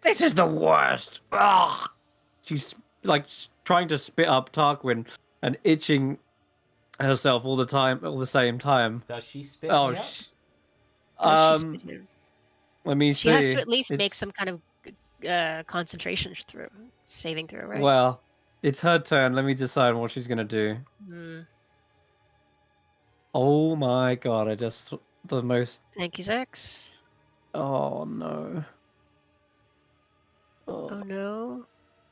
this is the worst. She's like trying to spit up Tarquin and itching herself all the same time. Does she spit me up? Let me see. She has to at least make some kind of concentration saving throw, right? Well, it's her turn. Let me decide what she's gonna do. Oh my god! The most. Thank you, Xaxx. Oh no. Oh no.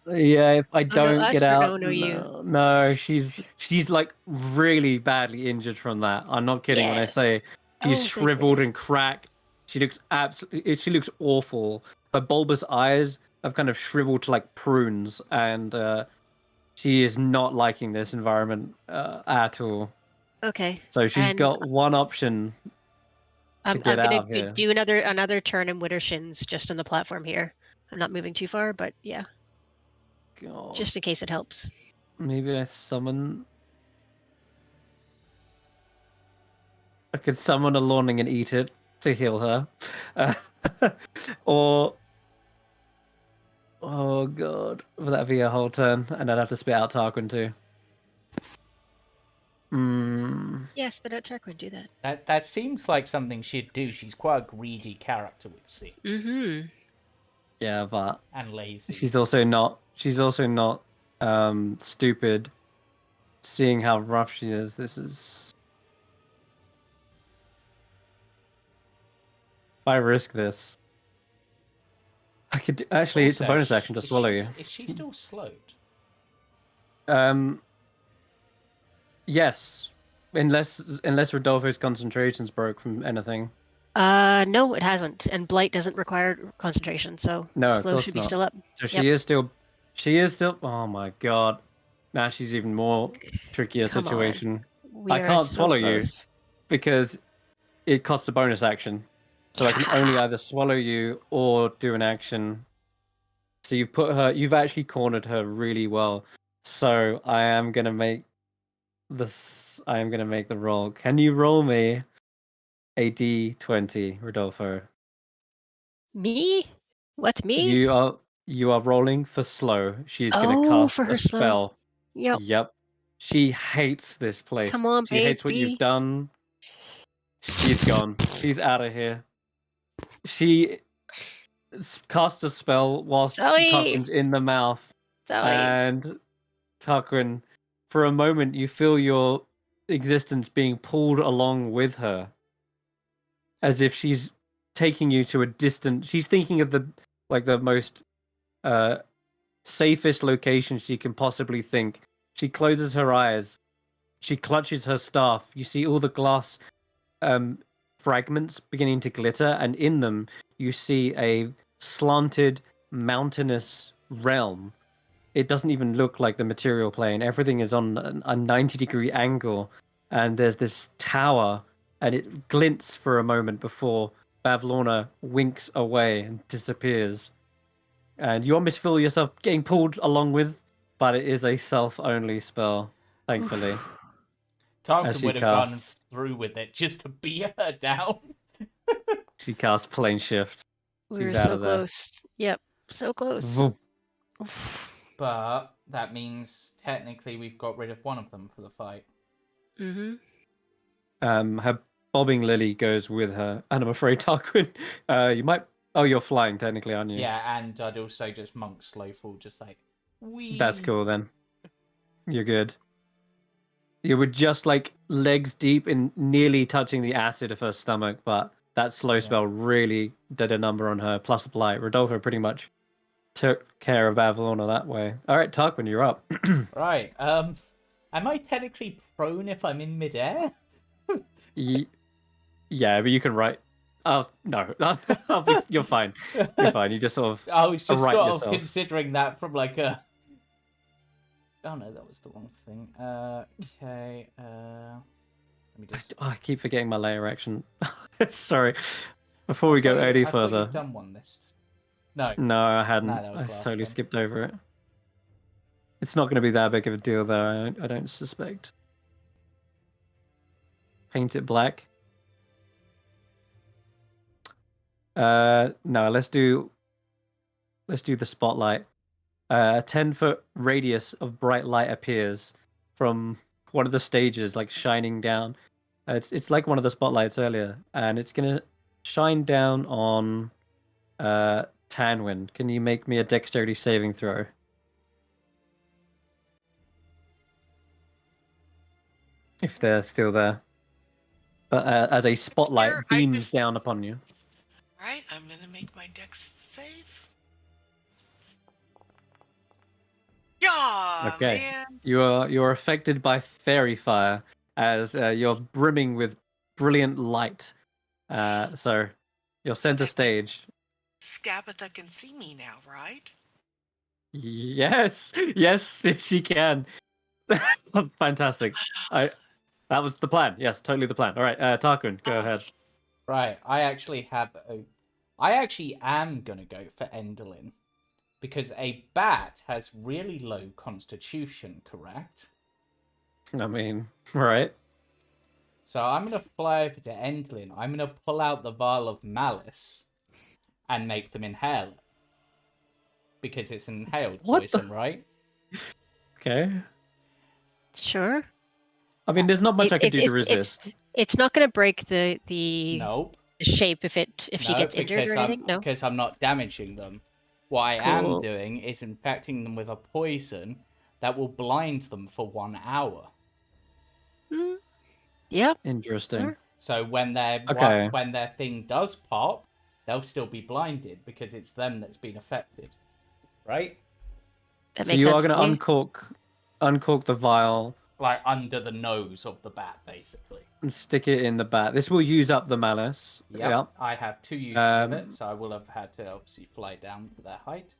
Yeah, if I don't get out, you. She's like really badly injured from that. I'm not kidding when I say she's shriveled and cracked. She looks awful. Her bulbous eyes have kind of shriveled to like prunes, and she is not liking this environment at all. Okay. So she's got one option to get out of here. I'm gonna do another turn in Widdershins just on the platform here. I'm not moving too far, but yeah. God. Just in case it helps. Maybe I could summon a Lorning and eat it to heal her. Or... Oh god. Would that be a whole turn? And I'd have to spit out Tarquin too. Yeah, spit out Tarquin, do that. That seems like something she'd do. She's quite a greedy character, we've seen. Mm-hmm. Yeah, but... And lazy. She's also not stupid. Seeing how rough she is, this is... If I risk this... I could actually, it's a bonus action to swallow you. Is she still slowed? Yes. Unless Rodolfo's concentration's broke from anything. No, it hasn't. And Blight doesn't require concentration, so no, slow should be still up. So she is still oh my god. Now she's even more trickier situation. I can't swallow you because it costs a bonus action. So I can only either swallow you or do an action. So you've actually cornered her really well. So I am gonna make the roll. Can you roll me a D20, Rodolfo? Me? What, me? You are rolling for slow. She's gonna cast a spell. Yep. She hates this place. Come on, she hates what you've done. She's gone. She's out of here. She casts a spell whilst Tarquin's in the mouth. And Tarquin, for a moment, you feel your existence being pulled along with her, as if she's taking you to a distant. She's thinking of the most safest location she can possibly think. She closes her eyes. she clutches her staff. You see all the glass fragments beginning to glitter, and in them you see a slanted, mountainous realm. It doesn't even look like the material plane. Everything is on a 90-degree angle, and there's this tower, and it glints for a moment before Bavlorna winks away and disappears. And you almost feel yourself getting pulled along with, but it is a self-only spell, thankfully. Tarquin would have gone through with it just to beat her down. She casts plane shift. We were so close. Yep, so close. But that means technically we've got rid of one of them for the fight. Mm-hmm. Her bobbing lily goes with her, and I'm afraid Tarquin, you might. Oh, you're flying technically, aren't you? Yeah, and I'd also just monk slow fall, just like wee. That's cool then. You're good. You were just like legs deep in nearly touching the acid of her stomach, but that slow spell really did a number on her. Plus the blight. Rodolfo pretty much took care of Bavlorna that way. All right, Tarquin, you're up. Right. Am I technically prone if I'm in midair? Yeah, but you can write. Oh no, you're fine. You're fine. You just sort of. I was just sort yourself. of considering that from like a. Oh no, that was the wrong thing. Okay. Let me just. I keep forgetting my layer action. Sorry. Before we go any further. You've done one list. No. No, I hadn't. No, that was I totally time. skipped over it. It's not going to be that big of a deal, though. I don't suspect. Paint it black. No, let's do the spotlight. A 10-foot radius of bright light appears from one of the stages, like shining down. It's like one of the spotlights earlier, and it's gonna shine down on Tanwen. Can you make me a dexterity saving throw? If they're still there. But as a spotlight beams down upon you. Right, I'm gonna make my dex save. Yeah, okay. Man. You're affected by fairy fire as you're brimming with brilliant light. So you're center stage. Scabatha can see me now, right? Yes, she can. Fantastic. That was the plan. Yes, totally the plan. All right, Tarquin, go ahead. Right, I actually am gonna go for Enderlin. Because a bat has really low constitution, correct? I mean, right. So I'm going to fly over to Enderlin. I'm going to pull out the vial of malice and make them inhale it. Because it's an inhaled poison, right? Okay. Sure. I mean, there's not much I can do to resist. It's not going to break the nope. shape if she gets injured or anything? No? Because I'm not damaging them. What I am doing is infecting them with a poison that will blind them for 1 hour. Yeah. Interesting. Sure. So when their thing does pop, they'll still be blinded because it's them that's been affected. Right? That so makes you sense are going to uncork the vial. Like under the nose of the bat, basically. And stick it in the bat. This will use up the malice. Yep. I have 2 uses of it, so I will have had to obviously fly down to their height.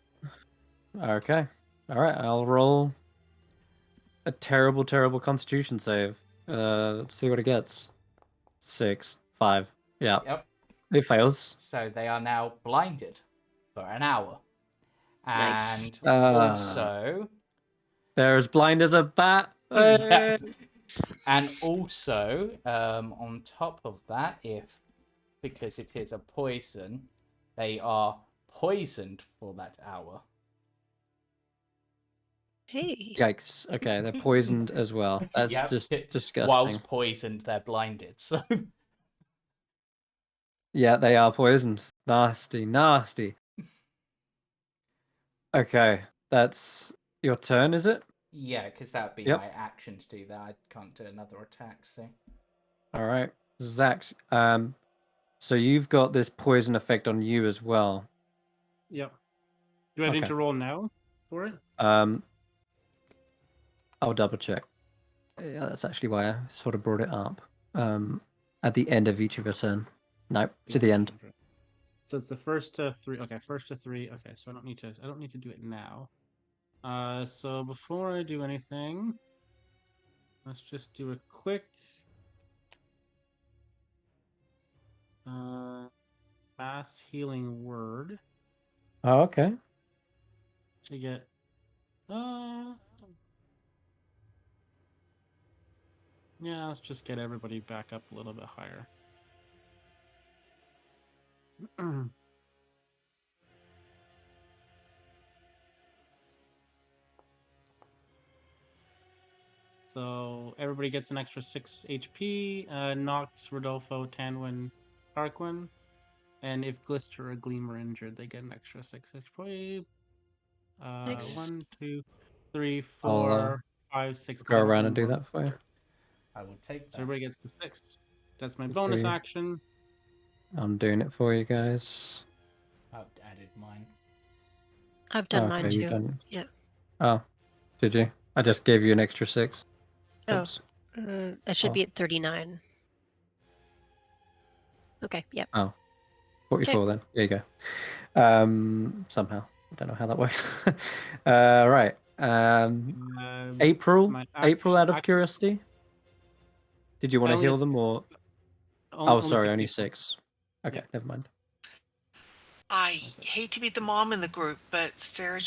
Okay. All right, I'll roll a terrible, terrible constitution save. See what it gets. 6, 5. Yeah. Yep. It fails. So they are now blinded for an hour. Nice. And also... They're as blind as a bat. Yeah. And also, on top of that, because it is a poison, they are poisoned for that hour. Hey. Yikes. Okay, they're poisoned as well. That's just disgusting. Whilst poisoned, they're blinded. So. Yeah, they are poisoned. Nasty, nasty. Okay, that's your turn, is it? Yeah, because that would be my action to do that. I can't do another attack, so. All right, Xaxx. So you've got this poison effect on you as well. Yep. Do I need to roll now for it? I'll double check. Yeah, that's actually why I sort of brought it up. At the end of each of your turn. No, to the end. So it's the first to 3. Okay, first to 3. Okay, so I don't need to do it now. So before I do anything, let's just do a quick mass healing word. Oh, okay. To get yeah, let's just get everybody back up a little bit higher. So everybody gets an extra 6 HP. Nox, Rodolfo, Tanwen, Tarquin. And if Glister or Gleam are injured, they get an extra 6 HP. Nice. 1, 2, 3, I'll 4, 5, 6. go around 10 and do more. that for you. I will take that. So everybody gets the 6. That's my bonus 3. action. I'm doing it for you guys. I've added mine. I've done Oh, mine okay, too. you've done. Yeah. Oh, did you? I just gave you an extra 6. Oops. That should be at 39. Okay, yep. Oh, 44 Okay. then. There you go. Somehow. I don't know how that works. Right. April? April, out of curiosity? Did you want to heal them or? Oh, sorry, only 6. Okay, never mind. I hate to be the mom in the group, but Sarah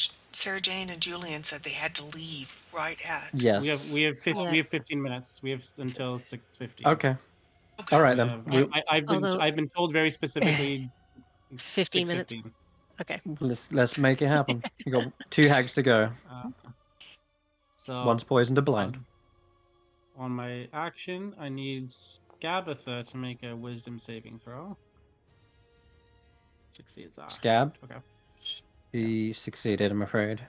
Jane and Julian said they had to leave right at. Yes. We have 15 minutes. We have until 6:50. Okay. All right then. I've been told very specifically 15 minutes. Okay. Let's make it happen. We got 2 hags to go. So one's poisoned to blind. On my action, I need Gabitha to make a wisdom saving throw. Succeeds that. Scab? Okay. She succeeded, I'm afraid.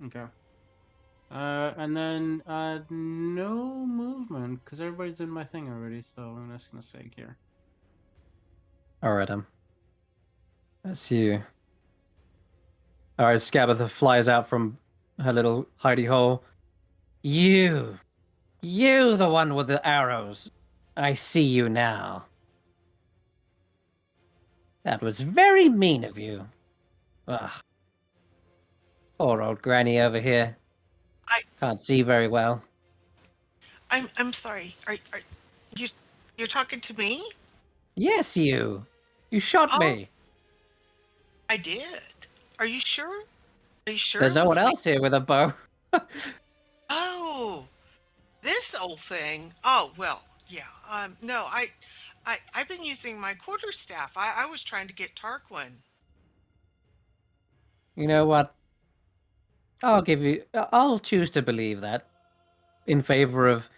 Okay. And then no movement because everybody's in my thing already, so I'm just gonna say here. Alright, that's you. Alright, Scabitha flies out from her little hidey hole. You, the one with the arrows. I see you now. That was very mean of you. Ugh. Poor old granny over here. I can't see very well. I'm sorry. Are you're talking to me? Yes, you. You shot me. I did. Are you sure? Are you sure? There's no one else here with a bow. Oh, this old thing. Oh well, yeah. No, I've been using my quarterstaff. I was trying to get Tarquin. You know what? I'll choose to believe that in favor of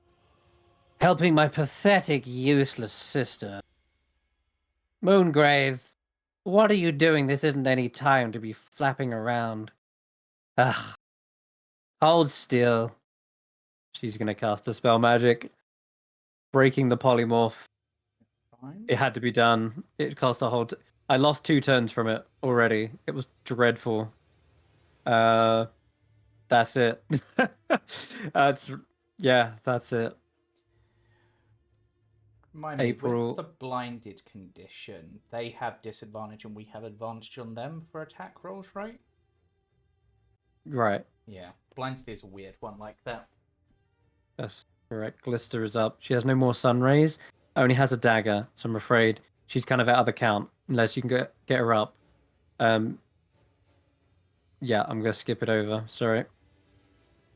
helping my pathetic, useless sister. Moongrave, what are you doing? This isn't any time to be flapping around. Ugh. Hold still. She's gonna cast a spell magic. Breaking the polymorph. Fine. It had to be done. It cost a whole... I lost 2 turns from it already. It was dreadful. That's it. That's it. Remind April. Me, with the blinded condition, they have disadvantage and we have advantage on them for attack rolls, right? Right. Yeah, blinded is a weird one like that. That's correct. Glister is up. She has no more sun rays. Only has a dagger, so I'm afraid she's kind of out of the count unless you can get her up. Yeah, I'm gonna skip it over. Sorry.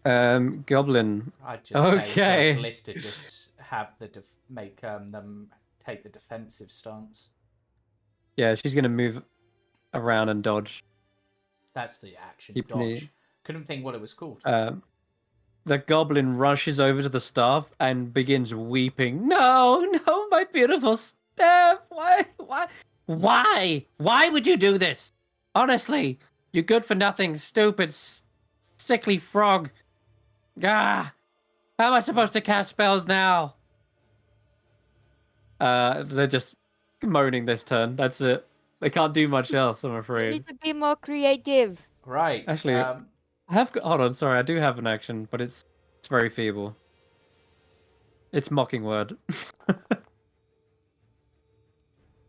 Goblin. I'd just say for Glister just have make them take the defensive stance. Yeah, she's gonna move around and dodge. That's the action. Dodge. Couldn't think what it was called. The goblin rushes over to the staff and begins weeping. No, my beautiful staff. Why would you do this? Honestly, you good for nothing, stupid, sickly frog. How am I supposed to cast spells now? They're just moaning this turn. That's it. They can't do much else, I'm afraid. You need to be more creative. Right. Actually, hold on. Sorry, I do have an action, but it's very feeble. It's mocking word.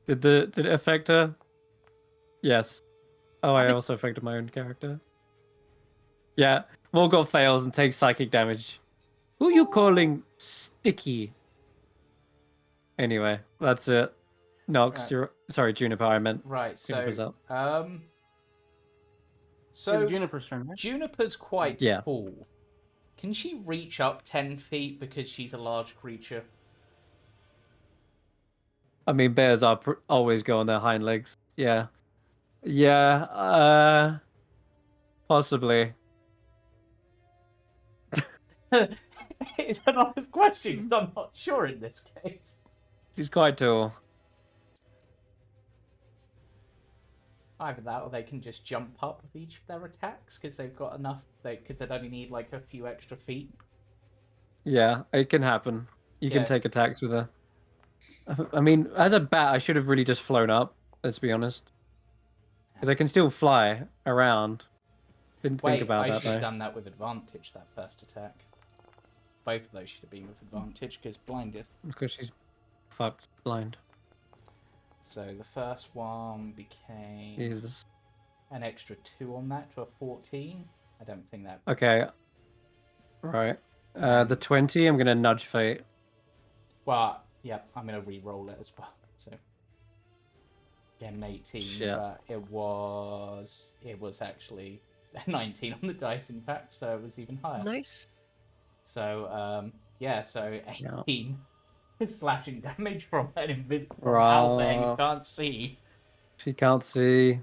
Did it affect her? Yes. Oh, I also affected my own character. Yeah, Morgoth fails and takes psychic damage. Who are you calling sticky? Anyway, that's it. Nox, sorry, Juniper. I meant right. Juniper's So up. So Juniper's turn, right? Juniper's quite tall. Can she reach up 10 feet because she's a large creature? I mean, bears are always go on their hind legs. Yeah. Yeah, possibly. It's an honest question, I'm not sure in this case. She's quite tall. Either that, or they can just jump up with each of their attacks, because they've got enough, because they'd only need, like, a few extra feet. Yeah, it can happen. You can take attacks with her. I mean, as a bat, I should have really just flown up, let's be honest. Because I can still fly around. Didn't think about that, I should have though. done that with advantage, that first attack. Both of those should have been with advantage, because blinded. Because she's fucked blind. So the first one became Jesus. an extra 2 on that to a 14. I don't think that... Okay. Right. The 20, I'm going to nudge fate. Well, yeah, I'm going to re-roll it as well. So, again, 18, but it was actually a 19 on the dice, in fact, so it was even higher. Nice. So, so 18 slashing damage from an invisible Wow. out there you can't see. She can't see.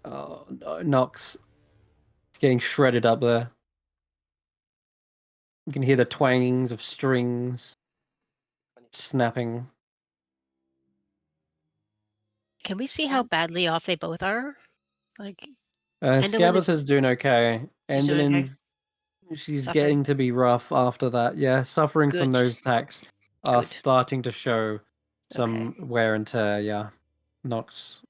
Oh, no, Nox. It's getting shredded up there. You can hear the twangings of strings snapping. Can we see how badly off they both are? Like, Scabatha's doing okay. Endelin's, she's getting to be rough after that. Yeah, suffering from those attacks are starting to show some wear and tear. Yeah, Nox.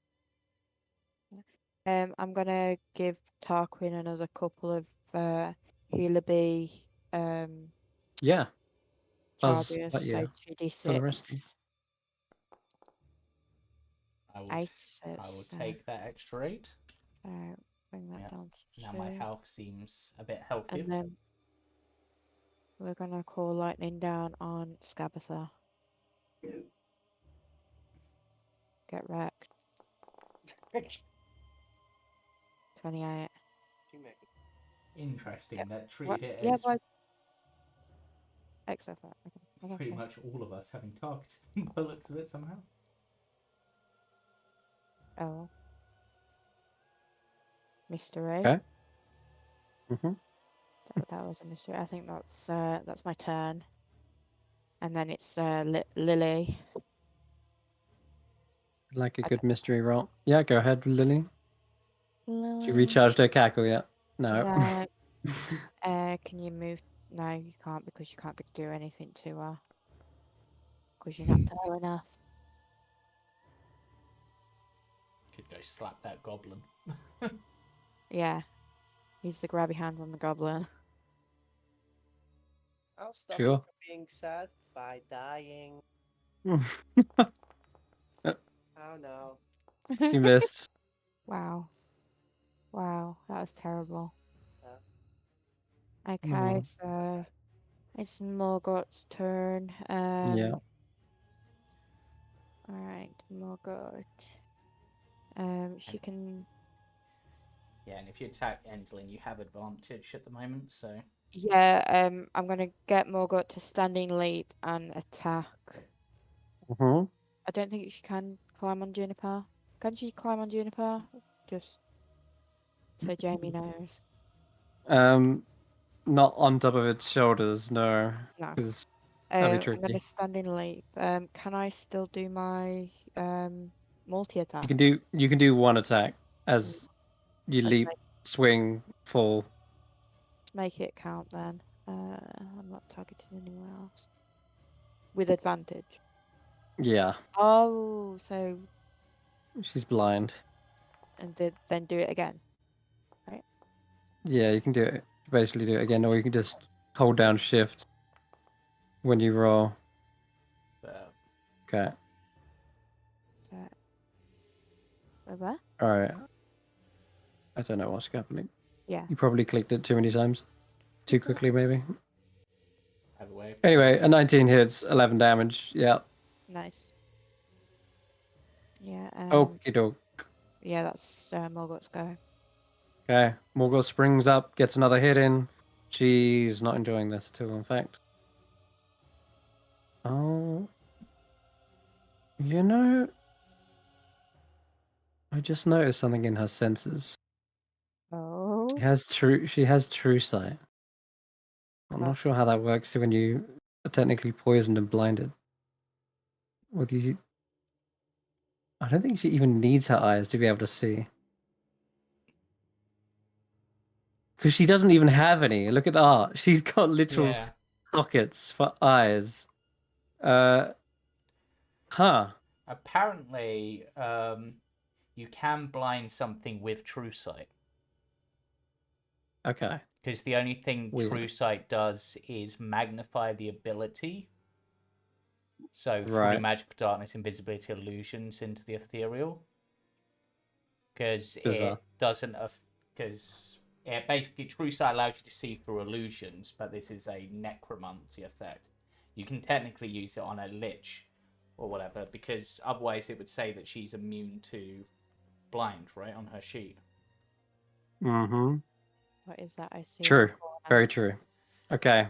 I'm gonna give Tarquin another couple of healer bee yeah. charges, so 2d6. I will take that extra 8. So bring that down to 2. Now my health seems a bit healthier. And then we're gonna call lightning down on Scabatha. Get wrecked. 28. Interesting. That treated it Yeah, as except for pretty much all of us having targeted them by the looks of it somehow. Oh. Mystery. Okay. That was a mystery. I think that's my turn. And then it's Lily. Like a good mystery roll. Yeah, go ahead, Lily. She recharged her cackle yet? No. Can you move? No, you can't, because you can't do anything to her. Because you're not tall enough. Could go slap that goblin. Yeah. He's the grabby hands on the goblin. I'll stop you from being sad by dying. Oh no. She missed. Wow, that was terrible. Yeah. Okay, so it's Morgoth's turn. Yeah. Alright, Morgoth. She can... Yeah, and if you attack Endelin, you have advantage at the moment, so... Yeah, I'm gonna get Morgoth to standing leap and attack. I don't think she can climb on Juniper. Can she climb on Juniper? Just so Jamey knows. Not on top of its shoulders, no. No. That'd be tricky. I'm gonna standing leap. Can I still do my multi attack? You can do one attack as you leap, swing, fall. Make it count then. I'm not targeting anyone else. With advantage. Yeah. Oh, so she's blind. And then do it again. Right? Yeah, you can do it. Basically do it again, or you can just hold down shift when you roll. Okay. Where? All right. I don't know what's happening. Yeah. You probably clicked it too many times. Too quickly, maybe. Either way. Anyway, a 19 hits, 11 damage. Yeah. Nice. Yeah. Okie doke. Yeah, that's Morgoth's go. Okay. Morgoth springs up, gets another hit in. She's not enjoying this at all, in fact. Oh. You know, I just noticed something in her senses. Oh. She has true sight. I'm not sure how that works when you are technically poisoned and blinded. Whether you, I don't think she even needs her eyes to be able to see. Because she doesn't even have any. Look at the art. She's got literal sockets for eyes. Apparently, you can blind something with true sight. Okay. Because the only thing true sight does is magnify the ability. So through magical darkness, invisibility, illusions into the ethereal. Because it doesn't. Because basically, true sight allows you to see through illusions, but this is a necromancy effect. You can technically use it on a lich or whatever, because otherwise it would say that she's immune to blind, right, on her sheet. Mm-hmm. What is that I see? True. Very true. Okay.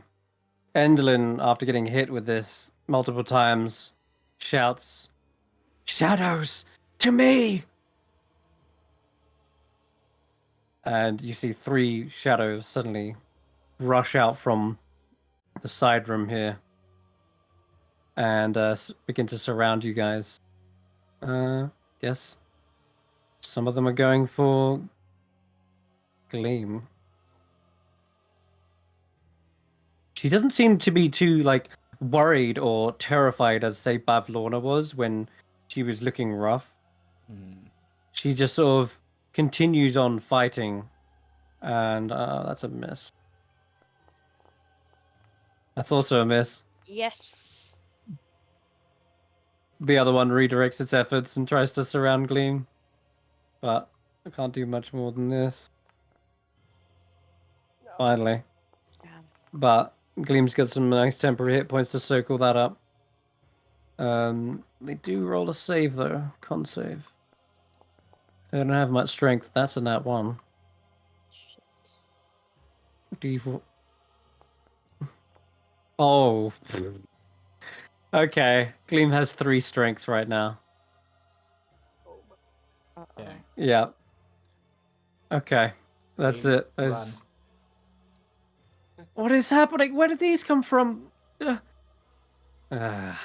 Endelyn, after getting hit with this multiple times, shouts, "Shadows! To me!" And you see 3 shadows suddenly rush out from the side room here and begin to surround you guys. Yes. Some of them are going for Gleam. She doesn't seem to be too, worried or terrified as, say, Bavlorna was when she was looking rough. She just sort of continues on fighting, and that's a miss. That's also a miss. Yes. The other one redirects its efforts and tries to surround Gleam, but I can't do much more than this. No. Finally. Damn. But Gleam's got some nice temporary hit points to circle that up. They do roll a save, though. Con save. They don't have much strength. That's a nat 1. Shit. D4. Oh. Okay. Gleam has 3 strength right now. Uh-oh. Yeah. Okay. That's Gleam, it. There's... What is happening? Where did these come from? Alright,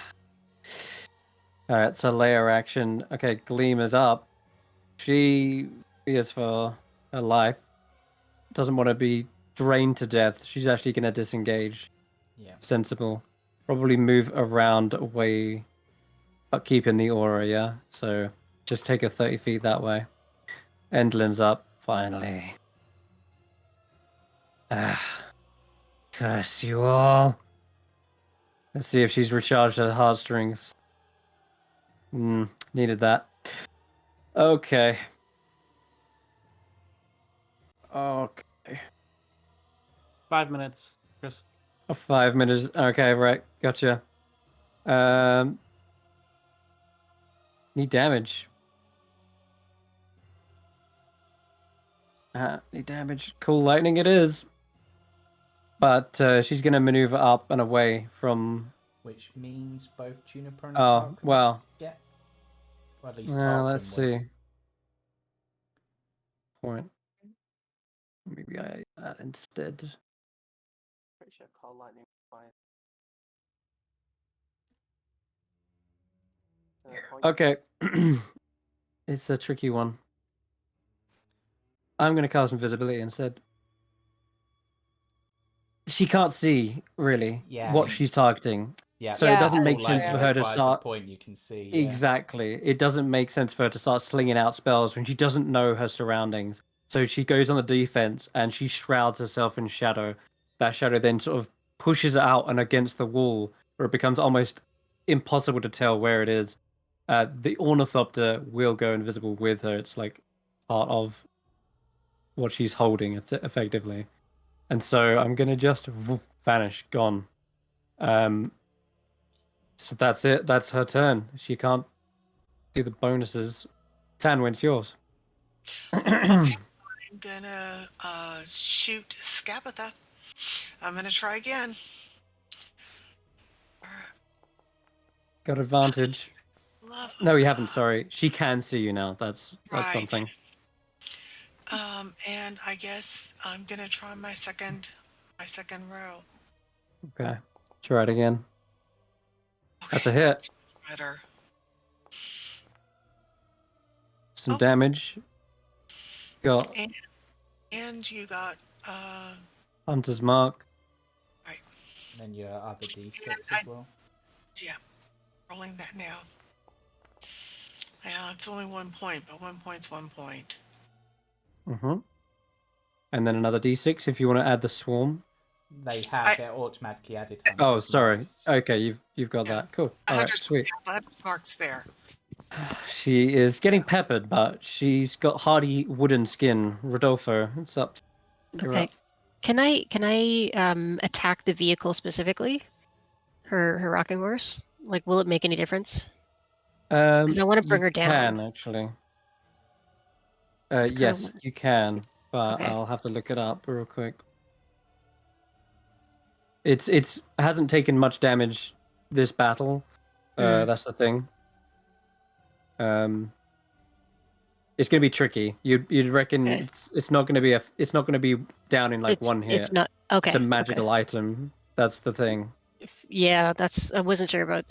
so layer action. Okay, Gleam is up. She fears for her life. Doesn't want to be drained to death. She's actually going to disengage. Yeah. Sensible. Probably move around away, but keeping the aura, yeah? So just take her 30 feet that way. Endelyn's up, finally. Curse you all. Let's see if she's recharged her heartstrings. Needed that. Okay. 5 minutes, Chris. 5 minutes. Okay, right. Gotcha. Need damage. Need damage. Cool lightning it is. But she's going to maneuver up and away from... Which means both Juniper and Tarquin well... Yeah. Well, at least let's see. Point. Maybe I instead. Pretty sure call lightning fine. Okay. It's a tricky one. I'm going to cast Invisibility instead. She can't see, really, what she's targeting. Yeah. So it doesn't make sense for her to start... A point you can see. Yeah. Exactly. It doesn't make sense for her to start slinging out spells when she doesn't know her surroundings. So she goes on the defense and she shrouds herself in shadow. That shadow then sort of pushes her out and against the wall where it becomes almost impossible to tell where it is. The ornithopter will go invisible with her. It's like part of what she's holding, effectively. And so I'm gonna just vanish, gone. So that's it. That's her turn. She can't do the bonuses. Tanwen, it's yours. Okay, I'm gonna shoot Skabatha. I'm gonna try again. Got advantage. No, you haven't. Sorry, she can see you now. That's something. And I guess I'm gonna try my second row. Okay, try it again. Okay, that's a hit. That's better. Some damage. Got. And you got Hunter's Mark. Right. And then your other D6 as well. Yeah, rolling that now. Yeah, it's only 1 point, but 1 point's 1 point. And then another D6 if you want to add the swarm. They have. They're automatically added. Oh, sorry. Okay, you've got that. Cool. All right, sweet. Hunter's Mark's there. She is getting peppered, but she's got hardy wooden skin. Rodolfo, it's up. You're Okay. up. Can I attack the vehicle specifically? Her rocking horse? Like, will it make any difference? Because I want to bring her down. You can, actually. Yes, you can, but okay. I'll have to look it up real quick. It hasn't taken much damage this battle. That's the thing. It's gonna be tricky. You'd reckon it's not gonna be down in like one hit. It's not okay. It's a magical item. That's the thing. Yeah, I wasn't sure about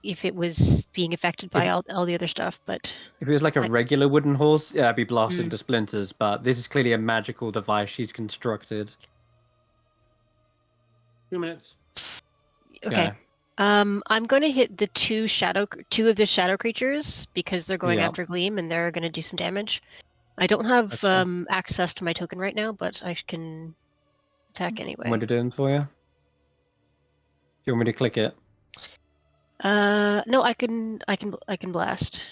if it was being affected by all the other stuff, but if it was like a regular wooden horse, yeah, it'd be blasted into splinters. But this is clearly a magical device she's constructed. 2 minutes. Okay. Yeah. I'm going to hit the two of the shadow creatures because they're going after Gleam and they're going to do some damage. I don't have access to my token right now, but I can attack anyway. What are you doing for you? Do you want me to click it? No, I can blast.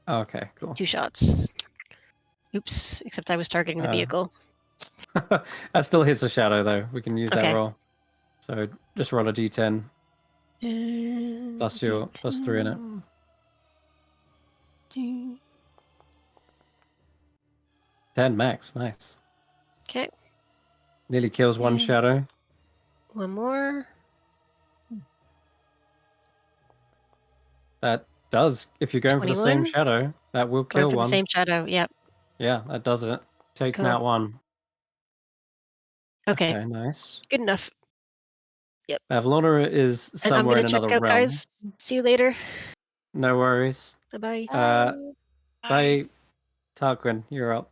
Oh, okay, cool. 2 shots. Oops, except I was targeting the vehicle. That still hits a shadow though. We can use that roll. So just roll a d10. Plus 3 in it. 10 max, nice. Okay. Nearly kills one shadow. One more. That does. If you're going 21? For the same shadow, that will kill one. The same shadow, yep. Yeah, that does it. Taking out one. Okay, nice. Good enough. Yep. Avlona is somewhere in another realm. Guys. See you later. No worries. Bye-bye. Bye. Tarquin, you're up.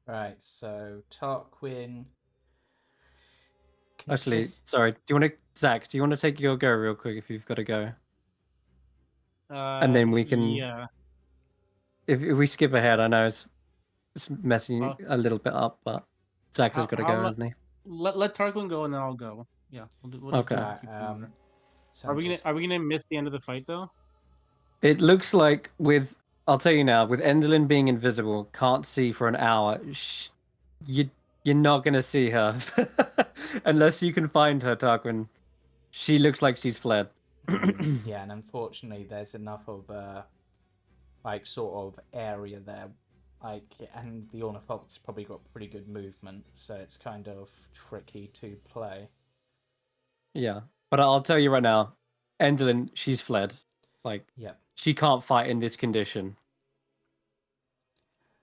Right, so Tarquin. Actually, sorry. Xaxx, do you want to take your go real quick if you've got to go? And then we can. Yeah. If we skip ahead, I know it's messing a little bit up, but Xaxx has got to go, hasn't he? Let Tarquin go and then I'll go. Yeah. We'll okay. Are we gonna miss the end of the fight though? It looks like I'll tell you now, with Endelyn being invisible, can't see for an hour. You're not gonna see her unless you can find her, Tarquin. She looks like she's fled. Yeah, and unfortunately, there's enough of sort of area there, and the Ornithopter's probably got pretty good movement, so it's kind of tricky to play. Yeah, but I'll tell you right now, Endelyn, she's fled. She can't fight in this condition.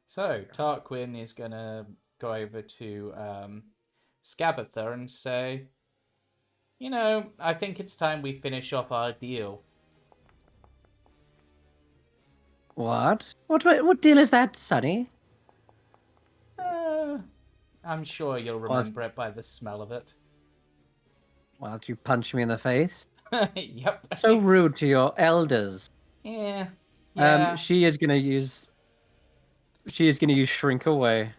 So Tarquin is gonna go over to Skabatha and say, I think it's time we finish off our deal. What? What deal is that, Sonny? I'm sure you'll remember it by the smell of it. Well, you punch me in the face? Yep. So rude to your elders. Yeah. She is gonna use Shrink Away.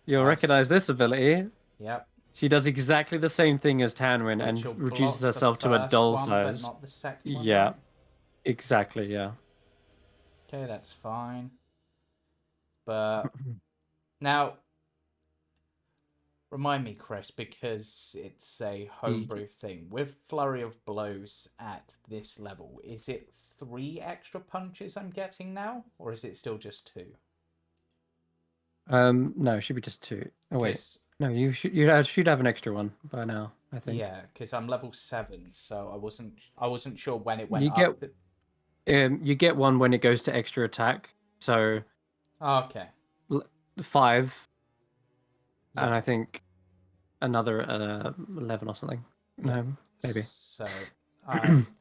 You'll recognize this ability. Yep. She does exactly the same thing as Tanwen and Which will reduces block the herself to a first doll one, size. But not the second one, Yeah, right? exactly. Yeah. Okay, that's fine. But now, remind me, Chris, because it's a homebrew thing. With Flurry of Blows at this level, is it 3 extra punches I'm getting now? Or is it still just 2? No, it should be just 2. Oh wait, no, you should have an extra one by now, I think. Yeah, because I'm level 7, so I wasn't sure when it went you up. You get one when it goes to extra attack. So. Okay. 5. Yeah. And I think another 11 or something. No, maybe. So.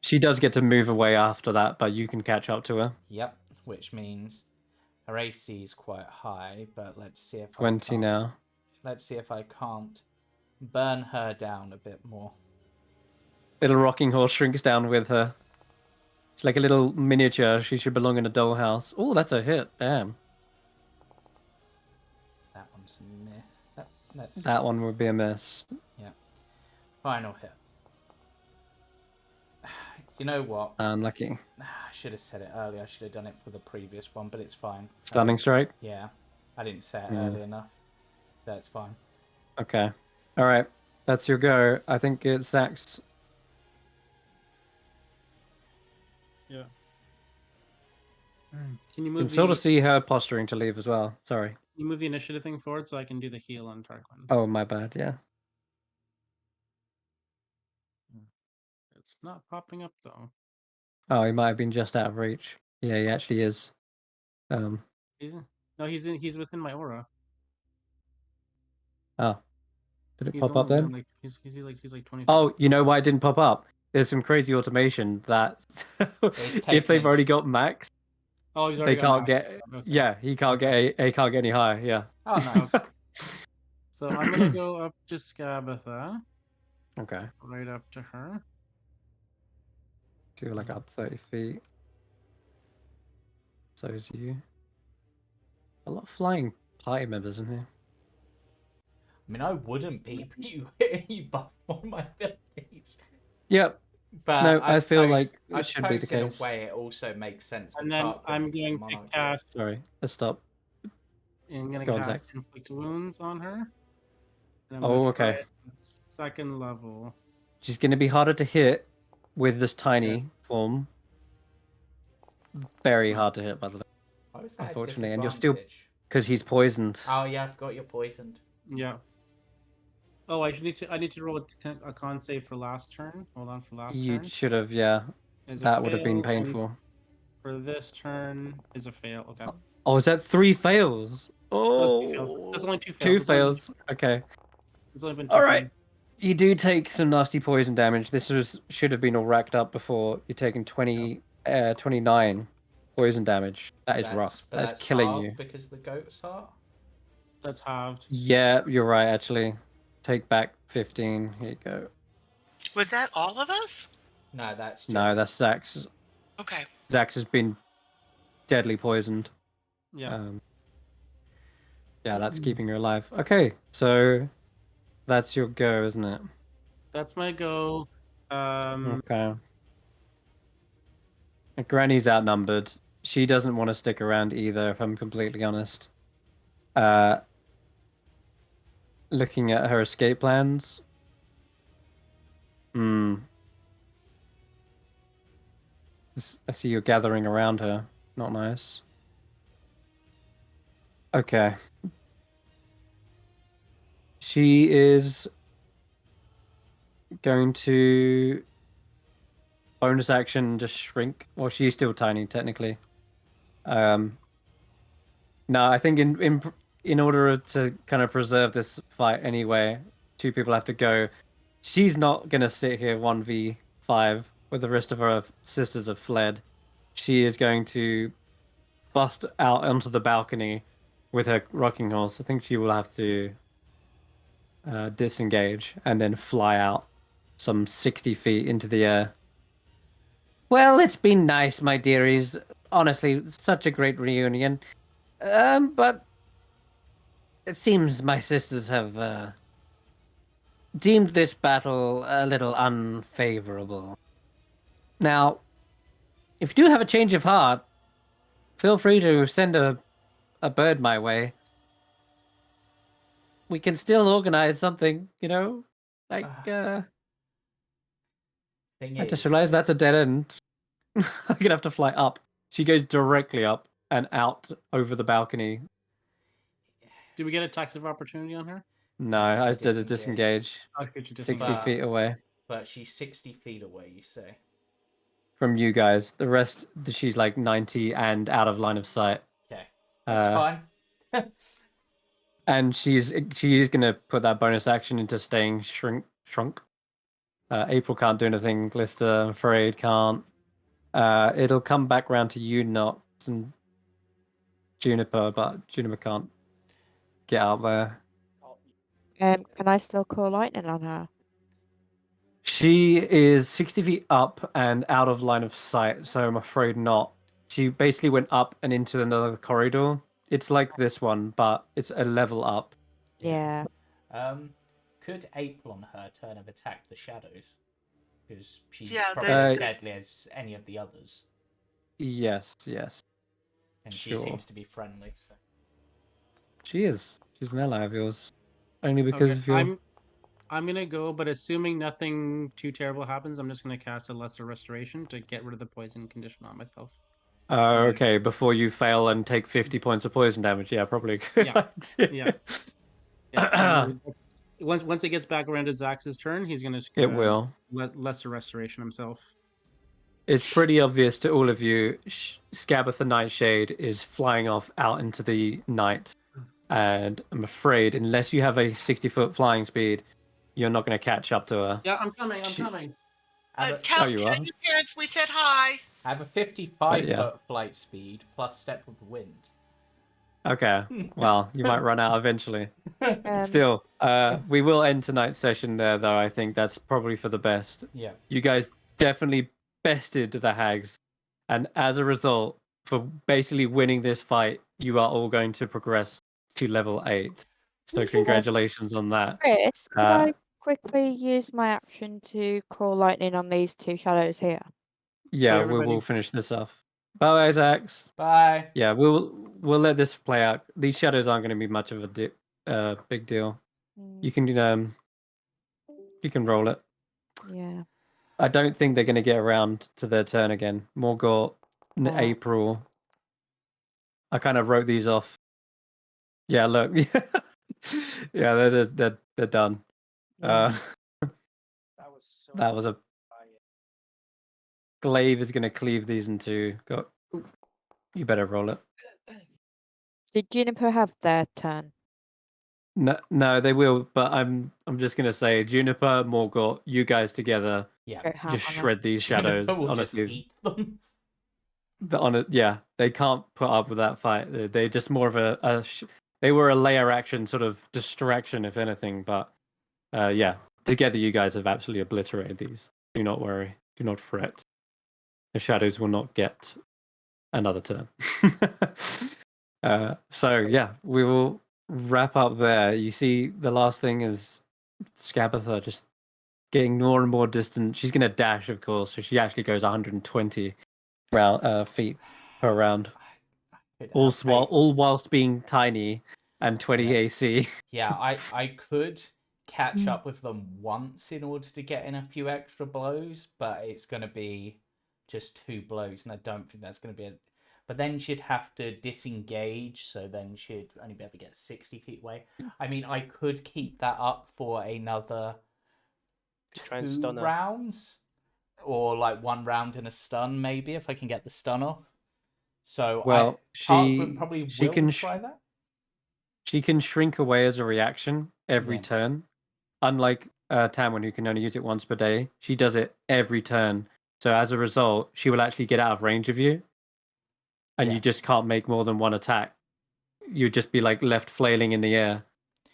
She does get to move away after that, but you can catch up to her. Yep, which means her AC is quite high, but let's see if 20 now. Let's see if I can't burn her down a bit more. Little rocking horse shrinks down with her. It's like a little miniature. She should belong in a dollhouse. Oh, that's a hit. Damn. That one's a miss. That one would be a miss. Yeah. Final hit. You know what? Unlucky. I should have said it earlier. I should have done it for the previous one, but it's fine. Stunning strike? Yeah. I didn't say it early enough. So it's fine. Okay. All right. That's your go. I think it's Xaxx. Yeah. Can you move? You can sort of see her posturing to leave as well. Sorry. You move the initiative thing forward so I can do the heal on Tarquin. Oh, my bad. Yeah. It's not popping up though. Oh, he might have been just out of reach. Yeah, he actually is. He's within my aura. Oh. Did it He's pop up then? Like, he's like 20. Oh, you know why it didn't pop up? There's some crazy automation that if they've already got max, they can't get. Okay. Yeah, he can't get. He can't get any higher. Yeah. Oh, nice. So I'm gonna go up to Scabatha. Okay. Right up to her. So you're like up 30 feet. So is you. A lot of flying party members in here. I mean, I wouldn't be, but you buff one of my abilities. Yep. But no, I feel like it should be the in case. a way, it also makes sense. And then I'm going to cast. Sorry, let's stop. I'm going to cast Inflict Wounds on her. Oh, okay. Second level. She's going to be harder to hit with this tiny form. Very hard to hit, by the way. Unfortunately, and you're still because he's poisoned. Oh yeah, I forgot you're poisoned. Yeah. Oh, I need to roll a con save for last turn. Hold on for last turn. You should have, yeah. That would have been painful. For this turn is a fail. Okay. Oh, is that 3 fails? Oh, that's only 2 fails. 2 fails. Okay. It's only been 2 all right. You do take some nasty poison damage. This should have been all racked up before. You're taking 29 poison damage. That's rough. That's killing you. Because of the goat's heart? That's halved. Yeah, you're right, actually. Take back 15. Here you go. Was that all of us? No, that's just... No, that's Xaxx. Okay. Xaxx has been deadly poisoned. Yeah. Yeah, that's keeping her alive. Okay, so that's your go, isn't it? That's my go. Okay. Granny's outnumbered. She doesn't want to stick around either, if I'm completely honest. Looking at her escape plans. I see you're gathering around her. Not nice. Okay. She is going to bonus action just shrink. Well, she's still tiny technically. No, I think in order to kind of preserve this fight anyway, 2 people have to go. She's not gonna sit here 1v5 where the rest of her sisters have fled. She is going to bust out onto the balcony with her rocking horse. I think she will have to disengage and then fly out some 60 feet into the air. Well, it's been nice, my dearies. Honestly, such a great reunion. But it seems my sisters have deemed this battle a little unfavorable. Now, if you do have a change of heart, feel free to send a bird my way. We can still organize something, like, I just realized that's a dead end. I'm gonna have to fly up. She goes directly up and out over the balcony. Did we get a tax of opportunity on her? No, I did a disengage. 60 feet away. But she's 60 feet away, you say? From you guys. The rest, she's like 90 and out of line of sight. Okay. That's fine. And she's gonna put that bonus action into staying shrunk. April can't do anything. Glister, I'm afraid, can't. It'll come back round to you, Nox, and Juniper, but Juniper can't get out there. Can I still call lightning on her? She is 60 feet up and out of line of sight, so I'm afraid not. She basically went up and into another corridor. It's like this one, but it's a level up. Yeah. Could April on her turn have attacked the shadows? Because she's probably as deadly as any of the others. Yes. And she seems to be friendly, so. She is. She's an ally of yours. Only because of your... I'm gonna go, but assuming nothing too terrible happens, I'm just gonna cast a lesser restoration to get rid of the poison condition on myself. Okay, before you fail and take 50 points of poison damage. Yeah, probably a good idea. Yeah. So once it gets back around to Xaxx's turn, he's gonna it will lesser restoration himself. It's pretty obvious to all of you. Scabbeth the Nightshade is flying off out into the night, and I'm afraid, unless you have a 60-foot flying speed, you're not going to catch up to her. Yeah, I'm coming. Tell your parents we said hi. I have a 55-foot flight speed plus step with the wind. Okay, well, you might run out eventually. Still, we will end tonight's session there, though. I think that's probably for the best. Yeah. You guys definitely bested the hags, and as a result, for basically winning this fight, you are all going to progress to level 8. So congratulations on that. Chris, can I quickly use my action to call lightning on these two shadows here? Yeah, we will finish this off. Bye, Xaxx. Bye. Yeah, we'll let this play out. These shadows aren't going to be much of a big deal. You can roll it. Yeah. I don't think they're going to get around to their turn again. Morgort, April. I kind of wrote these off. Yeah, look. Yeah, they're done. That was a glaive is going to cleave these in two. You better roll it. Did Juniper have their turn? No, they will. But I'm just going to say, Juniper, Morgort, you guys together, just shred these shadows. Honestly, yeah, they can't put up with that fight. They're just more of they were a layer action sort of distraction, if anything. But yeah, together you guys have absolutely obliterated these. Do not worry. Do not fret. The shadows will not get another turn. So yeah, we will wrap up there. You see, the last thing is Scabatha just getting more and more distant. She's going to dash, of course, so she actually goes 120 feet per round. All whilst being tiny and 20 AC. Yeah, I could catch up with them once in order to get in a few extra blows, but it's going to be just 2 blows, and I don't think that's going to be But then she'd have to disengage, so then she'd only be able to get 60 feet away. I mean, I could keep that up for another 2 rounds, or like 1 round in a stun, maybe, if I can get the stun off. So Tarquin probably will try that. She can shrink away as a reaction every turn. Unlike Tanwen, who can only use it once per day, she does it every turn. So as a result, she will actually get out of range of you. And you just can't make more than 1 attack. You'd just be like left flailing in the air.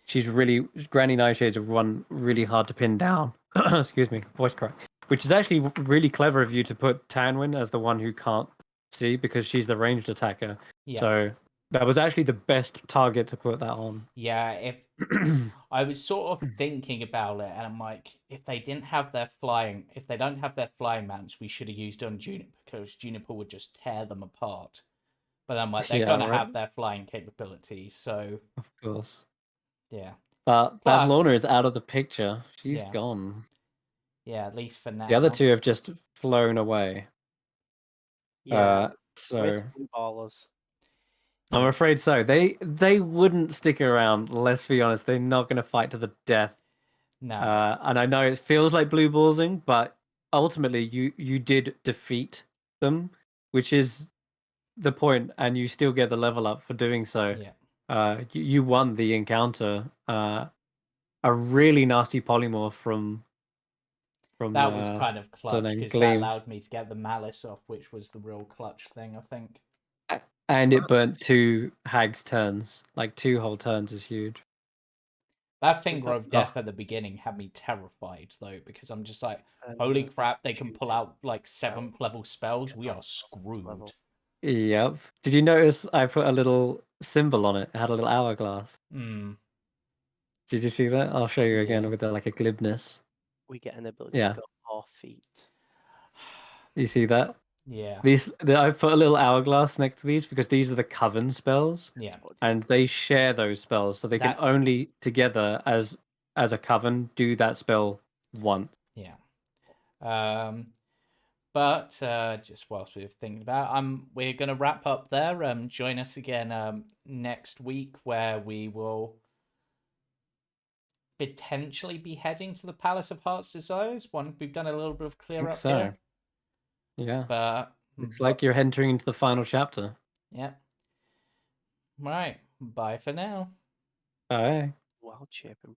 Granny Nightshades have run really hard to pin down. Excuse me, voice crack. Which is actually really clever of you to put Tanwen as the one who can't see, because she's the ranged attacker. Yeah. So that was actually the best target to put that on. Yeah, I was sort of thinking about it, and I'm like, if they don't have their flying mounts, we should have used on Juniper, because Juniper would just tear them apart. But I'm like, they're gonna have their flying capabilities, so of course. Yeah. But Plus, Bavlorna is out of the picture. She's Yeah. gone. yeah, at least for now. The other two have just flown away. Yeah, So with blue ballers. I'm afraid so. They wouldn't stick around. Let's be honest. They're not going to fight to the death. No. And I know it feels like blue ballsing, but ultimately you did defeat them, which is the point, and you still get the level up for doing so. Yeah. You won the encounter. A really nasty polymorph from that was kind of clutch, because that allowed me to get the malice off, which was the real clutch thing, I think. And it burnt 2 hags turns. Like 2 whole turns is huge. That Finger of Death at the beginning had me terrified, though, because I'm just like, holy crap, they can pull out like 7th level spells. We are screwed. Yep. Did you notice I put a little symbol on it? It had a little hourglass. Did you see that? I'll show you again with like a glibness. We get an ability to go off feet. You see that? Yeah. I put a little hourglass next to these because these are the Coven spells. Yeah. And they share those spells, so they can only together as a Coven do that spell once. Yeah. But just whilst we're thinking about, we're gonna wrap up there. Join us again next week, where we will potentially be heading to the Palace of Heart's Desires. We've done a little bit of clear up here. Yeah. But looks like you're entering into the final chapter. Yep. Right. Bye for now. Bye. Wild chirping.